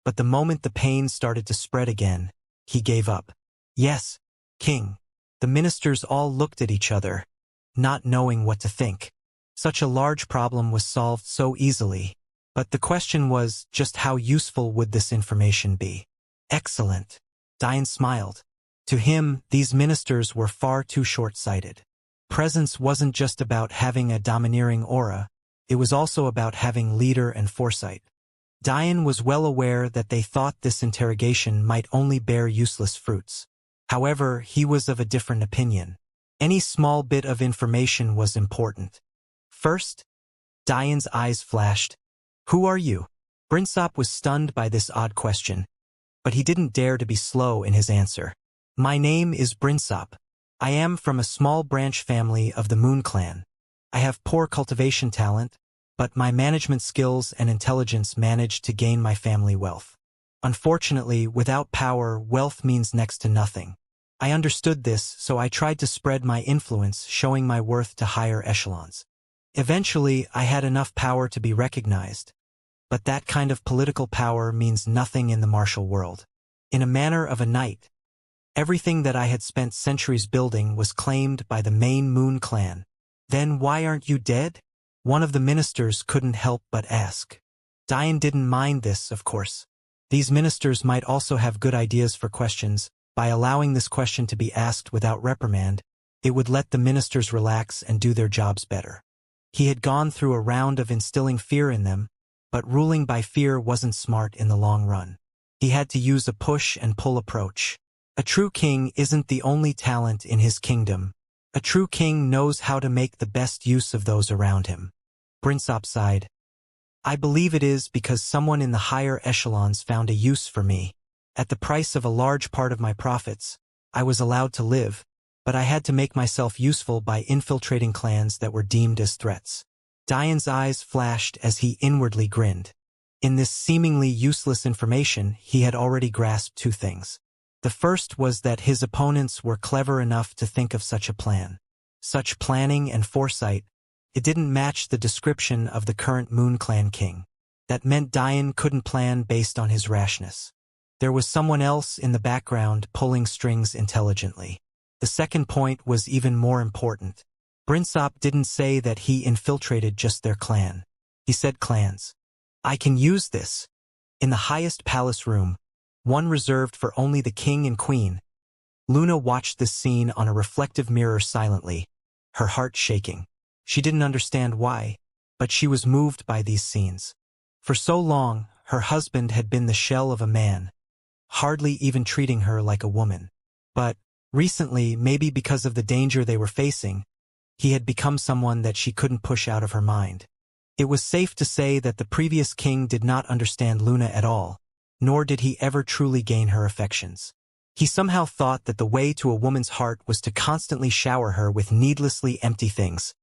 but the moment the pain started to spread again, he gave up. Yes, King. The ministers all looked at each other, not knowing what to think. Such a large problem was solved so easily, but the question was just how useful would this information be? Excellent. Diane smiled. To him, these ministers were far too short-sighted. Presence wasn't just about having a domineering aura, it was also about having leader and foresight. Diane was well aware that they thought this interrogation might only bear useless fruits. However, he was of a different opinion. Any small bit of information was important. First, Diane's eyes flashed. Who are you? Brinsop was stunned by this odd question, but he didn't dare to be slow in his answer. My name is Brinsop. I am from a small branch family of the Moon Clan. I have poor cultivation talent, but my management skills and intelligence managed to gain my family wealth. Unfortunately, without power, wealth means next to nothing. I understood this, so I tried to spread my influence, showing my worth to higher echelons. Eventually, I had enough power to be recognized, but that kind of political power means nothing in the martial world. In a manner of a night, everything that I had spent centuries building was claimed by the main Moon Clan. Then why aren't you dead? One of the ministers couldn't help but ask. Diane didn't mind this, of course. These ministers might also have good ideas for questions. By allowing this question to be asked without reprimand, It would let the ministers relax and do their jobs better. He had gone through a round of instilling fear in them, but ruling by fear wasn't smart in the long run. He had to use a push and pull approach. A true king isn't the only talent in his kingdom. A true king knows how to make the best use of those around him. Brinsop sighed. I believe it is because someone in the higher echelons found a use for me. At the price of a large part of my profits, I was allowed to live, but I had to make myself useful by infiltrating clans that were deemed as threats. Diane's eyes flashed as he inwardly grinned. In this seemingly useless information, he had already grasped two things. The first was that his opponents were clever enough to think of such a plan. Such planning and foresight, it didn't match the description of the current Moon Clan king. That meant Diane couldn't plan based on his rashness. There was someone else in the background pulling strings intelligently. The second point was even more important. Brinsop didn't say that he infiltrated just their clan. He said clans. I can use this. In the highest palace room, one reserved for only the king and queen, Luna watched this scene on a reflective mirror silently, her heart shaking. She didn't understand why, but she was moved by these scenes. For so long, her husband had been the shell of a man, hardly even treating her like a woman. But recently, maybe because of the danger they were facing, he had become someone that she couldn't push out of her mind. It was safe to say that the previous king did not understand Luna at all, nor did he ever truly gain her affections. He somehow thought that the way to a woman's heart was to constantly shower her with needlessly empty things,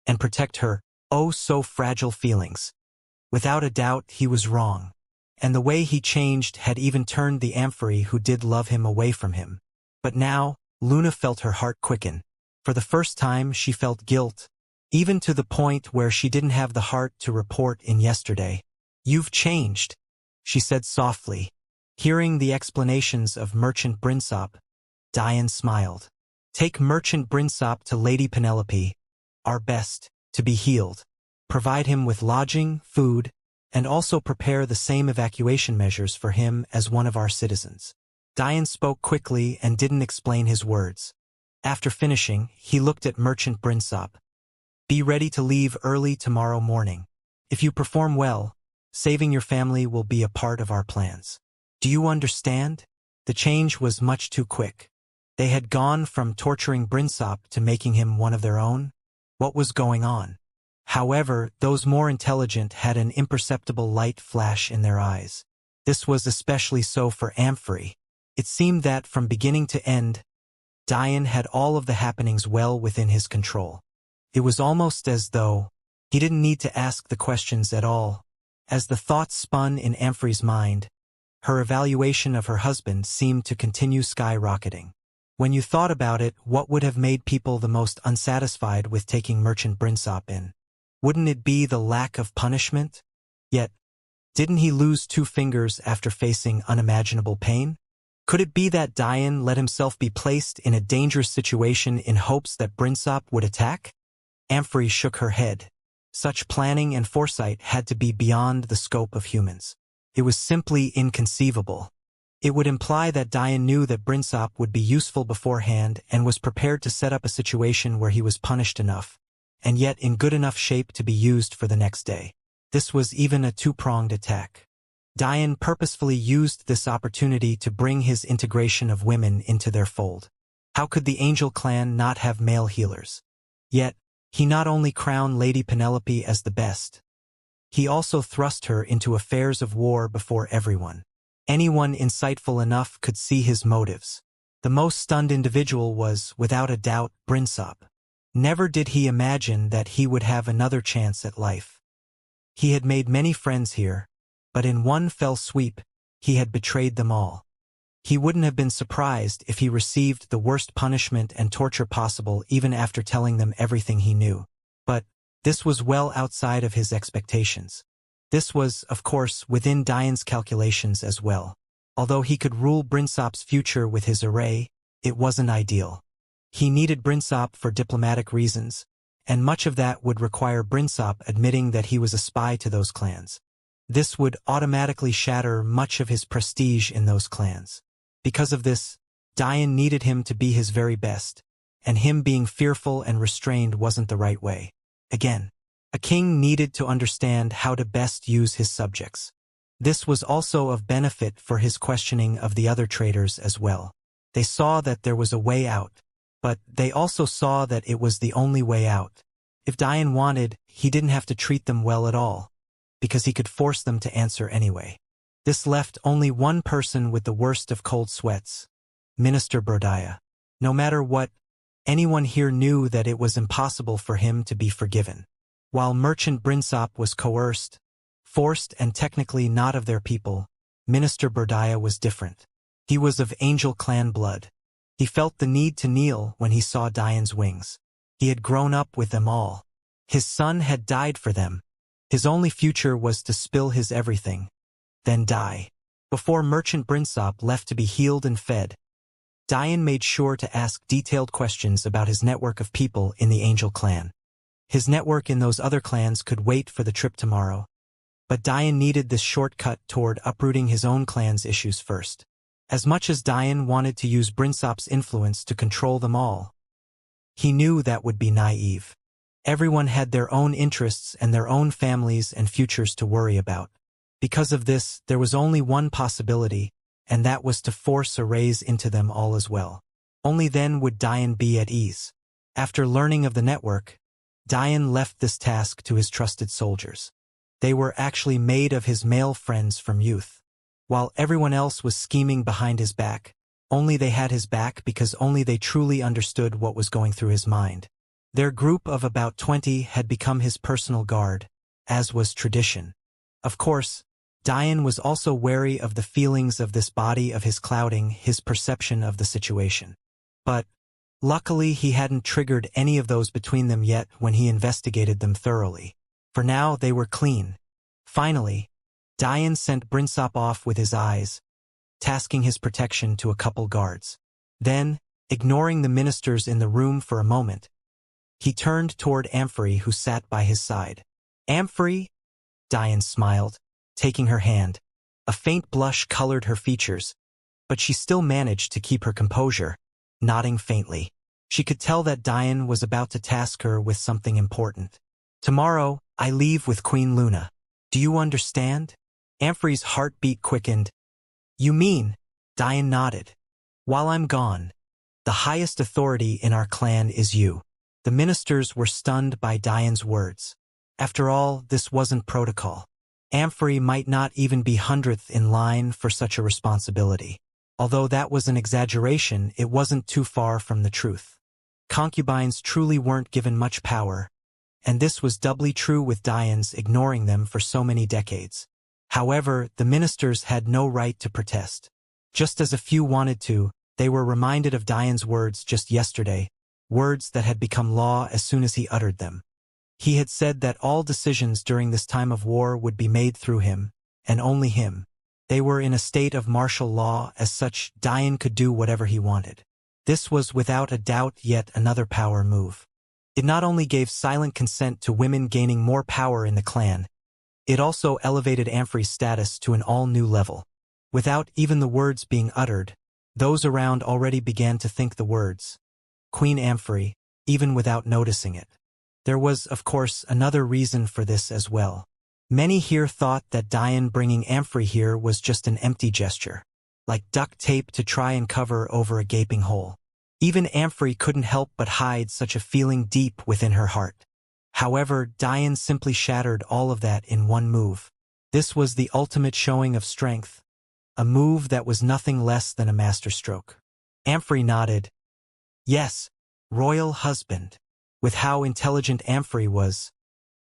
and protect her, oh so fragile feelings. Without a doubt, he was wrong. And the way he changed had even turned the Amphory who did love him away from him. But now, Luna felt her heart quicken. For the first time, she felt guilt, even to the point where she didn't have the heart to report in yesterday. You've changed, she said softly. Hearing the explanations of Merchant Brinsop, Diane smiled. Take Merchant Brinsop to Lady Penelope, our best, to be healed. Provide him with lodging, food, and also prepare the same evacuation measures for him as one of our citizens. Diane spoke quickly and didn't explain his words. After finishing, he looked at Merchant Brinsop. Be ready to leave early tomorrow morning. If you perform well, saving your family will be a part of our plans. Do you understand? The change was much too quick. They had gone from torturing Brinsop to making him one of their own. What was going on? However, those more intelligent had an imperceptible light flash in their eyes. This was especially so for Amphory. It seemed that from beginning to end, Diane had all of the happenings well within his control. It was almost as though he didn't need to ask the questions at all. As the thoughts spun in Amphory's mind, her evaluation of her husband seemed to continue skyrocketing. When you thought about it, what would have made people the most unsatisfied with taking Merchant Brinsop in? Wouldn't it be the lack of punishment? Yet, didn't he lose 2 fingers after facing unimaginable pain? Could it be that Diane let himself be placed in a dangerous situation in hopes that Brinsop would attack? Amphory shook her head. Such planning and foresight had to be beyond the scope of humans. It was simply inconceivable. It would imply that Diane knew that Brinsop would be useful beforehand and was prepared to set up a situation where he was punished enough, and yet in good enough shape to be used for the next day. This was even a 2-pronged attack. Diane purposefully used this opportunity to bring his integration of women into their fold. How could the Angel clan not have male healers? Yet, he not only crowned Lady Penelope as the best, he also thrust her into affairs of war before everyone. Anyone insightful enough could see his motives. The most stunned individual was, without a doubt, Brinsop. Never did he imagine that he would have another chance at life. He had made many friends here, but in one fell sweep, he had betrayed them all. He wouldn't have been surprised if he received the worst punishment and torture possible even after telling them everything he knew. But this was well outside of his expectations. This was, of course, within Diane's calculations as well. Although he could rule Brinsop's future with his array, it wasn't ideal. He needed Brinsop for diplomatic reasons, and much of that would require Brinsop admitting that he was a spy to those clans. This would automatically shatter much of his prestige in those clans. Because of this, Diane needed him to be his very best, and him being fearful and restrained wasn't the right way. Again, a king needed to understand how to best use his subjects. This was also of benefit for his questioning of the other traders as well. They saw that there was a way out, but they also saw that it was the only way out. If Dian wanted, he didn't have to treat them well at all, because he could force them to answer anyway. This left only one person with the worst of cold sweats, Minister Brodaya. No matter what, anyone here knew that it was impossible for him to be forgiven. While Merchant Brinsop was coerced, forced and technically not of their people, Minister Brodaya was different. He was of Angel clan blood. He felt the need to kneel when he saw Dian's wings. He had grown up with them all. His son had died for them. His only future was to spill his everything, then die. Before Merchant Brinsop left to be healed and fed, Dian made sure to ask detailed questions about his network of people in the Angel clan. His network in those other clans could wait for the trip tomorrow, but Dian needed this shortcut toward uprooting his own clan's issues first. As much as Dian wanted to use Brinsop's influence to control them all, he knew that would be naive. Everyone had their own interests and their own families and futures to worry about. Because of this, there was only one possibility, and that was to force a raise into them all as well. Only then would Dian be at ease. After learning of the network, Dian left this task to his trusted soldiers. They were actually made of his male friends from youth. While everyone else was scheming behind his back, only they had his back because only they truly understood what was going through his mind. Their group of about 20 had become his personal guard, as was tradition. Of course, Dian was also wary of the feelings of this body of his clouding his perception of the situation. But, luckily he hadn't triggered any of those between them yet when he investigated them thoroughly. For now they were clean. Finally, Dian sent Brinsop off with his eyes, tasking his protection to a couple guards. Then, ignoring the ministers in the room for a moment, he turned toward Amphory who sat by his side. "Amphory?" Dian smiled, taking her hand. A faint blush colored her features, but she still managed to keep her composure, nodding faintly. She could tell that Dian was about to task her with something important. "Tomorrow, I leave with Queen Luna. Do you understand?" Amphory's heartbeat quickened. "You mean?" Dian nodded. "While I'm gone, the highest authority in our clan is you." The ministers were stunned by Dian's words. After all, this wasn't protocol. Amphory might not even be 100th in line for such a responsibility. Although that was an exaggeration, it wasn't too far from the truth. Concubines truly weren't given much power, and this was doubly true with Dian's ignoring them for so many decades. However, the ministers had no right to protest. Just as a few wanted to, they were reminded of Dian's words just yesterday, words that had become law as soon as he uttered them. He had said that all decisions during this time of war would be made through him, and only him. They were in a state of martial law, as such, Dian could do whatever he wanted. This was without a doubt yet another power move. It not only gave silent consent to women gaining more power in the clan, it also elevated Amphory's status to an all-new level. Without even the words being uttered, those around already began to think the words. Queen Amphory, even without noticing it. There was, of course, another reason for this as well. Many here thought that Dian bringing Amphory here was just an empty gesture, like duct tape to try and cover over a gaping hole. Even Amphory couldn't help but hide such a feeling deep within her heart. However, Dian simply shattered all of that in one move. This was the ultimate showing of strength, a move that was nothing less than a masterstroke. Amphory nodded. Yes, royal husband. With how intelligent Amphory was,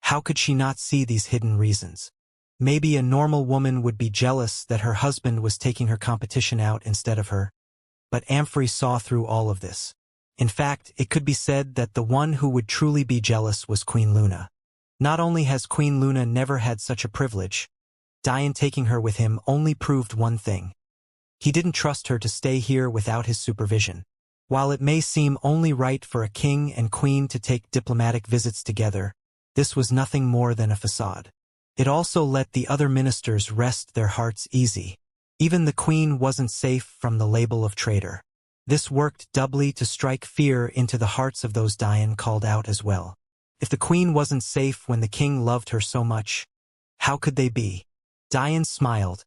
how could she not see these hidden reasons? Maybe a normal woman would be jealous that her husband was taking her competition out instead of her. But Amphory saw through all of this. In fact, it could be said that the one who would truly be jealous was Queen Luna. Not only has Queen Luna never had such a privilege, Dian taking her with him only proved one thing. He didn't trust her to stay here without his supervision. While it may seem only right for a king and queen to take diplomatic visits together, this was nothing more than a facade. It also let the other ministers rest their hearts easy. Even the queen wasn't safe from the label of traitor. This worked doubly to strike fear into the hearts of those Diane called out as well. If the queen wasn't safe when the king loved her so much, how could they be? Diane smiled,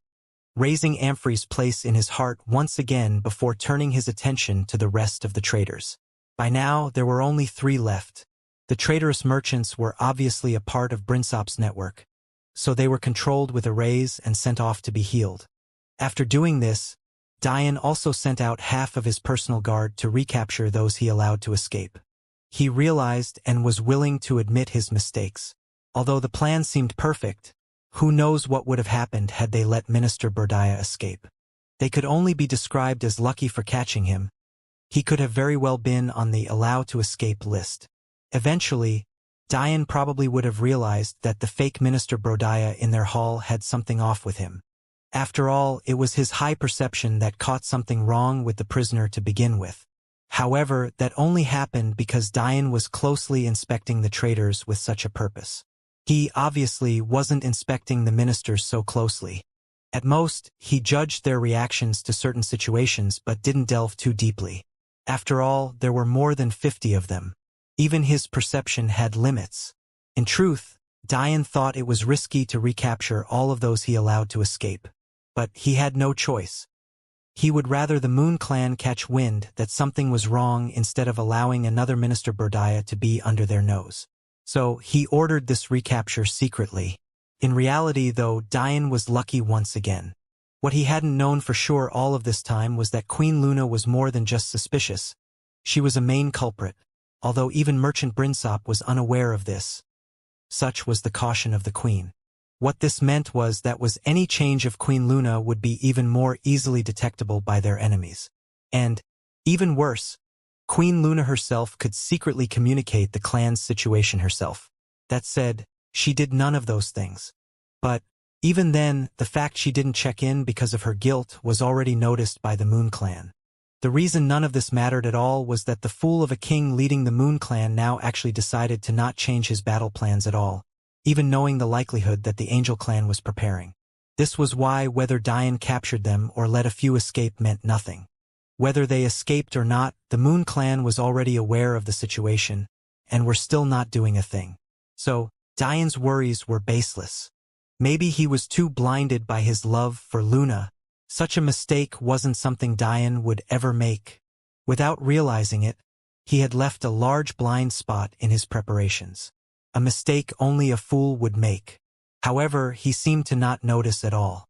raising Amphrey's place in his heart once again before turning his attention to the rest of the traders. By now, there were only 3 left. The traitorous merchants were obviously a part of Brinsop's network, so they were controlled with arrays and sent off to be healed. After doing this, Diane also sent out half of his personal guard to recapture those he allowed to escape. He realized and was willing to admit his mistakes. Although the plan seemed perfect, who knows what would have happened had they let Minister Berdaya escape. They could only be described as lucky for catching him. He could have very well been on the allow to escape list. Eventually, Diane probably would have realized that the fake Minister Brodaya in their hall had something off with him. After all, it was his high perception that caught something wrong with the prisoner to begin with. However, that only happened because Diane was closely inspecting the traders with such a purpose. He obviously wasn't inspecting the ministers so closely. At most, he judged their reactions to certain situations but didn't delve too deeply. After all, there were more than 50 of them. Even his perception had limits. In truth, Diane thought it was risky to recapture all of those he allowed to escape. But he had no choice. He would rather the Moon Clan catch wind that something was wrong instead of allowing another Minister Berdaya to be under their nose. So he ordered this recapture secretly. In reality, though, Diane was lucky once again. What he hadn't known for sure all of this time was that Queen Luna was more than just suspicious. She was a main culprit, although even Merchant Brinsop was unaware of this. Such was the caution of the queen. What this meant was that any change of Queen Luna would be even more easily detectable by their enemies. And, even worse, Queen Luna herself could secretly communicate the clan's situation herself. That said, she did none of those things. But, even then, the fact she didn't check in because of her guilt was already noticed by the Moon Clan. The reason none of this mattered at all was that the fool of a king leading the Moon Clan now actually decided to not change his battle plans at all, even knowing the likelihood that the Angel Clan was preparing. This was why whether Diane captured them or let a few escape meant nothing. Whether they escaped or not, the Moon Clan was already aware of the situation, and were still not doing a thing. So, Diane's worries were baseless. Maybe he was too blinded by his love for Luna. Such a mistake wasn't something Diane would ever make. Without realizing it, he had left a large blind spot in his preparations. A mistake only a fool would make. However, he seemed to not notice at all.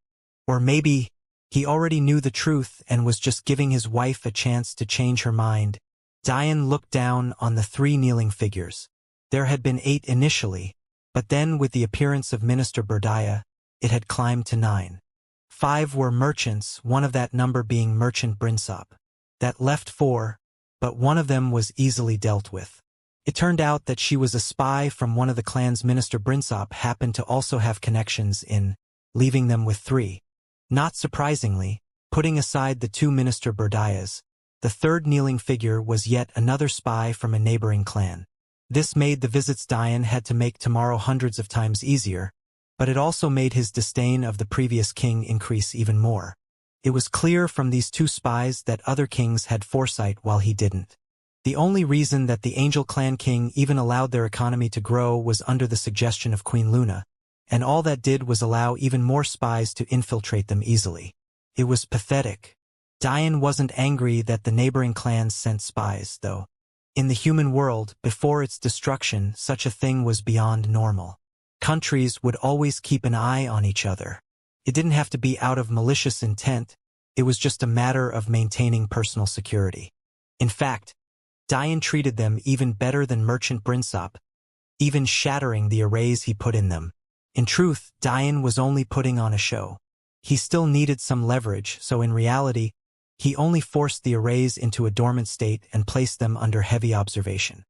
Or maybe, he already knew the truth and was just giving his wife a chance to change her mind. Diane looked down on the 3 kneeling figures. There had been 8 initially, but then with the appearance of Minister Berdaya, it had climbed to 9. 5 were merchants, one of that number being Merchant Brinsop. That left 4, but one of them was easily dealt with. It turned out that she was a spy from one of the clans. Minister Brinsop happened to also have connections in, leaving them with 3. Not surprisingly, putting aside the 2 Minister Berdayas, the 3rd kneeling figure was yet another spy from a neighboring clan. This made the visits Diane had to make tomorrow hundreds of times easier, but it also made his disdain of the previous king increase even more. It was clear from these 2 spies that other kings had foresight while he didn't. The only reason that the Angel Clan king even allowed their economy to grow was under the suggestion of Queen Luna, and all that did was allow even more spies to infiltrate them easily. It was pathetic. Diane wasn't angry that the neighboring clans sent spies, though. In the human world, before its destruction, such a thing was beyond normal. Countries would always keep an eye on each other. It didn't have to be out of malicious intent, it was just a matter of maintaining personal security. In fact, Diane treated them even better than Merchant Brinsop, even shattering the arrays he put in them. In truth, Diane was only putting on a show. He still needed some leverage, so in reality, he only forced the arrays into a dormant state and placed them under heavy observation.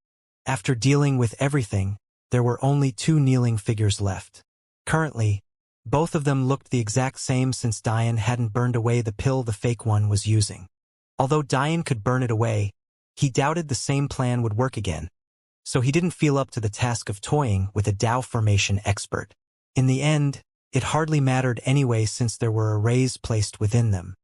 After dealing with everything, there were only 2 kneeling figures left. Currently, both of them looked the exact same since Diane hadn't burned away the pill the fake one was using. Although Diane could burn it away, he doubted the same plan would work again, so he didn't feel up to the task of toying with a Tao formation expert. In the end, it hardly mattered anyway since there were arrays placed within them.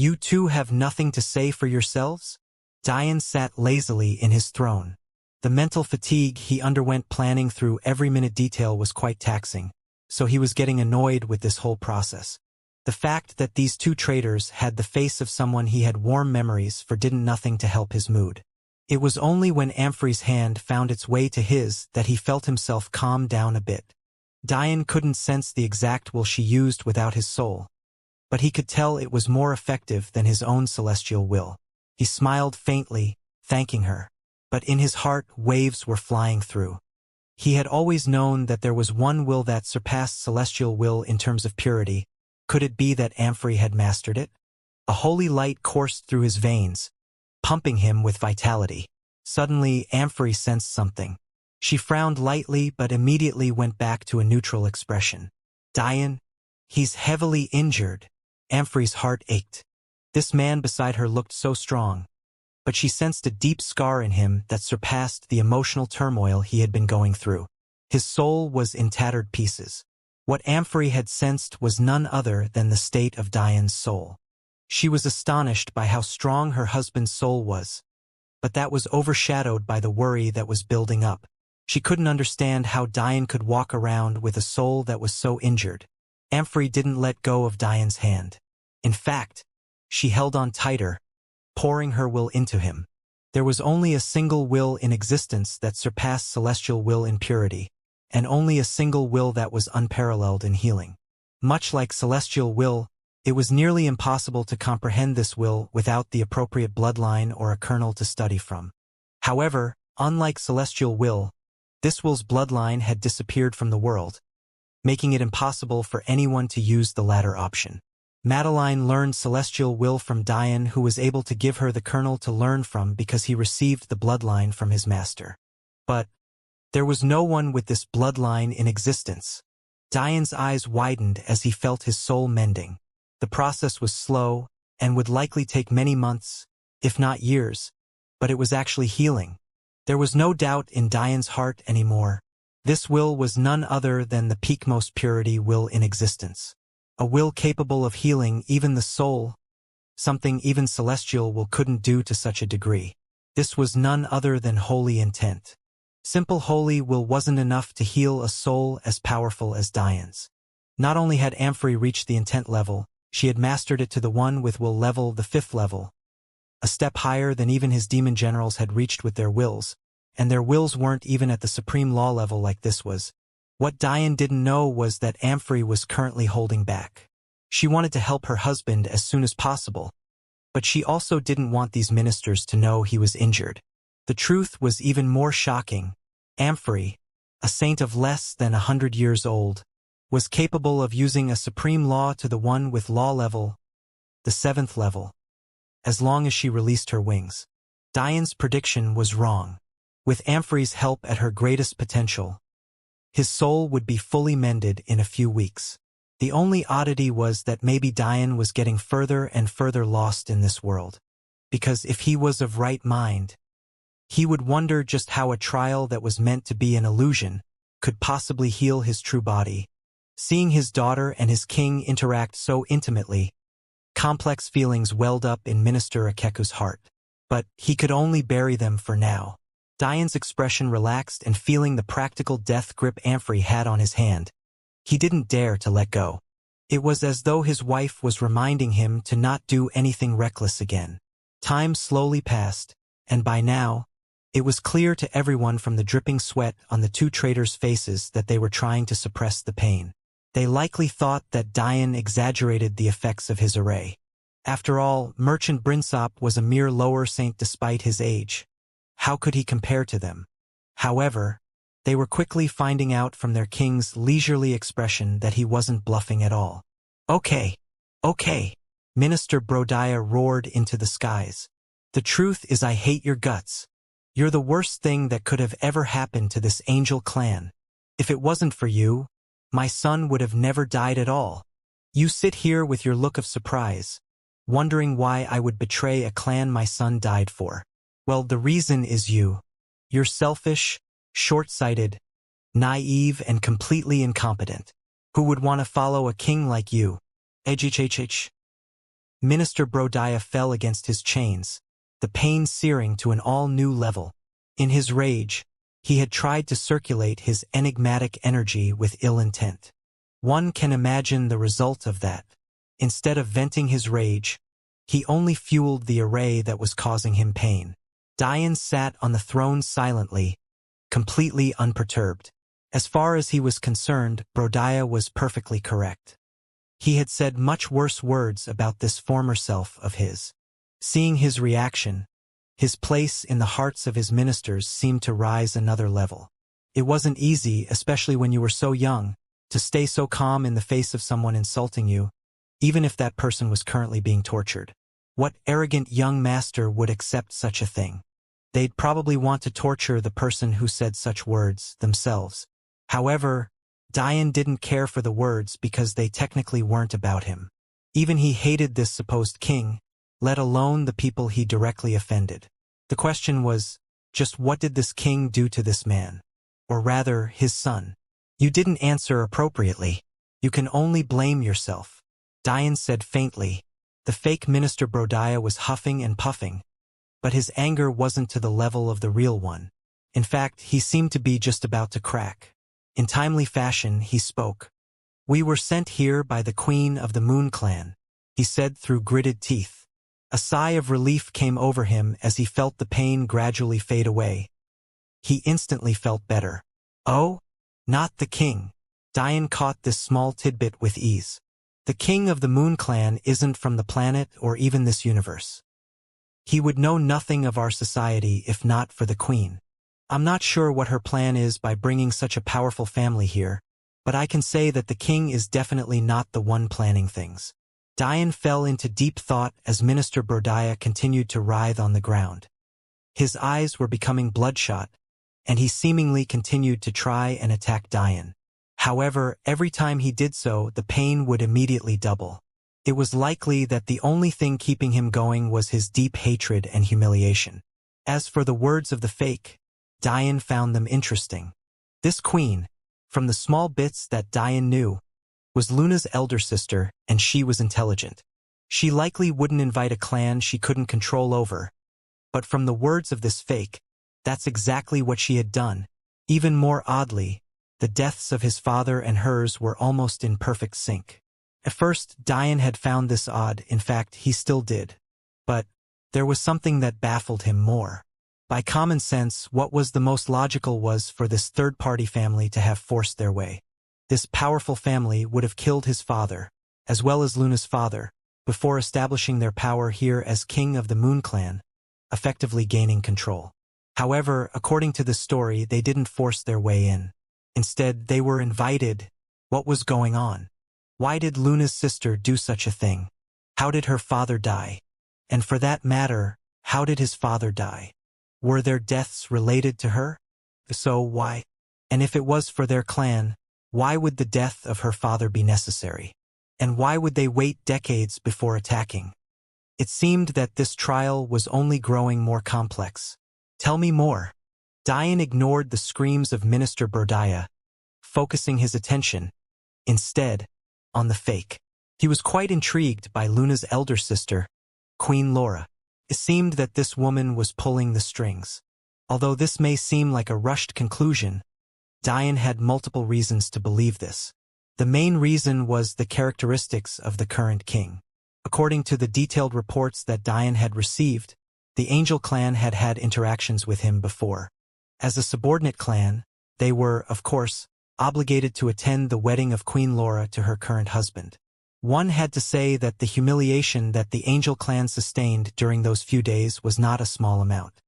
You two have nothing to say for yourselves? Dian sat lazily in his throne. The mental fatigue he underwent planning through every minute detail was quite taxing, so he was getting annoyed with this whole process. The fact that these two traitors had the face of someone he had warm memories for did nothing to help his mood. It was only when Amphrey's hand found its way to his that he felt himself calm down a bit. Dian couldn't sense the exact will she used without his soul, but he could tell it was more effective than his own celestial will. He smiled faintly, thanking her, but in his heart waves were flying through. He had always known that there was one will that surpassed celestial will in terms of purity. Could it be that Amphrey had mastered it? A holy light coursed through his veins, pumping him with vitality. Suddenly, Amphrey sensed something. She frowned lightly but immediately went back to a neutral expression. Dian? He's heavily injured. Amphrey's heart ached. This man beside her looked so strong, but she sensed a deep scar in him that surpassed the emotional turmoil he had been going through. His soul was in tattered pieces. What Amphrey had sensed was none other than the state of Dian's soul. She was astonished by how strong her husband's soul was, but that was overshadowed by the worry that was building up. She couldn't understand how Dian could walk around with a soul that was so injured. Amphrey didn't let go of Dian's hand. In fact, she held on tighter, pouring her will into him. There was only a single will in existence that surpassed celestial will in purity, and only a single will that was unparalleled in healing. Much like celestial will, it was nearly impossible to comprehend this will without the appropriate bloodline or a kernel to study from. However, unlike celestial will, this will's bloodline had disappeared from the world, making it impossible for anyone to use the latter option. Madeline learned celestial will from Dian, who was able to give her the kernel to learn from because he received the bloodline from his master. But there was no one with this bloodline in existence. Dian's eyes widened as he felt his soul mending. The process was slow and would likely take many months, if not years, but it was actually healing. There was no doubt in Dian's heart anymore. This will was none other than the peakmost purity will in existence. A will capable of healing even the soul, something even celestial will couldn't do to such a degree. This was none other than holy intent. Simple holy will wasn't enough to heal a soul as powerful as Dian's. Not only had Amphrey reached the intent level, she had mastered it to the one with will level, the 5th level, a step higher than even his demon generals had reached with their wills, and their wills weren't even at the supreme law level like this was. What Dian didn't know was that Amphrey was currently holding back. She wanted to help her husband as soon as possible, but she also didn't want these ministers to know he was injured. The truth was even more shocking. Amphrey, a saint of less than 100 years old, was capable of using a supreme law to the one with law level, the 7th level, as long as she released her wings. Dian's prediction was wrong. With Amphrey's help at her greatest potential, his soul would be fully mended in a few weeks. The only oddity was that maybe Dian was getting further and further lost in this world, because if he was of right mind, he would wonder just how a trial that was meant to be an illusion could possibly heal his true body. Seeing his daughter and his king interact so intimately, complex feelings welled up in Minister Akeku's heart. But he could only bury them for now. Dian's expression relaxed, and feeling the practical death grip Amphrey had on his hand, he didn't dare to let go. It was as though his wife was reminding him to not do anything reckless again. Time slowly passed, and by now, it was clear to everyone from the dripping sweat on the two traitors' faces that they were trying to suppress the pain. They likely thought that Dian exaggerated the effects of his array. After all, Merchant Brinsop was a mere lower saint despite his age. How could he compare to them? However, they were quickly finding out from their king's leisurely expression that he wasn't bluffing at all. Okay, Minister Brodiah roared into the skies. The truth is, I hate your guts. You're the worst thing that could have ever happened to this angel clan. If it wasn't for you, my son would have never died at all. You sit here with your look of surprise, wondering why I would betray a clan my son died for. Well, the reason is you. You're selfish, short-sighted, naive, and completely incompetent. Who would want to follow a king like you? Minister Brodiah fell against his chains, the pain searing to an all-new level. In his rage, he had tried to circulate his enigmatic energy with ill intent. One can imagine the result of that. Instead of venting his rage, he only fueled the array that was causing him pain. Dian sat on the throne silently, completely unperturbed. As far as he was concerned, Brodiah was perfectly correct. He had said much worse words about this former self of his. Seeing his reaction, his place in the hearts of his ministers seemed to rise another level. It wasn't easy, especially when you were so young, to stay so calm in the face of someone insulting you, even if that person was currently being tortured. What arrogant young master would accept such a thing? They'd probably want to torture the person who said such words themselves. However, Dian didn't care for the words because they technically weren't about him. Even he hated this supposed king, let alone the people he directly offended. The question was, just what did this king do to this man? Or rather, his son? You didn't answer appropriately. You can only blame yourself. Dian said faintly. The fake Minister Brodiah was huffing and puffing, but his anger wasn't to the level of the real one. In fact, he seemed to be just about to crack. In timely fashion, he spoke. "We were sent here by the Queen of the Moon Clan," he said through gritted teeth. A sigh of relief came over him as he felt the pain gradually fade away. He instantly felt better. Oh? Not the king. Dian caught this small tidbit with ease. The king of the Moon Clan isn't from the planet or even this universe. He would know nothing of our society if not for the queen. I'm not sure what her plan is by bringing such a powerful family here, but I can say that the king is definitely not the one planning things. Dian fell into deep thought as Minister Brodiah continued to writhe on the ground. His eyes were becoming bloodshot, and he seemingly continued to try and attack Dian. However, every time he did so, the pain would immediately double. It was likely that the only thing keeping him going was his deep hatred and humiliation. As for the words of the fake, Dian found them interesting. This queen, from the small bits that Dian knew, was Luna's elder sister, and she was intelligent. She likely wouldn't invite a clan she couldn't control over. But from the words of this fake, that's exactly what she had done. Even more oddly, the deaths of his father and hers were almost in perfect sync. At first, Dian had found this odd, in fact, he still did. But there was something that baffled him more. By common sense, what was the most logical was for this third-party family to have forced their way. This powerful family would have killed his father, as well as Luna's father, before establishing their power here as king of the Moon Clan, effectively gaining control. However, according to the story, they didn't force their way in. Instead, they were invited. What was going on? Why did Luna's sister do such a thing? How did her father die? And for that matter, how did his father die? Were their deaths related to her? If so, why? And if it was for their clan, why would the death of her father be necessary? And why would they wait decades before attacking? It seemed that this trial was only growing more complex. Tell me more. Dian ignored the screams of Minister Brodiah, focusing his attention, instead, on the fake. He was quite intrigued by Luna's elder sister, Queen Laura. It seemed that this woman was pulling the strings. Although this may seem like a rushed conclusion, Dian had multiple reasons to believe this. The main reason was the characteristics of the current king. According to the detailed reports that Dian had received, the Angel clan had had interactions with him before. As a subordinate clan, they were, of course, obligated to attend the wedding of Queen Laura to her current husband. One had to say that the humiliation that the Angel clan sustained during those few days was not a small amount.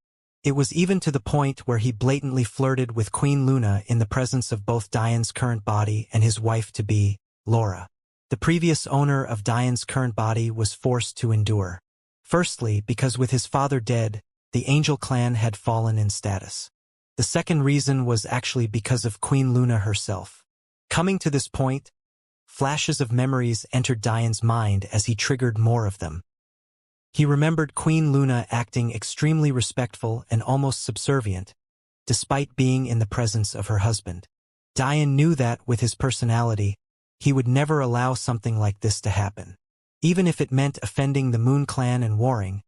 It was even to the point where he blatantly flirted with Queen Luna in the presence of both Dian's current body and his wife-to-be, Laura. The previous owner of Dian's current body was forced to endure. Firstly, because with his father dead, the Angel clan had fallen in status. The second reason was actually because of Queen Luna herself. Coming to this point, flashes of memories entered Dian's mind as he triggered more of them. He remembered Queen Luna acting extremely respectful and almost subservient, despite being in the presence of her husband. Dian knew that, with his personality, he would never allow something like this to happen. Even if it meant offending the Moon Clan and warring,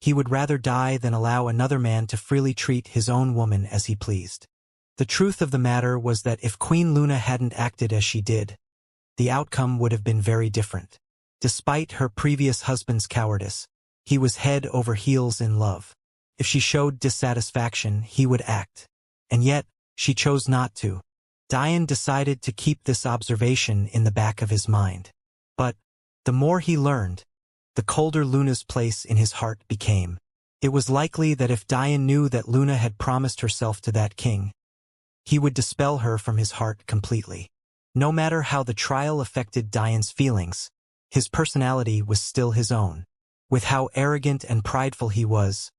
he would rather die than allow another man to freely treat his own woman as he pleased. The truth of the matter was that if Queen Luna hadn't acted as she did, the outcome would have been very different. Despite her previous husband's cowardice, he was head over heels in love. If she showed dissatisfaction, he would act. And yet, she chose not to. Diane decided to keep this observation in the back of his mind. But, the more he learned, the colder Luna's place in his heart became. It was likely that if Diane knew that Luna had promised herself to that king, he would dispel her from his heart completely. No matter how the trial affected Diane's feelings, his personality was still his own. With how arrogant and prideful he was,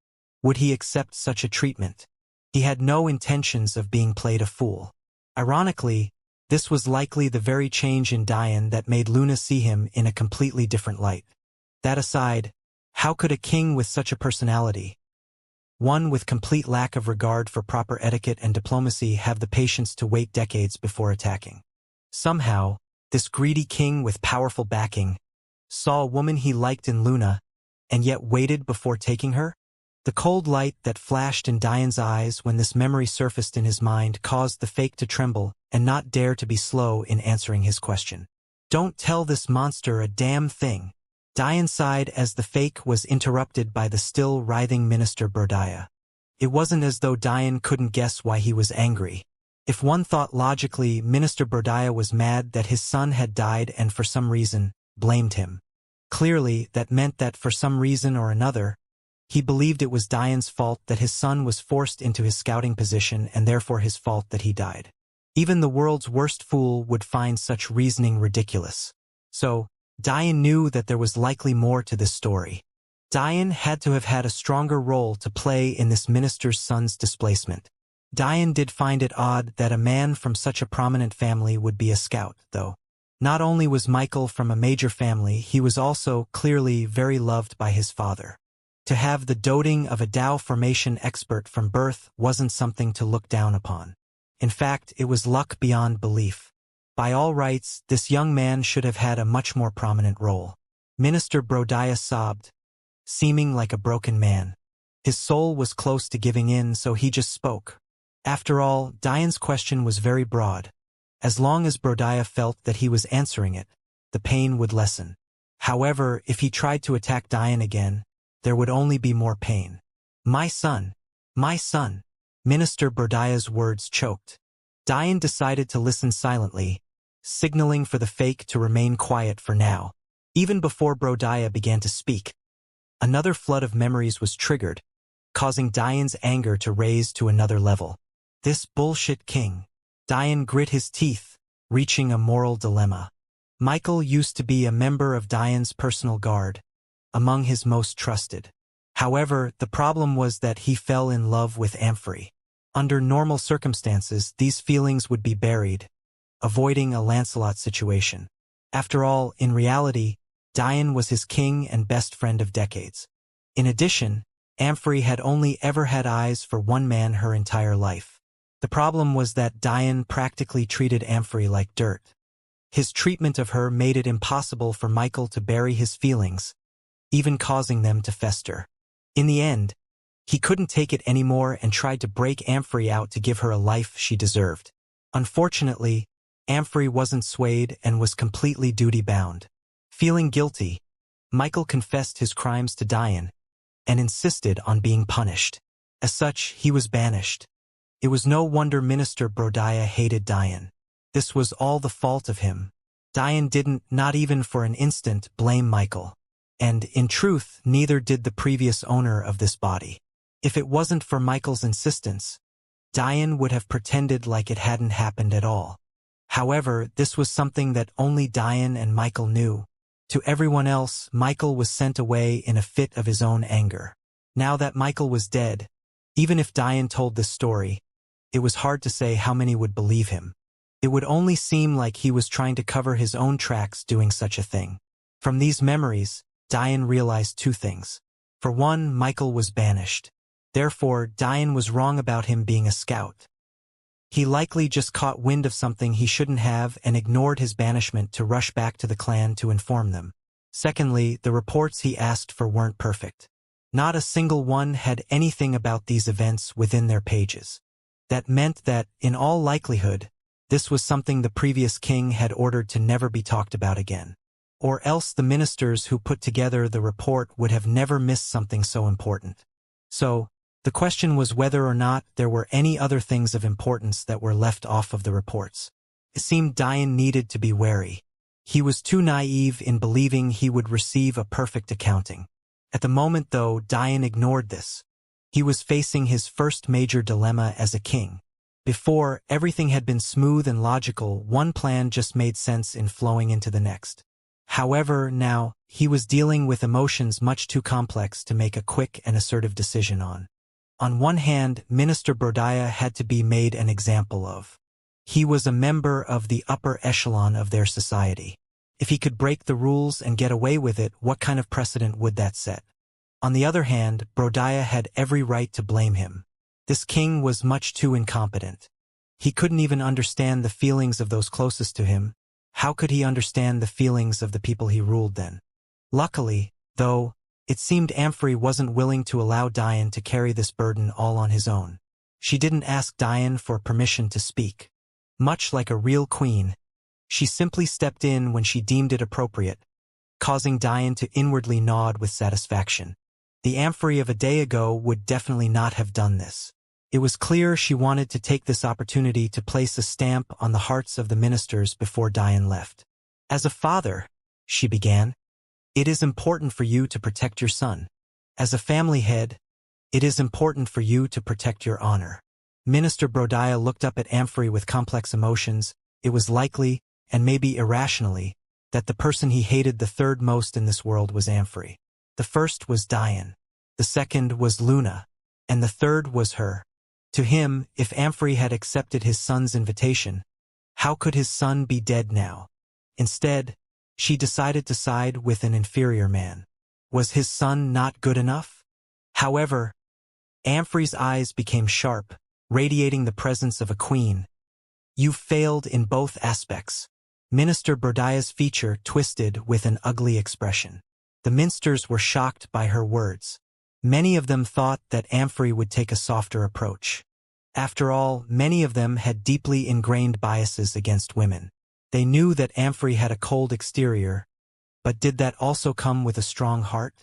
would he accept such a treatment? He had no intentions of being played a fool. Ironically, this was likely the very change in Diane that made Luna see him in a completely different light. That aside, how could a king with such a personality, one with complete lack of regard for proper etiquette and diplomacy, have the patience to wait decades before attacking? Somehow, this greedy king with powerful backing saw a woman he liked in Luna, and yet waited before taking her? The cold light that flashed in Diane's eyes when this memory surfaced in his mind caused the fake to tremble and not dare to be slow in answering his question. "Don't tell this monster a damn thing." Diane sighed as the fake was interrupted by the still writhing Minister Brodaya. It wasn't as though Diane couldn't guess why he was angry. If one thought logically, Minister Brodaya was mad that his son had died and for some reason blamed him. Clearly, that meant that for some reason or another, he believed it was Diane's fault that his son was forced into his scouting position and therefore his fault that he died. Even the world's worst fool would find such reasoning ridiculous. So, Diane knew that there was likely more to this story. Diane had to have had a stronger role to play in this minister's son's displacement. Diane did find it odd that a man from such a prominent family would be a scout, though. Not only was Michael from a major family, he was also clearly very loved by his father. To have the doting of a Tao formation expert from birth wasn't something to look down upon. In fact, it was luck beyond belief. By all rights, this young man should have had a much more prominent role. Minister Brodaya sobbed, seeming like a broken man. His soul was close to giving in, so he just spoke. After all, Diane's question was very broad. As long as Brodaya felt that he was answering it, the pain would lessen. However, if he tried to attack Diane again, there would only be more pain. My son. Minister Brodaya's words choked. Diane decided to listen silently, signaling for the fake to remain quiet for now. Even before Brodaya began to speak, another flood of memories was triggered, causing Diane's anger to raise to another level. This bullshit king. Diane grit his teeth, reaching a moral dilemma. Michael used to be a member of Diane's personal guard, among his most trusted. However, the problem was that he fell in love with Amphrey. Under normal circumstances, these feelings would be buried, avoiding a Lancelot situation. After all, in reality, Diane was his king and best friend of decades. In addition, Amphrey had only ever had eyes for one man her entire life. The problem was that Diane practically treated Amphrey like dirt. His treatment of her made it impossible for Michael to bury his feelings, even causing them to fester. In the end, he couldn't take it anymore and tried to break Amphrey out to give her a life she deserved. Unfortunately, Amphrey wasn't swayed and was completely duty-bound. Feeling guilty, Michael confessed his crimes to Diane and insisted on being punished. As such, he was banished. It was no wonder Minister Brodaya hated Diane. This was all the fault of him. Diane didn't, not even for an instant, blame Michael. And, in truth, neither did the previous owner of this body. If it wasn't for Michael's insistence, Diane would have pretended like it hadn't happened at all. However, this was something that only Diane and Michael knew. To everyone else, Michael was sent away in a fit of his own anger. Now that Michael was dead, even if Diane told this story, it was hard to say how many would believe him. It would only seem like he was trying to cover his own tracks doing such a thing. From these memories, Diane realized two things. For one, Michael was banished. Therefore, Diane was wrong about him being a scout. He likely just caught wind of something he shouldn't have and ignored his banishment to rush back to the clan to inform them. Secondly, the reports he asked for weren't perfect. Not a single one had anything about these events within their pages. That meant that, in all likelihood, this was something the previous king had ordered to never be talked about again. Or else the ministers who put together the report would have never missed something so important. So, the question was whether or not there were any other things of importance that were left off of the reports. It seemed Diane needed to be wary. He was too naive in believing he would receive a perfect accounting. At the moment, though, Diane ignored this. He was facing his first major dilemma as a king. Before, everything had been smooth and logical, one plan just made sense in flowing into the next. However, now, he was dealing with emotions much too complex to make a quick and assertive decision on. On one hand, Minister Brodaya had to be made an example of. He was a member of the upper echelon of their society. If he could break the rules and get away with it, what kind of precedent would that set? On the other hand, Brodaya had every right to blame him. This king was much too incompetent. He couldn't even understand the feelings of those closest to him. How could he understand the feelings of the people he ruled then? Luckily, though, it seemed Amphrey wasn't willing to allow Diane to carry this burden all on his own. She didn't ask Diane for permission to speak. Much like a real queen, she simply stepped in when she deemed it appropriate, causing Diane to inwardly nod with satisfaction. The Amphrey of a day ago would definitely not have done this. It was clear she wanted to take this opportunity to place a stamp on the hearts of the ministers before Diane left. As a father, she began, it is important for you to protect your son. As a family head, it is important for you to protect your honor. Minister Brodaya looked up at Amphrey with complex emotions. It was likely, and maybe irrationally, that the person he hated the third most in this world was Amphrey. The first was Diane. The second was Luna. And the third was her. To him, if Amphrey had accepted his son's invitation, how could his son be dead now? Instead, she decided to side with an inferior man. Was his son not good enough? However, Amphrey's eyes became sharp, radiating the presence of a queen. You failed in both aspects. Minister Berdaya's feature twisted with an ugly expression. The minsters were shocked by her words. Many of them thought that Amphrey would take a softer approach. After all, many of them had deeply ingrained biases against women. They knew that Amphrey had a cold exterior, but did that also come with a strong heart?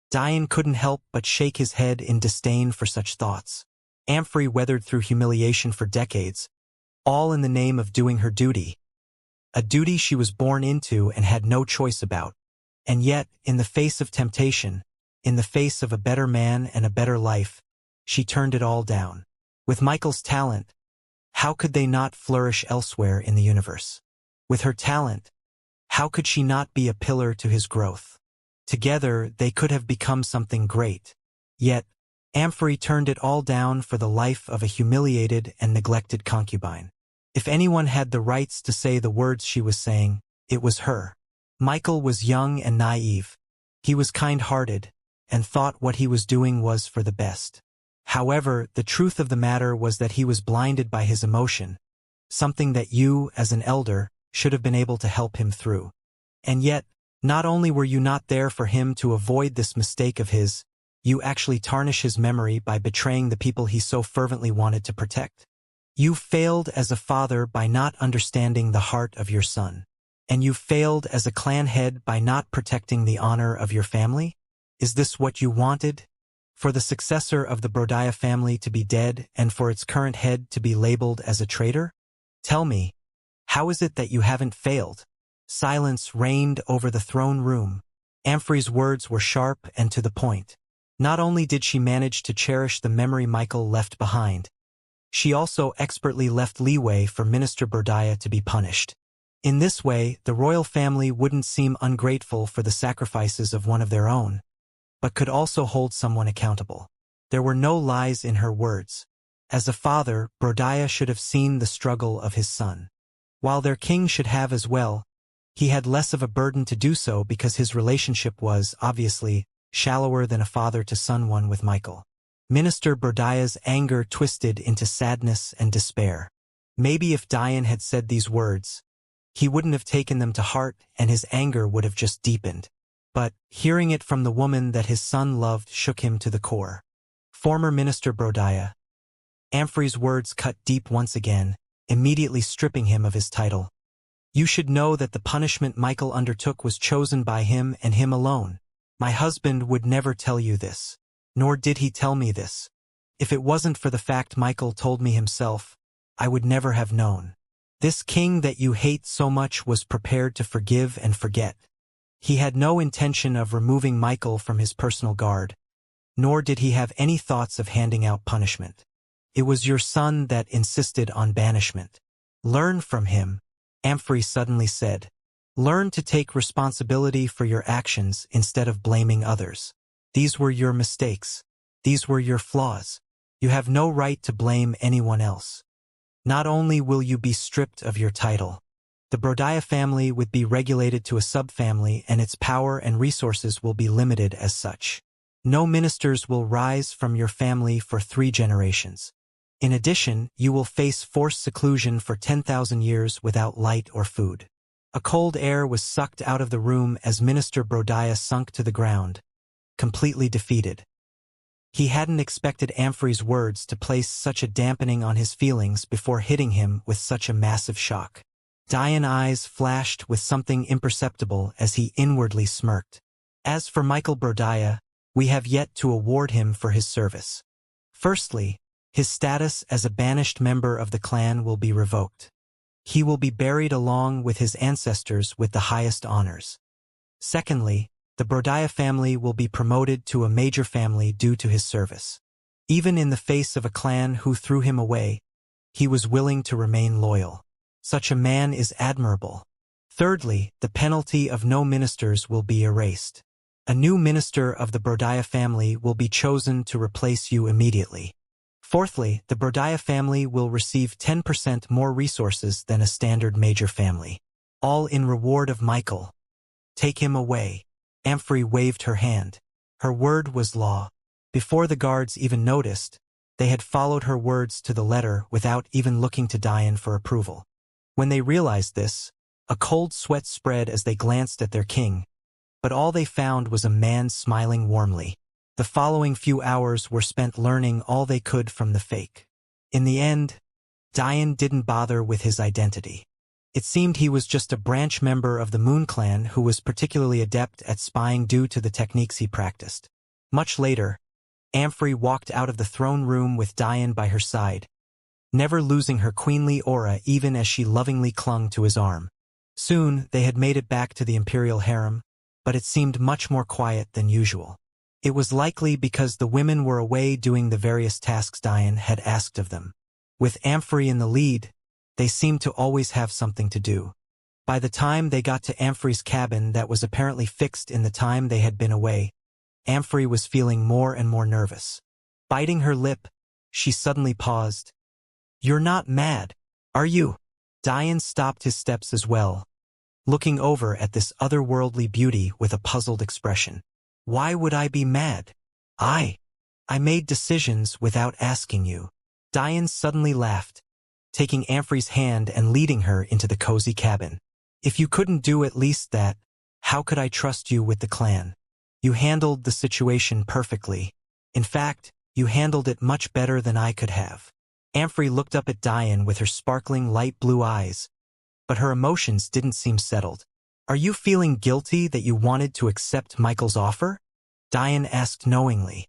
Diane couldn't help but shake his head in disdain for such thoughts. Amphrey weathered through humiliation for decades, all in the name of doing her duty. A duty she was born into and had no choice about. And yet, in the face of temptation, in the face of a better man and a better life, she turned it all down. With Michael's talent, how could they not flourish elsewhere in the universe? With her talent, how could she not be a pillar to his growth? Together, they could have become something great. Yet, Amphrey turned it all down for the life of a humiliated and neglected concubine. If anyone had the rights to say the words she was saying, it was her. Michael was young and naive. He was kind-hearted, and thought what he was doing was for the best. However, the truth of the matter was that he was blinded by his emotion, something that you, as an elder, should have been able to help him through. And yet, not only were you not there for him to avoid this mistake of his, you actually tarnish his memory by betraying the people he so fervently wanted to protect. You failed as a father by not understanding the heart of your son. And you failed as a clan head by not protecting the honor of your family? Is this what you wanted? For the successor of the Brodaya family to be dead and for its current head to be labeled as a traitor? Tell me, how is it that you haven't failed? Silence reigned over the throne room. Amphrey's words were sharp and to the point. Not only did she manage to cherish the memory Michael left behind, she also expertly left leeway for Minister Brodaya to be punished. In this way, the royal family wouldn't seem ungrateful for the sacrifices of one of their own, but could also hold someone accountable. There were no lies in her words. As a father, Brodaya should have seen the struggle of his son. While their king should have as well, he had less of a burden to do so because his relationship was, obviously, shallower than a father-to-son one with Michael. Minister Berdaya's anger twisted into sadness and despair. Maybe if Diane had said these words, he wouldn't have taken them to heart and his anger would have just deepened. but hearing it from the woman that his son loved shook him to the core. Former Minister Brodaya. Amfrey's words cut deep once again, immediately stripping him of his title. You should know that the punishment Michael undertook was chosen by him and him alone. My husband would never tell you this. Nor did he tell me this. If it wasn't for the fact Michael told me himself, I would never have known. This king that you hate so much was prepared to forgive and forget. He had no intention of removing Michael from his personal guard, nor did he have any thoughts of handing out punishment. It was your son that insisted on banishment. Learn from him, Amfrey suddenly said. Learn to take responsibility for your actions instead of blaming others. These were your mistakes. These were your flaws. You have no right to blame anyone else. Not only will you be stripped of your title, the Brodaya family would be regulated to a subfamily and its power and resources will be limited as such. No ministers will rise from your family for 3 generations. In addition, you will face forced seclusion for 10,000 years without light or food. A cold air was sucked out of the room as Minister Brodaya sunk to the ground, completely defeated. He hadn't expected Amfrey's words to place such a dampening on his feelings before hitting him with such a massive shock. Diane's eyes flashed with something imperceptible as he inwardly smirked. As for Michael Brodaya, we have yet to award him for his service. Firstly, his status as a banished member of the clan will be revoked. He will be buried along with his ancestors with the highest honors. Secondly, the Brodaya family will be promoted to a major family due to his service. Even in the face of a clan who threw him away, he was willing to remain loyal. Such a man is admirable. Thirdly, the penalty of no ministers will be erased. A new minister of the Brodaya family will be chosen to replace you immediately. Fourthly, the Brodaya family will receive 10% more resources than a standard major family. All in reward of Michael. Take him away. Amfrey waved her hand. Her word was law. Before the guards even noticed, they had followed her words to the letter without even looking to Diane for approval. When they realized this, a cold sweat spread as they glanced at their king, but all they found was a man smiling warmly. The following few hours were spent learning all they could from the fake. In the end, Diane didn't bother with his identity. It seemed he was just a branch member of the Moon Clan who was particularly adept at spying due to the techniques he practiced. Much later, Amfrey walked out of the throne room with Diane by her side, never losing her queenly aura even as she lovingly clung to his arm. Soon, they had made it back to the imperial harem, but it seemed much more quiet than usual. It was likely because the women were away doing the various tasks Diane had asked of them. With Amfrey in the lead, they seemed to always have something to do. By the time they got to Amfrey's cabin that was apparently fixed in the time they had been away, Amfrey was feeling more and more nervous. Biting her lip, she suddenly paused. You're not mad, are you? Diane stopped his steps as well, looking over at this otherworldly beauty with a puzzled expression. Why would I be mad? I made decisions without asking you. Diane suddenly laughed, taking Amfrey's hand and leading her into the cozy cabin. If you couldn't do at least that, how could I trust you with the clan? You handled the situation perfectly. In fact, you handled it much better than I could have. Amfrey looked up at Diane with her sparkling light blue eyes, but her emotions didn't seem settled. Are you feeling guilty that you wanted to accept Michael's offer? Diane asked knowingly.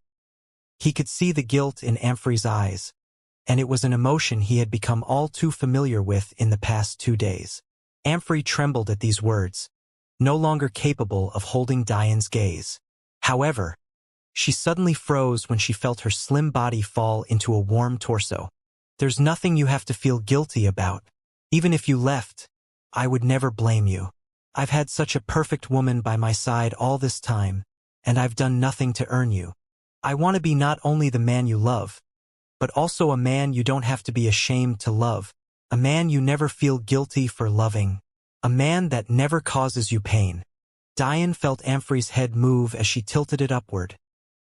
He could see the guilt in Amfrey's eyes, and it was an emotion he had become all too familiar with in the past 2 days. Amfrey trembled at these words, no longer capable of holding Diane's gaze. However, she suddenly froze when she felt her slim body fall into a warm torso. There's nothing you have to feel guilty about. Even if you left, I would never blame you. I've had such a perfect woman by my side all this time, and I've done nothing to earn you. I want to be not only the man you love, but also a man you don't have to be ashamed to love, a man you never feel guilty for loving, a man that never causes you pain. Diane felt Amfrey's head move as she tilted it upward,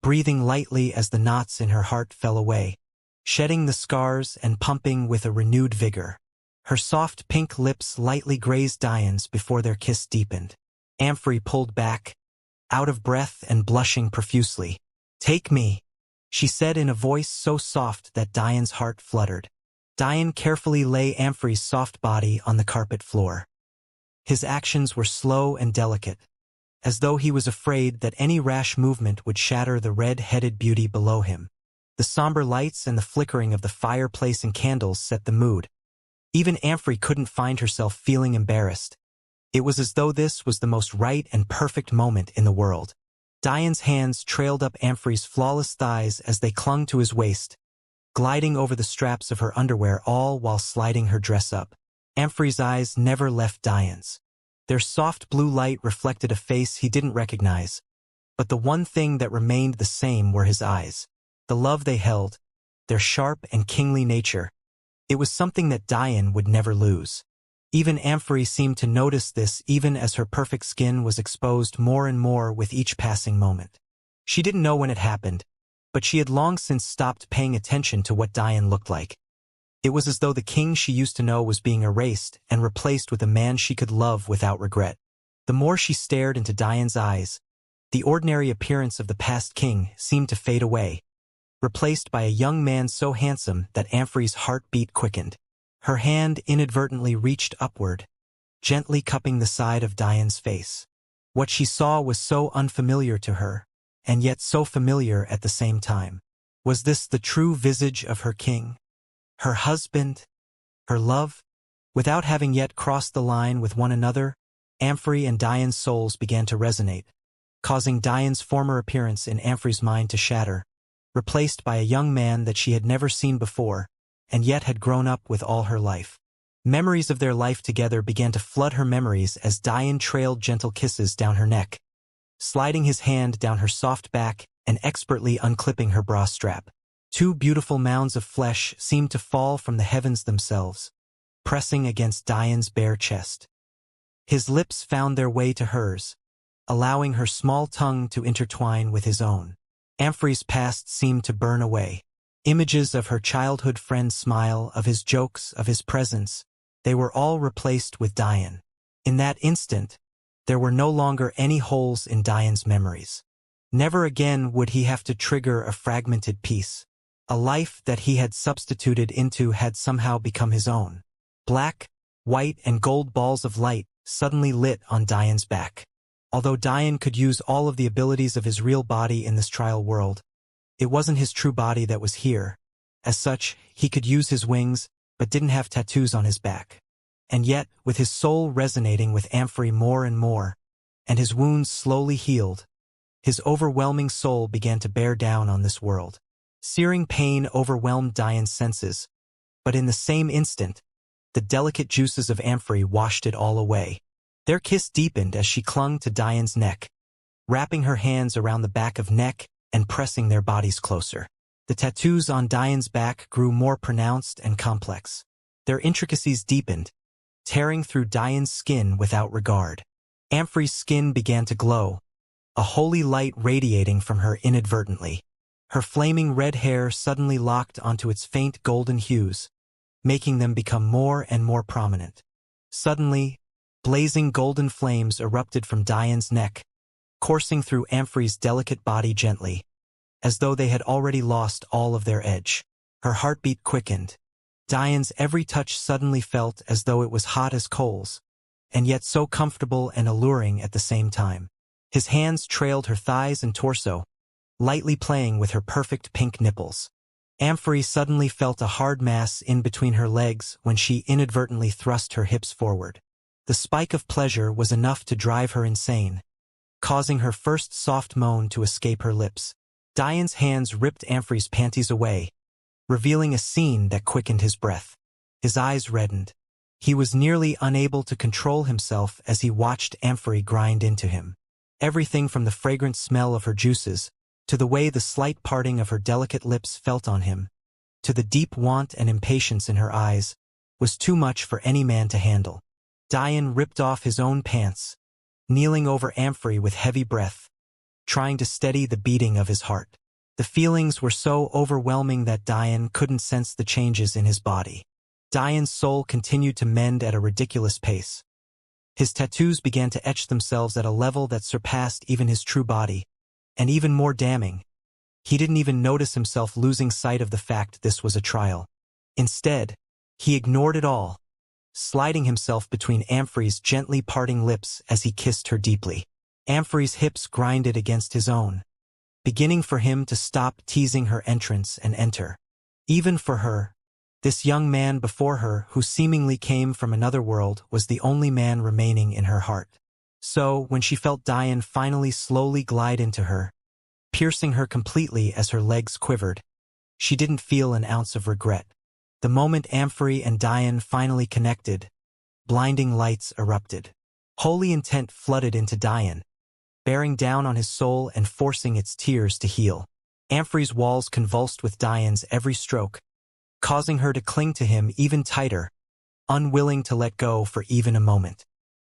breathing lightly as the knots in her heart fell away, shedding the scars and pumping with a renewed vigor. Her soft pink lips lightly grazed Diane's before their kiss deepened. Amfrey pulled back, out of breath and blushing profusely. "Take me," she said in a voice so soft that Diane's heart fluttered. Diane carefully lay Amphrey's soft body on the carpet floor. His actions were slow and delicate, as though he was afraid that any rash movement would shatter the red-headed beauty below him. The somber lights and the flickering of the fireplace and candles set the mood. Even Amphrey couldn't find herself feeling embarrassed. It was as though this was the most right and perfect moment in the world. Diane's hands trailed up Amphrey's flawless thighs as they clung to his waist, gliding over the straps of her underwear all while sliding her dress up. Amphrey's eyes never left Diane's. Their soft blue light reflected a face he didn't recognize, but the one thing that remained the same were his eyes. The love they held, their sharp and kingly nature. It was something that Diane would never lose. Even Amphrey seemed to notice this even as her perfect skin was exposed more and more with each passing moment. She didn't know when it happened, but she had long since stopped paying attention to what Diane looked like. It was as though the king she used to know was being erased and replaced with a man she could love without regret. The more she stared into Diane's eyes, the ordinary appearance of the past king seemed to fade away, replaced by a young man so handsome that Amphrey's heartbeat quickened. Her hand inadvertently reached upward, gently cupping the side of Diane's face. What she saw was so unfamiliar to her, and yet so familiar at the same time. Was this the true visage of her king? Her husband? Her love? Without having yet crossed the line with one another, Amphrey and Diane's souls began to resonate, causing Diane's former appearance in Amphrey's mind to shatter, replaced by a young man that she had never seen before, and yet had grown up with all her life. Memories of their life together began to flood her memories as Diane trailed gentle kisses down her neck, sliding his hand down her soft back and expertly unclipping her bra strap. Two beautiful mounds of flesh seemed to fall from the heavens themselves, pressing against Diane's bare chest. His lips found their way to hers, allowing her small tongue to intertwine with his own. Amphrey's past seemed to burn away. Images of her childhood friend's smile, of his jokes, of his presence, they were all replaced with Diane. In that instant, there were no longer any holes in Diane's memories. Never again would he have to trigger a fragmented piece. A life that he had substituted into had somehow become his own. Black, white, and gold balls of light suddenly lit on Diane's back. Although Diane could use all of the abilities of his real body in this trial world, it wasn't his true body that was here. As such, he could use his wings, but didn't have tattoos on his back. And yet, with his soul resonating with Amphrey more and more, and his wounds slowly healed, his overwhelming soul began to bear down on this world. Searing pain overwhelmed Diane's senses, but in the same instant, the delicate juices of Amphrey washed it all away. Their kiss deepened as she clung to Diane's neck, wrapping her hands around the back of neck and pressing their bodies closer. The tattoos on Diane's back grew more pronounced and complex. Their intricacies deepened, tearing through Diane's skin without regard. Amphrey's skin began to glow, a holy light radiating from her inadvertently. Her flaming red hair suddenly locked onto its faint golden hues, making them become more and more prominent. Suddenly, blazing golden flames erupted from Diane's neck, coursing through Amphrey's delicate body gently, as though they had already lost all of their edge. Her heartbeat quickened. Diane's every touch suddenly felt as though it was hot as coals, and yet so comfortable and alluring at the same time. His hands trailed her thighs and torso, lightly playing with her perfect pink nipples. Amphrey suddenly felt a hard mass in between her legs when she inadvertently thrust her hips forward. The spike of pleasure was enough to drive her insane, causing her first soft moan to escape her lips. Diane's hands ripped Amphrey's panties away, revealing a scene that quickened his breath. His eyes reddened. He was nearly unable to control himself as he watched Amphrey grind into him. Everything from the fragrant smell of her juices, to the way the slight parting of her delicate lips felt on him, to the deep want and impatience in her eyes, was too much for any man to handle. Diane ripped off his own pants, kneeling over Amphrey with heavy breath, trying to steady the beating of his heart. The feelings were so overwhelming that Diane couldn't sense the changes in his body. Diane's soul continued to mend at a ridiculous pace, His tattoos began to etch themselves at a level that surpassed even his true body. And even more damning, he didn't even notice himself losing sight of the fact this was a trial. Instead, he ignored it all, sliding himself between Amphrey's gently parting lips as he kissed her deeply. Amphrey's hips grinded against his own, beginning for him to stop teasing her entrance and enter. Even for her, this young man before her who seemingly came from another world was the only man remaining in her heart. So, when she felt Diane finally slowly glide into her, piercing her completely as her legs quivered, she didn't feel an ounce of regret. The moment Amphrey and Diane finally connected, blinding lights erupted. Holy intent flooded into Diane, bearing down on his soul and forcing its tears to heal. Amphrey's walls convulsed with Diane's every stroke, causing her to cling to him even tighter, unwilling to let go for even a moment.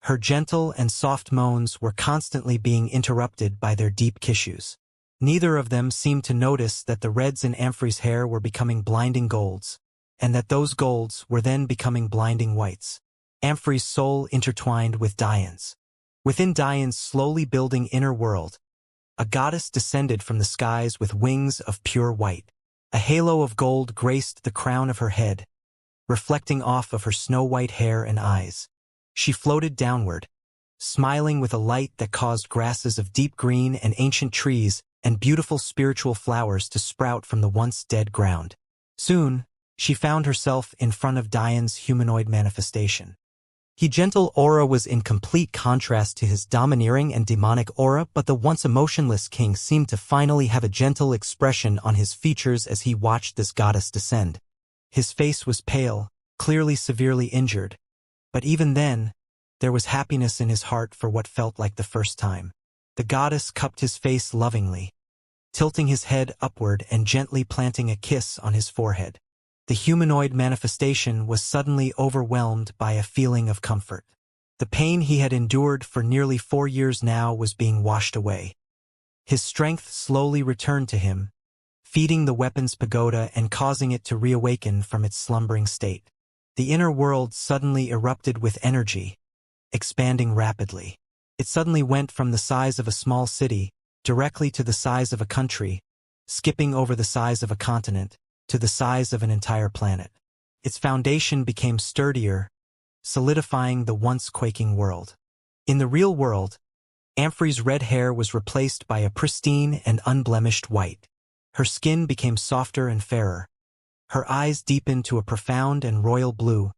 Her gentle and soft moans were constantly being interrupted by their deep kisses. Neither of them seemed to notice that the reds in Amphrey's hair were becoming blinding golds, and that those golds were then becoming blinding whites. Amphrey's soul intertwined with Diane's. Within Diane's slowly building inner world, a goddess descended from the skies with wings of pure white. A halo of gold graced the crown of her head, reflecting off of her snow-white hair and eyes. She floated downward, smiling with a light that caused grasses of deep green and ancient trees and beautiful spiritual flowers to sprout from the once dead ground. Soon, she found herself in front of Diane's humanoid manifestation. His gentle aura was in complete contrast to his domineering and demonic aura, but the once emotionless king seemed to finally have a gentle expression on his features as he watched this goddess descend. His face was pale, clearly severely injured, but even then, there was happiness in his heart for what felt like the first time. The goddess cupped his face lovingly, tilting his head upward and gently planting a kiss on his forehead. The humanoid manifestation was suddenly overwhelmed by a feeling of comfort. The pain he had endured for nearly 4 years now was being washed away. His strength slowly returned to him, feeding the weapon's pagoda and causing it to reawaken from its slumbering state. The inner world suddenly erupted with energy, expanding rapidly. It suddenly went from the size of a small city, directly to the size of a country, skipping over the size of a continent, to the size of an entire planet. Its foundation became sturdier, solidifying the once quaking world. In the real world, Amphrey's red hair was replaced by a pristine and unblemished white. Her skin became softer and fairer. Her eyes deepened to a profound and royal blue,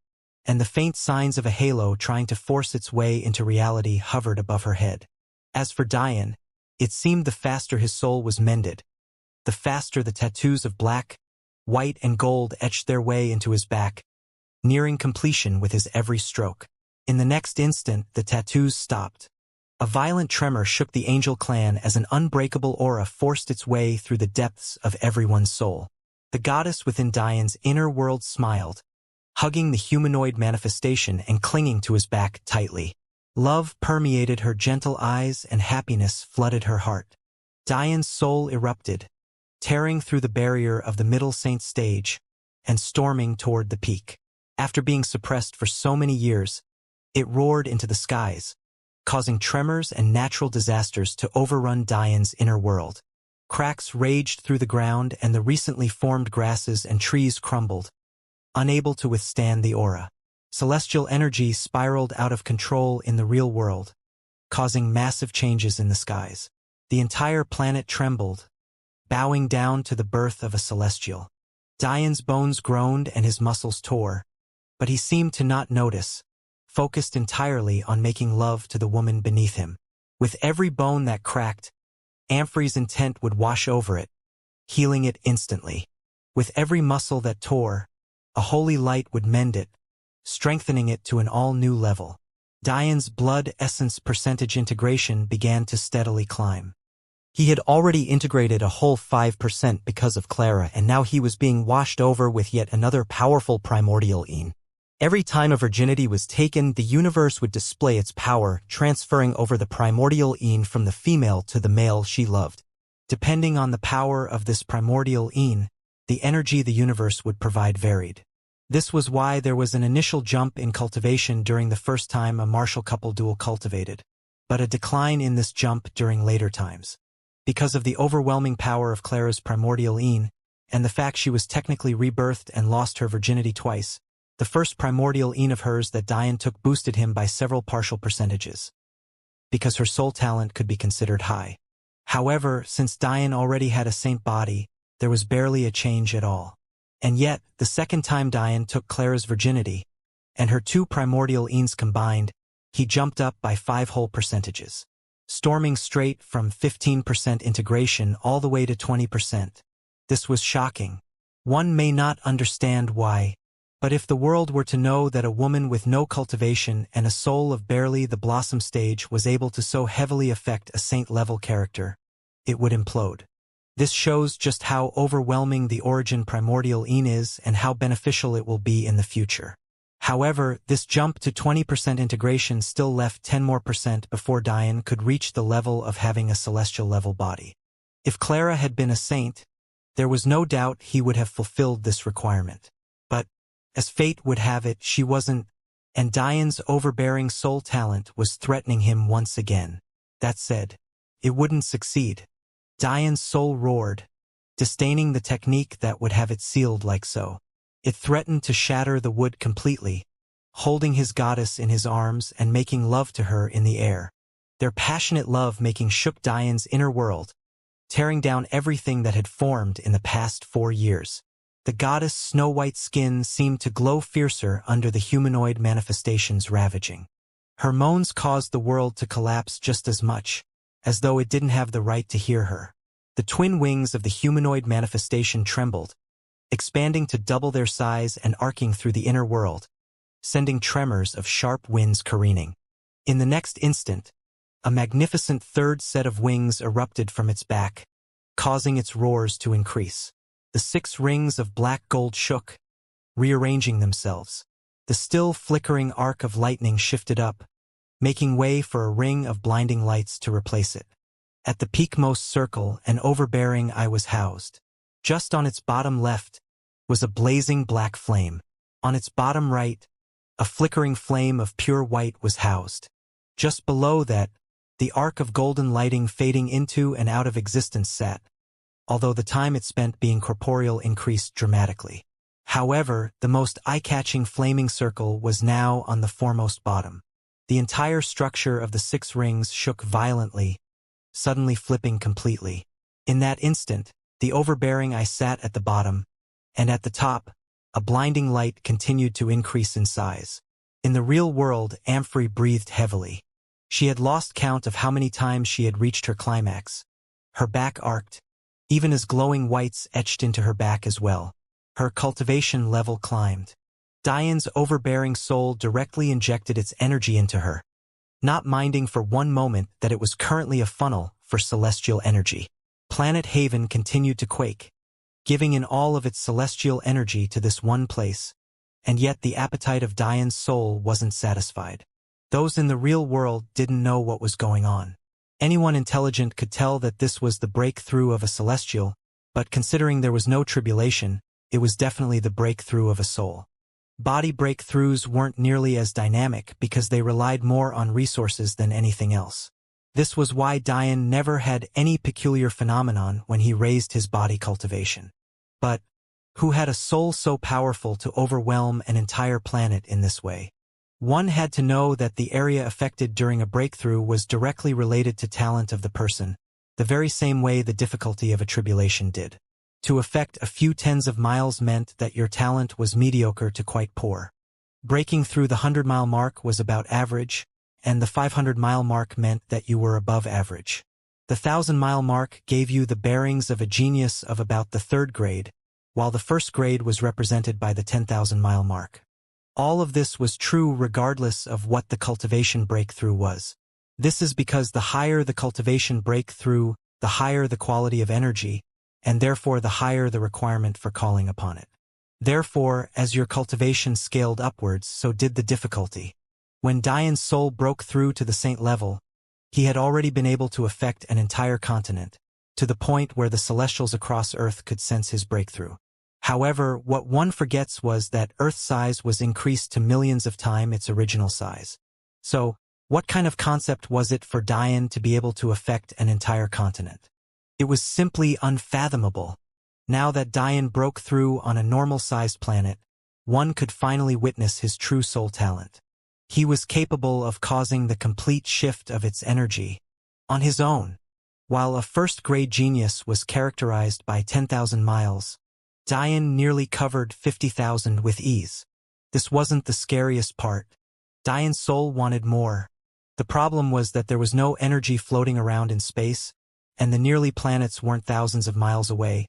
and the faint signs of a halo trying to force its way into reality hovered above her head. As for Diane, it seemed the faster his soul was mended, the faster the tattoos of black, white and gold etched their way into his back, nearing completion with his every stroke. In the next instant, the tattoos stopped. A violent tremor shook the Angel clan as an unbreakable aura forced its way through the depths of everyone's soul. The goddess within Diane's inner world smiled, hugging the humanoid manifestation and clinging to his back tightly. Love permeated her gentle eyes and happiness flooded her heart. Diane's soul erupted, tearing through the barrier of the middle saint stage and storming toward the peak. After being suppressed for so many years, it roared into the skies, causing tremors and natural disasters to overrun Diane's inner world. Cracks raged through the ground and the recently formed grasses and trees crumbled, unable to withstand the aura. Celestial energy spiraled out of control in the real world, causing massive changes in the skies. The entire planet trembled, bowing down to the birth of a celestial. Diane's bones groaned and his muscles tore, but he seemed to not notice, focused entirely on making love to the woman beneath him. With every bone that cracked, Amphrey's intent would wash over it, healing it instantly. With every muscle that tore, a holy light would mend it, strengthening it to an all-new level. Diane's blood essence percentage integration began to steadily climb. He had already integrated a whole 5% because of Clara, and now he was being washed over with yet another powerful primordial Een. Every time a virginity was taken, the universe would display its power, transferring over the primordial Een from the female to the male she loved. Depending on the power of this primordial Een, the energy the universe would provide varied. This was why there was an initial jump in cultivation during the first time a martial couple dual cultivated, but a decline in this jump during later times. Because of the overwhelming power of Clara's primordial Yin, and the fact she was technically rebirthed and lost her virginity twice, the first primordial Yin of hers that Diane took boosted him by several partial percentages, because her soul talent could be considered high. However, since Diane already had a saint body, there was barely a change at all. And yet, the second time Diane took Clara's virginity, and her two primordial Yins combined, he jumped up by 5 whole percentages, storming straight from 15% integration all the way to 20%. This was shocking. One may not understand why, but if the world were to know that a woman with no cultivation and a soul of barely the blossom stage was able to so heavily affect a saint-level character, it would implode. This shows just how overwhelming the origin primordial Yin is and how beneficial it will be in the future. However, this jump to 20% integration still left 10% more before Diane could reach the level of having a celestial level body. If Clara had been a saint, there was no doubt he would have fulfilled this requirement. But, as fate would have it, she wasn't, and Diane's overbearing soul talent was threatening him once again. That said, it wouldn't succeed. Diane's soul roared, disdaining the technique that would have it sealed like so. It threatened to shatter the wood completely, holding his goddess in his arms and making love to her in the air. Their passionate love-making shook Diane's inner world, tearing down everything that had formed in the past 4 years. The goddess' snow-white skin seemed to glow fiercer under the humanoid manifestations ravaging. Her moans caused the world to collapse just as much, as though it didn't have the right to hear her. The twin wings of the humanoid manifestation trembled, expanding to double their size and arcing through the inner world, sending tremors of sharp winds careening. In the next instant, a magnificent third set of wings erupted from its back, causing its roars to increase. The 6 rings of black gold shook, rearranging themselves. The still flickering arc of lightning shifted up, making way for a ring of blinding lights to replace it. At the peakmost circle, an overbearing eye was housed. Just on its bottom left was a blazing black flame. On its bottom right, a flickering flame of pure white was housed. Just below that, the arc of golden lighting fading into and out of existence sat, although the time it spent being corporeal increased dramatically. However, the most eye-catching flaming circle was now on the foremost bottom. The entire structure of the 6 rings shook violently, suddenly flipping completely. In that instant, the overbearing eye sat at the bottom, and at the top, a blinding light continued to increase in size. In the real world, Amphrey breathed heavily. She had lost count of how many times she had reached her climax. Her back arced, even as glowing whites etched into her back as well. Her cultivation level climbed. Diane's overbearing soul directly injected its energy into her, not minding for one moment that it was currently a funnel for celestial energy. Planet Haven continued to quake, giving in all of its celestial energy to this one place, and yet the appetite of Diane's soul wasn't satisfied. Those in the real world didn't know what was going on. Anyone intelligent could tell that this was the breakthrough of a celestial, but considering there was no tribulation, it was definitely the breakthrough of a soul. Body breakthroughs weren't nearly as dynamic because they relied more on resources than anything else. This was why Diane never had any peculiar phenomenon when he raised his body cultivation. But who had a soul so powerful to overwhelm an entire planet in this way? One had to know that the area affected during a breakthrough was directly related to talent of the person, the very same way the difficulty of a tribulation did. To affect a few tens of miles meant that your talent was mediocre to quite poor. Breaking through the 100-mile mark was about average, and the 500-mile mark meant that you were above average. The 1,000-mile mark gave you the bearings of a genius of about the 3rd grade, while the 1st grade was represented by the 10,000-mile mark. All of this was true regardless of what the cultivation breakthrough was. This is because the higher the cultivation breakthrough, the higher the quality of energy, and therefore the higher the requirement for calling upon it. Therefore, as your cultivation scaled upwards, so did the difficulty. When Diane's soul broke through to the saint level, he had already been able to affect an entire continent, to the point where the celestials across Earth could sense his breakthrough. However, what one forgets was that Earth's size was increased to millions of times its original size. So, what kind of concept was it for Diane to be able to affect an entire continent? It was simply unfathomable. Now that Diane broke through on a normal-sized planet, one could finally witness his true soul talent. He was capable of causing the complete shift of its energy on his own. While a first-grade genius was characterized by 10,000 miles, Diane nearly covered 50,000 with ease. This wasn't the scariest part. Diane's soul wanted more. The problem was that there was no energy floating around in space, and the nearly planets weren't thousands of miles away,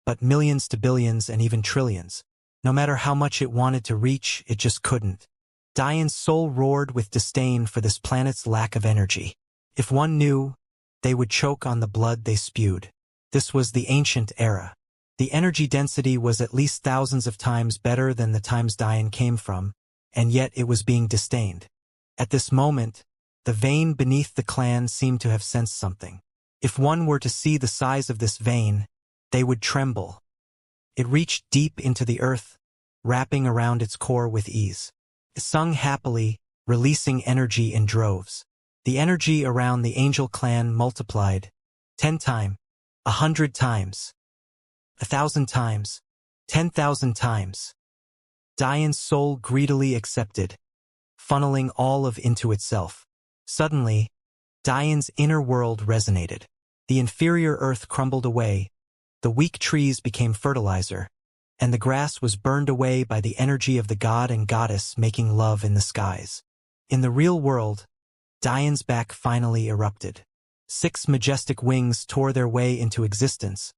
but millions to billions and even trillions. No matter how much it wanted to reach, it just couldn't. Diane's soul roared with disdain for this planet's lack of energy. If one knew, they would choke on the blood they spewed. This was the ancient era. The energy density was at least thousands of times better than the times Diane came from, and yet it was being disdained. At this moment, the vein beneath the clan seemed to have sensed something. If one were to see the size of this vein, they would tremble. It reached deep into the earth, wrapping around its core with ease. It sung happily, releasing energy in droves. The energy around the angel clan multiplied 10 times, 100 times, 1,000 times, 10,000 times. Diane's soul greedily accepted, funneling all of into itself. Suddenly, Diane's inner world resonated. The inferior earth crumbled away, the weak trees became fertilizer, and the grass was burned away by the energy of the god and goddess making love in the skies. In the real world, Diane's back finally erupted. 6 majestic wings tore their way into existence,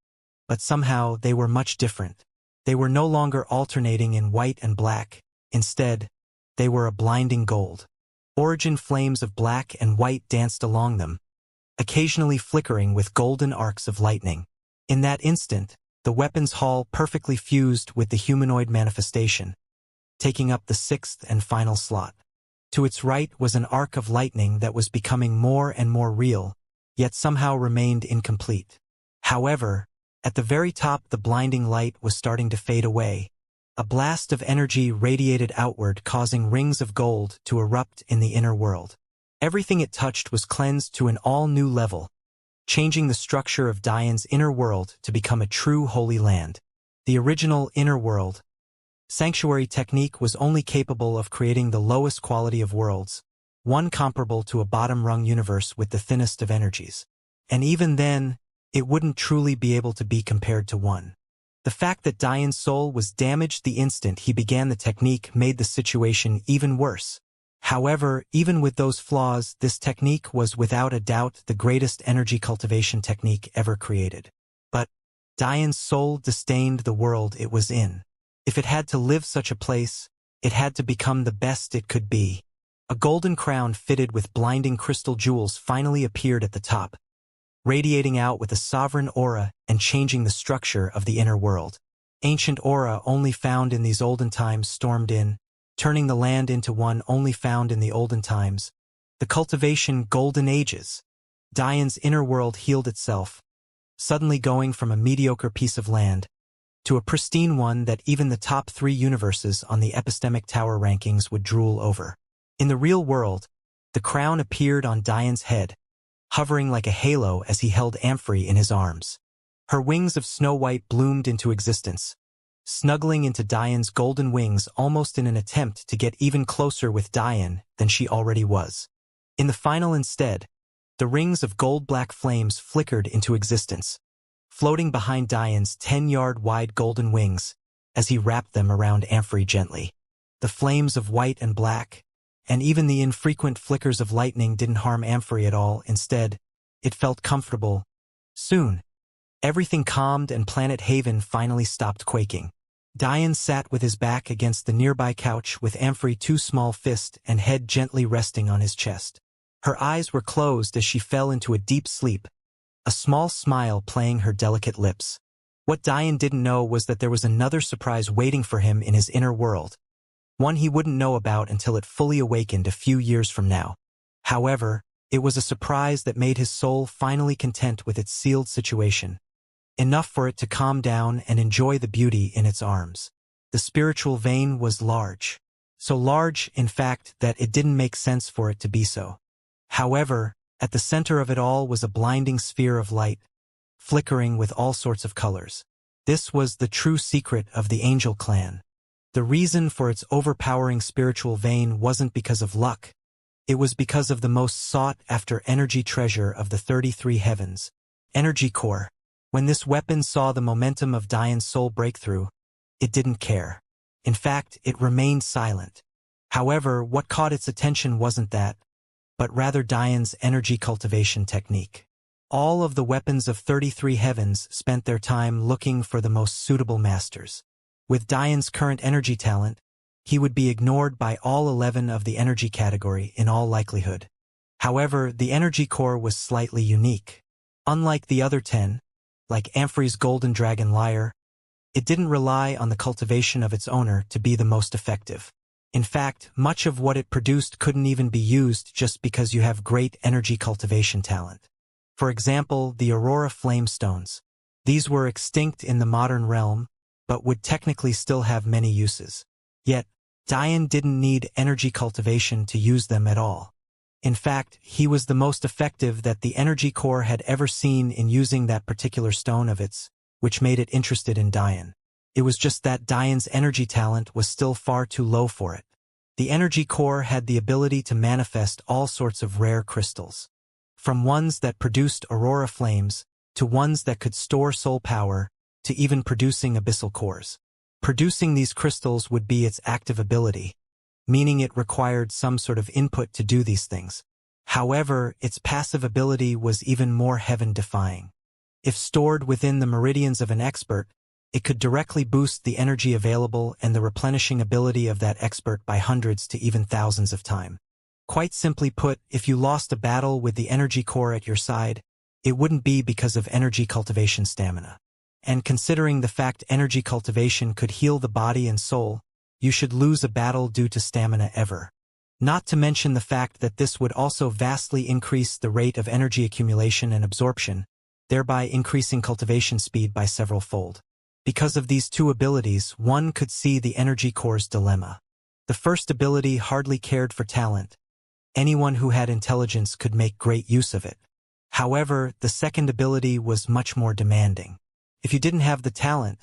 but somehow they were much different. They were no longer alternating in white and black. Instead, they were a blinding gold. Origin flames of black and white danced along them, occasionally flickering with golden arcs of lightning. In that instant, the weapons hall perfectly fused with the humanoid manifestation, taking up the 6th and final slot. To its right was an arc of lightning that was becoming more and more real, yet somehow remained incomplete. However, at the very top the blinding light was starting to fade away. A blast of energy radiated outward, causing rings of gold to erupt in the inner world. Everything it touched was cleansed to an all-new level, changing the structure of Diane's inner world to become a true holy land. The original inner world sanctuary technique was only capable of creating the lowest quality of worlds, one comparable to a bottom-rung universe with the thinnest of energies. And even then, it wouldn't truly be able to be compared to one. The fact that Diane's soul was damaged the instant he began the technique made the situation even worse. However, even with those flaws, this technique was without a doubt the greatest energy cultivation technique ever created. But Diane's soul disdained the world it was in. If it had to live such a place, it had to become the best it could be. A golden crown fitted with blinding crystal jewels finally appeared at the top, radiating out with a sovereign aura and changing the structure of the inner world. Ancient aura only found in these olden times stormed in, turning the land into one only found in the olden times. The Cultivation Golden Ages. Diane's inner world healed itself, suddenly going from a mediocre piece of land to a pristine one that even the top 3 universes on the epistemic tower rankings would drool over. In the real world, the crown appeared on Diane's head, hovering like a halo as he held Amphrey in his arms. Her wings of snow white bloomed into existence, snuggling into Diane's golden wings almost in an attempt to get even closer with Diane than she already was. In the final instead, the rings of gold-black flames flickered into existence, floating behind Diane's 10-yard-wide golden wings as he wrapped them around Amphrey gently. The flames of white and black, and even the infrequent flickers of lightning didn't harm Amphrey at all. Instead, it felt comfortable. Soon, everything calmed and Planet Haven finally stopped quaking. Diane sat with his back against the nearby couch with Amphrey 2 small fist and head gently resting on his chest. Her eyes were closed as she fell into a deep sleep, a small smile playing her delicate lips. What Diane didn't know was that there was another surprise waiting for him in his inner world, one he wouldn't know about until it fully awakened a few years from now. However, it was a surprise that made his soul finally content with its sealed situation. enough for it to calm down and enjoy the beauty in its arms. The spiritual vein was large. So large, in fact, that it didn't make sense for it to be so. However, at the center of it all was a blinding sphere of light, flickering with all sorts of colors. This was the true secret of the angel clan. The reason for its overpowering spiritual vein wasn't because of luck. It was because of the most sought-after energy treasure of the 33 heavens, energy core. When this weapon saw the momentum of Diane's soul breakthrough, it didn't care. In fact, it remained silent. However, what caught its attention wasn't that, but rather Diane's energy cultivation technique. All of the weapons of 33 heavens spent their time looking for the most suitable masters. With Diane's current energy talent, he would be ignored by all 11 of the energy category in all likelihood. However, the energy core was slightly unique. Unlike the other 10, like Amphrey's golden dragon lyre, it didn't rely on the cultivation of its owner to be the most effective. In fact, much of what it produced couldn't even be used just because you have great energy cultivation talent. For example, the Aurora Flame Stones. These were extinct in the modern realm, but would technically still have many uses. Yet, Diane didn't need energy cultivation to use them at all. In fact, he was the most effective that the energy core had ever seen in using that particular stone of its, which made it interested in Diane. It was just that Diane's energy talent was still far too low for it. The energy core had the ability to manifest all sorts of rare crystals. From ones that produced aurora flames, to ones that could store soul power, to even producing abyssal cores. Producing these crystals would be its active ability, meaning it required some sort of input to do these things. However, its passive ability was even more heaven-defying. If stored within the meridians of an expert, it could directly boost the energy available and the replenishing ability of that expert by hundreds to even thousands of times. Quite simply put, if you lost a battle with the energy core at your side, it wouldn't be because of energy cultivation stamina. And considering the fact energy cultivation could heal the body and soul, you should lose a battle due to stamina ever. Not to mention the fact that this would also vastly increase the rate of energy accumulation and absorption, thereby increasing cultivation speed by several fold. Because of these two abilities, one could see the energy core's dilemma. The first ability hardly cared for talent. Anyone who had intelligence could make great use of it. However, the second ability was much more demanding. If you didn't have the talent,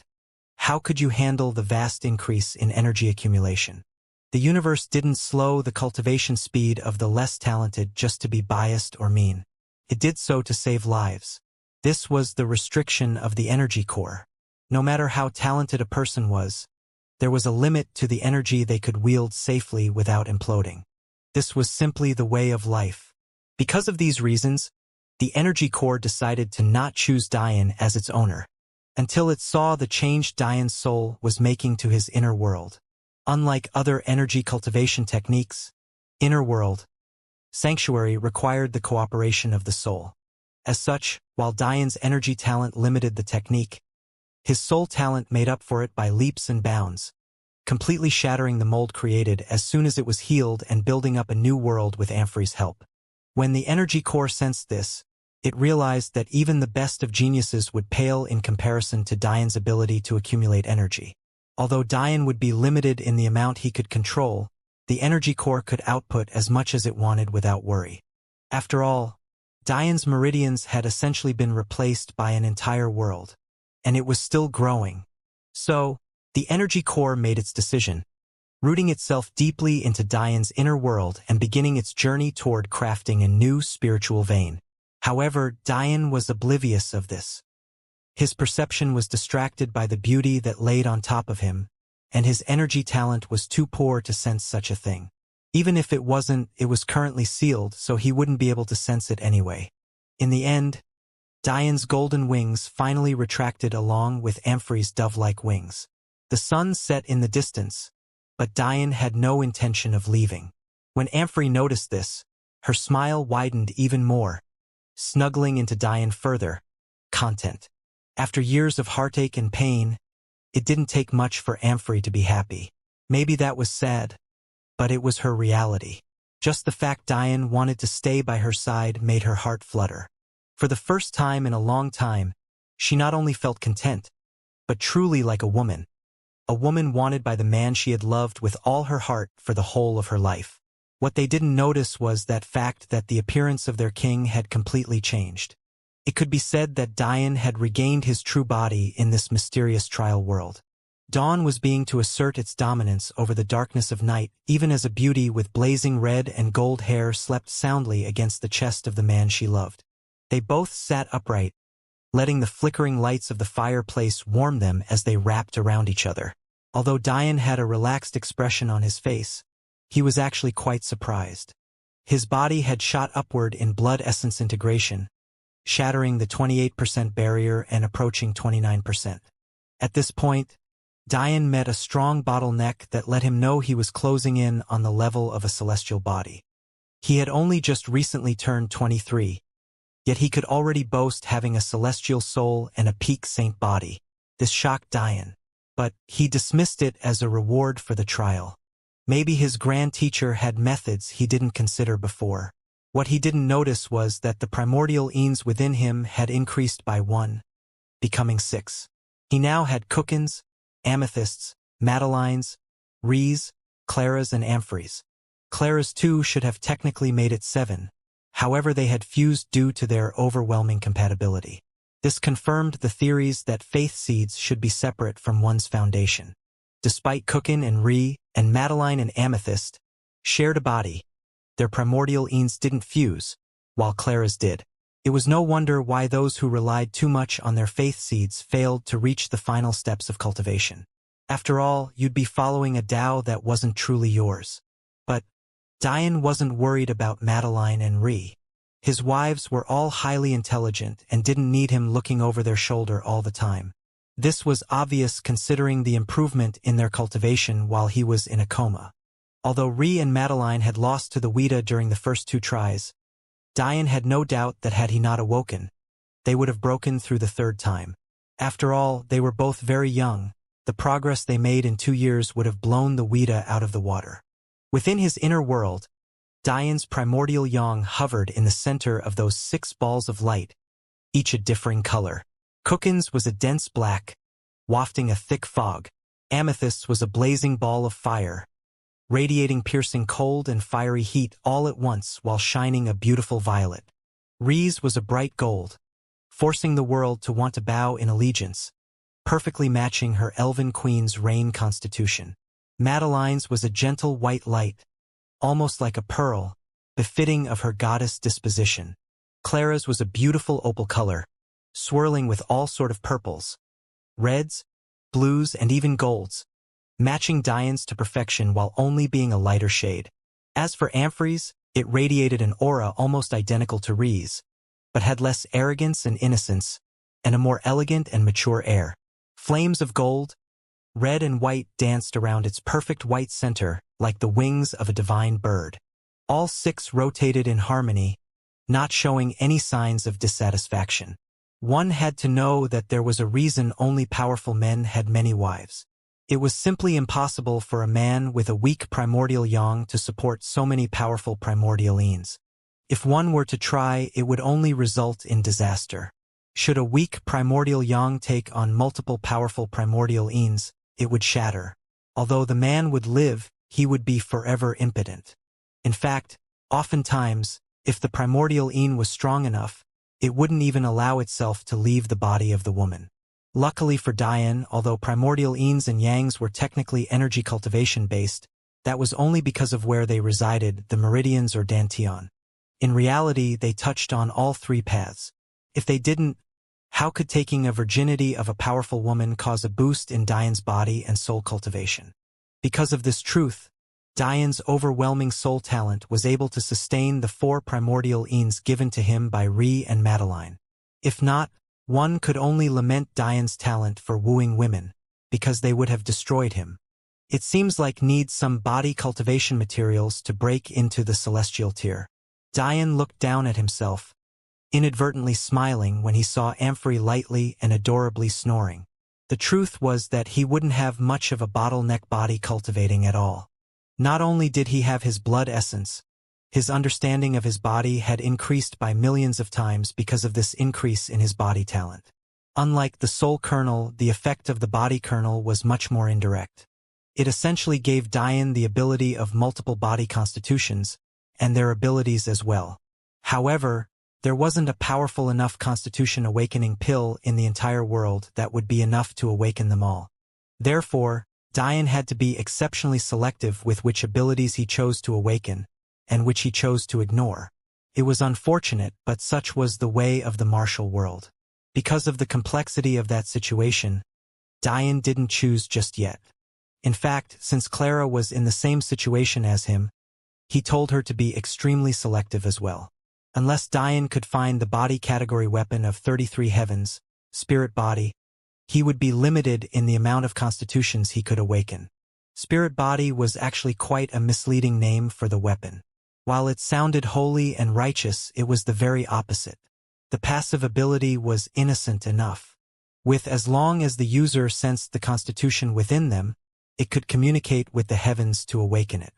how could you handle the vast increase in energy accumulation? The universe didn't slow the cultivation speed of the less talented just to be biased or mean. It did so to save lives. This was the restriction of the energy core. No matter how talented a person was, there was a limit to the energy they could wield safely without imploding. This was simply the way of life. Because of these reasons, the energy core decided to not choose Diane as its owner, until it saw the change Diane's soul was making to his inner world. Unlike other energy cultivation techniques, inner world, sanctuary required the cooperation of the soul. As such, while Diane's energy talent limited the technique, his soul talent made up for it by leaps and bounds, completely shattering the mold created as soon as it was healed and building up a new world with Amphrey's help. When the energy core sensed this, it realized that even the best of geniuses would pale in comparison to Diane's ability to accumulate energy. Although Diane would be limited in the amount he could control, the energy core could output as much as it wanted without worry. After all, Diane's meridians had essentially been replaced by an entire world, and it was still growing. So, the energy core made its decision, rooting itself deeply into Diane's inner world and beginning its journey toward crafting a new spiritual vein. However, Diane was oblivious of this. His perception was distracted by the beauty that laid on top of him, and his energy talent was too poor to sense such a thing. Even if it wasn't, it was currently sealed, so he wouldn't be able to sense it anyway. In the end, Diane's golden wings finally retracted along with Amphrey's dove-like wings. The sun set in the distance, but Diane had no intention of leaving. When Amphrey noticed this, her smile widened even more, snuggling into Diane further. Content. After years of heartache and pain, it didn't take much for Amphrey to be happy. Maybe that was sad, but it was her reality. Just the fact Diane wanted to stay by her side made her heart flutter. For the first time in a long time, She not only felt content, but truly like a woman wanted by the man she had loved with all her heart for the whole of her life. What they didn't notice was that fact that the appearance of their king had completely changed. It could be said that Dian had regained his true body in this mysterious trial world. Dawn was being to assert its dominance over the darkness of night, even as a beauty with blazing red and gold hair slept soundly against the chest of the man she loved. They both sat upright, letting the flickering lights of the fireplace warm them as they wrapped around each other. Although Dian had a relaxed expression on his face, he was actually quite surprised. His body had shot upward in blood essence integration, shattering the 28% barrier and approaching 29%. At this point, Dian met a strong bottleneck that let him know he was closing in on the level of a celestial body. He had only just recently turned 23, yet he could already boast having a celestial soul and a peak saint body. This shocked Dian, but he dismissed it as a reward for the trial. Maybe his grand teacher had methods he didn't consider before. What he didn't notice was that the primordial eans within him had increased by 1, becoming 6. He now had Cookins, Amethysts, Madeleines, Rees, Claras and Amphories. Claras too should have technically made it 7, however they had fused due to their overwhelming compatibility. This confirmed the theories that faith seeds should be separate from one's foundation. Despite Cookin and Ree and Madeleine and Amethyst shared a body, their primordial eans didn't fuse, while Clara's did. It was no wonder why those who relied too much on their faith seeds failed to reach the final steps of cultivation. After all, you'd be following a Tao that wasn't truly yours. But Dian wasn't worried about Madeleine and Ree. His wives were all highly intelligent and didn't need him looking over their shoulder all the time. This was obvious considering the improvement in their cultivation while he was in a coma. Although Ree and Madeleine had lost to the Ouida during the first 2 tries, Dian had no doubt that had he not awoken, they would have broken through the 3rd time. After all, they were both very young. The progress they made in 2 years would have blown the Ouida out of the water. Within his inner world, Dian's primordial yang hovered in the center of those 6 balls of light, each a differing color. Cookins was a dense black, wafting a thick fog. Amethyst was a blazing ball of fire, radiating piercing cold and fiery heat all at once while shining a beautiful violet. Rees was a bright gold, forcing the world to want to bow in allegiance, perfectly matching her elven queen's reign constitution. Madeleine's was a gentle white light, almost like a pearl, befitting of her goddess disposition. Clara's was a beautiful opal color, swirling with all sort of purples, reds, blues, and even golds, matching Dian's to perfection while only being a lighter shade. As for Amphories, it radiated an aura almost identical to Ree's, but had less arrogance and innocence, and a more elegant and mature air. Flames of gold, red and white danced around its perfect white center like the wings of a divine bird. All 6 rotated in harmony, not showing any signs of dissatisfaction. One had to know that there was a reason only powerful men had many wives. It was simply impossible for a man with a weak primordial yang to support so many powerful primordial eans. If one were to try, it would only result in disaster. Should a weak primordial yang take on multiple powerful primordial eans, it would shatter. Although the man would live, he would be forever impotent. In fact, oftentimes, if the primordial een was strong enough, it wouldn't even allow itself to leave the body of the woman. Luckily for Dian, although primordial eens and yangs were technically energy cultivation-based, that was only because of where they resided, the meridians or dantian. In reality, they touched on all 3 paths. If they didn't, how could taking a virginity of a powerful woman cause a boost in Dian's body and soul cultivation? Because of this truth, Dian's overwhelming soul talent was able to sustain the 4 primordial eens given to him by Ree and Madeleine. If not, one could only lament Dian's talent for wooing women, because they would have destroyed him. It seems like needs some body cultivation materials to break into the celestial tier. Dian looked down at himself, inadvertently smiling when he saw Amphory lightly and adorably snoring. The truth was that he wouldn't have much of a bottleneck body cultivating at all. Not only did he have his blood essence, his understanding of his body had increased by millions of times because of this increase in his body talent. Unlike the soul kernel, the effect of the body kernel was much more indirect. It essentially gave Diane the ability of multiple body constitutions, and their abilities as well. However, there wasn't a powerful enough constitution awakening pill in the entire world that would be enough to awaken them all. Therefore, Diane had to be exceptionally selective with which abilities he chose to awaken, and which he chose to ignore. It was unfortunate, but such was the way of the martial world. Because of the complexity of that situation, Diane didn't choose just yet. In fact, since Clara was in the same situation as him, he told her to be extremely selective as well. Unless Diane could find the body category weapon of 33 heavens, spirit body, he would be limited in the amount of constitutions he could awaken. Spirit body was actually quite a misleading name for the weapon. While it sounded holy and righteous, it was the very opposite. The passive ability was innocent enough. With as long as the user sensed the constitution within them, it could communicate with the heavens to awaken it.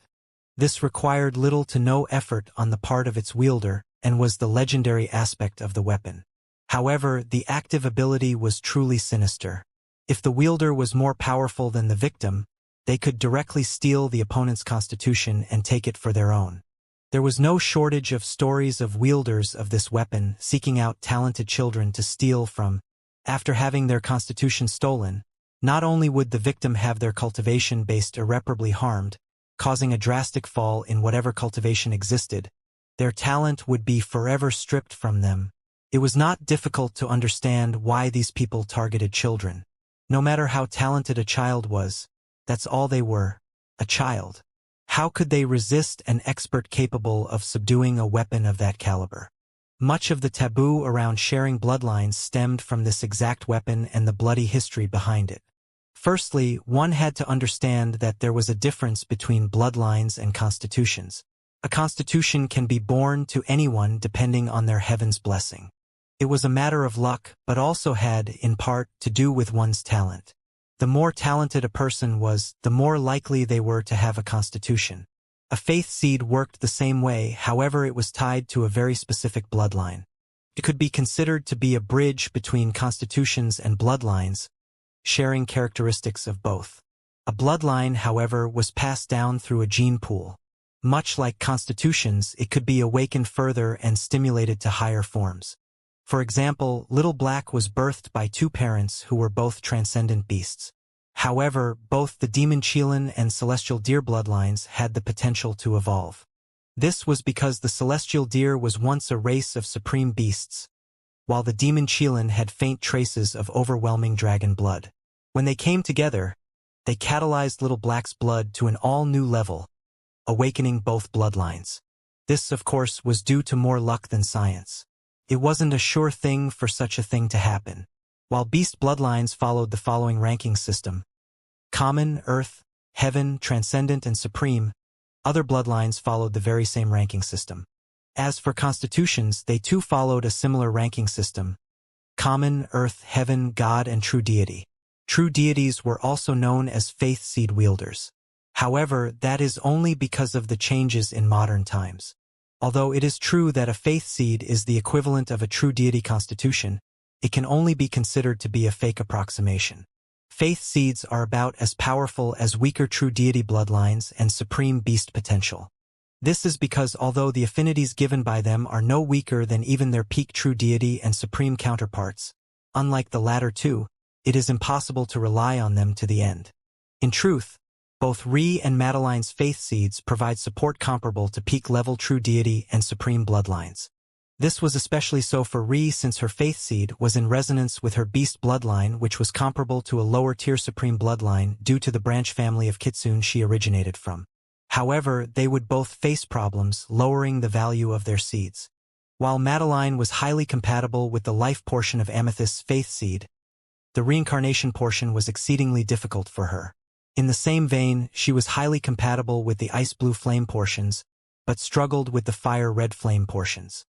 This required little to no effort on the part of its wielder, and was the legendary aspect of the weapon. However, the active ability was truly sinister. If the wielder was more powerful than the victim, they could directly steal the opponent's constitution and take it for their own. There was no shortage of stories of wielders of this weapon seeking out talented children to steal from. After having their constitution stolen, not only would the victim have their cultivation based irreparably harmed, causing a drastic fall in whatever cultivation existed, their talent would be forever stripped from them. It was not difficult to understand why these people targeted children. No matter how talented a child was, that's all they were, a child. How could they resist an expert capable of subduing a weapon of that caliber? Much of the taboo around sharing bloodlines stemmed from this exact weapon and the bloody history behind it. Firstly, one had to understand that there was a difference between bloodlines and constitutions. A constitution can be born to anyone depending on their heaven's blessing. It was a matter of luck, but also had, in part, to do with one's talent. The more talented a person was, the more likely they were to have a constitution. A faith seed worked the same way, however it was tied to a very specific bloodline. It could be considered to be a bridge between constitutions and bloodlines, sharing characteristics of both. A bloodline, however, was passed down through a gene pool. Much like constitutions, it could be awakened further and stimulated to higher forms. For example, Little Black was birthed by two parents who were both transcendent beasts. However, both the demon Qilin and celestial deer bloodlines had the potential to evolve. This was because the celestial deer was once a race of supreme beasts, while the demon Qilin had faint traces of overwhelming dragon blood. When they came together, they catalyzed Little Black's blood to an all-new level, awakening both bloodlines. This, of course, was due to more luck than science. It wasn't a sure thing for such a thing to happen. While beast bloodlines followed the following ranking system: common, earth, heaven, transcendent, and supreme, other bloodlines followed the very same ranking system. As for constitutions, they too followed a similar ranking system: common, earth, heaven, God, and true deity. True deities were also known as faith seed wielders. However, that is only because of the changes in modern times. Although it is true that a faith seed is the equivalent of a true deity constitution, it can only be considered to be a fake approximation. Faith seeds are about as powerful as weaker true deity bloodlines and supreme beast potential. This is because although the affinities given by them are no weaker than even their peak true deity and supreme counterparts, unlike the latter two, it is impossible to rely on them to the end. In truth, both Ri and Madeline's faith seeds provide support comparable to peak-level true deity and supreme bloodlines. This was especially so for Ri since her faith seed was in resonance with her beast bloodline, which was comparable to a lower-tier supreme bloodline due to the branch family of Kitsune she originated from. However, they would both face problems, lowering the value of their seeds. While Madeline was highly compatible with the life portion of Amethyst's faith seed, the reincarnation portion was exceedingly difficult for her. In the same vein, she was highly compatible with the ice-blue flame portions, but struggled with the fire-red flame portions.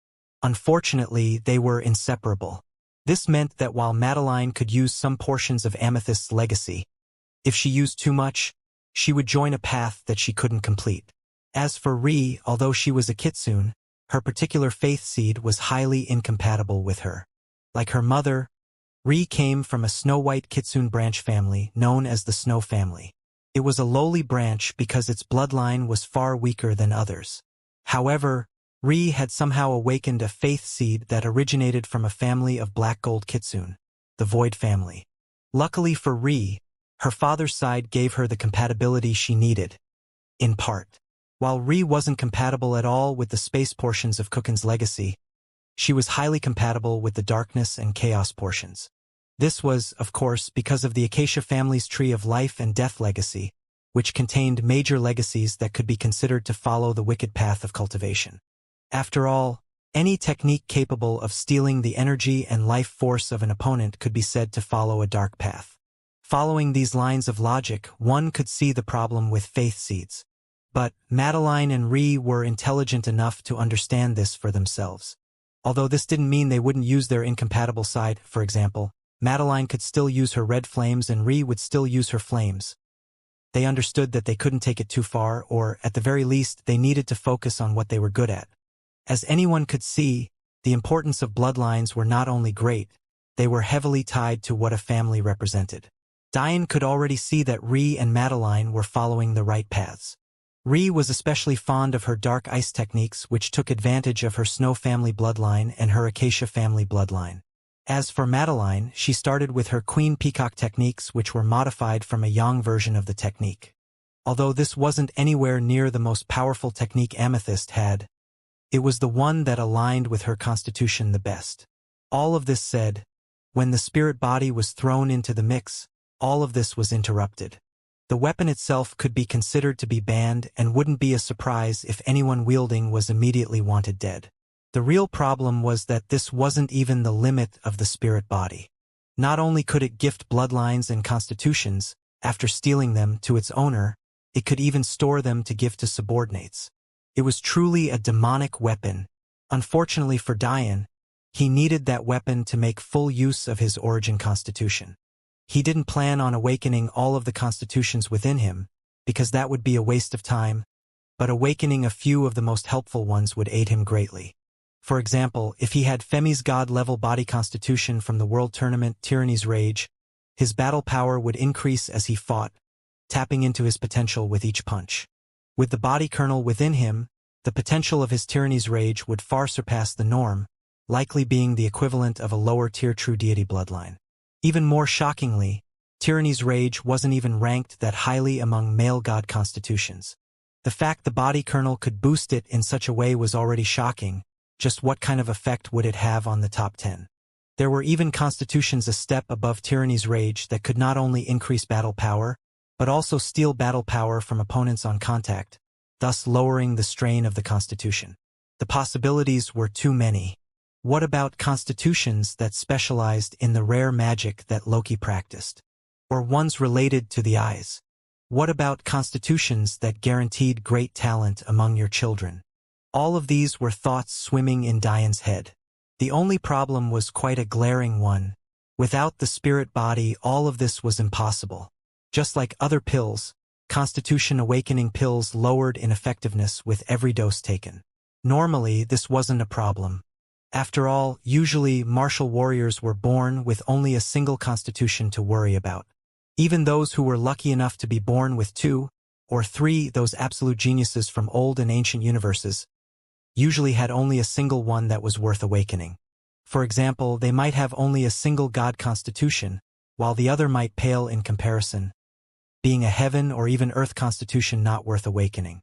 Unfortunately, they were inseparable. This meant that while Madeline could use some portions of Amethyst's legacy, if she used too much, she would join a path that she couldn't complete. As for Ri, although she was a Kitsune, her particular faith seed was highly incompatible with her. Like her mother, Ri came from a snow-white kitsune branch family known as the Snow family. It was a lowly branch because its bloodline was far weaker than others. However, Ri had somehow awakened a faith seed that originated from a family of black gold kitsune, the Void family. Luckily for Ri, her father's side gave her the compatibility she needed, in part. While Ri wasn't compatible at all with the space portions of Kukin's legacy, she was highly compatible with the darkness and chaos portions. This was, of course, because of the Acacia family's tree of life and death legacy, which contained major legacies that could be considered to follow the wicked path of cultivation. After all, any technique capable of stealing the energy and life force of an opponent could be said to follow a dark path. Following these lines of logic, one could see the problem with faith seeds. But Madeline and Ri were intelligent enough to understand this for themselves. Although this didn't mean they wouldn't use their incompatible side. For example, Madeline could still use her red flames and Ri would still use her flames. They understood that they couldn't take it too far, or, at the very least, they needed to focus on what they were good at. As anyone could see, the importance of bloodlines were not only great, they were heavily tied to what a family represented. Diane could already see that Ri and Madeline were following the right paths. Ri was especially fond of her dark ice techniques, which took advantage of her Snow family bloodline and her Acacia family bloodline. As for Madeline, she started with her Queen Peacock techniques, which were modified from a Yang version of the technique. Although this wasn't anywhere near the most powerful technique Amethyst had, it was the one that aligned with her constitution the best. All of this said, when the spirit body was thrown into the mix, all of this was interrupted. The weapon itself could be considered to be banned and wouldn't be a surprise if anyone wielding was immediately wanted dead. The real problem was that this wasn't even the limit of the spirit body. Not only could it gift bloodlines and constitutions, after stealing them to its owner, it could even store them to give to subordinates. It was truly a demonic weapon. Unfortunately for Diane, he needed that weapon to make full use of his origin constitution. He didn't plan on awakening all of the constitutions within him, because that would be a waste of time, but awakening a few of the most helpful ones would aid him greatly. For example, if he had Femi's god-level body constitution from the World Tournament Tyranny's Rage, his battle power would increase as he fought, tapping into his potential with each punch. With the body kernel within him, the potential of his Tyranny's Rage would far surpass the norm, likely being the equivalent of a lower-tier true deity bloodline. Even more shockingly, Tyranny's Rage wasn't even ranked that highly among male god constitutions. The fact the body kernel could boost it in such a way was already shocking. Just what kind of effect would it have on the top 10? There were even constitutions a step above Tyranny's Rage that could not only increase battle power, but also steal battle power from opponents on contact, thus lowering the strain of the constitution. The possibilities were too many. What about constitutions that specialized in the rare magic that Loki practiced? Or ones related to the eyes? What about constitutions that guaranteed great talent among your children? All of these were thoughts swimming in Diane's head. The only problem was quite a glaring one. Without the spirit body, all of this was impossible. Just like other pills, Constitution Awakening pills lowered in effectiveness with every dose taken. Normally, this wasn't a problem. After all, usually martial warriors were born with only a single constitution to worry about. Even those who were lucky enough to be born with 2 or 3, those absolute geniuses from old and ancient universes, usually had only a single one that was worth awakening. For example, they might have only a single god constitution, while the other might pale in comparison, being a heaven or even earth constitution not worth awakening.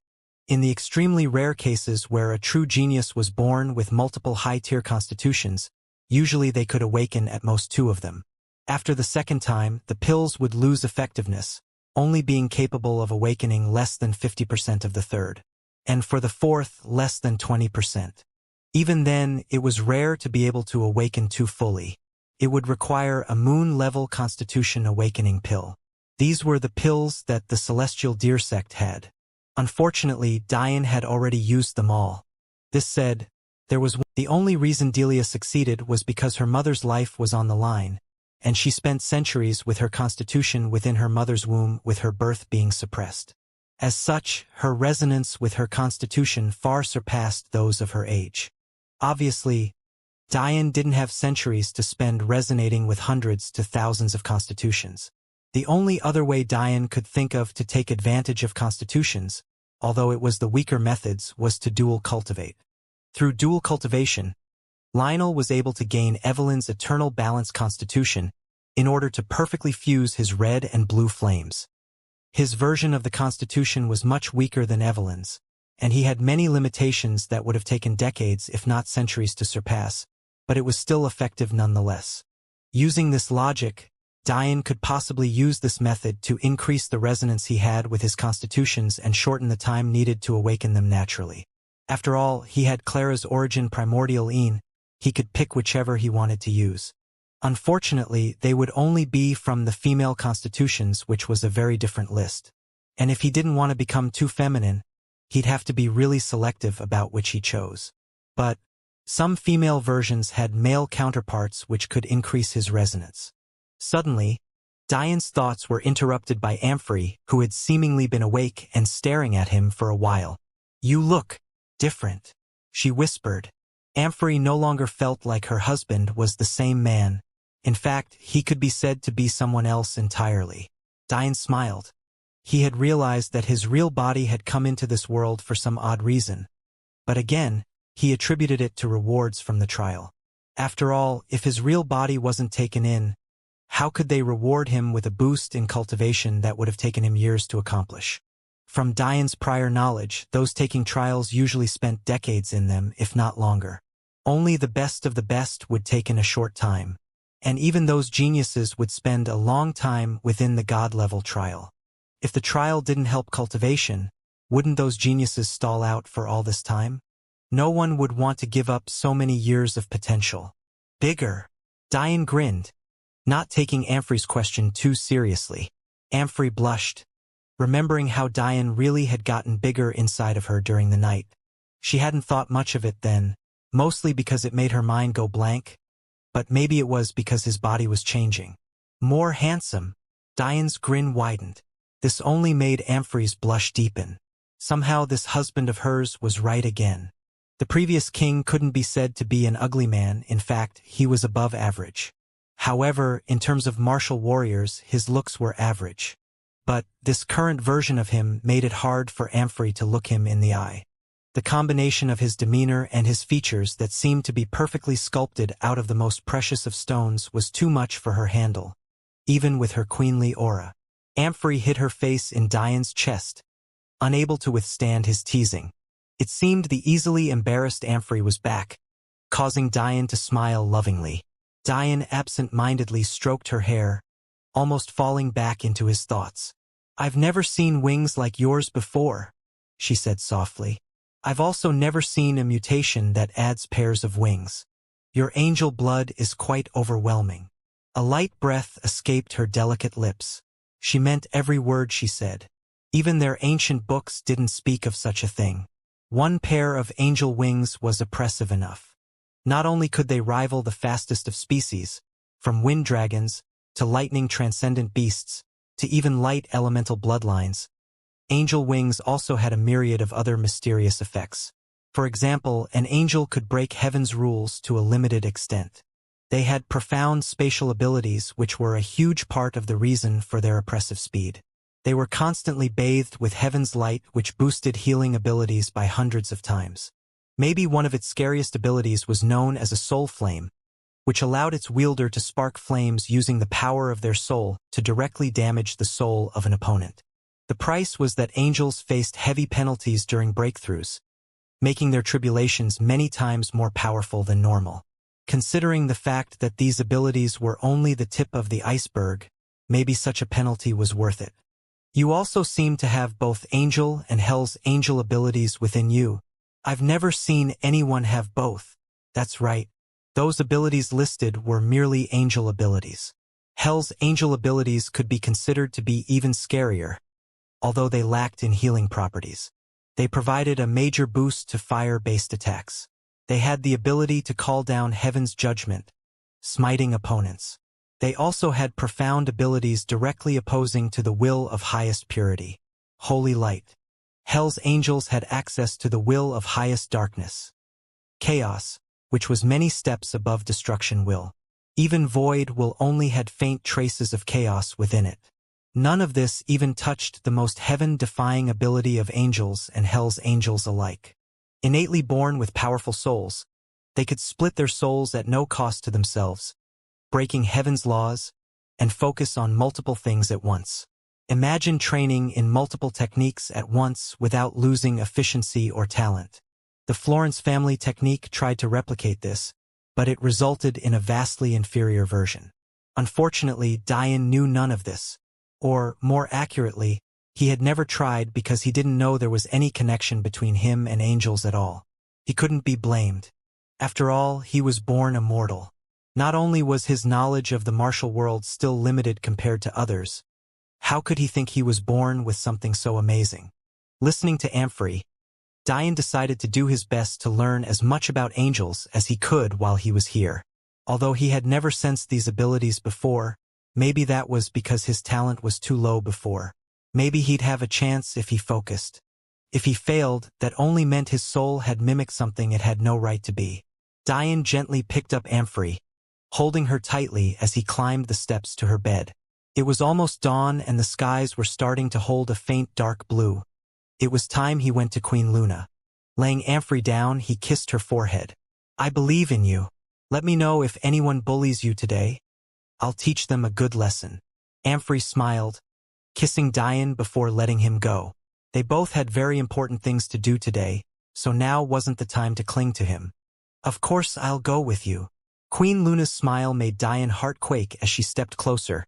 In the extremely rare cases where a true genius was born with multiple high-tier constitutions, usually they could awaken at most 2 of them. After the second time, the pills would lose effectiveness, only being capable of awakening less than 50% of the third. And for the fourth, less than 20%. Even then, it was rare to be able to awaken 2 fully. It would require a moon-level constitution awakening pill. These were the pills that the Celestial Deer sect had. Unfortunately, Diane had already used them all. This said, there was the only reason Delia succeeded was because her mother's life was on the line, and she spent centuries with her constitution within her mother's womb with her birth being suppressed. As such, her resonance with her constitution far surpassed those of her age. Obviously, Dian didn't have centuries to spend resonating with hundreds to thousands of constitutions. The only other way Dian could think of to take advantage of constitutions, although it was the weaker methods, was to dual cultivate. Through dual cultivation, Lionel was able to gain Evelyn's eternal balanced constitution in order to perfectly fuse his red and blue flames. His version of the constitution was much weaker than Evelyn's, and he had many limitations that would have taken decades if not centuries to surpass, but it was still effective nonetheless. Using this logic, Dian could possibly use this method to increase the resonance he had with his constitutions and shorten the time needed to awaken them naturally. After all, he had Clara's origin primordial Een, he could pick whichever he wanted to use. Unfortunately, they would only be from the female constitutions, which was a very different list. And if he didn't want to become too feminine, he'd have to be really selective about which he chose. But some female versions had male counterparts which could increase his resonance. Suddenly, Dian's thoughts were interrupted by Amphrey, who had seemingly been awake and staring at him for a while. "You look different," she whispered. Amphrey no longer felt like her husband was the same man. In fact, he could be said to be someone else entirely. Dian smiled. He had realized that his real body had come into this world for some odd reason. But again, he attributed it to rewards from the trial. After all, if his real body wasn't taken in, how could they reward him with a boost in cultivation that would have taken him years to accomplish? From Dian's prior knowledge, those taking trials usually spent decades in them, if not longer. Only the best of the best would take in a short time. And even those geniuses would spend a long time within the god-level trial. If the trial didn't help cultivation, wouldn't those geniuses stall out for all this time? No one would want to give up so many years of potential. Bigger. Dian grinned, not taking Amphrey's question too seriously. Amphrey blushed, remembering how Dian really had gotten bigger inside of her during the night. She hadn't thought much of it then, mostly because it made her mind go blank, but maybe it was because his body was changing. More handsome. Dian's grin widened. This only made Amphrey's blush deepen. Somehow this husband of hers was right again. The previous king couldn't be said to be an ugly man. In fact, he was above average. However, in terms of martial warriors, his looks were average. But this current version of him made it hard for Amphrey to look him in the eye. The combination of his demeanor and his features that seemed to be perfectly sculpted out of the most precious of stones was too much for her handle, even with her queenly aura. Amphrey hid her face in Dian's chest, unable to withstand his teasing. It seemed the easily embarrassed Amphrey was back, causing Dian to smile lovingly. Dian absent-mindedly stroked her hair, almost falling back into his thoughts. "I've never seen wings like yours before," she said softly. "I've also never seen a mutation that adds pairs of wings. Your angel blood is quite overwhelming." A light breath escaped her delicate lips. She meant every word she said. Even their ancient books didn't speak of such a thing. One pair of angel wings was oppressive enough. Not only could they rival the fastest of species, from wind dragons to lightning transcendent beasts, to even light elemental bloodlines, angel wings also had a myriad of other mysterious effects. For example, an angel could break heaven's rules to a limited extent. They had profound spatial abilities which were a huge part of the reason for their oppressive speed. They were constantly bathed with heaven's light which boosted healing abilities by hundreds of times. Maybe one of its scariest abilities was known as a soul flame, which allowed its wielder to spark flames using the power of their soul to directly damage the soul of an opponent. The price was that angels faced heavy penalties during breakthroughs, making their tribulations many times more powerful than normal. Considering the fact that these abilities were only the tip of the iceberg, maybe such a penalty was worth it. "You also seem to have both angel and Hell's angel abilities within you. I've never seen anyone have both." "That's right. Those abilities listed were merely angel abilities. Hell's angel abilities could be considered to be even scarier, although they lacked in healing properties. They provided a major boost to fire-based attacks. They had the ability to call down heaven's judgment, smiting opponents. They also had profound abilities directly opposing to the will of highest purity, holy light. Hell's angels had access to the will of highest darkness, chaos. which was many steps above destruction will. Even void will only had faint traces of chaos within it. None of this even touched the most heaven-defying ability of angels and hell's angels alike. Innately born with powerful souls, they could split their souls at no cost to themselves, breaking heaven's laws, and focus on multiple things at once. Imagine training in multiple techniques at once without losing efficiency or talent. The Florence family technique tried to replicate this, but it resulted in a vastly inferior version. Unfortunately, Dian knew none of this. Or, more accurately, he had never tried because he didn't know there was any connection between him and angels at all. He couldn't be blamed. After all, he was born immortal. Not only was his knowledge of the martial world still limited compared to others, how could he think he was born with something so amazing? Listening to Amphrey, Dian decided to do his best to learn as much about angels as he could while he was here. Although he had never sensed these abilities before, maybe that was because his talent was too low before. Maybe he'd have a chance if he focused. If he failed, that only meant his soul had mimicked something it had no right to be. Dian gently picked up Amphrey, holding her tightly as he climbed the steps to her bed. It was almost dawn and the skies were starting to hold a faint dark blue. It was time he went to Queen Luna. Laying Amphrey down, he kissed her forehead. "I believe in you. Let me know if anyone bullies you today. I'll teach them a good lesson." Amphrey smiled, kissing Dian before letting him go. They both had very important things to do today, so now wasn't the time to cling to him. "Of course I'll go with you." Queen Luna's smile made Dian heart quake as she stepped closer,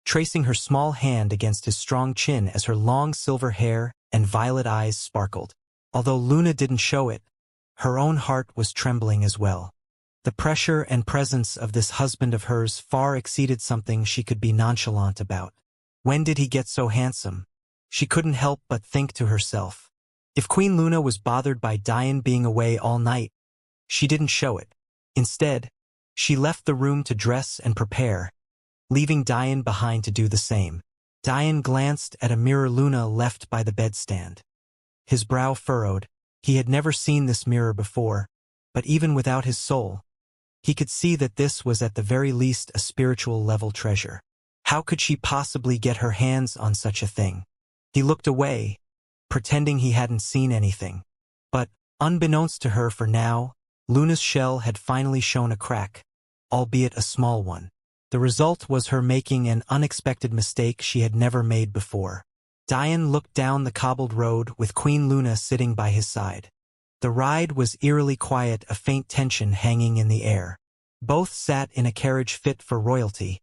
tracing her small hand against his strong chin as her long silver hair and violet eyes sparkled. Although Luna didn't show it, her own heart was trembling as well. The pressure and presence of this husband of hers far exceeded something she could be nonchalant about. When did he get so handsome? She couldn't help but think to herself. If Queen Luna was bothered by Dian being away all night, she didn't show it. Instead, she left the room to dress and prepare, leaving Dian behind to do the same. Dian glanced at a mirror Luna left by the bedstand. His brow furrowed. He had never seen this mirror before, but even without his soul, he could see that this was at the very least a spiritual level treasure. How could she possibly get her hands on such a thing? He looked away, pretending he hadn't seen anything. But, unbeknownst to her for now, Luna's shell had finally shown a crack, albeit a small one. The result was her making an unexpected mistake she had never made before. Dian looked down the cobbled road with Queen Luna sitting by his side. The ride was eerily quiet, a faint tension hanging in the air. Both sat in a carriage fit for royalty,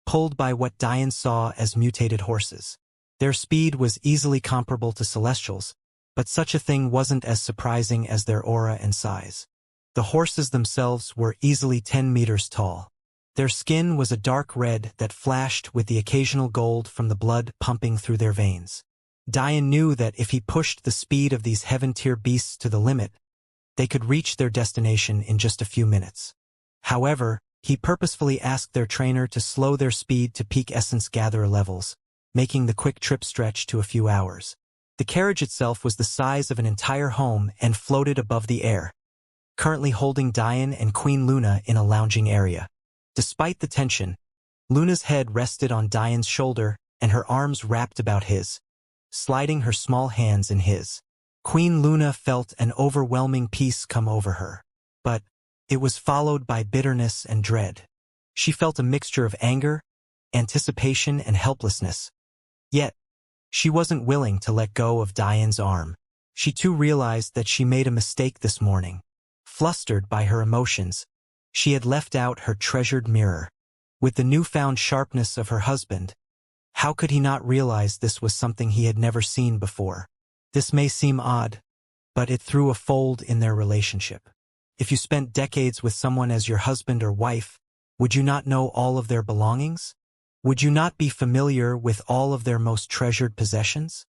pulled by what Dian saw as mutated horses. Their speed was easily comparable to Celestials, but such a thing wasn't as surprising as their aura and size. The horses themselves were easily 10 meters tall. Their skin was a dark red that flashed with the occasional gold from the blood pumping through their veins. Dian knew that if he pushed the speed of these heaven-tier beasts to the limit, they could reach their destination in just a few minutes. However, he purposefully asked their trainer to slow their speed to peak essence gatherer levels, making the quick trip stretch to a few hours. The carriage itself was the size of an entire home and floated above the air, currently holding Dian and Queen Luna in a lounging area. Despite the tension, Luna's head rested on Dian's shoulder and her arms wrapped about his, sliding her small hands in his. Queen Luna felt an overwhelming peace come over her. But it was followed by bitterness and dread. She felt a mixture of anger, anticipation, and helplessness. Yet, she wasn't willing to let go of Dian's arm. She too realized that she made a mistake this morning. Flustered by her emotions, she had left out her treasured mirror. With the newfound sharpness of her husband, how could he not realize this was something he had never seen before? This may seem odd, but it threw a fold in their relationship. If you spent decades with someone as your husband or wife, would you not know all of their belongings? Would you not be familiar with all of their most treasured possessions?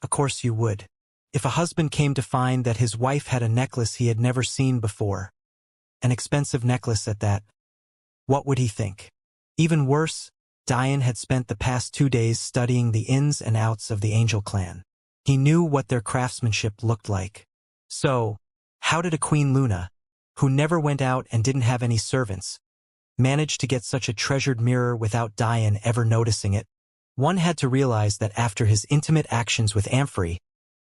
Of course you would. If a husband came to find that his wife had a necklace he had never seen before, an expensive necklace at that, what would he think? Even worse, Dian had spent the past 2 days studying the ins and outs of the Angel clan. He knew what their craftsmanship looked like. So, how did a Queen Luna, who never went out and didn't have any servants, managed to get such a treasured mirror without Diane ever noticing it? One had to realize that after his intimate actions with Amphrey,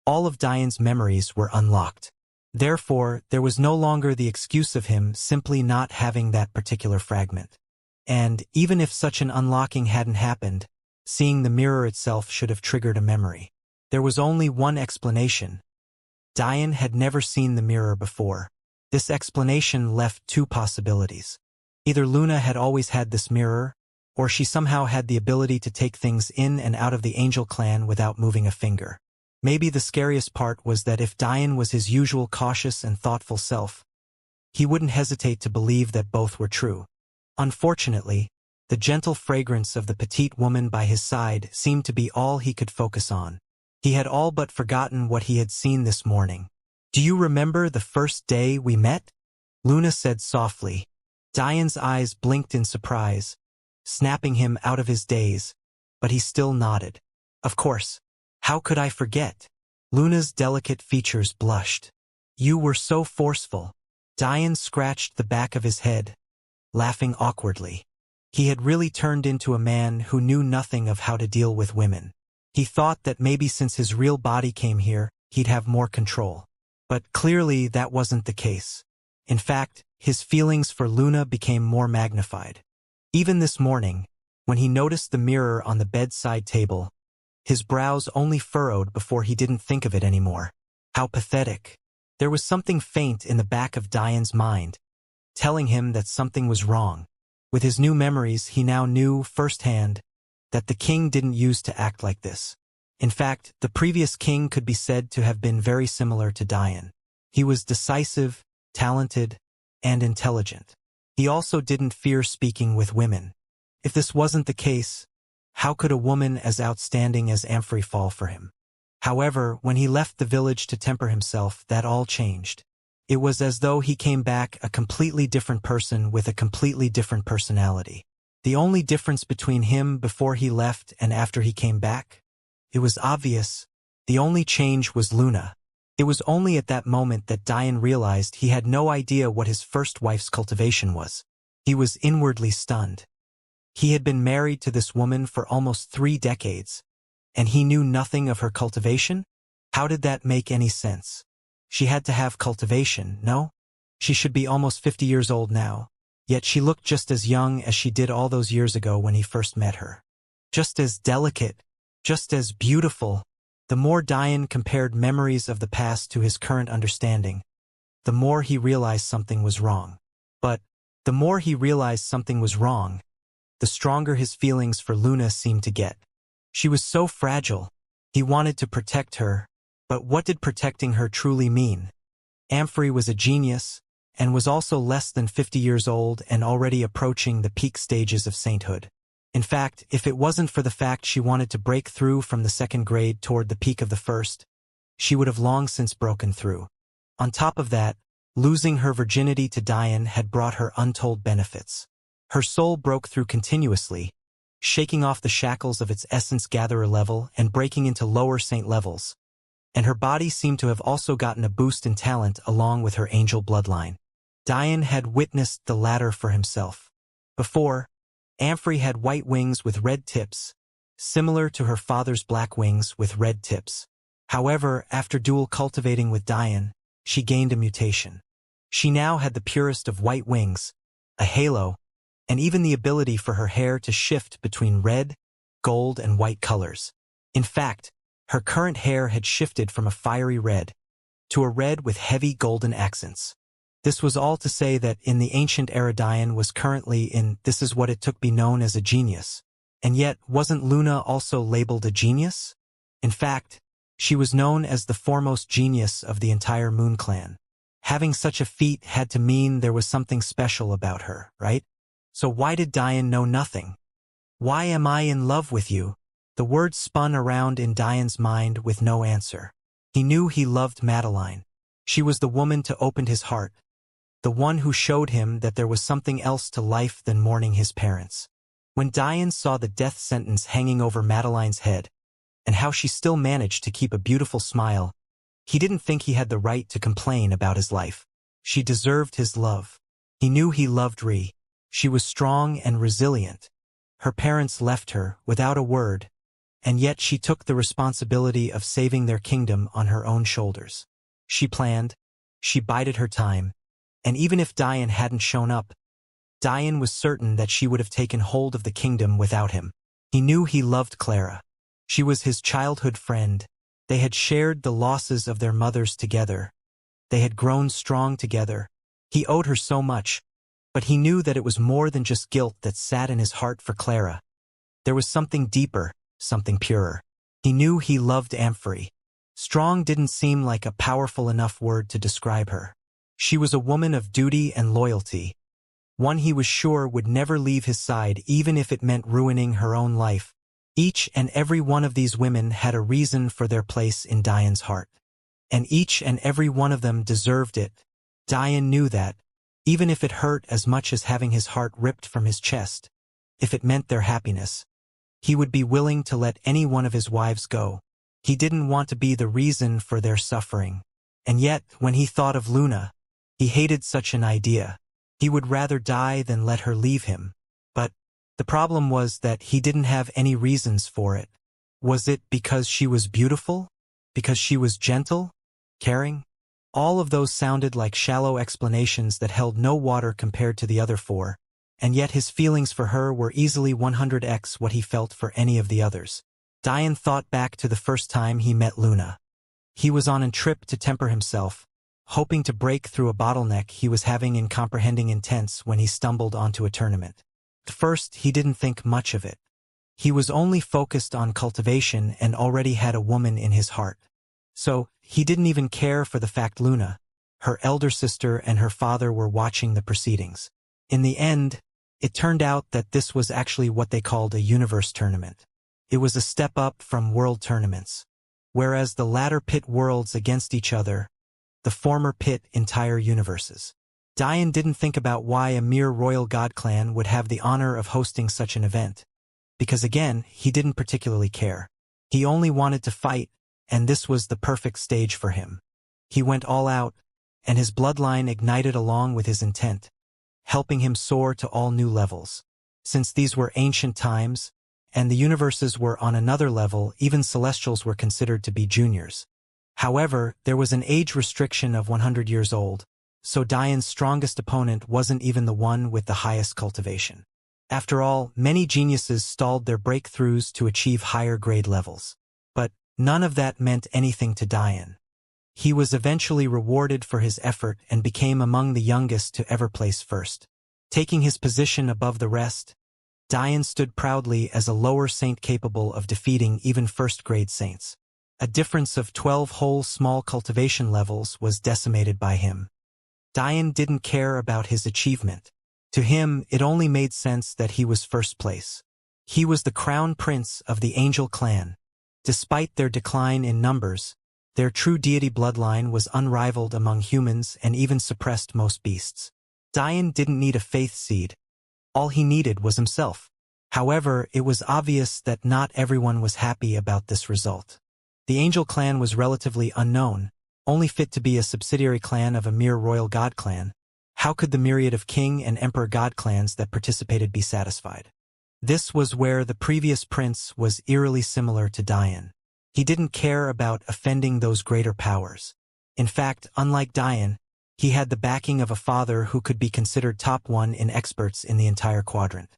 all of Diane's memories were unlocked. Therefore, there was no longer the excuse of him simply not having that particular fragment. And, even if such an unlocking hadn't happened, seeing the mirror itself should have triggered a memory. There was only one explanation. Diane had never seen the mirror before. This explanation left two possibilities. Either Luna had always had this mirror, or she somehow had the ability to take things in and out of the Angel clan without moving a finger. Maybe the scariest part was that if Diane was his usual cautious and thoughtful self, he wouldn't hesitate to believe that both were true. Unfortunately, the gentle fragrance of the petite woman by his side seemed to be all he could focus on. He had all but forgotten what he had seen this morning. "Do you remember the first day we met?" Luna said softly. Diane's eyes blinked in surprise, snapping him out of his daze, but he still nodded. "Of course. How could I forget?" Luna's delicate features blushed. "You were so forceful." Diane scratched the back of his head, laughing awkwardly. He had really turned into a man who knew nothing of how to deal with women. He thought that maybe since his real body came here, he'd have more control. But clearly that wasn't the case. In fact, his feelings for Luna became more magnified. Even this morning, when he noticed the mirror on the bedside table, his brows only furrowed before he didn't think of it anymore. How pathetic. There was something faint in the back of Diane's mind, telling him that something was wrong. With his new memories, he now knew firsthand that the king didn't used to act like this. In fact, the previous king could be said to have been very similar to Diane. He was decisive, talented, and intelligent. He also didn't fear speaking with women. If this wasn't the case, how could a woman as outstanding as Amphrey fall for him? However, when he left the village to temper himself, that all changed. It was as though he came back a completely different person with a completely different personality. The only difference between him before he left and after he came back? It was obvious. The only change was Luna. It was only at that moment that Diane realized he had no idea what his first wife's cultivation was. He was inwardly stunned. He had been married to this woman for almost 3 decades, and he knew nothing of her cultivation? How did that make any sense? She had to have cultivation, no? She should be almost 50 years old now, yet she looked just as young as she did all those years ago when he first met her. Just as delicate, just as beautiful. The more Diane compared memories of the past to his current understanding, the more he realized something was wrong. But the more he realized something was wrong, the stronger his feelings for Luna seemed to get. She was so fragile. He wanted to protect her, but what did protecting her truly mean? Amphrey was a genius, and was also less than 50 years old and already approaching the peak stages of sainthood. In fact, if it wasn't for the fact she wanted to break through from the 2nd grade toward the peak of the 1st, she would have long since broken through. On top of that, losing her virginity to Diane had brought her untold benefits. Her soul broke through continuously, shaking off the shackles of its essence gatherer level and breaking into lower saint levels. And her body seemed to have also gotten a boost in talent along with her angel bloodline. Diane had witnessed the latter for himself. Before, Amphrey had white wings with red tips, similar to her father's black wings with red tips. However, after dual cultivating with Diane, she gained a mutation. She now had the purest of white wings, a halo, and even the ability for her hair to shift between red, gold, and white colors. In fact, her current hair had shifted from a fiery red to a red with heavy golden accents. This was all to say that in the ancient era Diane was currently in this is what it took be known as a genius. And yet, wasn't Luna also labeled a genius? In fact, she was known as the foremost genius of the entire Moon Clan. Having such a feat had to mean there was something special about her, right? So why did Diane know nothing? Why am I in love with you? The words spun around in Diane's mind with no answer. He knew he loved Madeline. She was the woman to open his heart, the one who showed him that there was something else to life than mourning his parents. When Diane saw the death sentence hanging over Madeline's head, and how she still managed to keep a beautiful smile, he didn't think he had the right to complain about his life. She deserved his love. He knew he loved Ri. She was strong and resilient. Her parents left her, without a word, and yet she took the responsibility of saving their kingdom on her own shoulders. She planned, she bided her time, and even if Diane hadn't shown up, Diane was certain that she would have taken hold of the kingdom without him. He knew he loved Clara. She was his childhood friend. They had shared the losses of their mothers together. They had grown strong together. He owed her so much, but he knew that it was more than just guilt that sat in his heart for Clara. There was something deeper, something purer. He knew he loved Amphory. Strong didn't seem like a powerful enough word to describe her. She was a woman of duty and loyalty, one he was sure would never leave his side even if it meant ruining her own life. Each and every one of these women had a reason for their place in Diane's heart. And each and every one of them deserved it. Diane knew that, even if it hurt as much as having his heart ripped from his chest, if it meant their happiness, he would be willing to let any one of his wives go. He didn't want to be the reason for their suffering. And yet, when he thought of Luna, he hated such an idea. He would rather die than let her leave him. But the problem was that he didn't have any reasons for it. Was it because she was beautiful? Because she was gentle? Caring? All of those sounded like shallow explanations that held no water compared to the other four, and yet his feelings for her were easily 100x what he felt for any of the others. Diane thought back to the first time he met Luna. He was on a trip to temper himself, hoping to break through a bottleneck he was having in comprehending intents when he stumbled onto a tournament. At first, he didn't think much of it. He was only focused on cultivation and already had a woman in his heart. So, he didn't even care for the fact Luna, her elder sister and her father were watching the proceedings. In the end, it turned out that this was actually what they called a universe tournament. It was a step up from world tournaments. Whereas the latter pit worlds against each other, the former pit entire universes. Diane didn't think about why a mere royal god clan would have the honor of hosting such an event. Because again, he didn't particularly care. He only wanted to fight, and this was the perfect stage for him. He went all out, and his bloodline ignited along with his intent, helping him soar to all new levels. Since these were ancient times, and the universes were on another level, even celestials were considered to be juniors. However, there was an age restriction of 100 years old, so Diane's strongest opponent wasn't even the one with the highest cultivation. After all, many geniuses stalled their breakthroughs to achieve higher grade levels. But none of that meant anything to Diane. He was eventually rewarded for his effort and became among the youngest to ever place first. Taking his position above the rest, Diane stood proudly as a lower saint capable of defeating even first-grade saints. A difference of 12 whole small cultivation levels was decimated by him. Diane didn't care about his achievement. To him, it only made sense that he was first place. He was the crown prince of the angel clan. Despite their decline in numbers, their true deity bloodline was unrivaled among humans and even suppressed most beasts. Diane didn't need a faith seed. All he needed was himself. However, it was obvious that not everyone was happy about this result. The angel clan was relatively unknown, only fit to be a subsidiary clan of a mere royal god clan. How could the myriad of king and emperor god clans that participated be satisfied? This was where the previous prince was eerily similar to Diane. He didn't care about offending those greater powers. In fact, unlike Diane, he had the backing of a father who could be considered top one in experts in the entire quadrant.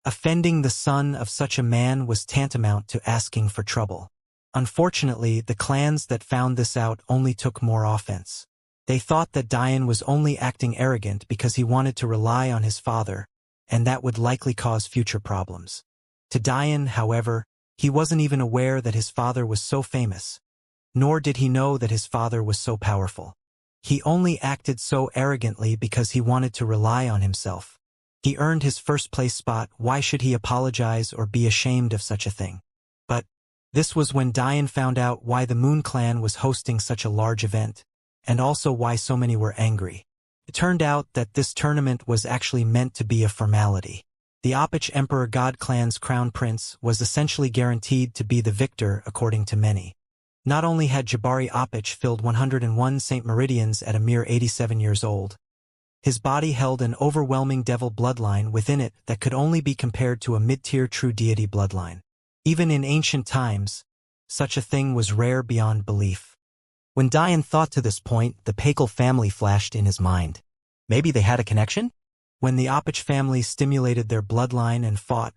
Offending the son of such a man was tantamount to asking for trouble. Unfortunately, the clans that found this out only took more offense. They thought that Diane was only acting arrogant because he wanted to rely on his father, and that would likely cause future problems. To Diane, however, he wasn't even aware that his father was so famous, nor did he know that his father was so powerful. He only acted so arrogantly because he wanted to rely on himself. He earned his first-place spot. Why should he apologize or be ashamed of such a thing? But this was when Diane found out why the Moon Clan was hosting such a large event, and also why so many were angry. It turned out that this tournament was actually meant to be a formality. The Opich Emperor God Clan's crown prince was essentially guaranteed to be the victor according to many. Not only had Jabari Apich filled 101 Saint Meridians at a mere 87 years old, his body held an overwhelming devil bloodline within it that could only be compared to a mid-tier true deity bloodline. Even in ancient times, such a thing was rare beyond belief. When Diane thought to this point, the Pakel family flashed in his mind. Maybe they had a connection? When the Apich family stimulated their bloodline and fought,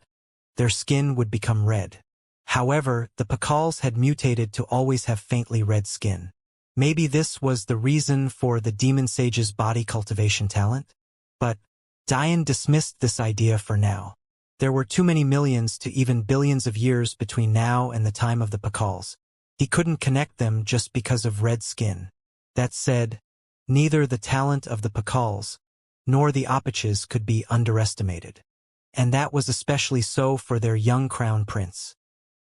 their skin would become red. However, the Pakals had mutated to always have faintly red skin. Maybe this was the reason for the demon sage's body cultivation talent? But Diane dismissed this idea for now. There were too many millions to even billions of years between now and the time of the Pakals. He couldn't connect them just because of red skin. That said, neither the talent of the Pakals nor the Apiches could be underestimated. And that was especially so for their young crown prince.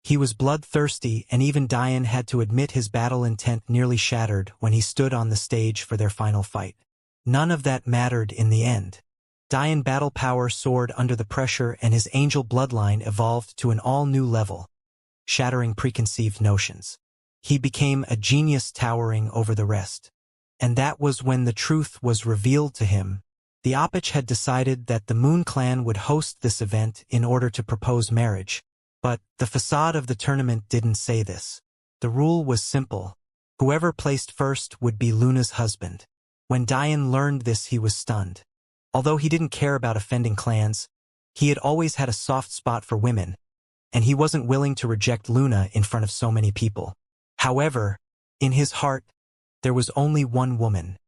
He was bloodthirsty, and even Diane had to admit his battle intent nearly shattered when he stood on the stage for their final fight. None of that mattered in the end. Diane battle power soared under the pressure, and his angel bloodline evolved to an all-new level, shattering preconceived notions. He became a genius towering over the rest. And that was when the truth was revealed to him. The Apich had decided that the Moon Clan would host this event in order to propose marriage. But the facade of the tournament didn't say this. The rule was simple. Whoever placed first would be Luna's husband. When Diane learned this, he was stunned. Although he didn't care about offending clans, he had always had a soft spot for women, and he wasn't willing to reject Luna in front of so many people. However, in his heart, there was only one woman,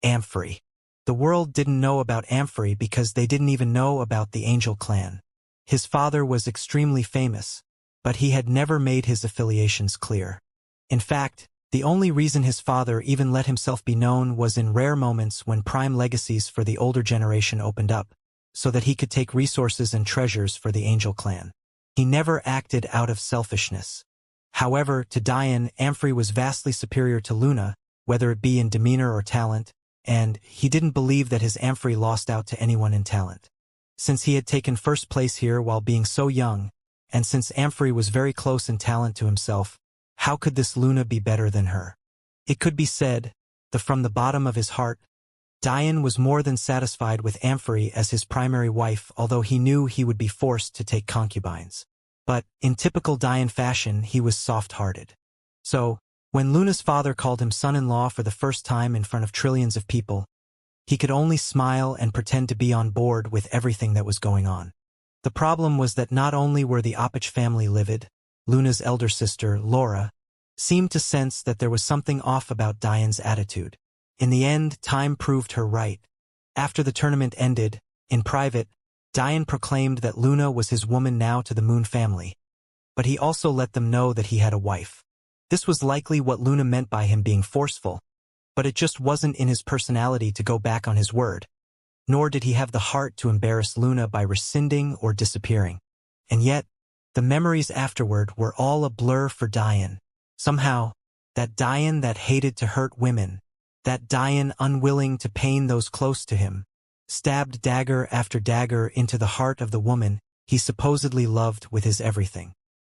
Amphrey. The world didn't know about Amphrey because they didn't even know about the Angel clan. His father was extremely famous, but he had never made his affiliations clear. In fact, the only reason his father even let himself be known was in rare moments when prime legacies for the older generation opened up, so that he could take resources and treasures for the Angel clan. He never acted out of selfishness. However, to Diane, Amphrey was vastly superior to Luna, whether it be in demeanor or talent, and he didn't believe that his Amphrey lost out to anyone in talent. Since he had taken first place here while being so young, and since Amphrey was very close in talent to himself, how could this Luna be better than her? It could be said that from the bottom of his heart, Diane was more than satisfied with Amphrey as his primary wife, although he knew he would be forced to take concubines. But, in typical Diane fashion, he was soft-hearted. So, when Luna's father called him son-in-law for the first time in front of trillions of people, he could only smile and pretend to be on board with everything that was going on. The problem was that not only were the Apich family livid, Luna's elder sister, Laura, seemed to sense that there was something off about Diane's attitude. In the end, time proved her right. After the tournament ended, in private, Diane proclaimed that Luna was his woman now to the Moon family. But he also let them know that he had a wife. This was likely what Luna meant by him being forceful, but it just wasn't in his personality to go back on his word. Nor did he have the heart to embarrass Luna by rescinding or disappearing. And yet, the memories afterward were all a blur for Diane. Somehow, that Diane that hated to hurt women, that Diane unwilling to pain those close to him, stabbed dagger after dagger into the heart of the woman he supposedly loved with his everything.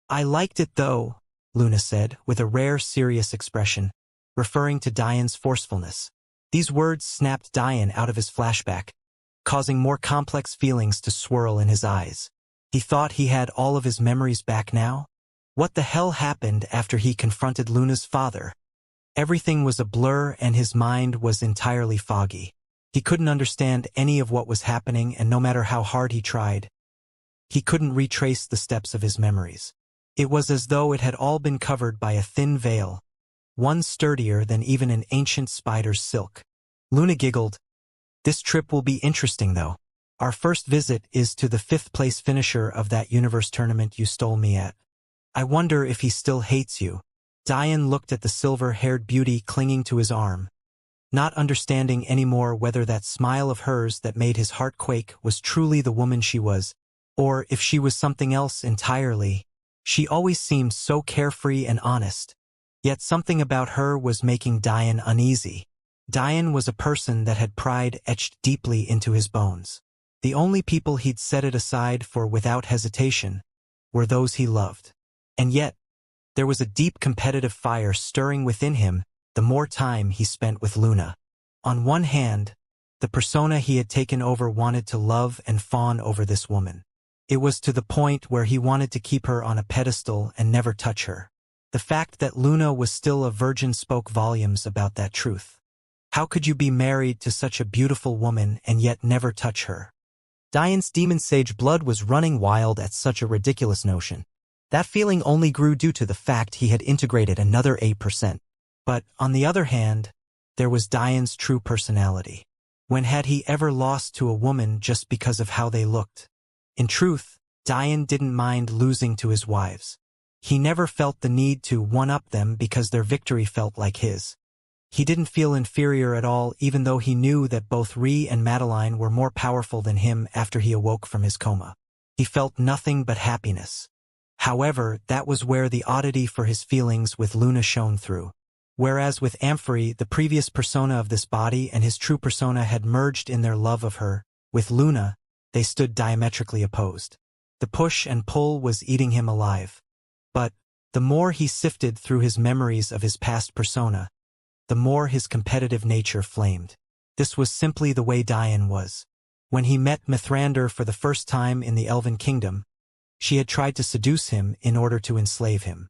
"I liked it though," Luna said, with a rare serious expression, referring to Diane's forcefulness. These words snapped Diane out of his flashback, causing more complex feelings to swirl in his eyes. He thought he had all of his memories back now? What the hell happened after he confronted Luna's father? Everything was a blur and his mind was entirely foggy. He couldn't understand any of what was happening, and no matter how hard he tried, he couldn't retrace the steps of his memories. It was as though it had all been covered by a thin veil, one sturdier than even an ancient spider's silk. Luna giggled. "This trip will be interesting though. Our first visit is to the 5th place finisher of that universe tournament you stole me at. I wonder if he still hates you." Diane looked at the silver-haired beauty clinging to his arm, not understanding anymore whether that smile of hers that made his heart quake was truly the woman she was, or if she was something else entirely. She always seemed so carefree and honest. Yet something about her was making Diane uneasy. Diane was a person that had pride etched deeply into his bones. The only people he'd set it aside for without hesitation were those he loved. And yet, There was a deep competitive fire stirring within him the more time he spent with Luna. On one hand, the persona he had taken over wanted to love and fawn over this woman. It was to the point where he wanted to keep her on a pedestal and never touch her. The fact that Luna was still a virgin spoke volumes about that truth. How could you be married to such a beautiful woman and yet never touch her? Diane's demon sage blood was running wild at such a ridiculous notion. That feeling only grew due to the fact he had integrated another 8%. But, on the other hand, there was Diane's true personality. When had he ever lost to a woman just because of how they looked? In truth, Diane didn't mind losing to his wives. He never felt the need to one-up them because their victory felt like his. He didn't feel inferior at all, even though he knew that both Ree and Madeline were more powerful than him after he awoke from his coma. He felt nothing but happiness. However, that was where the oddity for his feelings with Luna shone through. Whereas with Amphory, the previous persona of this body and his true persona had merged in their love of her, with Luna, they stood diametrically opposed. The push and pull was eating him alive. But, the more he sifted through his memories of his past persona, the more his competitive nature flamed. This was simply the way Diane was. When he met Mithrander for the first time in the Elven Kingdom, she had tried to seduce him in order to enslave him.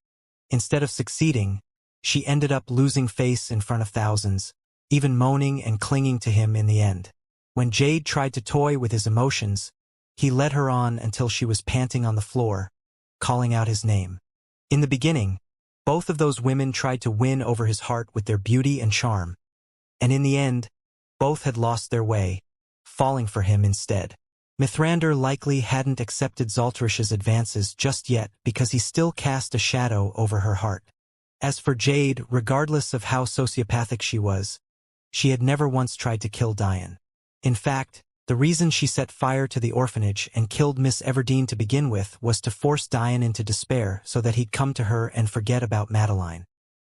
Instead of succeeding, she ended up losing face in front of thousands, even moaning and clinging to him in the end. When Jade tried to toy with his emotions, he led her on until she was panting on the floor, calling out his name. In the beginning, both of those women tried to win over his heart with their beauty and charm, and in the end, both had lost their way, falling for him instead. Mithrander likely hadn't accepted Zaltrish's advances just yet because he still cast a shadow over her heart. As for Jade, regardless of how sociopathic she was, she had never once tried to kill Diane. In fact, the reason she set fire to the orphanage and killed Miss Everdeen to begin with was to force Diane into despair so that he'd come to her and forget about Madeline.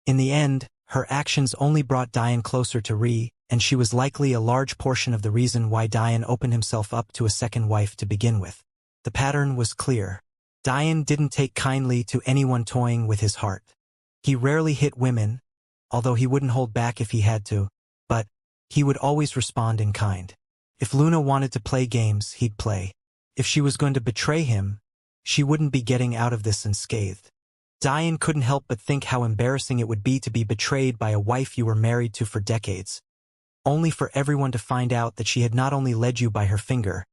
In the end, her actions only brought Diane closer to Ree, and she was likely a large portion of the reason why Diane opened himself up to a second wife to begin with. The pattern was clear. Diane didn't take kindly to anyone toying with his heart. He rarely hit women, although he wouldn't hold back if he had to, but he would always respond in kind. If Luna wanted to play games, he'd play. If she was going to betray him, she wouldn't be getting out of this unscathed. Diane couldn't help but think how embarrassing it would be to be betrayed by a wife you were married to for decades, only for everyone to find out that she had not only led you by her finger,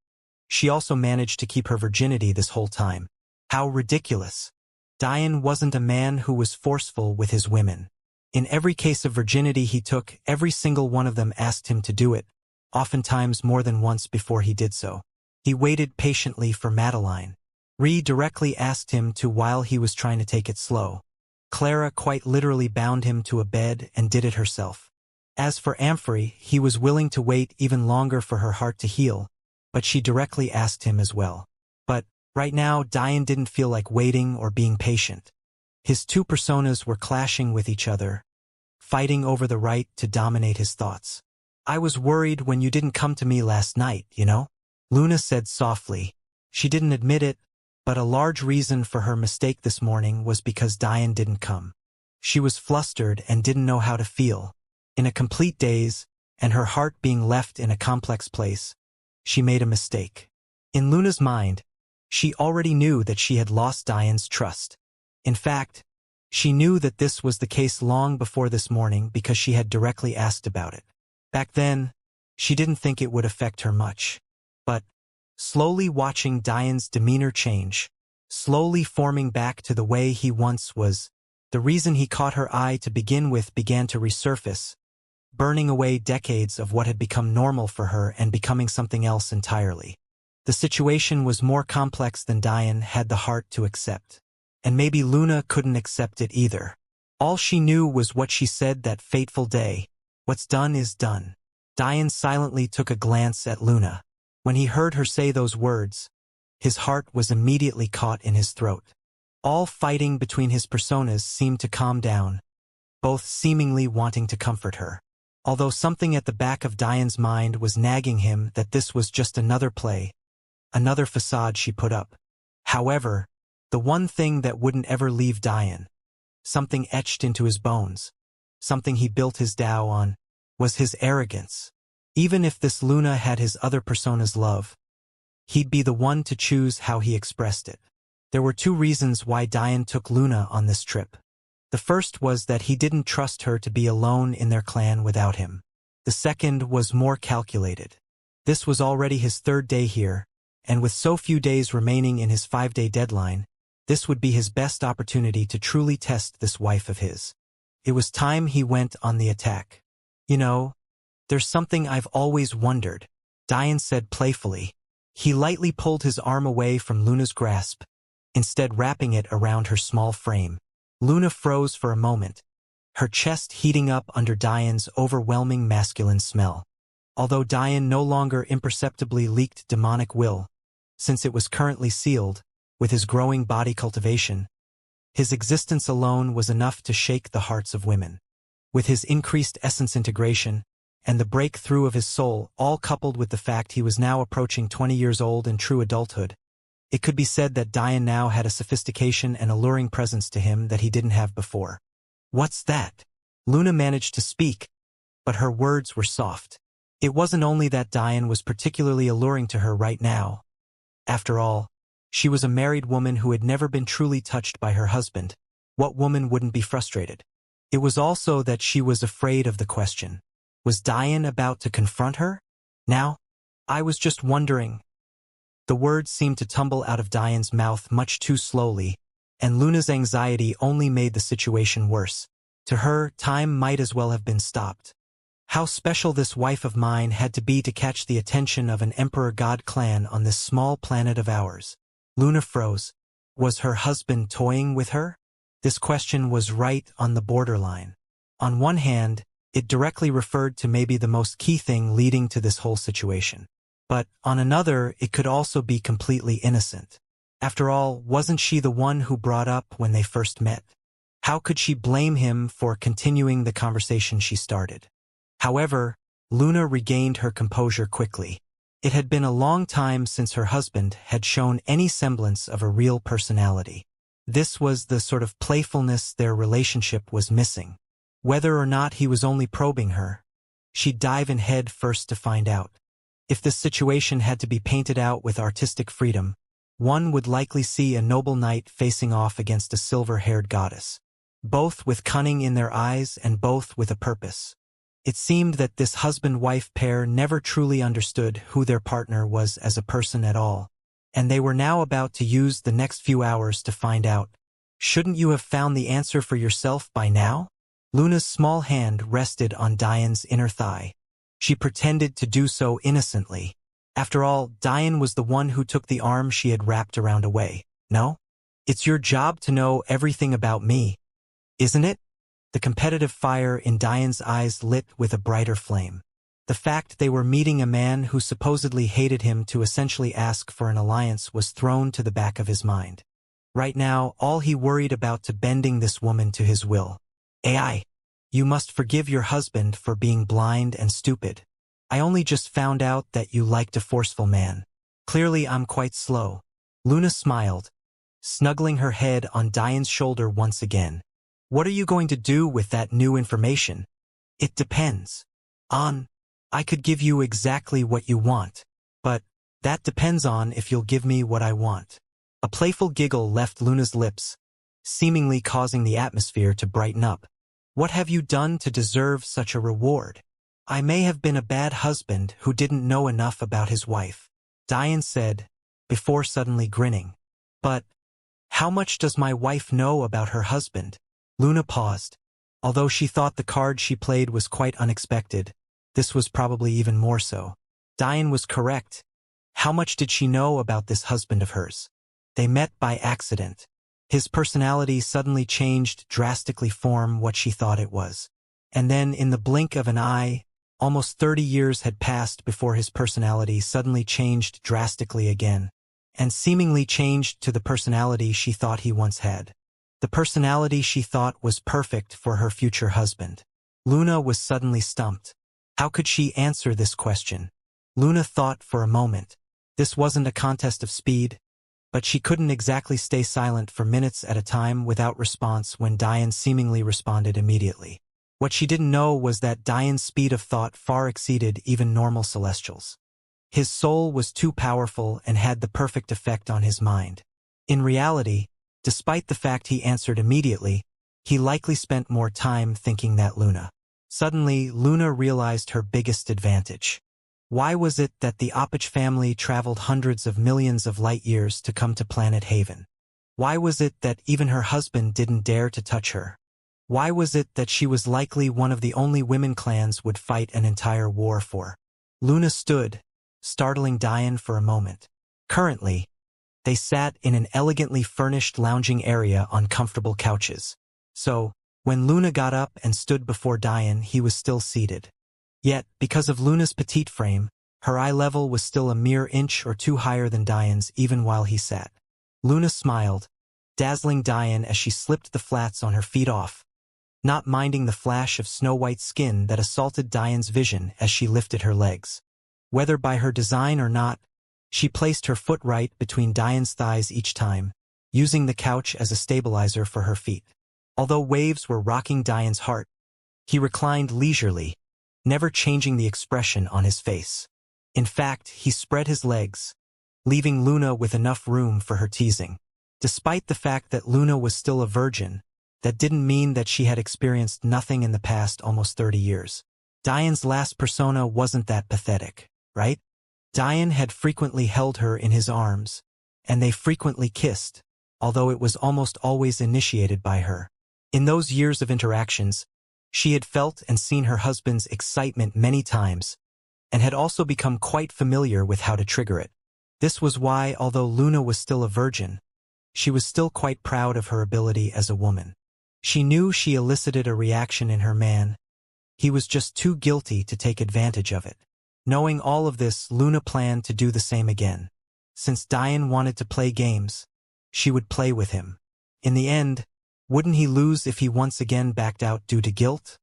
she also managed to keep her virginity this whole time. How ridiculous. Diane wasn't a man who was forceful with his women. In every case of virginity he took, every single one of them asked him to do it, oftentimes more than once before he did so. He waited patiently for Madeline. Ree directly asked him to while he was trying to take it slow. Clara quite literally bound him to a bed and did it herself. As for Amphory, he was willing to wait even longer for her heart to heal, but she directly asked him as well. But, right now, Diane didn't feel like waiting or being patient. His two personas were clashing with each other, fighting over the right to dominate his thoughts. "I was worried when you didn't come to me last night, you know?" Luna said softly. She didn't admit it, but a large reason for her mistake this morning was because Diane didn't come. She was flustered and didn't know how to feel. In a complete daze, and her heart being left in a complex place, she made a mistake. In Luna's mind, she already knew that she had lost Diane's trust. In fact, she knew that this was the case long before this morning because she had directly asked about it. Back then, she didn't think it would affect her much. But, slowly watching Diane's demeanor change, slowly forming back to the way he once was, the reason he caught her eye to begin with began to resurface, burning away decades of what had become normal for her and becoming something else entirely. The situation was more complex than Diane had the heart to accept. And maybe Luna couldn't accept it either. All she knew was what she said that fateful day: "What's done is done." Diane silently took a glance at Luna. When he heard her say those words, his heart was immediately caught in his throat. All fighting between his personas seemed to calm down, both seemingly wanting to comfort her. Although something at the back of Diane's mind was nagging him that this was just another play, another facade she put up. However, the one thing that wouldn't ever leave Diane something etched into his bones, something he built his Tao on, was his arrogance. Even if this Luna had his other persona's love, he'd be the one to choose how he expressed it. There were two reasons why Diane took Luna on this trip. The first was that he didn't trust her to be alone in their clan without him. The second was more calculated. This was already his third day here, and with so few days remaining in his 5-day deadline, this would be his best opportunity to truly test this wife of his. It was time he went on the attack. You know, there's something I've always wondered, Diane said playfully. He lightly pulled his arm away from Luna's grasp, instead wrapping it around her small frame. Luna froze for a moment, her chest heating up under Diane's overwhelming masculine smell. Although Diane no longer imperceptibly leaked demonic will, since it was currently sealed, with his growing body cultivation, his existence alone was enough to shake the hearts of women. With his increased essence integration, and the breakthrough of his soul, all coupled with the fact he was now approaching 20 years old in true adulthood, it could be said that Diane now had a sophistication and alluring presence to him that he didn't have before. "What's that?" Luna managed to speak, but her words were soft. It wasn't only that Diane was particularly alluring to her right now. After all, she was a married woman who had never been truly touched by her husband. What woman wouldn't be frustrated? It was also that she was afraid of the question. Was Diane about to confront her? Now? I was just wondering. The words seemed to tumble out of Diane's mouth much too slowly, and Luna's anxiety only made the situation worse. To her, time might as well have been stopped. How special this wife of mine had to be to catch the attention of an Emperor God clan on this small planet of ours. Luna froze. Was her husband toying with her? This question was right on the borderline. On one hand, it directly referred to maybe the most key thing leading to this whole situation. But, on another, it could also be completely innocent. After all, wasn't she the one who brought up when they first met? How could she blame him for continuing the conversation she started? However, Luna regained her composure quickly. It had been a long time since her husband had shown any semblance of a real personality. This was the sort of playfulness their relationship was missing. Whether or not he was only probing her, she'd dive in head first to find out. If this situation had to be painted out with artistic freedom, one would likely see a noble knight facing off against a silver-haired goddess, both with cunning in their eyes and both with a purpose. It seemed that this husband-wife pair never truly understood who their partner was as a person at all, and they were now about to use the next few hours to find out. Shouldn't you have found the answer for yourself by now? Luna's small hand rested on Diane's inner thigh. She pretended to do so innocently. After all, Diane was the one who took the arm she had wrapped around away. No? It's your job to know everything about me, isn't it? The competitive fire in Diane's eyes lit with a brighter flame. The fact they were meeting a man who supposedly hated him to essentially ask for an alliance was thrown to the back of his mind. Right now, all he worried about to bending this woman to his will. AI. You must forgive your husband for being blind and stupid. I only just found out that you liked a forceful man. Clearly I'm quite slow. Luna smiled, snuggling her head on Diane's shoulder once again. What are you going to do with that new information? It depends. I could give you exactly what you want, but that depends on if you'll give me what I want. A playful giggle left Luna's lips, seemingly causing the atmosphere to brighten up. What have you done to deserve such a reward? I may have been a bad husband who didn't know enough about his wife, Diane said, before suddenly grinning. But how much does my wife know about her husband? Luna paused. Although she thought the card she played was quite unexpected, this was probably even more so. Diane was correct. How much did she know about this husband of hers? They met by accident. His personality suddenly changed drastically from what she thought it was. And then, in the blink of an eye, almost 30 years had passed before his personality suddenly changed drastically again, and seemingly changed to the personality she thought he once had. The personality she thought was perfect for her future husband. Luna was suddenly stumped. How could she answer this question? Luna thought for a moment. This wasn't a contest of speed. But she couldn't exactly stay silent for minutes at a time without response when Diane seemingly responded immediately. What she didn't know was that Diane's speed of thought far exceeded even normal celestials. His soul was too powerful and had the perfect effect on his mind. In reality, despite the fact he answered immediately, he likely spent more time thinking that Luna. Suddenly, Luna realized her biggest advantage. Why was it that the Opich family traveled hundreds of millions of light years to come to Planet Haven? Why was it that even her husband didn't dare to touch her? Why was it that she was likely one of the only women clans would fight an entire war for? Luna stood, startling Diane for a moment. Currently, they sat in an elegantly furnished lounging area on comfortable couches. So, when Luna got up and stood before Diane, he was still seated. Yet, because of Luna's petite frame, her eye level was still a mere inch or two higher than Diane's even while he sat. Luna smiled, dazzling Diane as she slipped the flats on her feet off, not minding the flash of snow-white skin that assaulted Diane's vision as she lifted her legs. Whether by her design or not, she placed her foot right between Diane's thighs each time, using the couch as a stabilizer for her feet. Although waves were rocking Diane's heart, he reclined leisurely, never changing the expression on his face. In fact, he spread his legs, leaving Luna with enough room for her teasing. Despite the fact that Luna was still a virgin, that didn't mean that she had experienced nothing in the past almost 30 years. Diane's last persona wasn't that pathetic, right? Diane had frequently held her in his arms, and they frequently kissed, although it was almost always initiated by her. In those years of interactions, she had felt and seen her husband's excitement many times, and had also become quite familiar with how to trigger it. This was why, although Luna was still a virgin, she was still quite proud of her ability as a woman. She knew she elicited a reaction in her man. He was just too guilty to take advantage of it. Knowing all of this, Luna planned to do the same again. Since Diane wanted to play games, she would play with him. In the end, wouldn't he lose if he once again backed out due to guilt?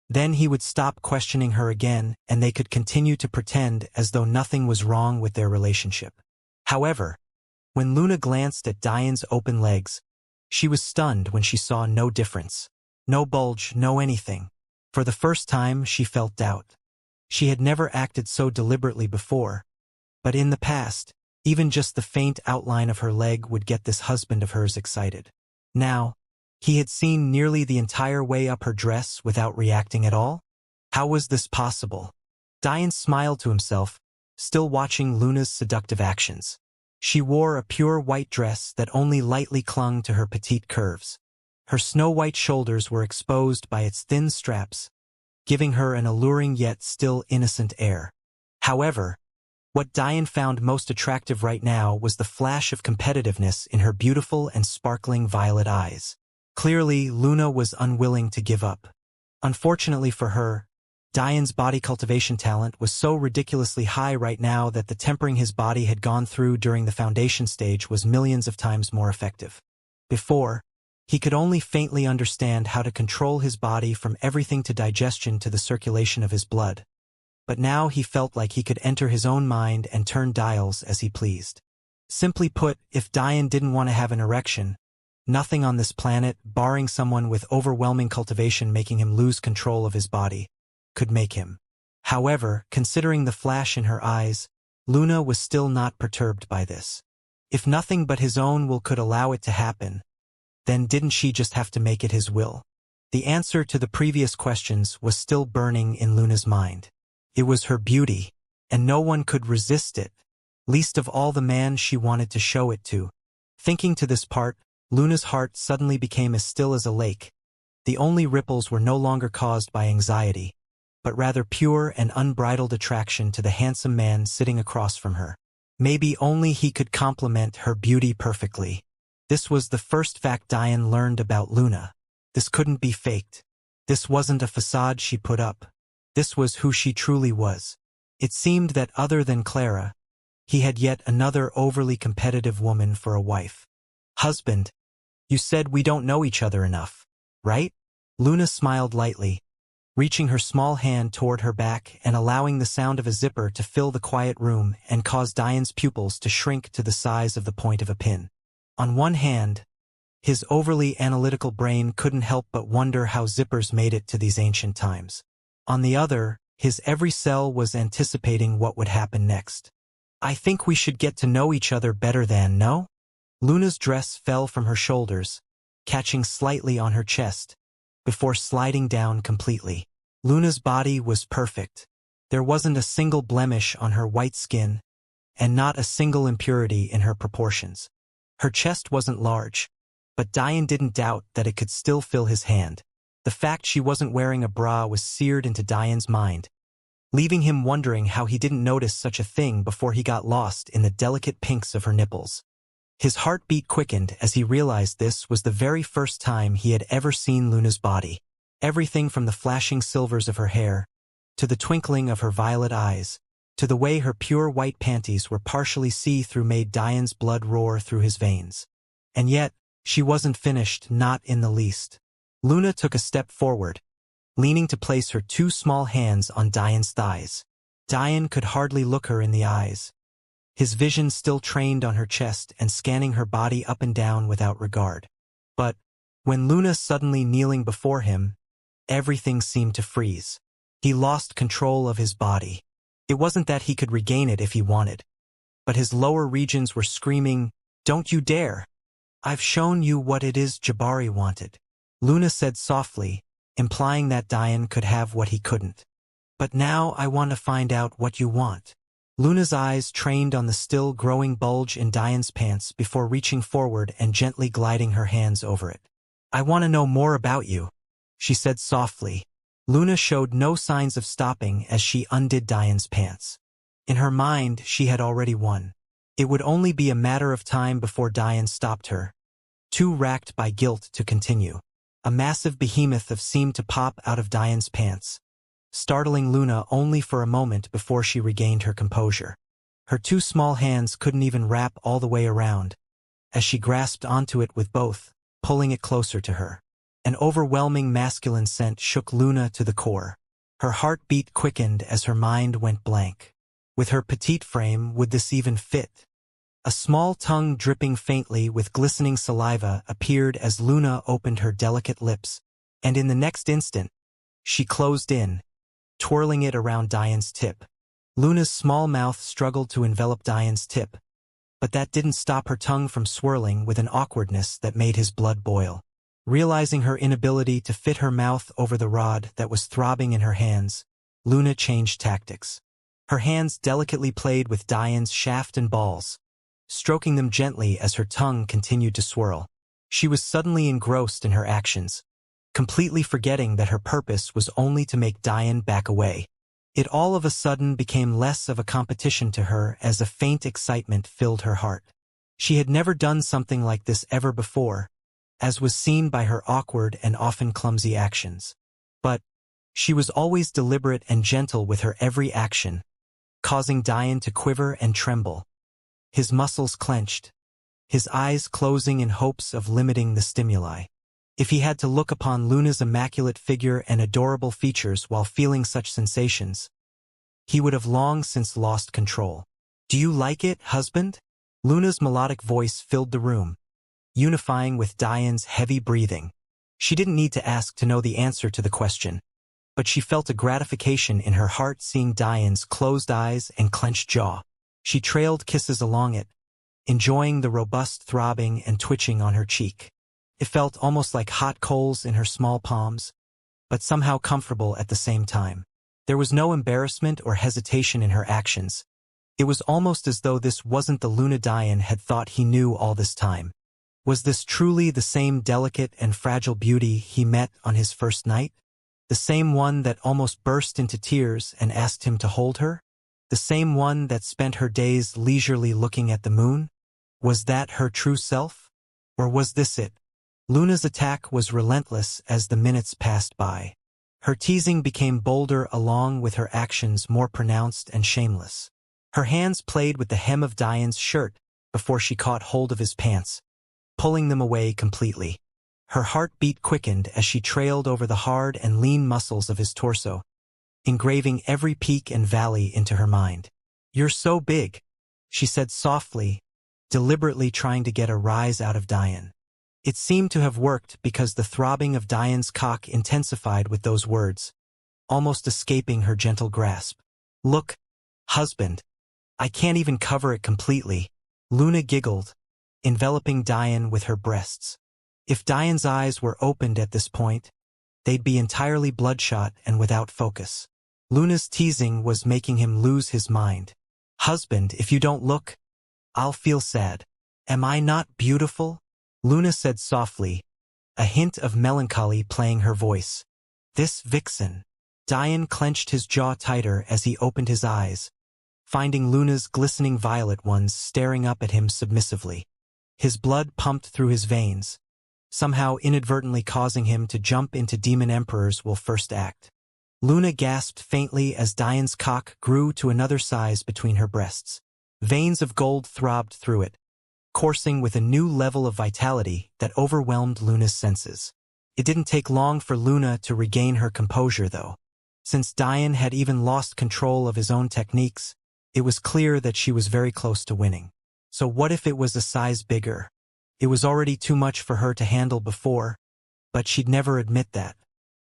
Then he would stop questioning her again, and they could continue to pretend as though nothing was wrong with their relationship. However, when Luna glanced at Diane's open legs, she was stunned when she saw no difference. No bulge, no anything. For the first time, she felt doubt. She had never acted so deliberately before, but in the past, even just the faint outline of her leg would get this husband of hers excited. Now, he had seen nearly the entire way up her dress without reacting at all? How was this possible? Diane smiled to himself, still watching Luna's seductive actions. She wore a pure white dress that only lightly clung to her petite curves. Her snow-white shoulders were exposed by its thin straps, giving her an alluring yet still innocent air. However, what Diane found most attractive right now was the flash of competitiveness in her beautiful and sparkling violet eyes. Clearly, Luna was unwilling to give up. Unfortunately for her, Diane's body cultivation talent was so ridiculously high right now that the tempering his body had gone through during the foundation stage was millions of times more effective. Before, he could only faintly understand how to control his body from everything to digestion to the circulation of his blood. But now he felt like he could enter his own mind and turn dials as he pleased. Simply put, if Diane didn't want to have an erection, nothing on this planet, barring someone with overwhelming cultivation making him lose control of his body, could make him. However, considering the flash in her eyes, Luna was still not perturbed by this. If nothing but his own will could allow it to happen, then didn't she just have to make it his will? The answer to the previous questions was still burning in Luna's mind. It was her beauty, and no one could resist it, least of all the man she wanted to show it to. Thinking to this part, Luna's heart suddenly became as still as a lake. The only ripples were no longer caused by anxiety, but rather pure and unbridled attraction to the handsome man sitting across from her. Maybe only he could complement her beauty perfectly. This was the first fact Diane learned about Luna. This couldn't be faked. This wasn't a facade she put up. This was who she truly was. It seemed that other than Clara, he had yet another overly competitive woman for a wife. Husband, you said we don't know each other enough, right? Luna smiled lightly, reaching her small hand toward her back and allowing the sound of a zipper to fill the quiet room and cause Diane's pupils to shrink to the size of the point of a pin. On one hand, his overly analytical brain couldn't help but wonder how zippers made it to these ancient times. On the other, his every cell was anticipating what would happen next. I think we should get to know each other better than, no? Luna's dress fell from her shoulders, catching slightly on her chest, before sliding down completely. Luna's body was perfect. There wasn't a single blemish on her white skin, and not a single impurity in her proportions. Her chest wasn't large, but Diane didn't doubt that it could still fill his hand. The fact she wasn't wearing a bra was seared into Diane's mind, leaving him wondering how he didn't notice such a thing before he got lost in the delicate pinks of her nipples. His heartbeat quickened as he realized this was the very first time he had ever seen Luna's body. Everything from the flashing silvers of her hair, to the twinkling of her violet eyes, to the way her pure white panties were partially see-through made Diane's blood roar through his veins. And yet, she wasn't finished, not in the least. Luna took a step forward, leaning to place her two small hands on Diane's thighs. Diane could hardly look her in the eyes, his vision still trained on her chest and scanning her body up and down without regard. But, when Luna suddenly kneeling before him, everything seemed to freeze. He lost control of his body. It wasn't that he could regain it if he wanted, but his lower regions were screaming, "Don't you dare! I've shown you what it is Jabari wanted," Luna said softly, implying that Diane could have what he couldn't. "But now I want to find out what you want." Luna's eyes trained on the still growing bulge in Diane's pants before reaching forward and gently gliding her hands over it. "I want to know more about you," she said softly. Luna showed no signs of stopping as she undid Diane's pants. In her mind, she had already won. It would only be a matter of time before Diane stopped her, too racked by guilt to continue. A massive behemoth of seemed to pop out of Diane's pants, startling Luna only for a moment before she regained her composure. Her two small hands couldn't even wrap all the way around, as she grasped onto it with both, pulling it closer to her. An overwhelming masculine scent shook Luna to the core. Her heartbeat quickened as her mind went blank. With her petite frame, would this even fit? A small tongue dripping faintly with glistening saliva appeared as Luna opened her delicate lips, and in the next instant, she closed in, twirling it around Diane's tip. Luna's small mouth struggled to envelop Diane's tip, but that didn't stop her tongue from swirling with an awkwardness that made his blood boil. Realizing her inability to fit her mouth over the rod that was throbbing in her hands, Luna changed tactics. Her hands delicately played with Diane's shaft and balls, stroking them gently as her tongue continued to swirl. She was suddenly engrossed in her actions, completely forgetting that her purpose was only to make Diane back away. It all of a sudden became less of a competition to her as a faint excitement filled her heart. She had never done something like this ever before, as was seen by her awkward and often clumsy actions. But she was always deliberate and gentle with her every action, causing Diane to quiver and tremble. His muscles clenched, his eyes closing in hopes of limiting the stimuli. If he had to look upon Luna's immaculate figure and adorable features while feeling such sensations, he would have long since lost control. "Do you like it, husband?" Luna's melodic voice filled the room, unifying with Diane's heavy breathing. She didn't need to ask to know the answer to the question, but she felt a gratification in her heart seeing Diane's closed eyes and clenched jaw. She trailed kisses along it, enjoying the robust throbbing and twitching on her cheek. It felt almost like hot coals in her small palms, but somehow comfortable at the same time. There was no embarrassment or hesitation in her actions. It was almost as though this wasn't the Luna Diane had thought he knew all this time. Was this truly the same delicate and fragile beauty he met on his first night? The same one that almost burst into tears and asked him to hold her? The same one that spent her days leisurely looking at the moon? Was that her true self? Or was this it? Luna's attack was relentless as the minutes passed by. Her teasing became bolder along with her actions more pronounced and shameless. Her hands played with the hem of Diane's shirt before she caught hold of his pants, pulling them away completely. Her heartbeat quickened as she trailed over the hard and lean muscles of his torso, engraving every peak and valley into her mind. "You're so big," she said softly, deliberately trying to get a rise out of Diane. It seemed to have worked because the throbbing of Diane's cock intensified with those words, almost escaping her gentle grasp. "Look, husband, I can't even cover it completely." Luna giggled, enveloping Diane with her breasts. If Diane's eyes were opened at this point, they'd be entirely bloodshot and without focus. Luna's teasing was making him lose his mind. "Husband, if you don't look, I'll feel sad." "Am I not beautiful?" Luna said softly, a hint of melancholy playing her voice. "This vixen." Diane clenched his jaw tighter as he opened his eyes, finding Luna's glistening violet ones staring up at him submissively. His blood pumped through his veins, somehow inadvertently causing him to jump into Demon Emperor's first act. Luna gasped faintly as Diane's cock grew to another size between her breasts. Veins of gold throbbed through it, coursing with a new level of vitality that overwhelmed Luna's senses. It didn't take long for Luna to regain her composure, though. Since Diane had even lost control of his own techniques, it was clear that she was very close to winning. So what if it was a size bigger? It was already too much for her to handle before, but she'd never admit that.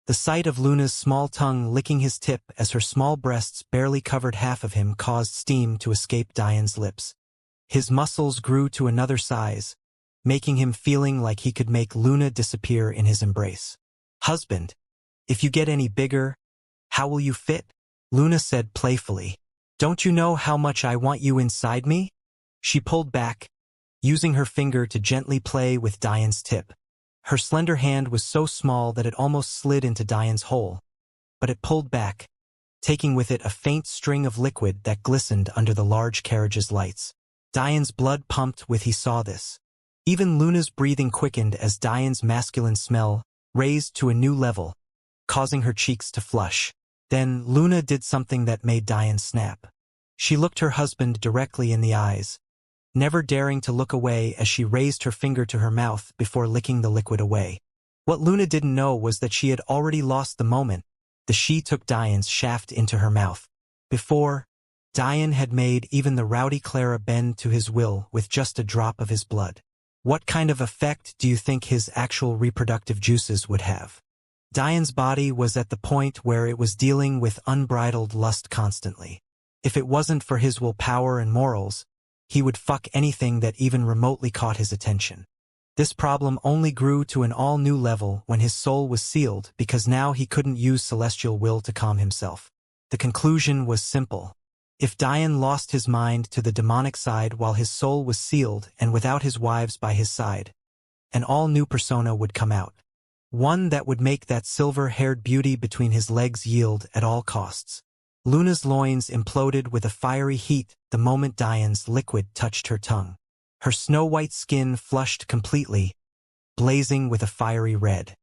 The sight of Luna's small tongue licking his tip as her small breasts barely covered half of him caused steam to escape Diane's lips. His muscles grew to another size, making him feeling like he could make Luna disappear in his embrace. "Husband, if you get any bigger, how will you fit?" Luna said playfully. "Don't you know how much I want you inside me?" She pulled back, using her finger to gently play with Diane's tip. Her slender hand was so small that it almost slid into Diane's hole, but it pulled back, taking with it a faint string of liquid that glistened under the large carriage's lights. Diane's blood pumped when he saw this. Even Luna's breathing quickened as Diane's masculine smell raised to a new level, causing her cheeks to flush. Then Luna did something that made Diane snap. She looked her husband directly in the eyes, never daring to look away as she raised her finger to her mouth before licking the liquid away. What Luna didn't know was that she had already lost the moment she took Diane's shaft into her mouth. Before, Diane had made even the rowdy Clara bend to his will with just a drop of his blood. What kind of effect do you think his actual reproductive juices would have? Diane's body was at the point where it was dealing with unbridled lust constantly. If it wasn't for his willpower and morals, he would fuck anything that even remotely caught his attention. This problem only grew to an all-new level when his soul was sealed because now he couldn't use celestial will to calm himself. The conclusion was simple. If Diane lost his mind to the demonic side while his soul was sealed and without his wives by his side, an all-new persona would come out. One that would make that silver-haired beauty between his legs yield at all costs. Luna's loins imploded with a fiery heat the moment Diane's liquid touched her tongue. Her snow-white skin flushed completely, blazing with a fiery red.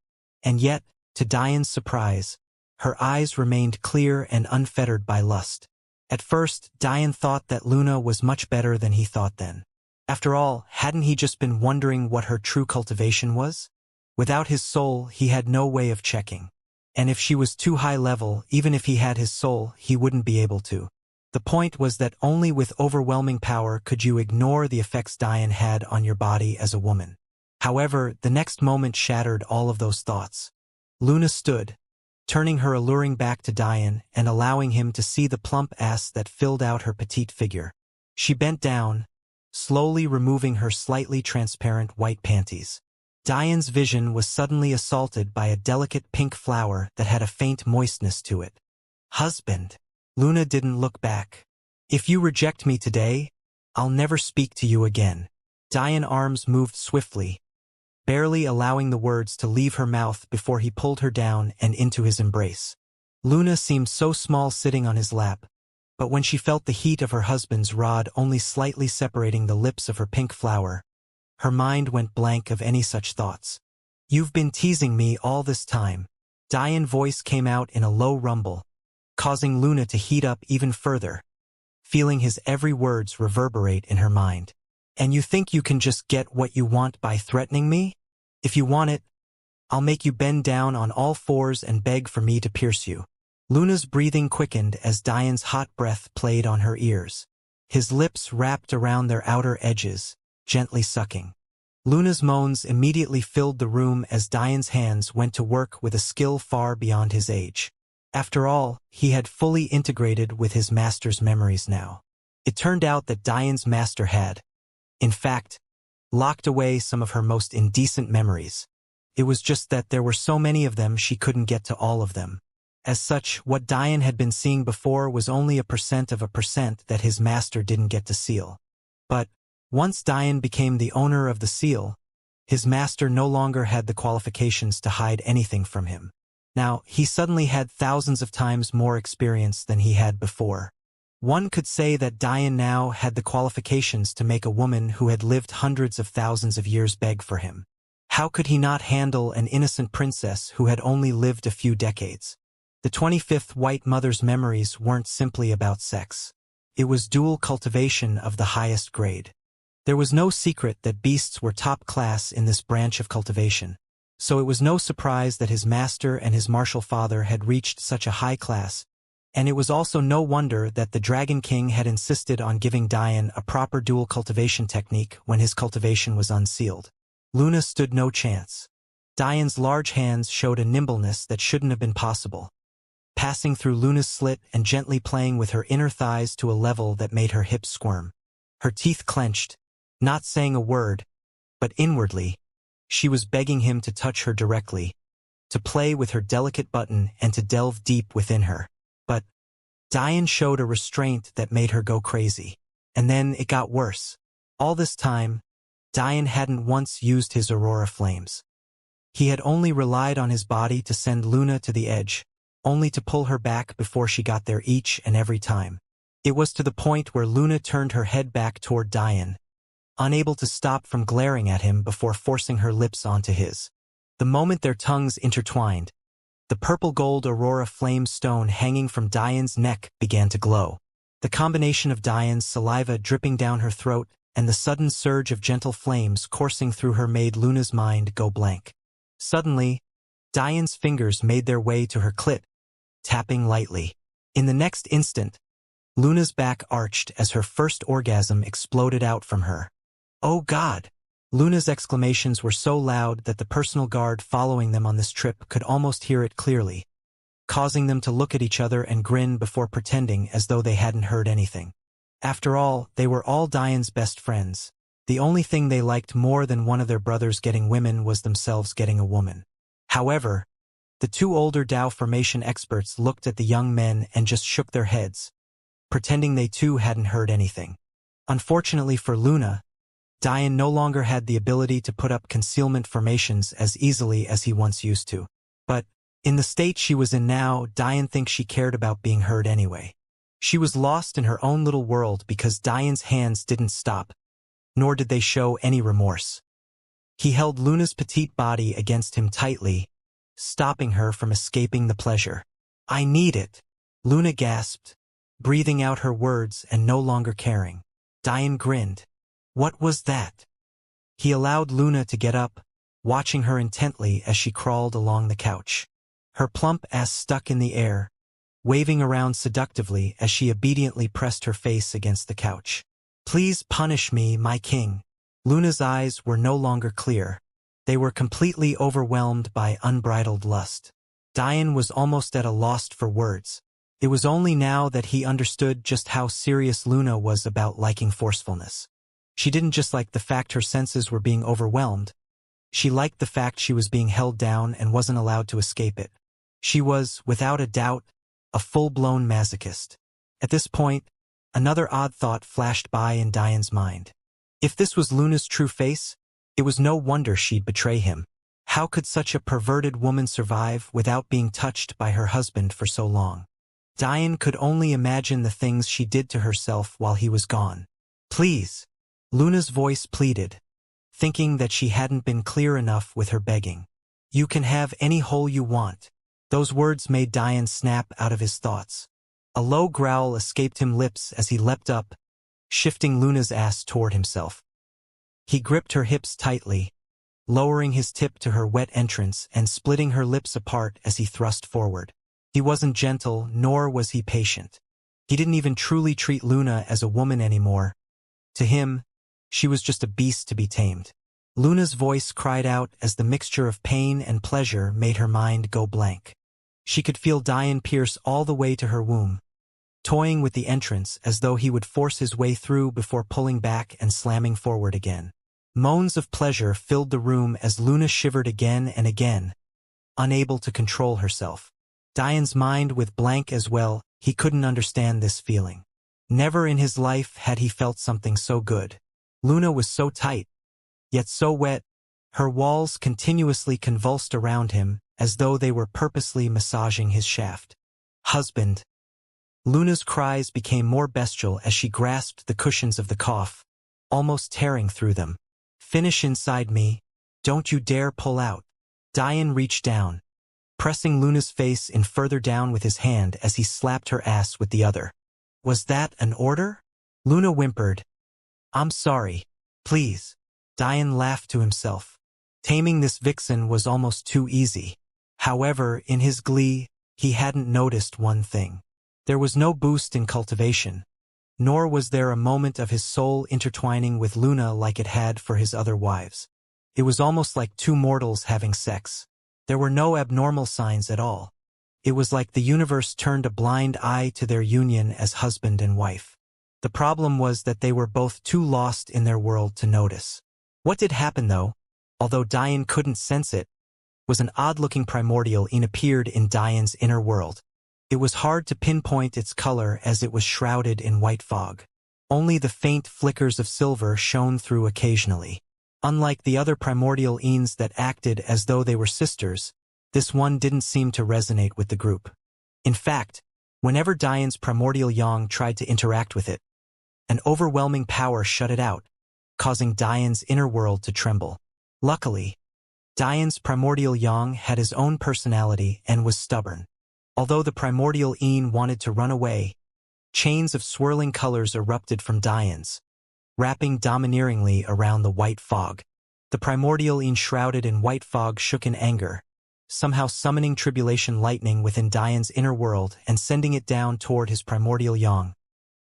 And yet, to Diane's surprise, her eyes remained clear and unfettered by lust. At first, Diane thought that Luna was much better than he thought then. After all, hadn't he just been wondering what her true cultivation was? Without his soul, he had no way of checking. And if she was too high level, even if he had his soul, he wouldn't be able to. The point was that only with overwhelming power could you ignore the effects Diane had on your body as a woman. However, the next moment shattered all of those thoughts. Luna stood, turning her alluring back to Diane and allowing him to see the plump ass that filled out her petite figure. She bent down, slowly removing her slightly transparent white panties. Diane's vision was suddenly assaulted by a delicate pink flower that had a faint moistness to it. "Husband." Luna didn't look back. "If you reject me today, I'll never speak to you again." Diane's arms moved swiftly, barely allowing the words to leave her mouth before he pulled her down and into his embrace. Luna seemed so small sitting on his lap, but when she felt the heat of her husband's rod only slightly separating the lips of her pink flower, her mind went blank of any such thoughts. "You've been teasing me all this time." Diane's voice came out in a low rumble, causing Luna to heat up even further, feeling his every words reverberate in her mind. "And you think you can just get what you want by threatening me? If you want it, I'll make you bend down on all fours and beg for me to pierce you." Luna's breathing quickened as Diane's hot breath played on her ears. His lips wrapped around their outer edges, gently sucking. Luna's moans immediately filled the room as Diane's hands went to work with a skill far beyond his age. After all, he had fully integrated with his master's memories now. It turned out that Diane's master had, in fact, locked away some of her most indecent memories. It was just that there were so many of them she couldn't get to all of them. As such, what Diane had been seeing before was only a percent of a percent that his master didn't get to seal. But once Diane became the owner of the seal, his master no longer had the qualifications to hide anything from him. Now, he suddenly had thousands of times more experience than he had before. One could say that Diane now had the qualifications to make a woman who had lived hundreds of thousands of years beg for him. How could he not handle an innocent princess who had only lived a few decades? The 25th White Mother's memories weren't simply about sex. It was dual cultivation of the highest grade. There was no secret that beasts were top class in this branch of cultivation, so it was no surprise that his master and his martial father had reached such a high class, and it was also no wonder that the Dragon King had insisted on giving Diane a proper dual cultivation technique when his cultivation was unsealed. Luna stood no chance. Diane's large hands showed a nimbleness that shouldn't have been possible, passing through Luna's slit and gently playing with her inner thighs to a level that made her hips squirm. Her teeth clenched, not saying a word, but inwardly, she was begging him to touch her directly, to play with her delicate button and to delve deep within her. But Diane showed a restraint that made her go crazy. And then it got worse. All this time, Diane hadn't once used his aurora flames. He had only relied on his body to send Luna to the edge, only to pull her back before she got there each and every time. It was to the point where Luna turned her head back toward Diane, unable to stop from glaring at him before forcing her lips onto his. The moment their tongues intertwined, the purple-gold aurora flame stone hanging from Diane's neck began to glow. The combination of Diane's saliva dripping down her throat and the sudden surge of gentle flames coursing through her made Luna's mind go blank. Suddenly, Diane's fingers made their way to her clit, tapping lightly. In the next instant, Luna's back arched as her first orgasm exploded out from her. "Oh God!" Luna's exclamations were so loud that the personal guard following them on this trip could almost hear it clearly, causing them to look at each other and grin before pretending as though they hadn't heard anything. After all, they were all Diane's best friends. The only thing they liked more than one of their brothers getting women was themselves getting a woman. However, the two older Tao formation experts looked at the young men and just shook their heads, pretending they too hadn't heard anything. Unfortunately for Luna, Diane no longer had the ability to put up concealment formations as easily as he once used to. But, in the state she was in now, Diane thinks she cared about being heard anyway. She was lost in her own little world because Diane's hands didn't stop, nor did they show any remorse. He held Luna's petite body against him tightly, stopping her from escaping the pleasure. "I need it," Luna gasped, breathing out her words and no longer caring. Diane grinned. "What was that?" He allowed Luna to get up, watching her intently as she crawled along the couch. Her plump ass stuck in the air, waving around seductively as she obediently pressed her face against the couch. "Please punish me, my king." Luna's eyes were no longer clear. They were completely overwhelmed by unbridled lust. Diane was almost at a loss for words. It was only now that he understood just how serious Luna was about liking forcefulness. She didn't just like the fact her senses were being overwhelmed. She liked the fact she was being held down and wasn't allowed to escape it. She was, without a doubt, a full-blown masochist. At this point, another odd thought flashed by in Diane's mind. If this was Luna's true face, it was no wonder she'd betray him. How could such a perverted woman survive without being touched by her husband for so long? Diane could only imagine the things she did to herself while he was gone. "Please," Luna's voice pleaded, thinking that she hadn't been clear enough with her begging. "You can have any hole you want." Those words made Diane snap out of his thoughts. A low growl escaped him lips as he leapt up, shifting Luna's ass toward himself. He gripped her hips tightly, lowering his tip to her wet entrance and splitting her lips apart as he thrust forward. He wasn't gentle, nor was he patient. He didn't even truly treat Luna as a woman anymore. To him, she was just a beast to be tamed. Luna's voice cried out as the mixture of pain and pleasure made her mind go blank. She could feel Dian pierce all the way to her womb, toying with the entrance as though he would force his way through before pulling back and slamming forward again. Moans of pleasure filled the room as Luna shivered again and again, unable to control herself. Dian's mind was blank as well. He couldn't understand this feeling. Never in his life had he felt something so good. Luna was so tight, yet so wet. Her walls continuously convulsed around him, as though they were purposely massaging his shaft. Husband. Luna's cries became more bestial as she grasped the cushions of the cough, almost tearing through them. Finish inside me. Don't you dare pull out. Dian reached down, pressing Luna's face in further down with his hand as he slapped her ass with the other. Was that an order? Luna whimpered. I'm sorry. Please. Dian laughed to himself. Taming this vixen was almost too easy. However, in his glee, he hadn't noticed one thing. There was no boost in cultivation, nor was there a moment of his soul intertwining with Luna like it had for his other wives. It was almost like two mortals having sex. There were no abnormal signs at all. It was like the universe turned a blind eye to their union as husband and wife. The problem was that they were both too lost in their world to notice. What did happen though, although Dian couldn't sense it, was an odd-looking primordial appeared in Dian's inner world. It was hard to pinpoint its color as it was shrouded in white fog. Only the faint flickers of silver shone through occasionally. Unlike the other primordial eens that acted as though they were sisters, this one didn't seem to resonate with the group. In fact, whenever Dian's primordial yang tried to interact with it, an overwhelming power shut it out, causing Dian's inner world to tremble. Luckily, Dian's primordial yang had his own personality and was stubborn. Although the primordial een wanted to run away, chains of swirling colors erupted from Dian's, wrapping domineeringly around the white fog. The primordial een shrouded in white fog shook in anger, somehow summoning tribulation lightning within Dian's inner world and sending it down toward his primordial yang,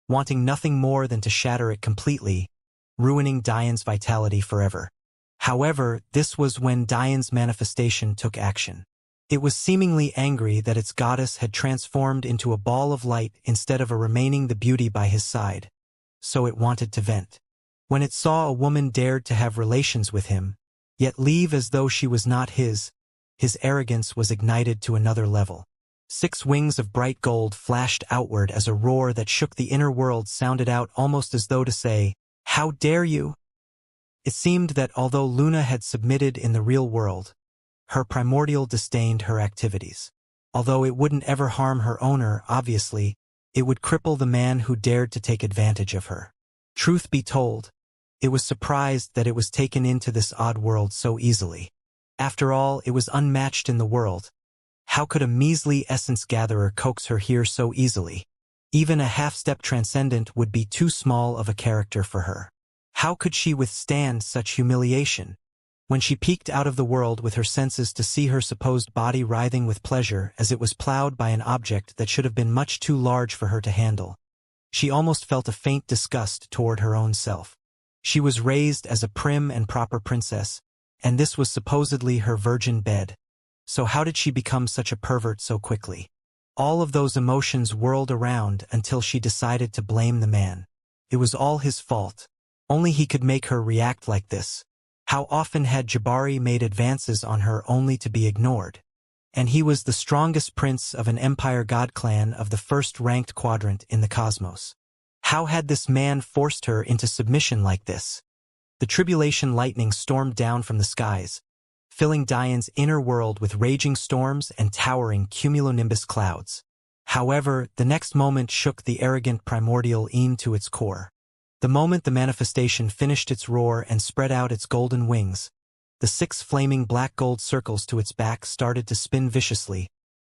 wanting nothing more than to shatter it completely, ruining Dian's vitality forever. However, this was when Dian's manifestation took action. It was seemingly angry that its goddess had transformed into a ball of light instead of remaining the beauty by his side, so it wanted to vent. When it saw a woman dared to have relations with him, yet leave as though she was not his arrogance was ignited to another level. 6 wings of bright gold flashed outward as a roar that shook the inner world sounded out almost as though to say, "How dare you?" It seemed that although Luna had submitted in the real world, her primordial disdained her activities. Although it wouldn't ever harm her owner, obviously, it would cripple the man who dared to take advantage of her. Truth be told, it was surprised that it was taken into this odd world so easily. After all, it was unmatched in the world. How could a measly essence gatherer coax her here so easily? Even a half-step transcendent would be too small of a character for her. How could she withstand such humiliation? When she peeked out of the world with her senses to see her supposed body writhing with pleasure as it was plowed by an object that should have been much too large for her to handle, she almost felt a faint disgust toward her own self. She was raised as a prim and proper princess, and this was supposedly her virgin bed. So how did she become such a pervert so quickly? All of those emotions whirled around until she decided to blame the man. It was all his fault. Only he could make her react like this. How often had Jabari made advances on her only to be ignored? And he was the strongest prince of an Empire God clan of the first-ranked quadrant in the cosmos. How had this man forced her into submission like this? The tribulation lightning stormed down from the skies, filling Dian's inner world with raging storms and towering cumulonimbus clouds. However, the next moment shook the arrogant primordial een to its core. The moment the manifestation finished its roar and spread out its golden wings, the 6 flaming black gold circles to its back started to spin viciously,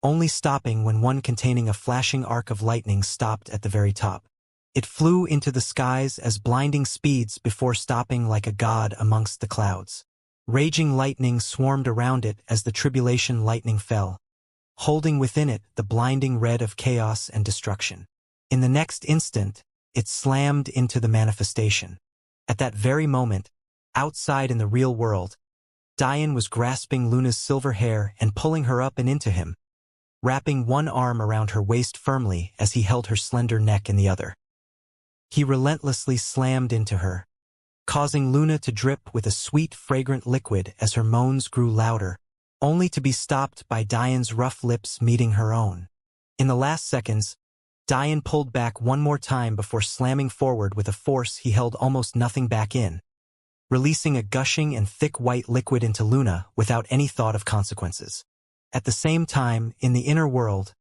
only stopping when one containing a flashing arc of lightning stopped at the very top. It flew into the skies as blinding speeds before stopping like a god amongst the clouds. Raging lightning swarmed around it as the tribulation lightning fell, holding within it the blinding red of chaos and destruction. In the next instant, it slammed into the manifestation. At that very moment, outside in the real world, Diane was grasping Luna's silver hair and pulling her up and into him, wrapping one arm around her waist firmly as he held her slender neck in the other. He relentlessly slammed into her, causing Luna to drip with a sweet, fragrant liquid as her moans grew louder, only to be stopped by Diane's rough lips meeting her own. In the last seconds, Diane pulled back one more time before slamming forward with a force he held almost nothing back in, releasing a gushing and thick white liquid into Luna without any thought of consequences. At the same time, in the inner world,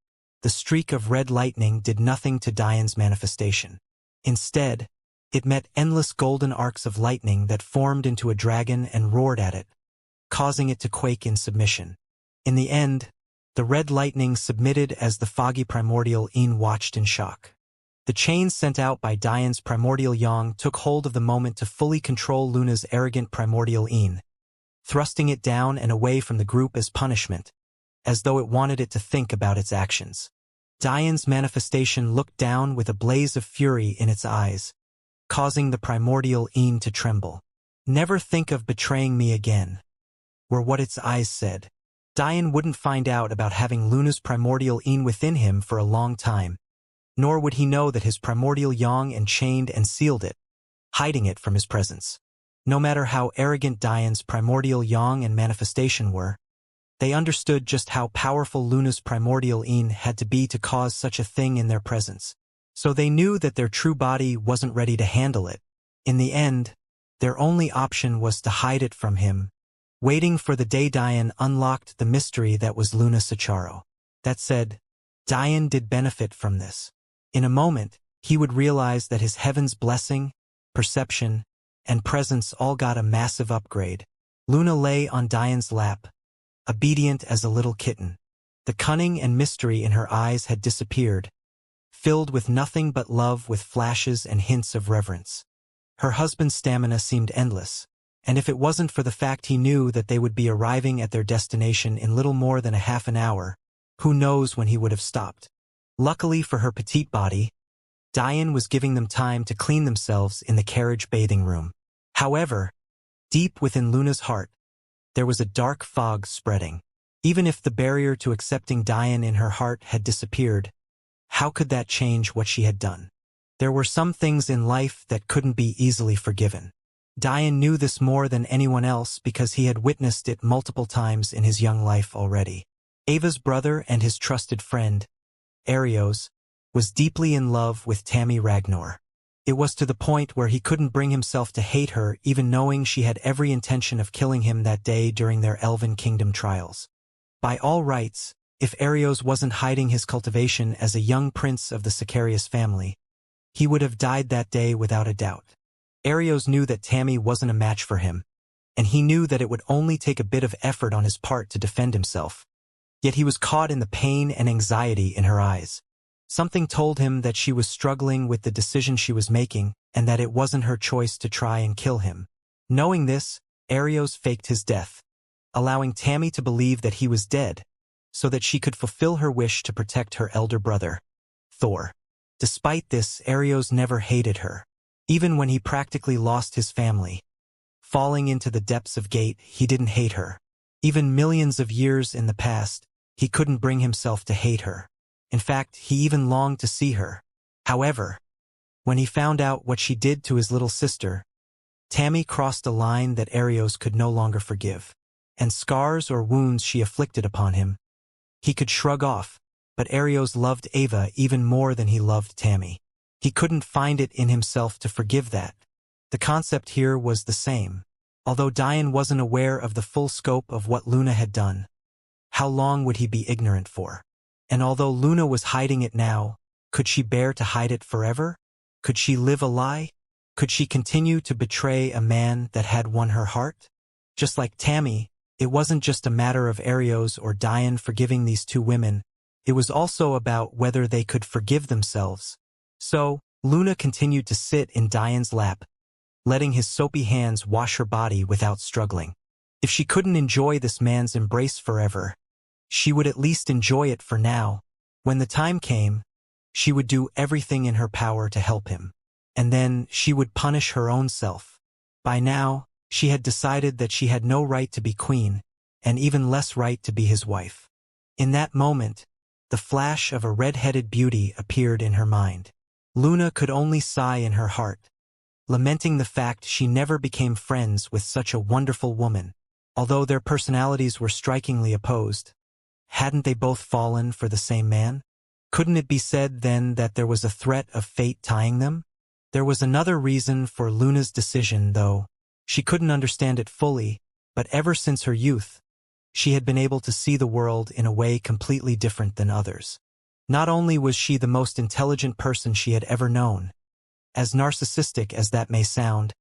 the streak of red lightning did nothing to Diane's manifestation. Instead, it met endless golden arcs of lightning that formed into a dragon and roared at it, causing it to quake in submission. In the end, the red lightning submitted as the foggy primordial Yin watched in shock. The chains sent out by Diane's primordial Yang took hold of the moment to fully control Luna's arrogant primordial Yin, thrusting it down and away from the group as punishment, as though it wanted it to think about its actions. Diane's manifestation looked down with a blaze of fury in its eyes, causing the primordial Yin to tremble. "Never think of betraying me again," were what its eyes said. Diane wouldn't find out about having Luna's primordial Yin within him for a long time, nor would he know that his primordial Yang enchained and sealed it, hiding it from his presence. No matter how arrogant Diane's primordial Yang and manifestation were, they understood just how powerful Luna's primordial Yin had to be to cause such a thing in their presence. So they knew that their true body wasn't ready to handle it. In the end, their only option was to hide it from him, waiting for the day Diane unlocked the mystery that was Luna Cicharo. That said, Diane did benefit from this. In a moment, he would realize that his heaven's blessing, perception, and presence all got a massive upgrade. Luna lay on Diane's lap, obedient as a little kitten. The cunning and mystery in her eyes had disappeared, filled with nothing but love with flashes and hints of reverence. Her husband's stamina seemed endless, and if it wasn't for the fact he knew that they would be arriving at their destination in little more than a half an hour, who knows when he would have stopped. Luckily for her petite body, Diane was giving them time to clean themselves in the carriage bathing room. However, deep within Luna's heart, there was a dark fog spreading. Even if the barrier to accepting Diane in her heart had disappeared, how could that change what she had done? There were some things in life that couldn't be easily forgiven. Diane knew this more than anyone else because he had witnessed it multiple times in his young life already. Ava's brother and his trusted friend, Arios, was deeply in love with Tammy Ragnar. It was to the point where he couldn't bring himself to hate her even knowing she had every intention of killing him that day during their Elven Kingdom trials. By all rights, if Arios wasn't hiding his cultivation as a young prince of the Sicarius family, he would have died that day without a doubt. Arios knew that Tammy wasn't a match for him, and he knew that it would only take a bit of effort on his part to defend himself. Yet he was caught in the pain and anxiety in her eyes. Something told him that she was struggling with the decision she was making and that it wasn't her choice to try and kill him. Knowing this, Arios faked his death, allowing Tammy to believe that he was dead, so that she could fulfill her wish to protect her elder brother, Thor. Despite this, Arios never hated her. Even when he practically lost his family, falling into the depths of Gate, he didn't hate her. Even millions of years in the past, he couldn't bring himself to hate her. In fact, he even longed to see her. However, when he found out what she did to his little sister, Tammy crossed a line that Arios could no longer forgive. And scars or wounds she afflicted upon him, he could shrug off, but Arios loved Ava even more than he loved Tammy. He couldn't find it in himself to forgive that. The concept here was the same. Although Diane wasn't aware of the full scope of what Luna had done, how long would he be ignorant for? And although Luna was hiding it now, could she bear to hide it forever? Could she live a lie? Could she continue to betray a man that had won her heart? Just like Tammy, it wasn't just a matter of Arios or Diane forgiving these two women, it was also about whether they could forgive themselves. So, Luna continued to sit in Diane's lap, letting his soapy hands wash her body without struggling. If she couldn't enjoy this man's embrace forever, she would at least enjoy it for now. When the time came, she would do everything in her power to help him. And then she would punish her own self. By now, she had decided that she had no right to be queen, and even less right to be his wife. In that moment, the flash of a red-headed beauty appeared in her mind. Luna could only sigh in her heart, lamenting the fact she never became friends with such a wonderful woman. Although their personalities were strikingly opposed, hadn't they both fallen for the same man? Couldn't it be said then that there was a threat of fate tying them? There was another reason for Luna's decision, though. She couldn't understand it fully, but ever since her youth, she had been able to see the world in a way completely different than others. Not only was she the most intelligent person she had ever known, as narcissistic as that may sound,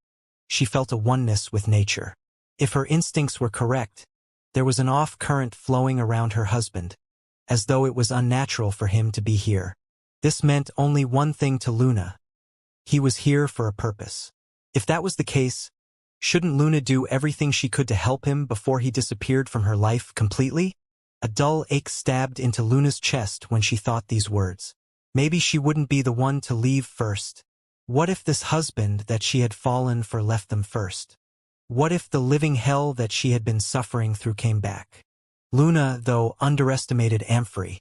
she felt a oneness with nature. If her instincts were correct, there was an off-current flowing around her husband, as though it was unnatural for him to be here. This meant only one thing to Luna. He was here for a purpose. If that was the case, shouldn't Luna do everything she could to help him before he disappeared from her life completely? A dull ache stabbed into Luna's chest when she thought these words. Maybe she wouldn't be the one to leave first. What if this husband that she had fallen for left them first? What if the living hell that she had been suffering through came back? Luna, though, underestimated Amphrey.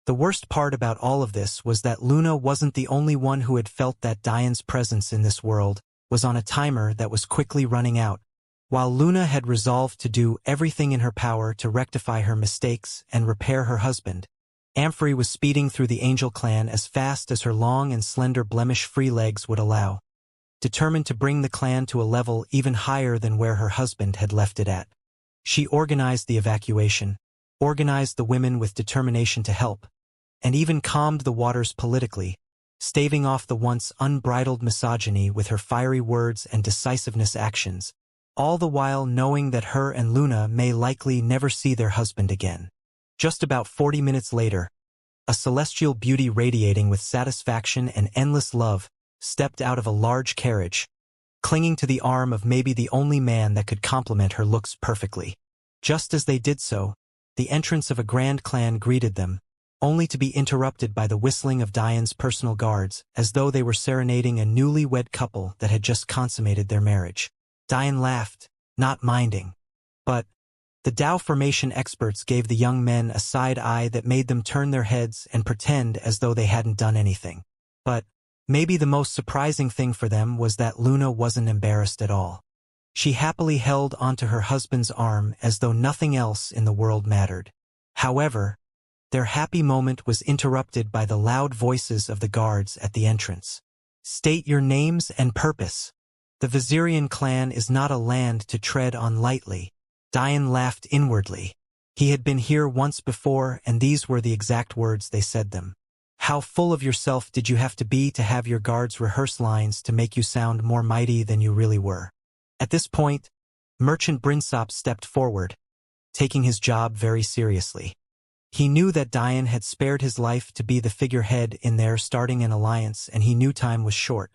The worst part about all of this was that Luna wasn't the only one who had felt that Diane's presence in this world was on a timer that was quickly running out. While Luna had resolved to do everything in her power to rectify her mistakes and repair her husband, Amphrey was speeding through the Angel clan as fast as her long and slender blemish-free legs would allow, determined to bring the clan to a level even higher than where her husband had left it at. She organized the evacuation, organized the women with determination to help, and even calmed the waters politically, staving off the once unbridled misogyny with her fiery words and decisiveness actions, all the while knowing that her and Luna may likely never see their husband again. Just about 40 minutes later, a celestial beauty radiating with satisfaction and endless love stepped out of a large carriage, clinging to the arm of maybe the only man that could complement her looks perfectly. Just as they did so, the entrance of a grand clan greeted them, only to be interrupted by the whistling of Diane's personal guards, as though they were serenading a newly-wed couple that had just consummated their marriage. Diane laughed, not minding. But the Tao formation experts gave the young men a side eye that made them turn their heads and pretend as though they hadn't done anything. But maybe the most surprising thing for them was that Luna wasn't embarrassed at all. She happily held onto her husband's arm as though nothing else in the world mattered. However, their happy moment was interrupted by the loud voices of the guards at the entrance. "State your names and purpose. The Vizirian clan is not a land to tread on lightly." Diane laughed inwardly. He had been here once before, and these were the exact words they said them. How full of yourself did you have to have your guards rehearse lines to make you sound more mighty than you really were? At this point, Merchant Brinsop stepped forward, taking his job very seriously. He knew that Diane had spared his life to be the figurehead in their starting an alliance, and he knew time was short.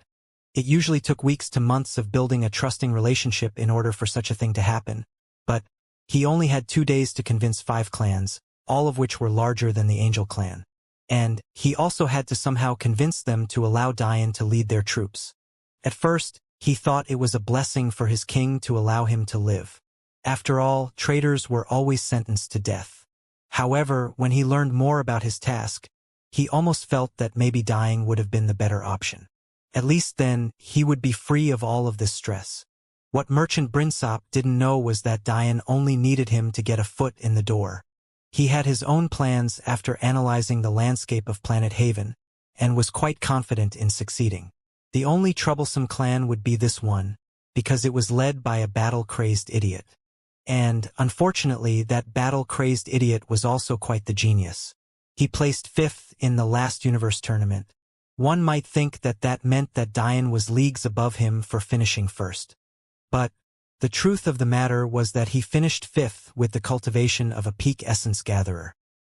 It usually took weeks to months of building a trusting relationship in order for such a thing to happen, but he only had 2 days to convince 5 clans, all of which were larger than the Angel clan. And he also had to somehow convince them to allow Diane to lead their troops. At first, he thought it was a blessing for his king to allow him to live. After all, traitors were always sentenced to death. However, when he learned more about his task, he almost felt that maybe dying would have been the better option. At least then, he would be free of all of this stress. What Merchant Brinsop didn't know was that Diane only needed him to get a foot in the door. He had his own plans after analyzing the landscape of Planet Haven, and was quite confident in succeeding. The only troublesome clan would be this one, because it was led by a battle-crazed idiot. And, unfortunately, that battle-crazed idiot was also quite the genius. He placed 5th in the last universe tournament. One might think that that meant that Diane was leagues above him for finishing first. But the truth of the matter was that he finished 5th with the cultivation of a peak essence gatherer.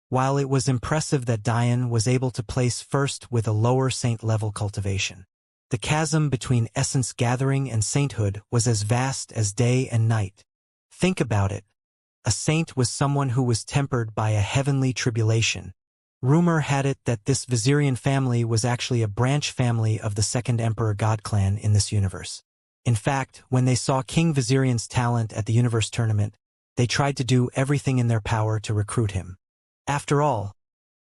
While it was impressive that Diane was able to place first with a lower saint-level cultivation, the chasm between essence gathering and sainthood was as vast as day and night. Think about it. A saint was someone who was tempered by a heavenly tribulation. Rumor had it that this Vizirian family was actually a branch family of the second Emperor God clan in this universe. In fact, when they saw King Vizirian's talent at the universe tournament, they tried to do everything in their power to recruit him. After all,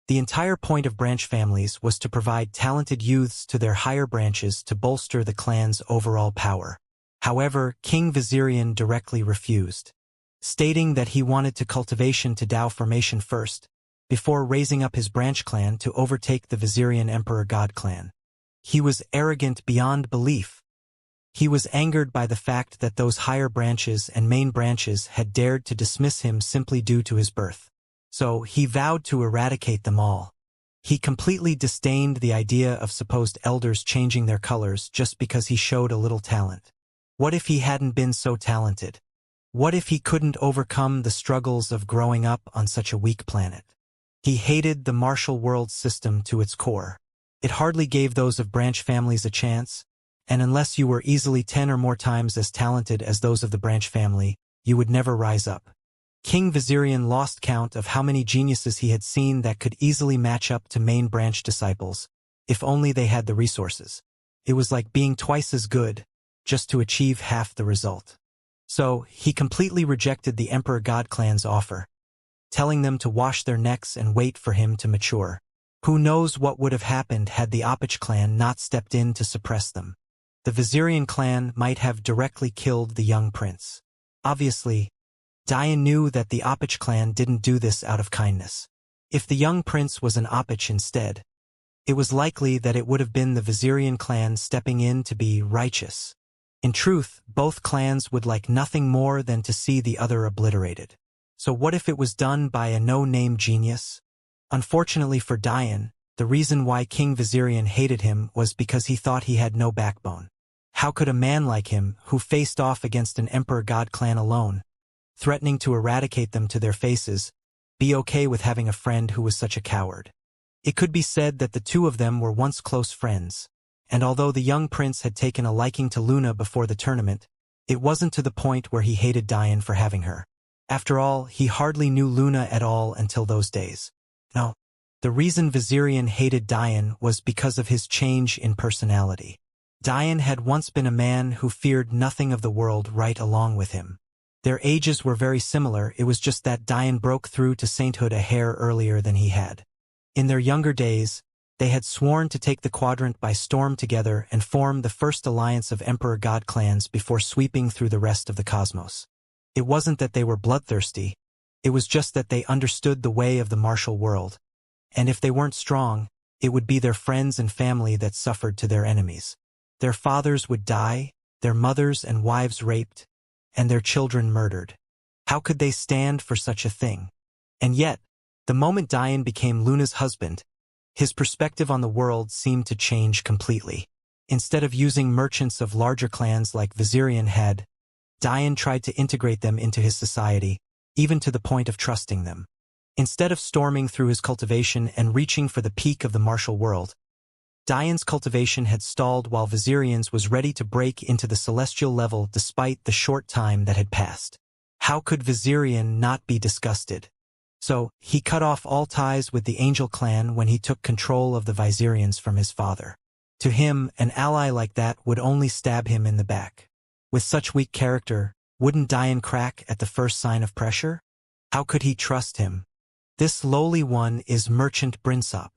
the entire point of branch families was to provide talented youths to their higher branches to bolster the clan's overall power. However, King Vizirian directly refused, stating that he wanted to Cultivation to Dao formation first, before raising up his branch clan to overtake the Vizirian Emperor God clan. He was arrogant beyond belief. He was angered by the fact that those higher branches and main branches had dared to dismiss him simply due to his birth. So he vowed to eradicate them all. He completely disdained the idea of supposed elders changing their colors just because he showed a little talent. What if he hadn't been so talented? What if he couldn't overcome the struggles of growing up on such a weak planet? He hated the martial world system to its core. It hardly gave those of branch families a chance, and unless you were easily 10 or more times as talented as those of the branch family, you would never rise up. King Vizirian lost count of how many geniuses he had seen that could easily match up to main branch disciples, if only they had the resources. It was like being twice as good, just to achieve half the result. So, he completely rejected the Emperor God clan's offer, telling them to wash their necks and wait for him to mature. Who knows what would have happened had the Opich clan not stepped in to suppress them. The Vizirian clan might have directly killed the young prince. Obviously, Dian knew that the Opich clan didn't do this out of kindness. If the young prince was an Opich instead, it was likely that it would have been the Vizirian clan stepping in to be righteous. In truth, both clans would like nothing more than to see the other obliterated. So what if it was done by a no-name genius? Unfortunately for Dian, the reason why King Vizirian hated him was because he thought he had no backbone. How could a man like him, who faced off against an Emperor God clan alone, threatening to eradicate them to their faces, be okay with having a friend who was such a coward? It could be said that the two of them were once close friends, and although the young prince had taken a liking to Luna before the tournament, it wasn't to the point where he hated Dian for having her. After all, he hardly knew Luna at all until those days. No, the reason Vizirian hated Dian was because of his change in personality. Dian had once been a man who feared nothing of the world right along with him. Their ages were very similar, it was just that Dian broke through to sainthood a hair earlier than he had. In their younger days, they had sworn to take the quadrant by storm together and form the first alliance of Emperor God clans before sweeping through the rest of the cosmos. It wasn't that they were bloodthirsty, it was just that they understood the way of the martial world, and if they weren't strong, it would be their friends and family that suffered to their enemies. Their fathers would die, their mothers and wives raped, and their children murdered. How could they stand for such a thing? And yet, the moment Dian became Luna's husband, his perspective on the world seemed to change completely. Instead of using merchants of larger clans like Vizirian had, Dian tried to integrate them into his society, even to the point of trusting them. Instead of storming through his cultivation and reaching for the peak of the martial world, Dian's cultivation had stalled while Vizirian's was ready to break into the celestial level despite the short time that had passed. How could Vizirian not be disgusted? So, he cut off all ties with the Angel clan when he took control of the Vizirians from his father. To him, an ally like that would only stab him in the back. With such weak character, wouldn't Dian crack at the first sign of pressure? How could he trust him? This lowly one is Merchant Brinsop.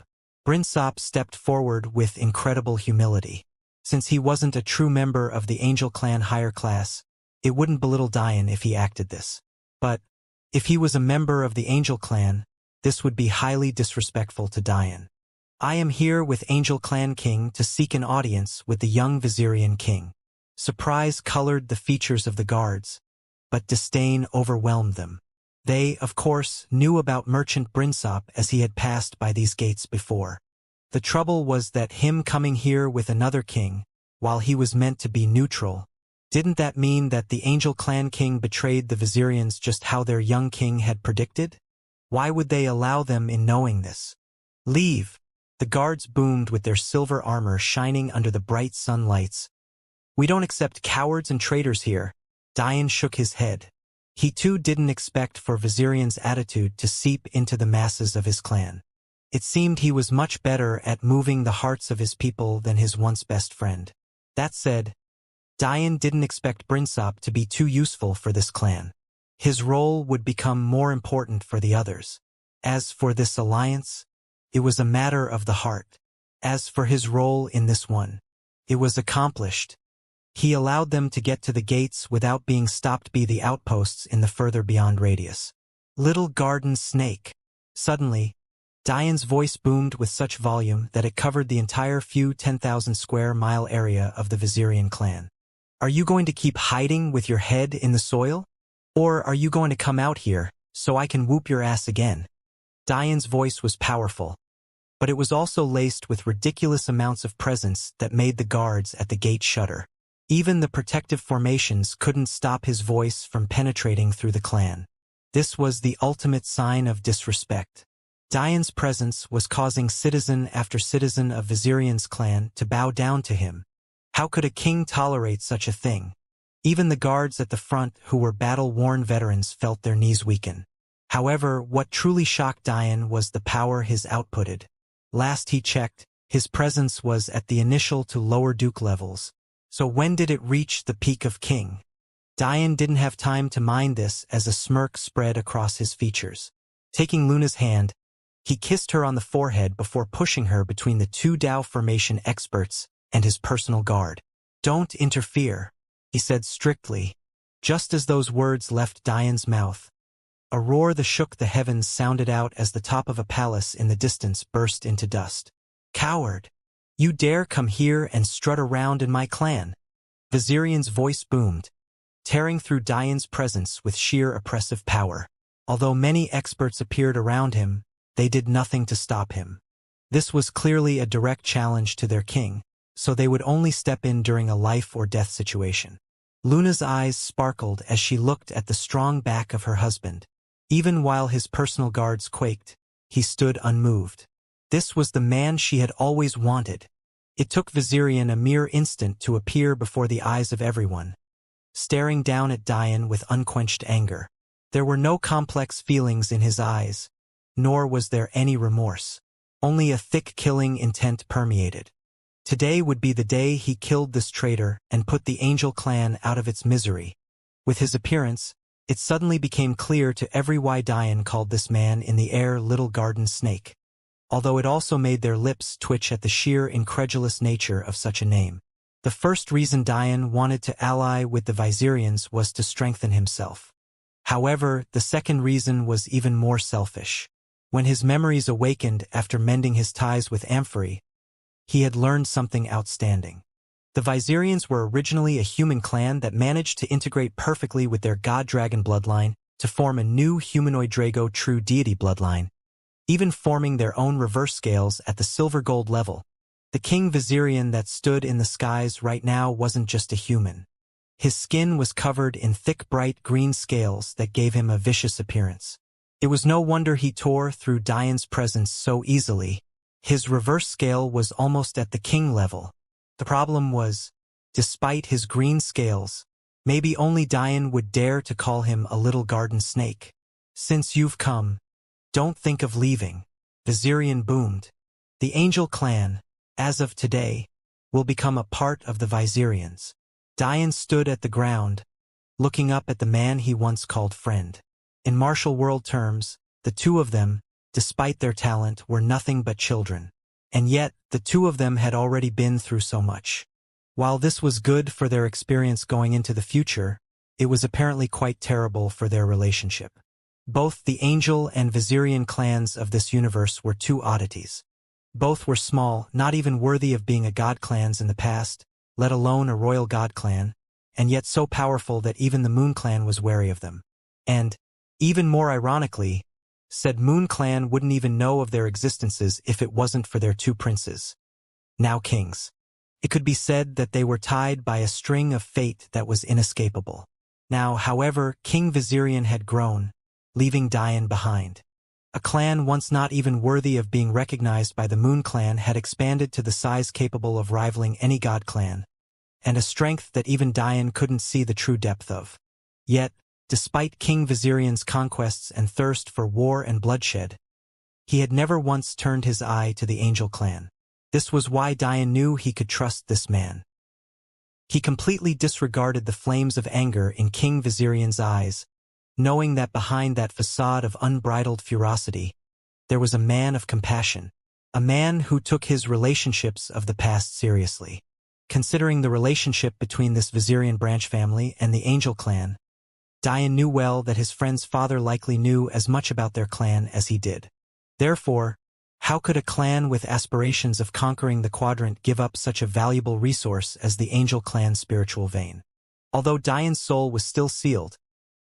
Brinsop stepped forward with incredible humility. Since he wasn't a true member of the Angel clan higher class, it wouldn't belittle Dian if he acted this. But, if he was a member of the Angel clan, this would be highly disrespectful to Dian. I am here with Angel clan king to seek an audience with the young Vizirian king. Surprise colored the features of the guards, but disdain overwhelmed them. They, of course, knew about Merchant Brinsop as he had passed by these gates before. The trouble was that him coming here with another king, while he was meant to be neutral, didn't that mean that the Angel clan king betrayed the Vizirians just how their young king had predicted? Why would they allow them in knowing this? Leave! The guards boomed with their silver armor shining under the bright sunlights. We don't accept cowards and traitors here. Dian shook his head. He too didn't expect for Vizirion's attitude to seep into the masses of his clan. It seemed he was much better at moving the hearts of his people than his once best friend. That said, Dian didn't expect Brinsop to be too useful for this clan. His role would become more important for the others. As for this alliance, it was a matter of the heart. As for his role in this one, it was accomplished. He allowed them to get to the gates without being stopped by the outposts in the further beyond radius. Little garden snake. Suddenly, Dian's voice boomed with such volume that it covered the entire few 10,000 square mile area of the Vizirian clan. Are you going to keep hiding with your head in the soil? Or are you going to come out here, so I can whoop your ass again? Dian's voice was powerful, but it was also laced with ridiculous amounts of presence that made the guards at the gate shudder. Even the protective formations couldn't stop his voice from penetrating through the clan. This was the ultimate sign of disrespect. Dian's presence was causing citizen after citizen of Vizirion's clan to bow down to him. How could a king tolerate such a thing? Even the guards at the front who were battle-worn veterans felt their knees weaken. However, what truly shocked Dian was the power his outputted. Last he checked, his presence was at the initial to lower duke levels. So when did it reach the peak of king? Dian didn't have time to mind this as a smirk spread across his features. Taking Luna's hand, he kissed her on the forehead before pushing her between the two Dao formation experts and his personal guard. "Don't interfere," he said strictly. Just as those words left Dian's mouth, a roar that shook the heavens sounded out as the top of a palace in the distance burst into dust. "Coward! You dare come here and strut around in my clan?" Vizirion's voice boomed, tearing through Dian's presence with sheer oppressive power. Although many experts appeared around him, they did nothing to stop him. This was clearly a direct challenge to their king, so they would only step in during a life-or-death situation. Luna's eyes sparkled as she looked at the strong back of her husband. Even while his personal guards quaked, he stood unmoved. This was the man she had always wanted. It took Vizirion a mere instant to appear before the eyes of everyone, staring down at Dian with unquenched anger. There were no complex feelings in his eyes, nor was there any remorse. Only a thick killing intent permeated. Today would be the day he killed this traitor and put the Angel clan out of its misery. With his appearance, it suddenly became clear to every why Dian called this man in the air Little Garden Snake, although it also made their lips twitch at the sheer incredulous nature of such a name. The first reason Dian wanted to ally with the Vizirians was to strengthen himself. However, the second reason was even more selfish. When his memories awakened after mending his ties with Amphory, he had learned something outstanding. The Vizirians were originally a human clan that managed to integrate perfectly with their god-dragon bloodline to form a new humanoid Drago true deity bloodline, even forming their own reverse scales at the silver-gold level. The King Vizirian that stood in the skies right now wasn't just a human. His skin was covered in thick bright green scales that gave him a vicious appearance. It was no wonder he tore through Dian's presence so easily. His reverse scale was almost at the king level. The problem was, despite his green scales, maybe only Dian would dare to call him a little garden snake. "Since you've come, don't think of leaving," Vizirion boomed. "The Angel clan, as of today, will become a part of the Vizirians." Dian stood at the ground, looking up at the man he once called friend. In martial world terms, the two of them, despite their talent, were nothing but children. And yet, the two of them had already been through so much. While this was good for their experience going into the future, it was apparently quite terrible for their relationship. Both the Angel and Vizirian clans of this universe were two oddities. Both were small, not even worthy of being a god clans in the past, let alone a royal god clan, and yet so powerful that even the Moon clan was wary of them. And, even more ironically, said Moon clan wouldn't even know of their existences if it wasn't for their two princes, now kings. It could be said that they were tied by a string of fate that was inescapable. Now, however, King Vizirion had grown, leaving Dian behind. A clan once not even worthy of being recognized by the Moon clan had expanded to the size capable of rivaling any god clan, and a strength that even Dian couldn't see the true depth of. Yet, Despite King Vizirian's conquests and thirst for war and bloodshed, he had never once turned his eye to the Angel clan. This was why Dian knew he could trust this man. He completely disregarded the flames of anger in King Vizirian's eyes, knowing that behind that facade of unbridled ferocity, there was a man of compassion, a man who took his relationships of the past seriously. Considering the relationship between this Vizirian branch family and the Angel clan, Dian knew well that his friend's father likely knew as much about their clan as he did. Therefore, how could a clan with aspirations of conquering the quadrant give up such a valuable resource as the Angel clan's spiritual vein? Although Dian's soul was still sealed,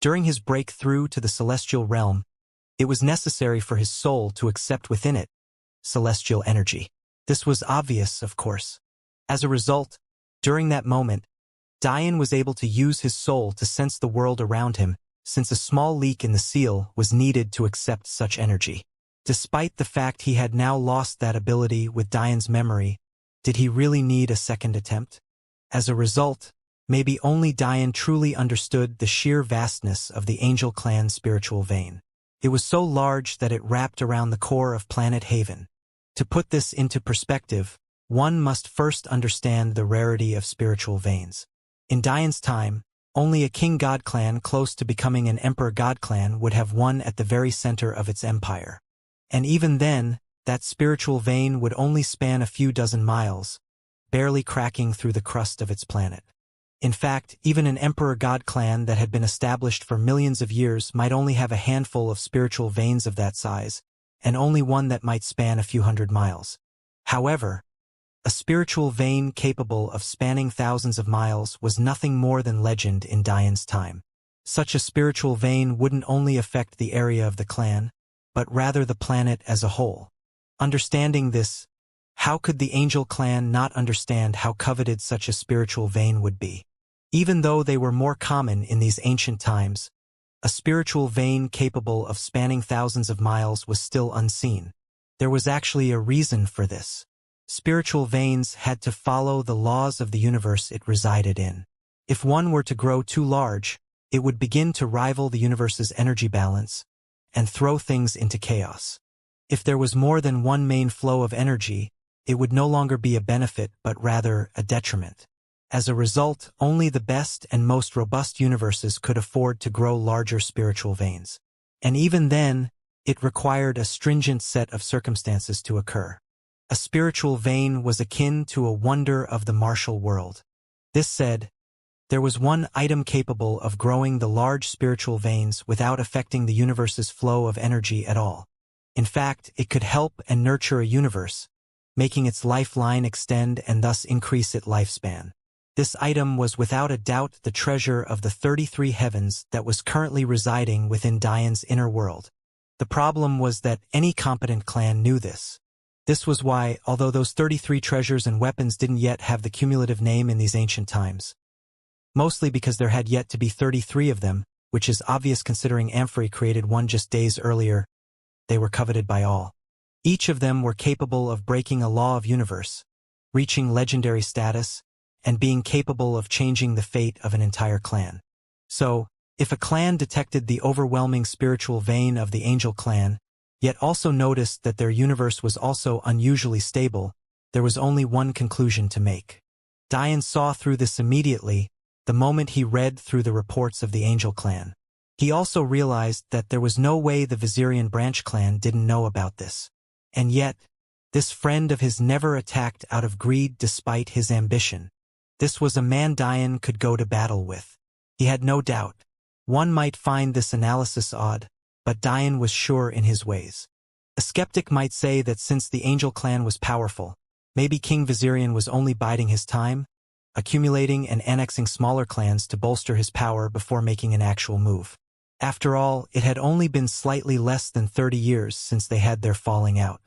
during his breakthrough to the celestial realm, it was necessary for his soul to accept within it celestial energy. This was obvious, of course. As a result, during that moment, Dian was able to use his soul to sense the world around him, since a small leak in the seal was needed to accept such energy. Despite the fact he had now lost that ability with Dian's memory, did he really need a second attempt? As a result, maybe only Dian truly understood the sheer vastness of the Angel clan's spiritual vein. It was so large that it wrapped around the core of Planet Haven. To put this into perspective, one must first understand the rarity of spiritual veins. In Dian's time, only a king god clan close to becoming an emperor god clan would have one at the very center of its empire. And even then, that spiritual vein would only span a few dozen miles, barely cracking through the crust of its planet. In fact, even an emperor god clan that had been established for millions of years might only have a handful of spiritual veins of that size, and only one that might span a few hundred miles. However, a spiritual vein capable of spanning thousands of miles was nothing more than legend in Dian's time. Such a spiritual vein wouldn't only affect the area of the clan, but rather the planet as a whole. Understanding this, how could the Angel clan not understand how coveted such a spiritual vein would be? Even though they were more common in these ancient times, a spiritual vein capable of spanning thousands of miles was still unseen. There was actually a reason for this. Spiritual veins had to follow the laws of the universe it resided in. If one were to grow too large, it would begin to rival the universe's energy balance and throw things into chaos. If there was more than one main flow of energy, it would no longer be a benefit but rather a detriment. As a result, only the best and most robust universes could afford to grow larger spiritual veins. And even then, it required a stringent set of circumstances to occur. A spiritual vein was akin to a wonder of the martial world. This said, there was one item capable of growing the large spiritual veins without affecting the universe's flow of energy at all. In fact, it could help and nurture a universe, making its lifeline extend and thus increase its lifespan. This item was without a doubt the treasure of the 33 heavens that was currently residing within Dian's inner world. The problem was that any competent clan knew this. This was why, although those 33 treasures and weapons didn't yet have the cumulative name in these ancient times, mostly because there had yet to be 33 of them, which is obvious considering Amphory created one just days earlier, they were coveted by all. Each of them were capable of breaking a law of universe, reaching legendary status, and being capable of changing the fate of an entire clan. So, if a clan detected the overwhelming spiritual vein of the Angel clan, yet also noticed that their universe was also unusually stable, there was only one conclusion to make. Dian saw through this immediately, the moment he read through the reports of the Angel clan. He also realized that there was no way the Vizirian branch clan didn't know about this. And yet, this friend of his never attacked out of greed despite his ambition. This was a man Dian could go to battle with. He had no doubt. One might find this analysis odd, but Dian was sure in his ways. A skeptic might say that since the Angel clan was powerful, maybe King Vizirian was only biding his time, accumulating and annexing smaller clans to bolster his power before making an actual move. After all, it had only been slightly less than 30 years since they had their falling out.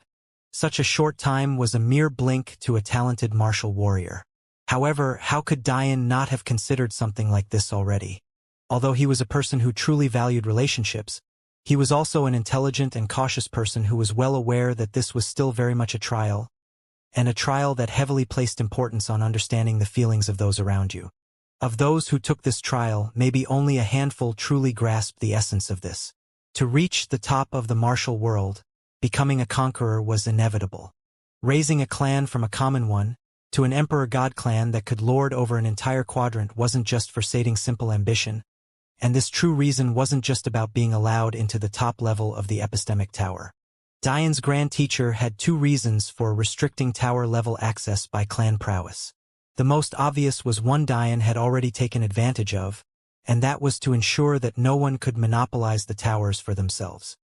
Such a short time was a mere blink to a talented martial warrior. However, how could Dian not have considered something like this already? Although he was a person who truly valued relationships, he was also an intelligent and cautious person who was well aware that this was still very much a trial, and a trial that heavily placed importance on understanding the feelings of those around you. Of those who took this trial, maybe only a handful truly grasped the essence of this. To reach the top of the martial world, becoming a conqueror was inevitable. Raising a clan from a common one to an emperor-god clan that could lord over an entire quadrant wasn't just for sating simple ambition, and this true reason wasn't just about being allowed into the top level of the epistemic tower. Dian's grand teacher had two reasons for restricting tower-level access by clan prowess. The most obvious was one Dian had already taken advantage of, and that was to ensure that no one could monopolize the towers for themselves.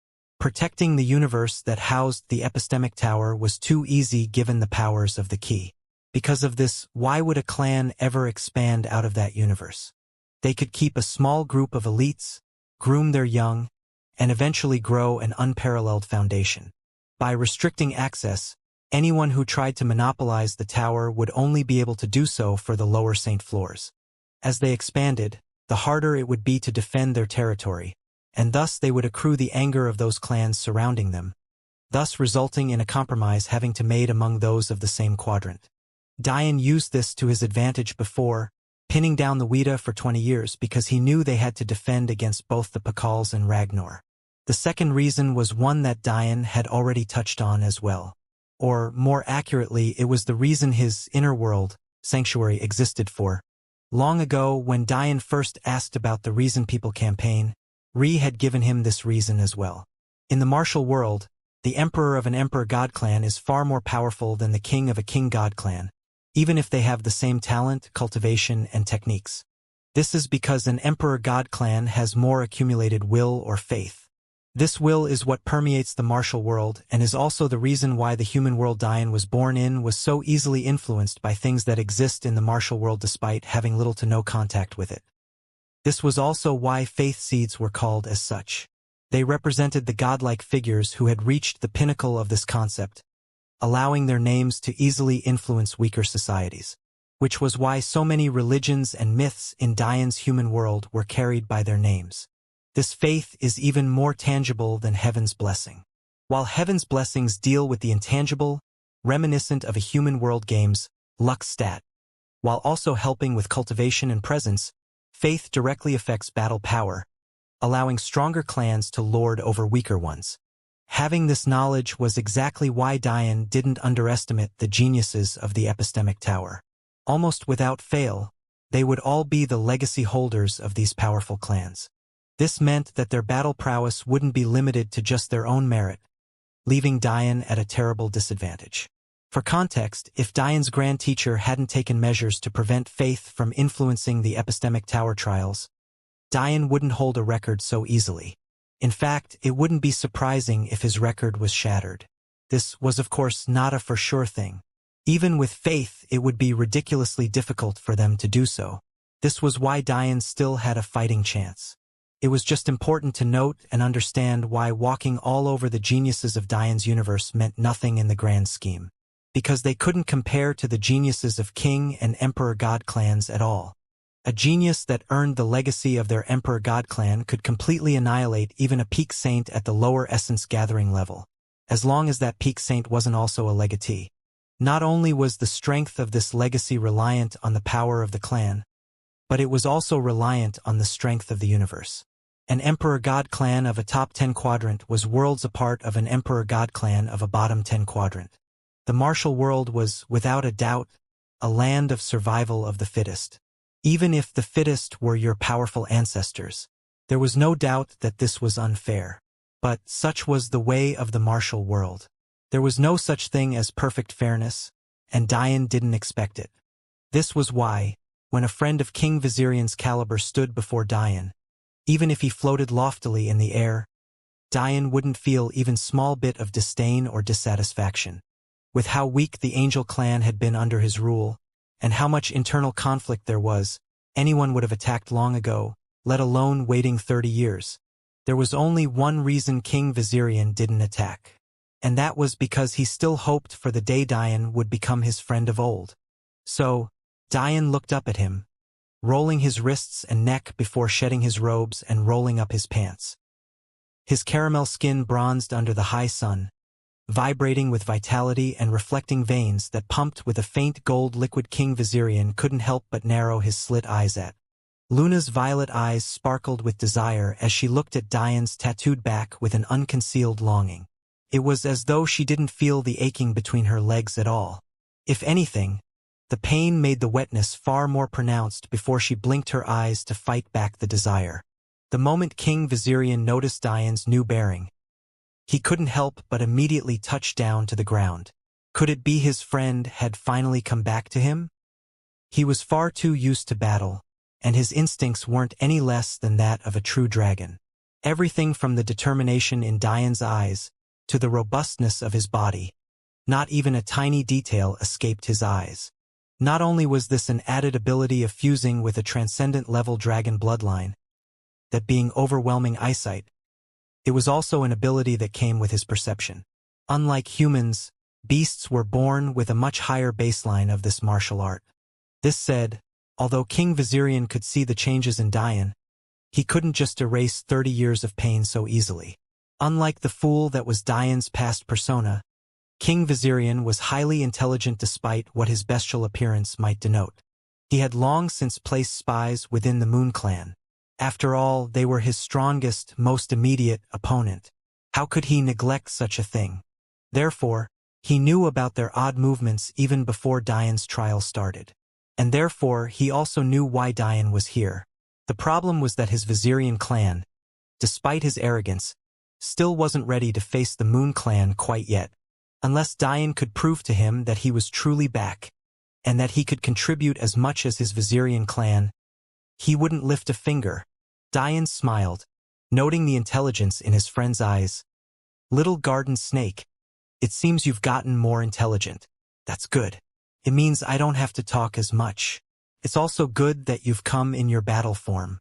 Protecting the universe that housed the epistemic tower was too easy given the powers of the key. Because of this, why would a clan ever expand out of that universe? They could keep a small group of elites, groom their young, and eventually grow an unparalleled foundation. By restricting access, anyone who tried to monopolize the tower would only be able to do so for the lower Saint floors. As they expanded, the harder it would be to defend their territory, and thus they would accrue the anger of those clans surrounding them, thus resulting in a compromise having to made among those of the same quadrant. Dian used this to his advantage before, pinning down the Weta for 20 years because he knew they had to defend against both the Pakals and Ragnar. The second reason was one that Dian had already touched on as well. Or, more accurately, it was the reason his inner world, sanctuary, existed for. Long ago, when Dian first asked about the reason people campaign, Ri had given him this reason as well. In the martial world, the emperor of an emperor-god clan is far more powerful than the king of a king-god clan, even if they have the same talent, cultivation, and techniques. This is because an emperor-god clan has more accumulated will or faith. This will is what permeates the martial world and is also the reason why the human world Dian was born in was so easily influenced by things that exist in the martial world despite having little to no contact with it. This was also why faith seeds were called as such. They represented the godlike figures who had reached the pinnacle of this concept, allowing their names to easily influence weaker societies, which was why so many religions and myths in Dian's human world were carried by their names. This faith is even more tangible than heaven's blessing. While heaven's blessings deal with the intangible, reminiscent of a human world game's luck stat, while also helping with cultivation and presence, faith directly affects battle power, allowing stronger clans to lord over weaker ones. Having this knowledge was exactly why Dian didn't underestimate the geniuses of the epistemic tower. Almost without fail, they would all be the legacy holders of these powerful clans. This meant that their battle prowess wouldn't be limited to just their own merit, leaving Dian at a terrible disadvantage. For context, if Dian's grand teacher hadn't taken measures to prevent faith from influencing the epistemic tower trials, Dian wouldn't hold a record so easily. In fact, it wouldn't be surprising if his record was shattered. This was of course not a for sure thing. Even with faith, it would be ridiculously difficult for them to do so. This was why Dian still had a fighting chance. It was just important to note and understand why walking all over the geniuses of Dian's universe meant nothing in the grand scheme. Because they couldn't compare to the geniuses of king and emperor-god clans at all. A genius that earned the legacy of their emperor-god clan could completely annihilate even a peak saint at the lower essence gathering level, as long as that peak saint wasn't also a legatee. Not only was the strength of this legacy reliant on the power of the clan, but it was also reliant on the strength of the universe. An emperor-god clan of a top 10 quadrant was worlds apart of an emperor-god clan of a bottom 10 quadrant. The martial world was, without a doubt, a land of survival of the fittest. Even if the fittest were your powerful ancestors, there was no doubt that this was unfair. But such was the way of the martial world. There was no such thing as perfect fairness, and Dian didn't expect it. This was why, when a friend of King Vizirion's caliber stood before Dian, even if he floated loftily in the air, Dian wouldn't feel even small bit of disdain or dissatisfaction. With how weak the Angel clan had been under his rule, and how much internal conflict there was, anyone would have attacked long ago, let alone waiting 30 years. There was only one reason King Vizirion didn't attack, and that was because he still hoped for the day Dian would become his friend of old. So, Dian looked up at him, rolling his wrists and neck before shedding his robes and rolling up his pants. His caramel skin bronzed under the high sun, vibrating with vitality and reflecting veins that pumped with a faint gold liquid. King Vizirian couldn't help but narrow his slit eyes at. Luna's violet eyes sparkled with desire as she looked at Diane's tattooed back with an unconcealed longing. It was as though she didn't feel the aching between her legs at all. If anything, the pain made the wetness far more pronounced before she blinked her eyes to fight back the desire. The moment King Vizirian noticed Diane's new bearing, he couldn't help but immediately touch down to the ground. Could it be his friend had finally come back to him? He was far too used to battle, and his instincts weren't any less than that of a true dragon. Everything from the determination in Diane's eyes to the robustness of his body. Not even a tiny detail escaped his eyes. Not only was this an added ability of fusing with a transcendent-level dragon bloodline, that being overwhelming eyesight, it was also an ability that came with his perception. Unlike humans, beasts were born with a much higher baseline of this martial art. This said, although King Vizirian could see the changes in Diane, he couldn't just erase 30 years of pain so easily. Unlike the fool that was Diane's past persona, King Vizirian was highly intelligent despite what his bestial appearance might denote. He had long since placed spies within the Moon Clan. After all, they were his strongest, most immediate opponent. How could he neglect such a thing? Therefore, he knew about their odd movements even before Diane's trial started. And therefore, he also knew why Diane was here. The problem was that his Vizirian clan, despite his arrogance, still wasn't ready to face the Moon Clan quite yet. Unless Diane could prove to him that he was truly back, and that he could contribute as much as his Vizirian clan, he wouldn't lift a finger. Diane smiled, noting the intelligence in his friend's eyes. Little garden snake, it seems you've gotten more intelligent. That's good. It means I don't have to talk as much. It's also good that you've come in your battle form.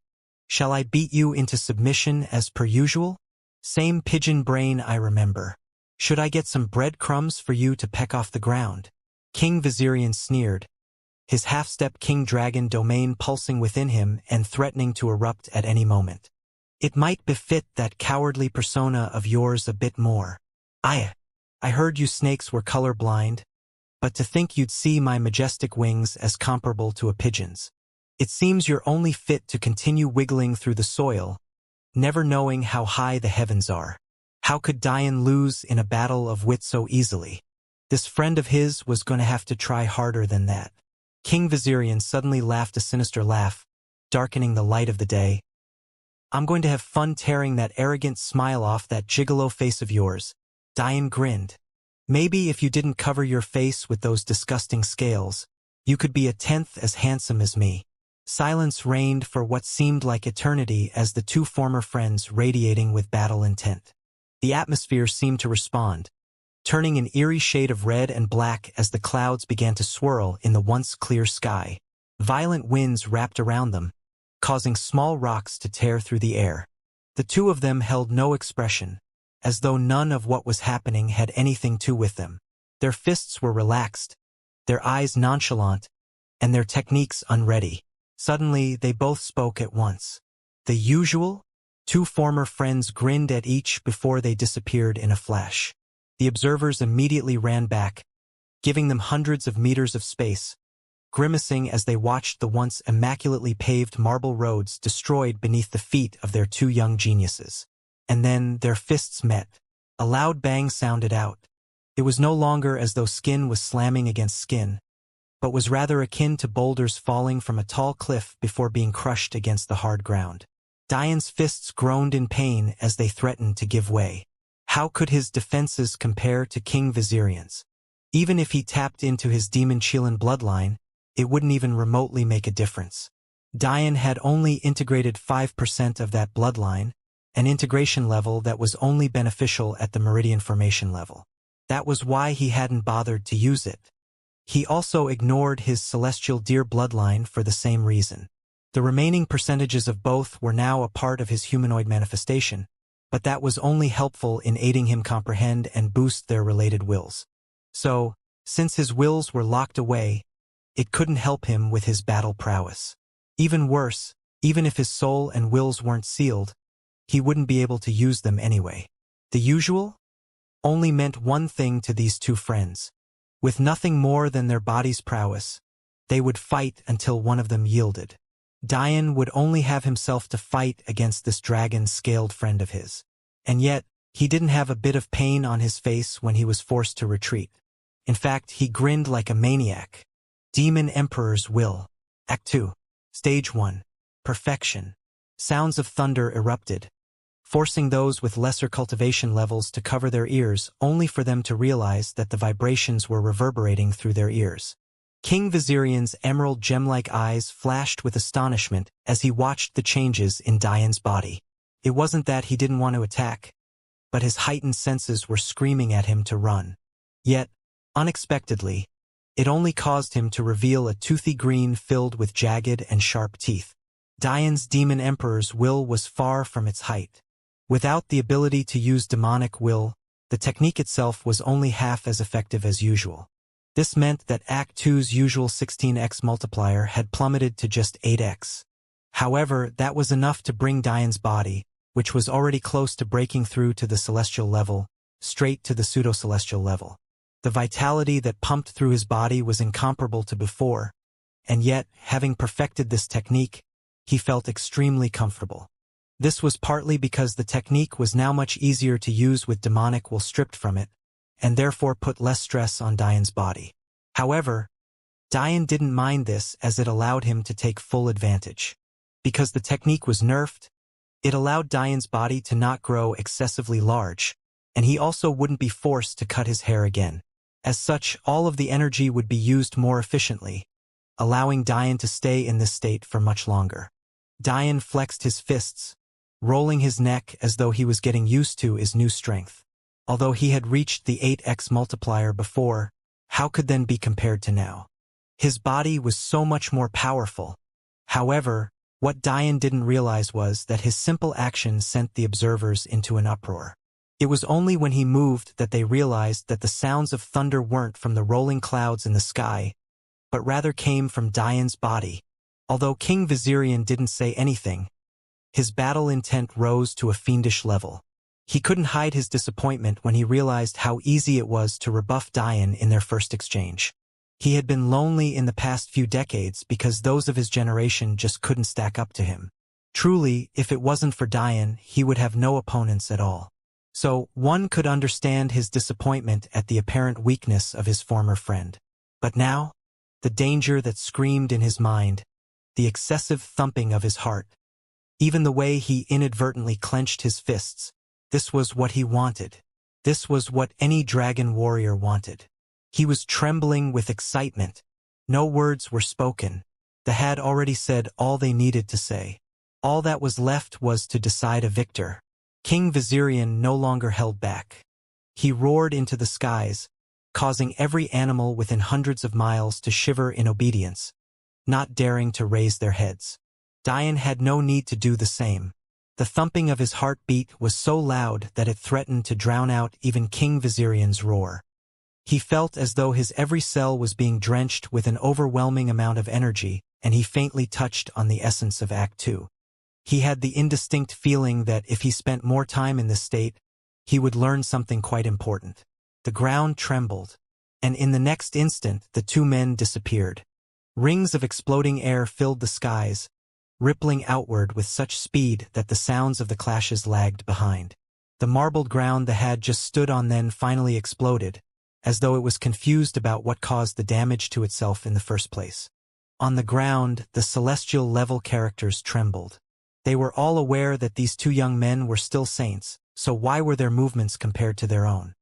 Shall I beat you into submission as per usual? Same pigeon brain I remember. Should I get some breadcrumbs for you to peck off the ground? King Vizirian sneered, his half-step king dragon domain pulsing within him and threatening to erupt at any moment. It might befit that cowardly persona of yours a bit more. I heard you snakes were colorblind, but to think you'd see my majestic wings as comparable to a pigeon's. It seems you're only fit to continue wiggling through the soil, never knowing how high the heavens are. How could Diane lose in a battle of wit so easily? This friend of his was going to have to try harder than that. King Vizirian suddenly laughed a sinister laugh, darkening the light of the day. I'm going to have fun tearing that arrogant smile off that gigolo face of yours. Diane grinned. Maybe if you didn't cover your face with those disgusting scales, you could be a tenth as handsome as me. Silence reigned for what seemed like eternity as the two former friends radiating with battle intent. The atmosphere seemed to respond, turning an eerie shade of red and black as the clouds began to swirl in the once clear sky. Violent winds wrapped around them, causing small rocks to tear through the air. The two of them held no expression, as though none of what was happening had anything to do with them. Their fists were relaxed, their eyes nonchalant, and their techniques unready. Suddenly, they both spoke at once. The usual? Two former friends grinned at each before they disappeared in a flash. The observers immediately ran back, giving them hundreds of meters of space, grimacing as they watched the once immaculately paved marble roads destroyed beneath the feet of their two young geniuses. And then their fists met. A loud bang sounded out. It was no longer as though skin was slamming against skin, but was rather akin to boulders falling from a tall cliff before being crushed against the hard ground. Diane's fists groaned in pain as they threatened to give way. How could his defenses compare to King Vizirian's? Even if he tapped into his demon Chilan bloodline, it wouldn't even remotely make a difference. Diane had only integrated 5% of that bloodline, an integration level that was only beneficial at the meridian formation level. That was why he hadn't bothered to use it. He also ignored his celestial deer bloodline for the same reason. The remaining percentages of both were now a part of his humanoid manifestation, but that was only helpful in aiding him comprehend and boost their related wills. So, since his wills were locked away, it couldn't help him with his battle prowess. Even worse, even if his soul and wills weren't sealed, he wouldn't be able to use them anyway. The usual? only meant one thing to these two friends. With nothing more than their body's prowess, they would fight until one of them yielded. Dian would only have himself to fight against this dragon-scaled friend of his. And yet, he didn't have a bit of pain on his face when he was forced to retreat. In fact, he grinned like a maniac. Demon Emperor's Will. Act 2. Stage 1. Perfection. Sounds of thunder erupted, forcing those with lesser cultivation levels to cover their ears only for them to realize that the vibrations were reverberating through their ears. King Vizirian's emerald gem-like eyes flashed with astonishment as he watched the changes in Dian's body. It wasn't that he didn't want to attack, but his heightened senses were screaming at him to run. Yet, unexpectedly, it only caused him to reveal a toothy green filled with jagged and sharp teeth. Dian's Demon Emperor's will was far from its height. Without the ability to use demonic will, the technique itself was only half as effective as usual. This meant that Act 2's usual 16x multiplier had plummeted to just 8x. However, that was enough to bring Dian's body, which was already close to breaking through to the celestial level, straight to the pseudo-celestial level. The vitality that pumped through his body was incomparable to before, and yet, having perfected this technique, he felt extremely comfortable. This was partly because the technique was now much easier to use with demonic will stripped from it, and therefore put less stress on Dian's body. However, Dian didn't mind this as it allowed him to take full advantage. Because the technique was nerfed, it allowed Dian's body to not grow excessively large, and he also wouldn't be forced to cut his hair again. As such, all of the energy would be used more efficiently, allowing Dian to stay in this state for much longer. Dian flexed his fists, rolling his neck as though he was getting used to his new strength. Although he had reached the 8x multiplier before, how could then be compared to now? His body was so much more powerful. However, what Dian didn't realize was that his simple action sent the observers into an uproar. It was only when he moved that they realized that the sounds of thunder weren't from the rolling clouds in the sky, but rather came from Dian's body. Although King Vizirian didn't say anything, his battle intent rose to a fiendish level. He couldn't hide his disappointment when he realized how easy it was to rebuff Dian in their first exchange. He had been lonely in the past few decades because those of his generation just couldn't stack up to him. Truly, if it wasn't for Dian, he would have no opponents at all. So, one could understand his disappointment at the apparent weakness of his former friend. But now, the danger that screamed in his mind, the excessive thumping of his heart, even the way he inadvertently clenched his fists, this was what he wanted. This was what any dragon warrior wanted. He was trembling with excitement. No words were spoken. They had already said all they needed to say. All that was left was to decide a victor. King Vizirian no longer held back. He roared into the skies, causing every animal within hundreds of miles to shiver in obedience, not daring to raise their heads. Dian had no need to do the same. The thumping of his heartbeat was so loud that it threatened to drown out even King Vizirian's roar. He felt as though his every cell was being drenched with an overwhelming amount of energy, and he faintly touched on the essence of Act 2. He had the indistinct feeling that if he spent more time in this state, he would learn something quite important. The ground trembled, and in the next instant the two men disappeared. Rings of exploding air filled the skies, rippling outward with such speed that the sounds of the clashes lagged behind. The marbled ground they had just stood on then finally exploded, as though it was confused about what caused the damage to itself in the first place. On the ground, the celestial level characters trembled. They were all aware that these two young men were still saints, so why were their movements compared to their own?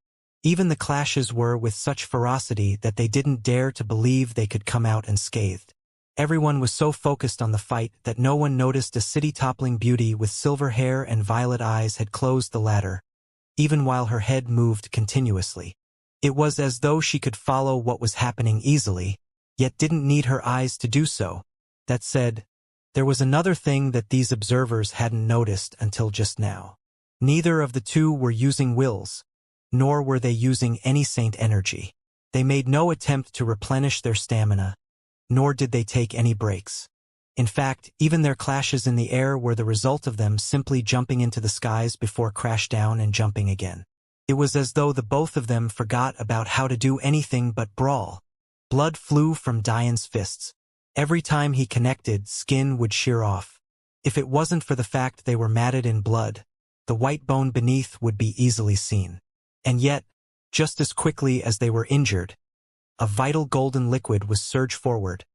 Even the clashes were with such ferocity that they didn't dare to believe they could come out unscathed. Everyone was so focused on the fight that no one noticed a city-toppling beauty with silver hair and violet eyes had closed the ladder, even while her head moved continuously. It was as though she could follow what was happening easily, yet didn't need her eyes to do so. That said, there was another thing that these observers hadn't noticed until just now. Neither of the two were using wills, nor were they using any saint energy. They made no attempt to replenish their stamina, nor did they take any breaks. In fact, even their clashes in the air were the result of them simply jumping into the skies before crash down and jumping again. It was as though the both of them forgot about how to do anything but brawl. Blood flew from Dian's fists. Every time he connected, skin would shear off. If it wasn't for the fact they were matted in blood, the white bone beneath would be easily seen. And yet, just as quickly as they were injured, a vital golden liquid was surged forward,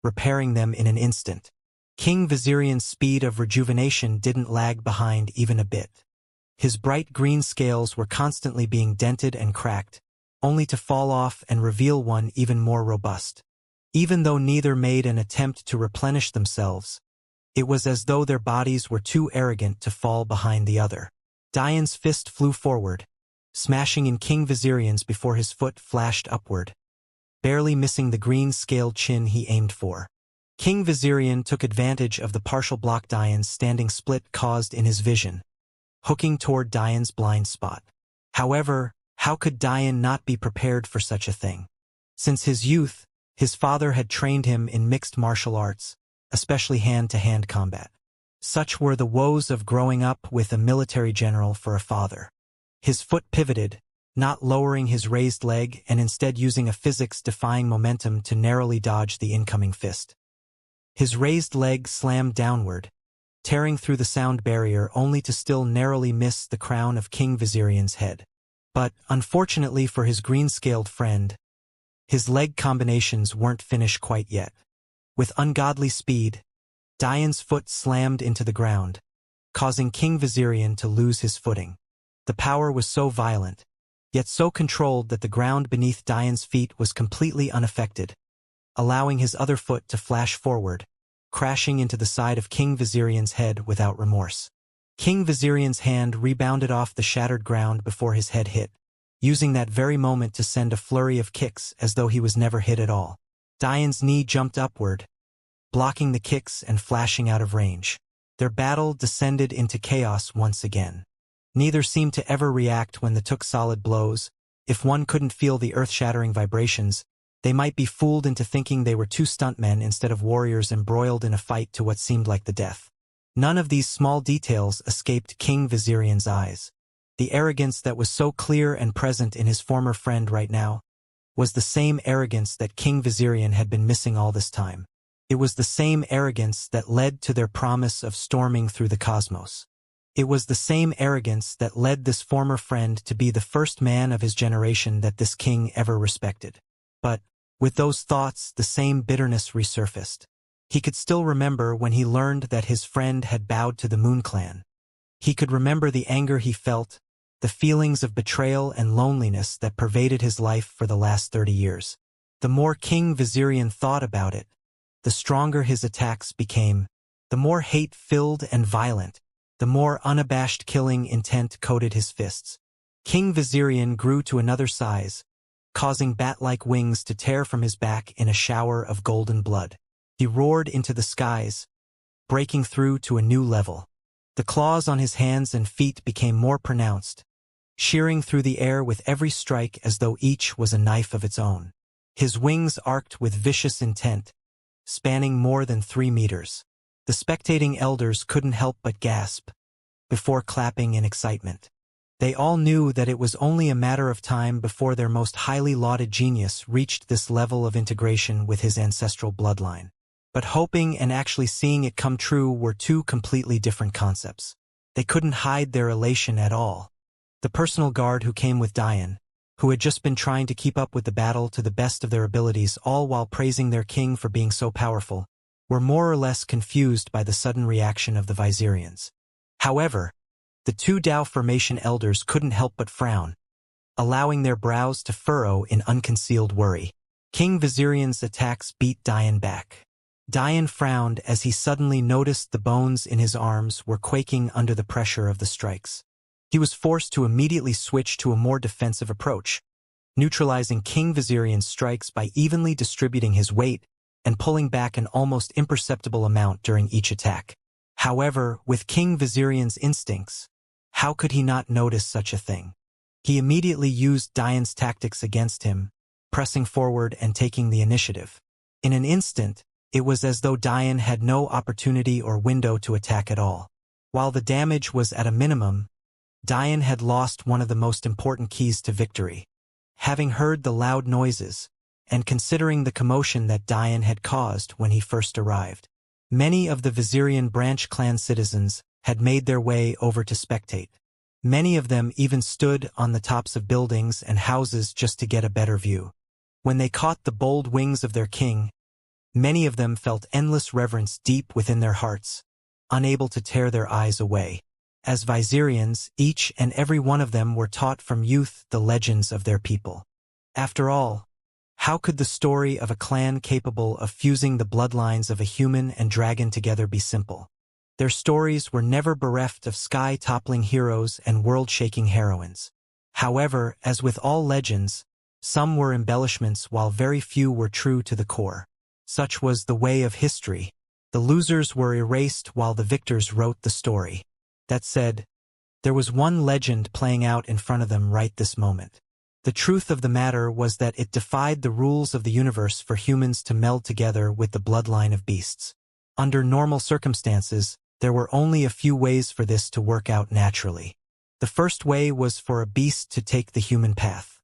repairing them in an instant. King Vizirian's speed of rejuvenation didn't lag behind even a bit. His bright green scales were constantly being dented and cracked, only to fall off and reveal one even more robust. Even though neither made an attempt to replenish themselves, it was as though their bodies were too arrogant to fall behind the other. Dian's fist flew forward, smashing in King Vizirian's before his foot flashed upward, barely missing the green-scaled chin he aimed for. King Vizirian took advantage of the partial block Dian's standing split caused in his vision, hooking toward Dian's blind spot. However, how could Dian not be prepared for such a thing? Since his youth, his father had trained him in mixed martial arts, especially hand-to-hand combat. Such were the woes of growing up with a military general for a father. His foot pivoted, not lowering his raised leg and instead using a physics-defying momentum to narrowly dodge the incoming fist. His raised leg slammed downward, tearing through the sound barrier only to still narrowly miss the crown of King Vizirian's head. But, unfortunately for his green-scaled friend, his leg combinations weren't finished quite yet. With ungodly speed, Dian's foot slammed into the ground, causing King Vizirian to lose his footing. The power was so violent, yet so controlled that the ground beneath Dian's feet was completely unaffected, allowing his other foot to flash forward, crashing into the side of King Vizirian's head without remorse. King Vizirian's hand rebounded off the shattered ground before his head hit, using that very moment to send a flurry of kicks as though he was never hit at all. Dian's knee jumped upward, blocking the kicks and flashing out of range. Their battle descended into chaos once again. Neither seemed to ever react when they took solid blows. If one couldn't feel the earth-shattering vibrations, they might be fooled into thinking they were two stuntmen instead of warriors embroiled in a fight to what seemed like the death. None of these small details escaped King Vizirian's eyes. The arrogance that was so clear and present in his former friend right now was the same arrogance that King Vizirian had been missing all this time. It was the same arrogance that led to their promise of storming through the cosmos. It was the same arrogance that led this former friend to be the first man of his generation that this king ever respected. But, with those thoughts, the same bitterness resurfaced. He could still remember when he learned that his friend had bowed to the Moon Clan. He could remember the anger he felt, the feelings of betrayal and loneliness that pervaded his life for the last 30 years. The more King Vizirian thought about it, the stronger his attacks became, the more hate-filled and violent, the more unabashed killing intent coated his fists. King Vizirian grew to another size, causing bat-like wings to tear from his back in a shower of golden blood. He roared into the skies, breaking through to a new level. The claws on his hands and feet became more pronounced, shearing through the air with every strike as though each was a knife of its own. His wings arced with vicious intent, spanning more than 3 meters. The spectating elders couldn't help but gasp, before clapping in excitement. They all knew that it was only a matter of time before their most highly lauded genius reached this level of integration with his ancestral bloodline. But hoping and actually seeing it come true were two completely different concepts. They couldn't hide their elation at all. The personal guard who came with Dian, who had just been trying to keep up with the battle to the best of their abilities all while praising their king for being so powerful, were more or less confused by the sudden reaction of the Vizirians. However, the two Dao Formation elders couldn't help but frown, allowing their brows to furrow in unconcealed worry. King Vizirian's attacks beat Dian back. Dian frowned as he suddenly noticed the bones in his arms were quaking under the pressure of the strikes. He was forced to immediately switch to a more defensive approach, neutralizing King Vizirian's strikes by evenly distributing his weight and pulling back an almost imperceptible amount during each attack. However, with King Vizirian's instincts, how could he not notice such a thing? He immediately used Dian's tactics against him, pressing forward and taking the initiative. In an instant, it was as though Dian had no opportunity or window to attack at all. While the damage was at a minimum, Dian had lost one of the most important keys to victory. Having heard the loud noises, and considering the commotion that Dian had caused when he first arrived, many of the Vizirian branch clan citizens had made their way over to spectate. Many of them even stood on the tops of buildings and houses just to get a better view. When they caught the bold wings of their king, many of them felt endless reverence deep within their hearts, unable to tear their eyes away. As Vizirians, each and every one of them were taught from youth the legends of their people. After all, how could the story of a clan capable of fusing the bloodlines of a human and dragon together be simple? Their stories were never bereft of sky-toppling heroes and world-shaking heroines. However, as with all legends, some were embellishments while very few were true to the core. Such was the way of history. The losers were erased while the victors wrote the story. That said, there was one legend playing out in front of them right this moment. The truth of the matter was that it defied the rules of the universe for humans to meld together with the bloodline of beasts. Under normal circumstances, there were only a few ways for this to work out naturally. The first way was for a beast to take the human path.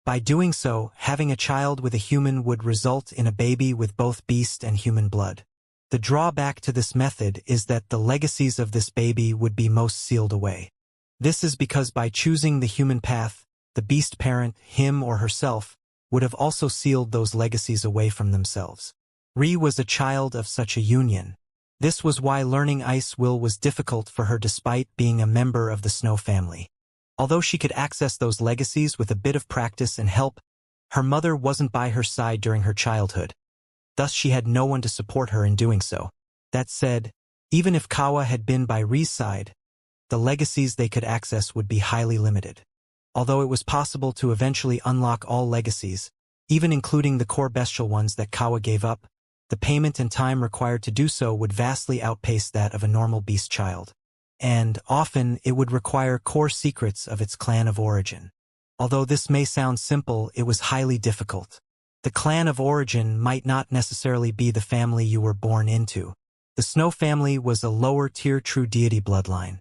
By doing so, having a child with a human would result in a baby with both beast and human blood. The drawback to this method is that the legacies of this baby would be most sealed away. This is because by choosing the human path, the beast parent, him or herself, would have also sealed those legacies away from themselves. Ri was a child of such a union. This was why learning Ice Will was difficult for her despite being a member of the Snow family. Although she could access those legacies with a bit of practice and help, her mother wasn't by her side during her childhood. Thus she had no one to support her in doing so. That said, even if Kawa had been by Ri's side, the legacies they could access would be highly limited. Although it was possible to eventually unlock all legacies, even including the core bestial ones that Kawa gave up, the payment and time required to do so would vastly outpace that of a normal beast child. And, often, it would require core secrets of its clan of origin. Although this may sound simple, it was highly difficult. The clan of origin might not necessarily be the family you were born into. The Snow family was a lower-tier true deity bloodline.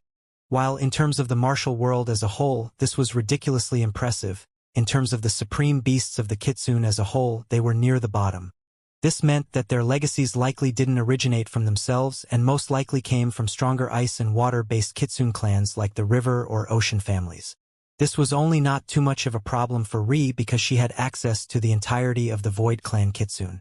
While in terms of the martial world as a whole, this was ridiculously impressive, in terms of the supreme beasts of the Kitsune as a whole, they were near the bottom. This meant that their legacies likely didn't originate from themselves and most likely came from stronger ice and water-based Kitsune clans like the river or ocean families. This was only not too much of a problem for Ri because she had access to the entirety of the Void Clan Kitsune,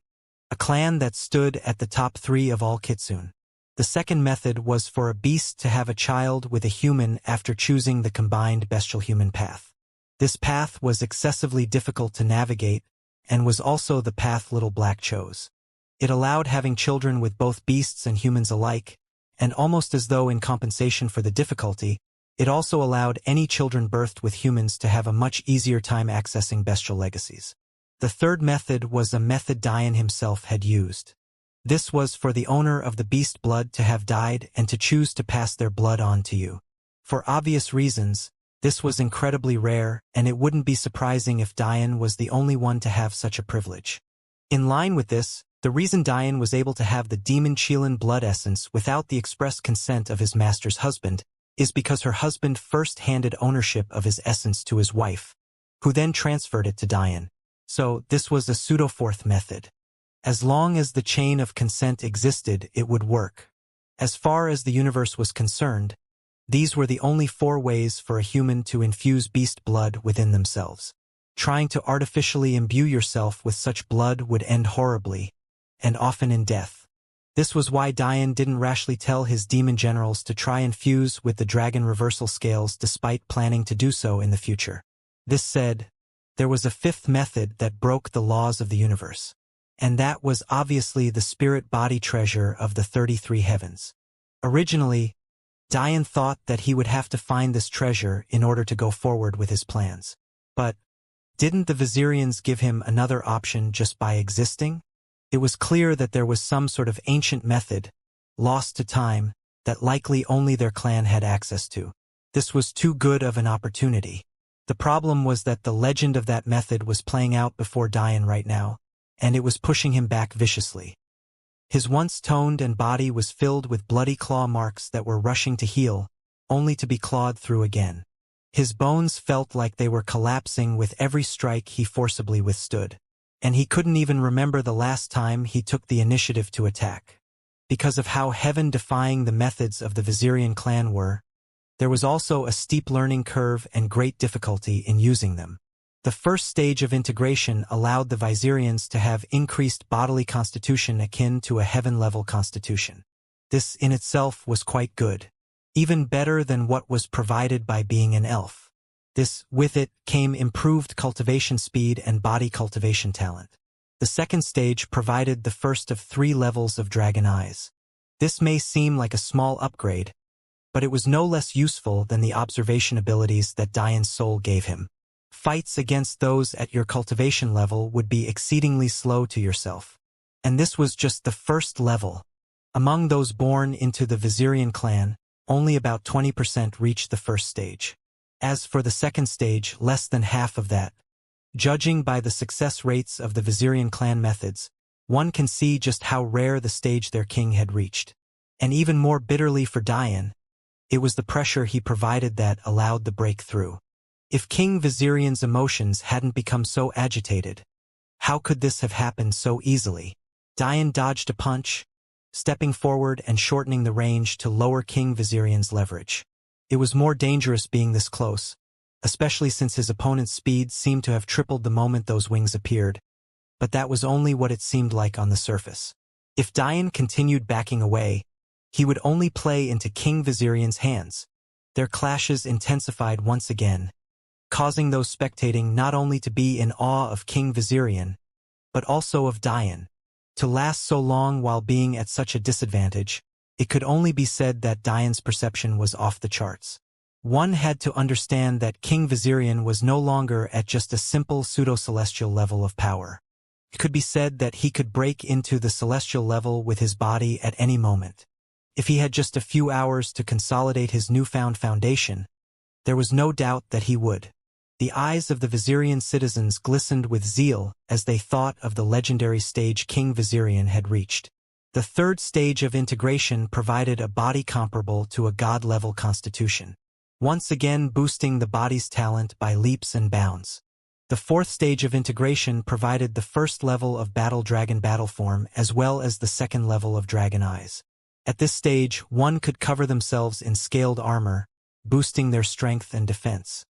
a clan that stood at the top 3 of all Kitsune. The second method was for a beast to have a child with a human after choosing the combined bestial-human path. This path was excessively difficult to navigate, and was also the path Little Black chose. It allowed having children with both beasts and humans alike, and almost as though in compensation for the difficulty, it also allowed any children birthed with humans to have a much easier time accessing bestial legacies. The third method was a method Dian himself had used. This was for the owner of the beast blood to have died and to choose to pass their blood on to you. For obvious reasons, this was incredibly rare, and it wouldn't be surprising if Dian was the only one to have such a privilege. In line with this, the reason Dian was able to have the demon Qilin blood essence without the express consent of his master's husband is because her husband first handed ownership of his essence to his wife, who then transferred it to Dian. So this was a pseudo-fourth method. As long as the chain of consent existed, it would work. As far as the universe was concerned, these were the only 4 ways for a human to infuse beast blood within themselves. Trying to artificially imbue yourself with such blood would end horribly, and often in death. This was why Dian didn't rashly tell his demon generals to try and fuse with the dragon reversal scales despite planning to do so in the future. This said, there was a 5th method that broke the laws of the universe. And that was obviously the spirit body treasure of the 33 heavens. Originally, Dian thought that he would have to find this treasure in order to go forward with his plans. But didn't the Vizirians give him another option just by existing? It was clear that there was some sort of ancient method, lost to time, that likely only their clan had access to. This was too good of an opportunity. The problem was that the legend of that method was playing out before Dian right now, and it was pushing him back viciously. His once toned and body was filled with bloody claw marks that were rushing to heal, only to be clawed through again. His bones felt like they were collapsing with every strike he forcibly withstood. And he couldn't even remember the last time he took the initiative to attack. Because of how heaven-defying the methods of the Vizirian clan were, there was also a steep learning curve and great difficulty in using them. The first stage of integration allowed the Vizirians to have increased bodily constitution akin to a heaven-level constitution. This in itself was quite good, even better than what was provided by being an elf. With it came improved cultivation speed and body cultivation talent. The second stage provided the first of 3 levels of dragon eyes. This may seem like a small upgrade, but it was no less useful than the observation abilities that Dian's soul gave him. Fights against those at your cultivation level would be exceedingly slow to yourself. And this was just the first level. Among those born into the Vizirian clan, only about 20% reached the first stage. As for the second stage, less than half of that. Judging by the success rates of the Vizirian clan methods, one can see just how rare the stage their king had reached. And even more bitterly for Dian, it was the pressure he provided that allowed the breakthrough. If King Vizirian's emotions hadn't become so agitated, how could this have happened so easily? Dian dodged a punch, stepping forward and shortening the range to lower King Vizirian's leverage. It was more dangerous being this close, especially since his opponent's speed seemed to have tripled the moment those wings appeared, but that was only what it seemed like on the surface. If Dian continued backing away, he would only play into King Vizirian's hands. Their clashes intensified once again, causing those spectating not only to be in awe of King Vizirian, but also of Dian. To last so long while being at such a disadvantage, it could only be said that Dian's perception was off the charts. One had to understand that King Vizirian was no longer at just a simple pseudo-celestial level of power. It could be said that he could break into the celestial level with his body at any moment. If he had just a few hours to consolidate his newfound foundation, there was no doubt that he would. The eyes of the Vizirian citizens glistened with zeal as they thought of the legendary stage King Vizirian had reached. The third stage of integration provided a body comparable to a god-level constitution, once again boosting the body's talent by leaps and bounds. The fourth stage of integration provided the first level of battle dragon battle form as well as the second level of dragon eyes. At this stage, one could cover themselves in scaled armor, boosting their strength and defense.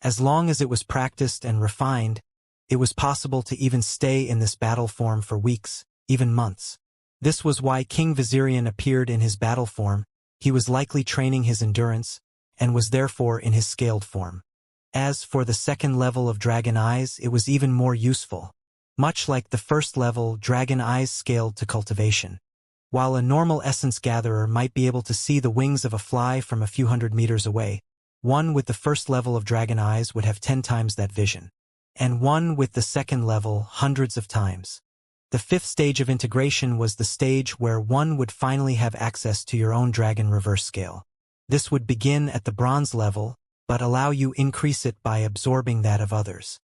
As long as it was practiced and refined, it was possible to even stay in this battle form for weeks, even months. This was why King Vizirian appeared in his battle form. He was likely training his endurance, and was therefore in his scaled form. As for the second level of dragon eyes, it was even more useful. Much like the first level, dragon eyes scaled to cultivation. While a normal essence gatherer might be able to see the wings of a fly from a few hundred meters away, one with the first level of dragon eyes would have 10 times that vision. And one with the second level, hundreds of times. The fifth stage of integration was the stage where one would finally have access to your own dragon reverse scale. This would begin at the bronze level, but allow you increase it by absorbing that of others.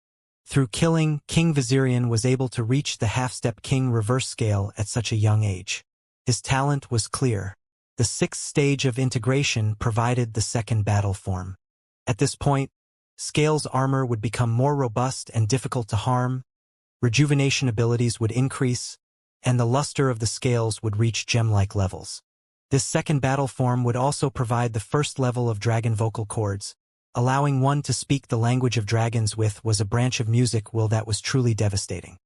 Through killing, King Vizirian was able to reach the half-step king reverse scale at such a young age. His talent was clear. The sixth stage of integration provided the second battle form. At this point, Scale's armor would become more robust and difficult to harm, rejuvenation abilities would increase, and the luster of the scales would reach gem-like levels. This second battle form would also provide the first level of dragon vocal cords. Allowing one to speak the language of dragons with was a branch of music that was truly devastating.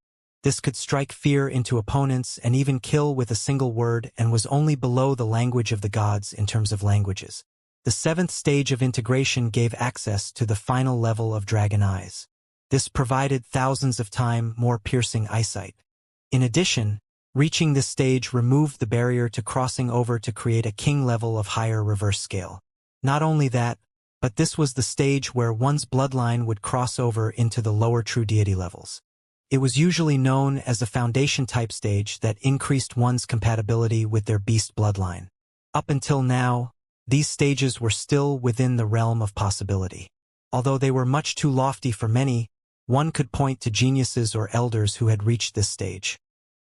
This could strike fear into opponents and even kill with a single word and was only below the language of the gods in terms of languages. The seventh stage of integration gave access to the final level of dragon eyes. This provided thousands of times more piercing eyesight. In addition, reaching this stage removed the barrier to crossing over to create a king level of higher reverse scale. Not only that, but this was the stage where one's bloodline would cross over into the lower true deity levels. It was usually known as a foundation type stage that increased one's compatibility with their beast bloodline. Up until now, these stages were still within the realm of possibility. Although they were much too lofty for many, one could point to geniuses or elders who had reached this stage.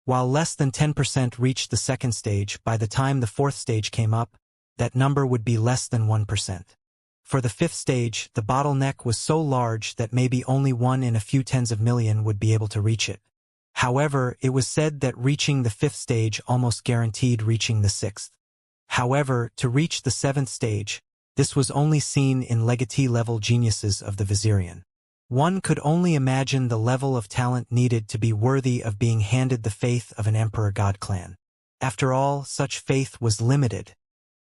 While less than 10% reached the second stage, by the time the fourth stage came up, that number would be less than 1%. For the fifth stage, the bottleneck was so large that maybe only one in a few tens of million would be able to reach it. However, it was said that reaching the fifth stage almost guaranteed reaching the sixth. However, to reach the seventh stage, this was only seen in legatee-level geniuses of the Vizirian. One could only imagine the level of talent needed to be worthy of being handed the faith of an Emperor God clan. After all, such faith was limited.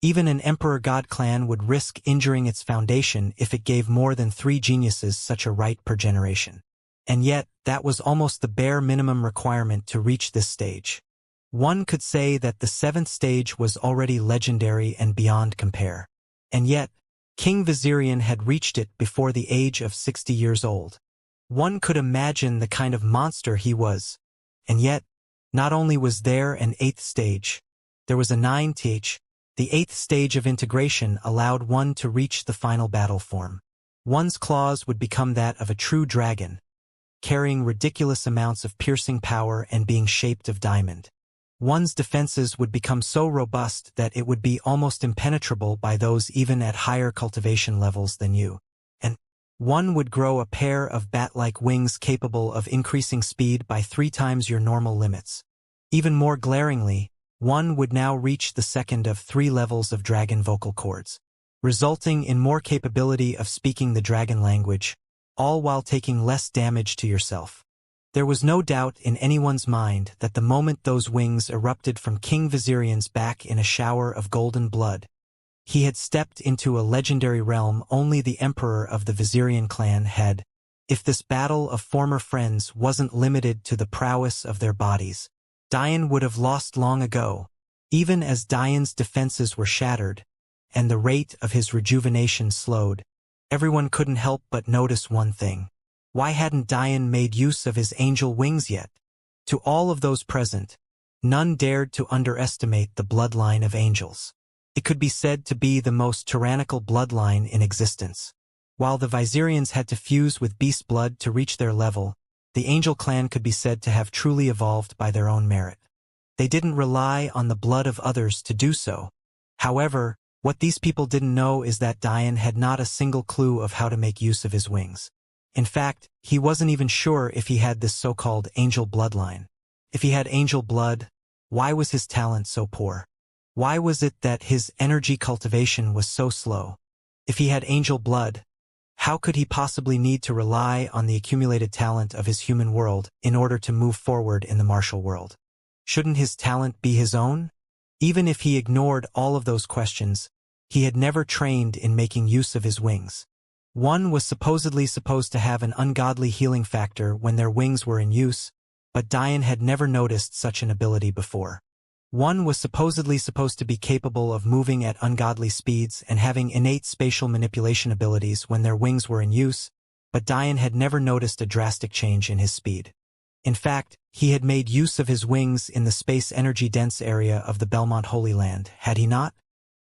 Even an Emperor God clan would risk injuring its foundation if it gave more than 3 geniuses such a right per generation. And yet, that was almost the bare minimum requirement to reach this stage. One could say that the 7th stage was already legendary and beyond compare. And yet, King Vizirian had reached it before the age of 60 years old. One could imagine the kind of monster he was. And yet, not only was there an 8th stage, there was a 9th. The 8th stage of integration allowed one to reach the final battle form. One's claws would become that of a true dragon, carrying ridiculous amounts of piercing power and being shaped of diamond. One's defenses would become so robust that it would be almost impenetrable by those even at higher cultivation levels than you. And one would grow a pair of bat-like wings capable of increasing speed by 3 times your normal limits. Even more glaringly, one would now reach the second of 3 levels of dragon vocal cords, resulting in more capability of speaking the dragon language, all while taking less damage to yourself. There was no doubt in anyone's mind that the moment those wings erupted from King Vizirian's back in a shower of golden blood, he had stepped into a legendary realm only the emperor of the Vizirian clan had. If this battle of former friends wasn't limited to the prowess of their bodies, Dian would have lost long ago, even as Dian's defenses were shattered, and the rate of his rejuvenation slowed. Everyone couldn't help but notice one thing. Why hadn't Dian made use of his angel wings yet? To all of those present, none dared to underestimate the bloodline of angels. It could be said to be the most tyrannical bloodline in existence. While the Vizirians had to fuse with beast blood to reach their level, the angel clan could be said to have truly evolved by their own merit. They didn't rely on the blood of others to do so. However, what these people didn't know is that Dian had not a single clue of how to make use of his wings. In fact, he wasn't even sure if he had this so-called angel bloodline. If he had angel blood, why was his talent so poor? Why was it that his energy cultivation was so slow? If he had angel blood, how could he possibly need to rely on the accumulated talent of his human world in order to move forward in the martial world? Shouldn't his talent be his own? Even if he ignored all of those questions, he had never trained in making use of his wings. One was supposedly supposed to have an ungodly healing factor when their wings were in use, but Dian had never noticed such an ability before. One was supposedly supposed to be capable of moving at ungodly speeds and having innate spatial manipulation abilities when their wings were in use, but Dian had never noticed a drastic change in his speed. In fact, he had made use of his wings in the space energy-dense area of the Belmont Holy Land, had he not?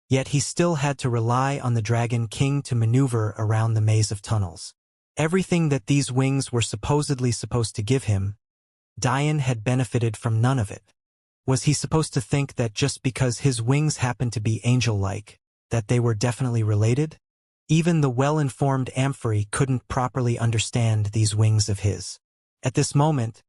Yet he still had to rely on the Dragon King to maneuver around the maze of tunnels. Everything that these wings were supposedly supposed to give him, Dian had benefited from none of it. Was he supposed to think that just because his wings happened to be angel-like, that they were definitely related? Even the well-informed Amphory couldn't properly understand these wings of his. At this moment,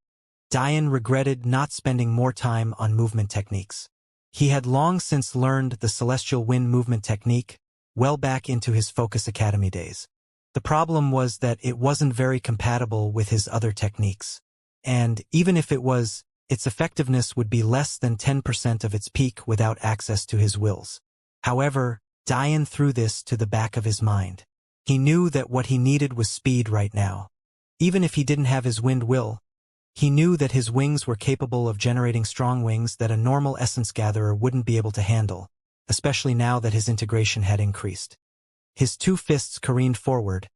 Dian regretted not spending more time on movement techniques. He had long since learned the Celestial Wind movement technique, well back into his Focus Academy days. The problem was that it wasn't very compatible with his other techniques. And even if it was, its effectiveness would be less than 10% of its peak without access to his wills. However, Dian threw this to the back of his mind. He knew that what he needed was speed right now. Even if he didn't have his wind will, he knew that his wings were capable of generating strong wings that a normal essence gatherer wouldn't be able to handle, especially now that his integration had increased. His 2 fists careened forward,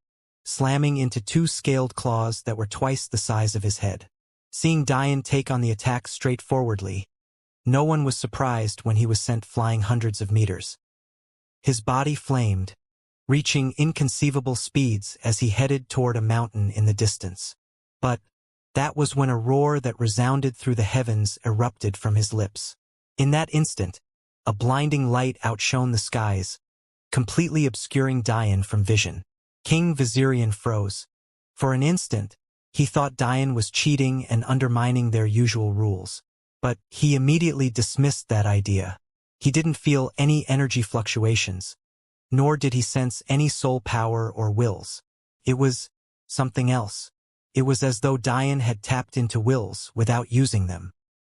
slamming into 2 scaled claws that were twice the size of his head. Seeing Dian take on the attack straightforwardly, no one was surprised when he was sent flying hundreds of meters. His body flamed, reaching inconceivable speeds as he headed toward a mountain in the distance. But that was when a roar that resounded through the heavens erupted from his lips. In that instant, a blinding light outshone the skies, completely obscuring Dian from vision. King Vizirian froze. For an instant, he thought Dian was cheating and undermining their usual rules. But he immediately dismissed that idea. He didn't feel any energy fluctuations, nor did he sense any soul power or wills. It was something else. It was as though Dian had tapped into wills without using them.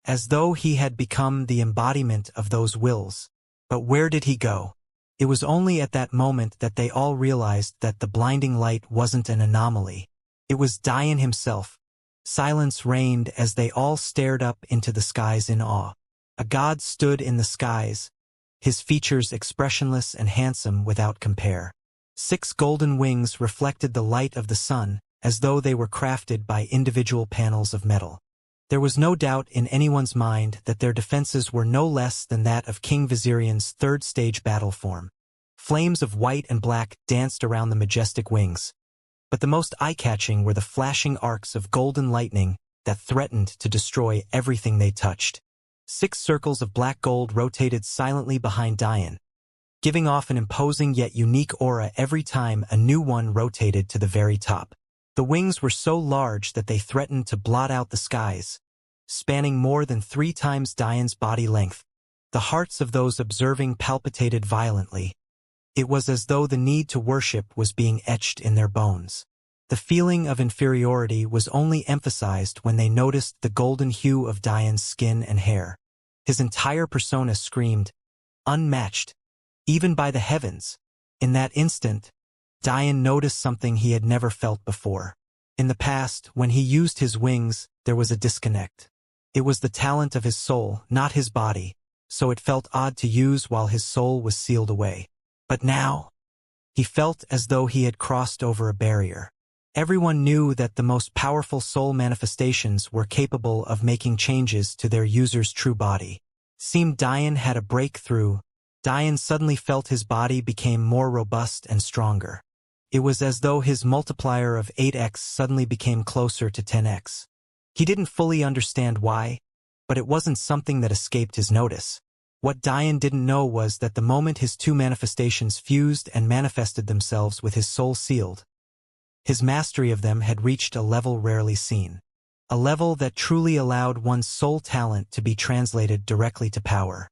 As though he had become the embodiment of those wills. But where did he go? It was only at that moment that they all realized that the blinding light wasn't an anomaly. It was Dian himself. Silence reigned as they all stared up into the skies in awe. A god stood in the skies, his features expressionless and handsome without compare. 6 golden wings reflected the light of the sun, as though they were crafted by individual panels of metal. There was no doubt in anyone's mind that their defenses were no less than that of King Vizirian's third-stage battle form. Flames of white and black danced around the majestic wings. But the most eye-catching were the flashing arcs of golden lightning that threatened to destroy everything they touched. 6 circles of black gold rotated silently behind Dian, giving off an imposing yet unique aura every time a new one rotated to the very top. The wings were so large that they threatened to blot out the skies, spanning more than 3 times Dian's body length. The hearts of those observing palpitated violently. It was as though the need to worship was being etched in their bones. The feeling of inferiority was only emphasized when they noticed the golden hue of Dian's skin and hair. His entire persona screamed, unmatched, even by the heavens. In that instant, Dian noticed something he had never felt before. In the past, when he used his wings, there was a disconnect. It was the talent of his soul, not his body, so it felt odd to use while his soul was sealed away. But now, he felt as though he had crossed over a barrier. Everyone knew that the most powerful soul manifestations were capable of making changes to their user's true body. Seemed Dian had a breakthrough. Dian suddenly felt his body became more robust and stronger. It was as though his multiplier of 8x suddenly became closer to 10x. He didn't fully understand why, but it wasn't something that escaped his notice. What Dian didn't know was that the moment his 2 manifestations fused and manifested themselves with his soul sealed, his mastery of them had reached a level rarely seen. A level that truly allowed one's soul talent to be translated directly to power.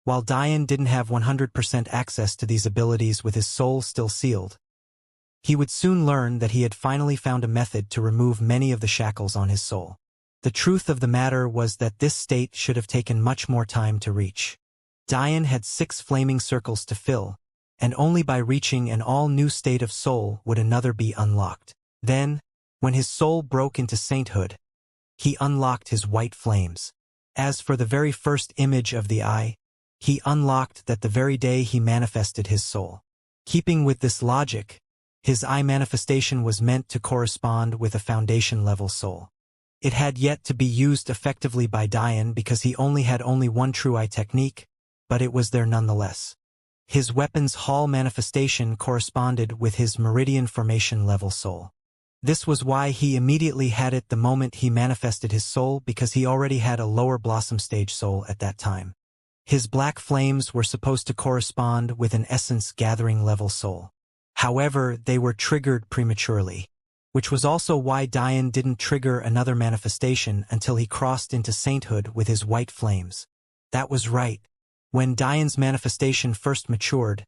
While Dian didn't have 100% access to these abilities with his soul still sealed, he would soon learn that he had finally found a method to remove many of the shackles on his soul. The truth of the matter was that this state should have taken much more time to reach. Dian had 6 flaming circles to fill, and only by reaching an all-new state of soul would another be unlocked. Then, when his soul broke into sainthood, he unlocked his white flames. As for the very first image of the eye, he unlocked that the very day he manifested his soul. Keeping with this logic, his eye manifestation was meant to correspond with a foundation-level soul. It had yet to be used effectively by Dian because he had only one true eye technique, but it was there nonetheless. His weapon's hall manifestation corresponded with his meridian formation level soul. This was why he immediately had it the moment he manifested his soul, because he already had a lower blossom stage soul at that time. His black flames were supposed to correspond with an essence gathering level soul. However, they were triggered prematurely, which was also why Dian didn't trigger another manifestation until he crossed into sainthood with his white flames. That was right. When Dian's manifestation first matured,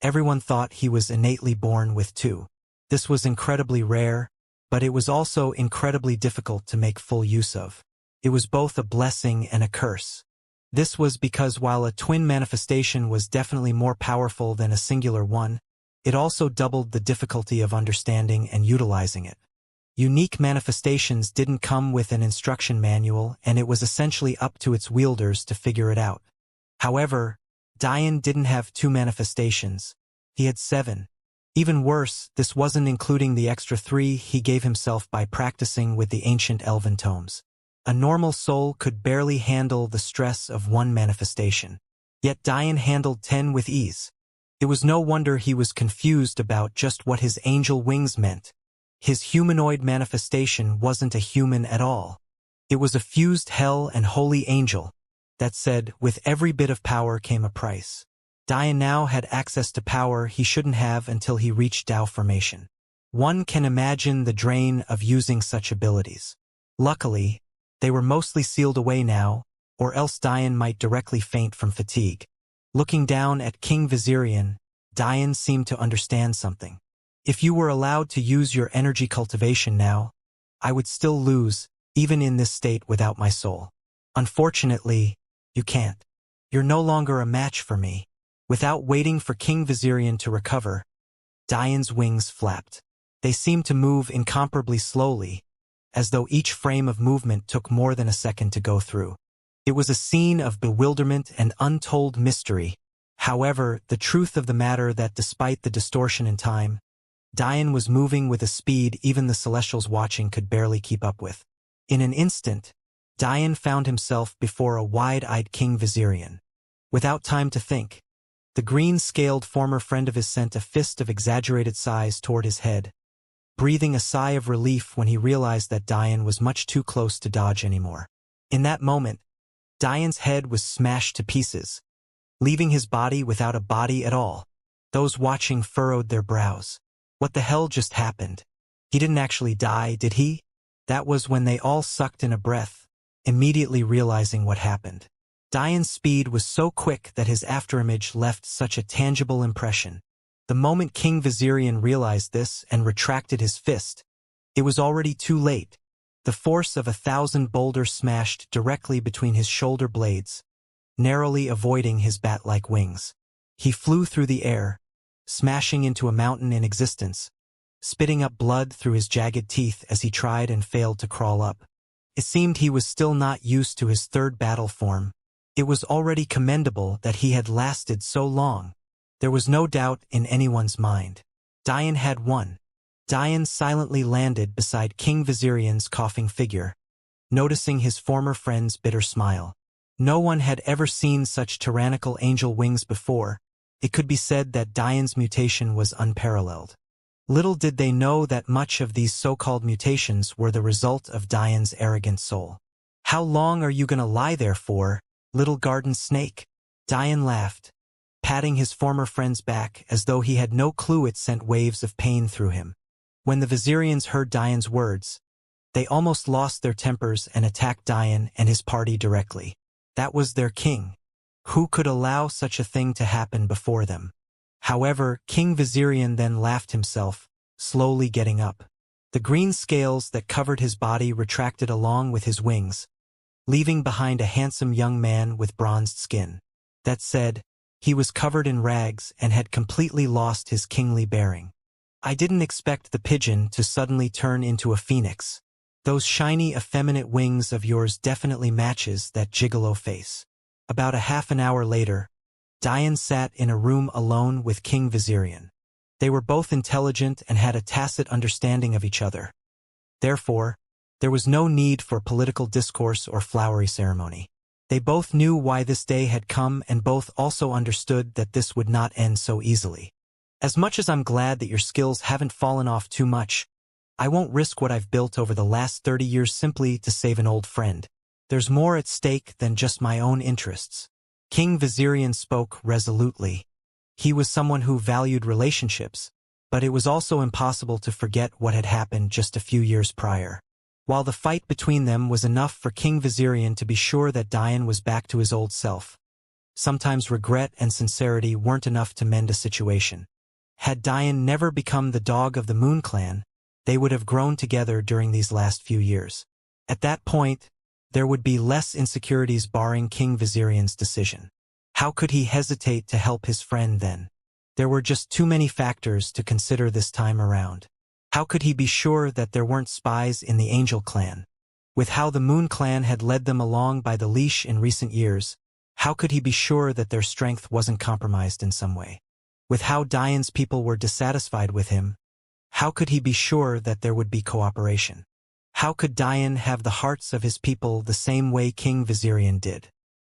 everyone thought he was innately born with 2. This was incredibly rare, but it was also incredibly difficult to make full use of. It was both a blessing and a curse. This was because while a twin manifestation was definitely more powerful than a singular one, it also doubled the difficulty of understanding and utilizing it. Unique manifestations didn't come with an instruction manual, and it was essentially up to its wielders to figure it out. However, Dian didn't have 2 manifestations. He had 7. Even worse, this wasn't including the extra 3 he gave himself by practicing with the ancient elven tomes. A normal soul could barely handle the stress of 1 manifestation. Yet Dian handled 10 with ease. It was no wonder he was confused about just what his angel wings meant. His humanoid manifestation wasn't a human at all. It was a fused hell and holy angel that said, with every bit of power came a price. Dian now had access to power he shouldn't have until he reached Dao formation. One can imagine the drain of using such abilities. Luckily, they were mostly sealed away now, or else Dian might directly faint from fatigue. Looking down at King Vizirian, Dian seemed to understand something. If you were allowed to use your energy cultivation now, I would still lose, even in this state without my soul. Unfortunately, you can't. You're no longer a match for me. Without waiting for King Vizirian to recover, Dian's wings flapped. They seemed to move incomparably slowly, as though each frame of movement took more than a second to go through. It was a scene of bewilderment and untold mystery. However, the truth of the matter that despite the distortion in time, Dian was moving with a speed even the Celestials watching could barely keep up with. In an instant, Dian found himself before a wide-eyed King Vizirian. Without time to think, the green-scaled former friend of his sent a fist of exaggerated size toward his head, breathing a sigh of relief when he realized that Dian was much too close to dodge anymore. In that moment, Dian's head was smashed to pieces, leaving his body without a body at all. Those watching furrowed their brows. What the hell just happened? He didn't actually die, did he? That was when they all sucked in a breath, immediately realizing what happened. Dian's speed was so quick that his afterimage left such a tangible impression. The moment King Vizirian realized this and retracted his fist, it was already too late. The force of 1,000 boulders smashed directly between his shoulder blades, narrowly avoiding his bat-like wings. He flew through the air, smashing into a mountain in existence, spitting up blood through his jagged teeth as he tried and failed to crawl up. It seemed he was still not used to his third battle form. It was already commendable that he had lasted so long. There was no doubt in anyone's mind. Dian had won. Dian silently landed beside King Vizirian's coughing figure, noticing his former friend's bitter smile. No one had ever seen such tyrannical angel wings before. It could be said that Dian's mutation was unparalleled. Little did they know that much of these so-called mutations were the result of Dian's arrogant soul. "How long are you gonna lie there for, little garden snake?" Dian laughed, patting his former friend's back as though he had no clue it sent waves of pain through him. When the Vizirians heard Dian's words, they almost lost their tempers and attacked Dian and his party directly. That was their king. Who could allow such a thing to happen before them? However, King Vizirian then laughed himself, slowly getting up. The green scales that covered his body retracted along with his wings, leaving behind a handsome young man with bronzed skin. That said, he was covered in rags and had completely lost his kingly bearing. "I didn't expect the pigeon to suddenly turn into a phoenix. Those shiny effeminate wings of yours definitely matches that gigolo face." About a half an hour later, Dian sat in a room alone with King Vizirian. They were both intelligent and had a tacit understanding of each other. Therefore, there was no need for political discourse or flowery ceremony. They both knew why this day had come and both also understood that this would not end so easily. "As much as I'm glad that your skills haven't fallen off too much, I won't risk what I've built over the last 30 years simply to save an old friend. There's more at stake than just my own interests." King Vizirian spoke resolutely. He was someone who valued relationships, but it was also impossible to forget what had happened just a few years prior. While the fight between them was enough for King Vizirian to be sure that Dian was back to his old self, sometimes regret and sincerity weren't enough to mend a situation. Had Dian never become the dog of the Moon Clan, they would have grown together during these last few years. At that point, there would be less insecurities barring King Vizirian's decision. How could he hesitate to help his friend then? There were just too many factors to consider this time around. How could he be sure that there weren't spies in the Angel Clan? With how the Moon Clan had led them along by the leash in recent years, how could he be sure that their strength wasn't compromised in some way? With how Dian's people were dissatisfied with him, how could he be sure that there would be cooperation? How could Dian have the hearts of his people the same way King Vizirian did?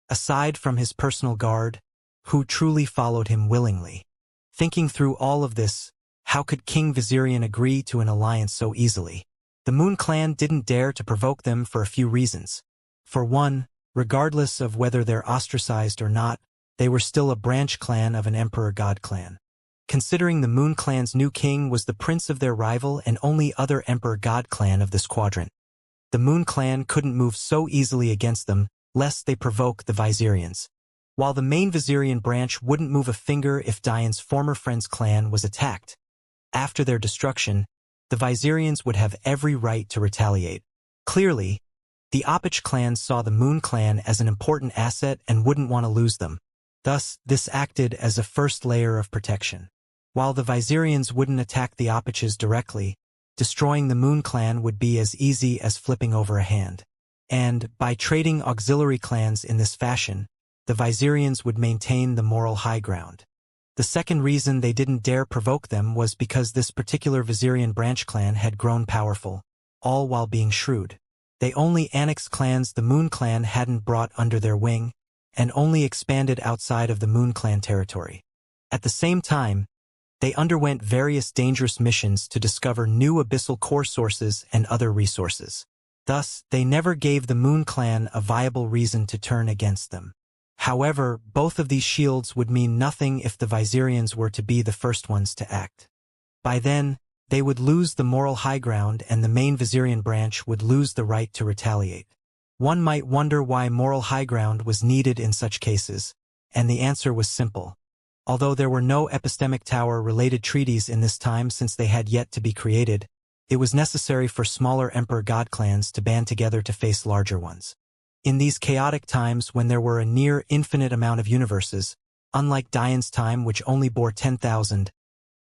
Aside from his personal guard, who truly followed him willingly. Thinking through all of this, how could King Vizirian agree to an alliance so easily? The Moon Clan didn't dare to provoke them for a few reasons. For one, regardless of whether they're ostracized or not, they were still a branch clan of an emperor-god clan. Considering the Moon clan's new king was the prince of their rival and only other emperor-god clan of this quadrant, the Moon clan couldn't move so easily against them, lest they provoke the Viserians. While the main Viserian branch wouldn't move a finger if Dian's former friend's clan was attacked. After their destruction, the Viserians would have every right to retaliate. Clearly, the Opich clan saw the Moon clan as an important asset and wouldn't want to lose them. Thus, this acted as a first layer of protection. While the Viserians wouldn't attack the Opiches directly, destroying the Moon clan would be as easy as flipping over a hand. And, by trading auxiliary clans in this fashion, the Viserians would maintain the moral high ground. The second reason they didn't dare provoke them was because this particular Viserian branch clan had grown powerful, all while being shrewd. They only annexed clans the Moon clan hadn't brought under their wing, and only expanded outside of the Moon clan territory. At the same time, they underwent various dangerous missions to discover new abyssal core sources and other resources. Thus, they never gave the Moon clan a viable reason to turn against them. However, both of these shields would mean nothing if the Viserians were to be the first ones to act. By then, they would lose the moral high ground and the main Viserian branch would lose the right to retaliate. One might wonder why moral high ground was needed in such cases, and the answer was simple. Although there were no epistemic tower-related treaties in this time since they had yet to be created, it was necessary for smaller emperor-god clans to band together to face larger ones. In these chaotic times when there were a near infinite amount of universes, unlike Dian's time which only bore 10,000,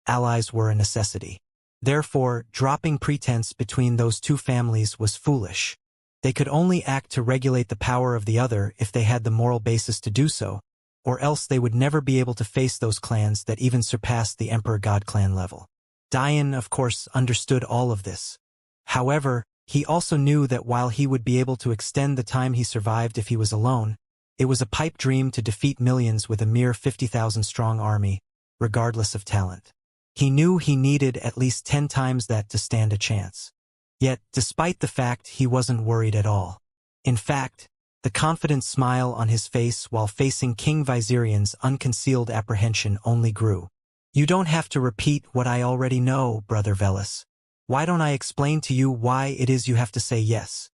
allies were a necessity. Therefore, dropping pretense between those two families was foolish. They could only act to regulate the power of the other if they had the moral basis to do so, or else they would never be able to face those clans that even surpassed the emperor-god clan level. Dian, of course, understood all of this. However, he also knew that while he would be able to extend the time he survived if he was alone, it was a pipe dream to defeat millions with a mere 50,000-strong army, regardless of talent. He knew he needed at least 10 times that to stand a chance. Yet, despite the fact, he wasn't worried at all. In fact, the confident smile on his face while facing King Viserian's unconcealed apprehension only grew. "You don't have to repeat what I already know, Brother Velis. Why don't I explain to you why it is you have to say yes?"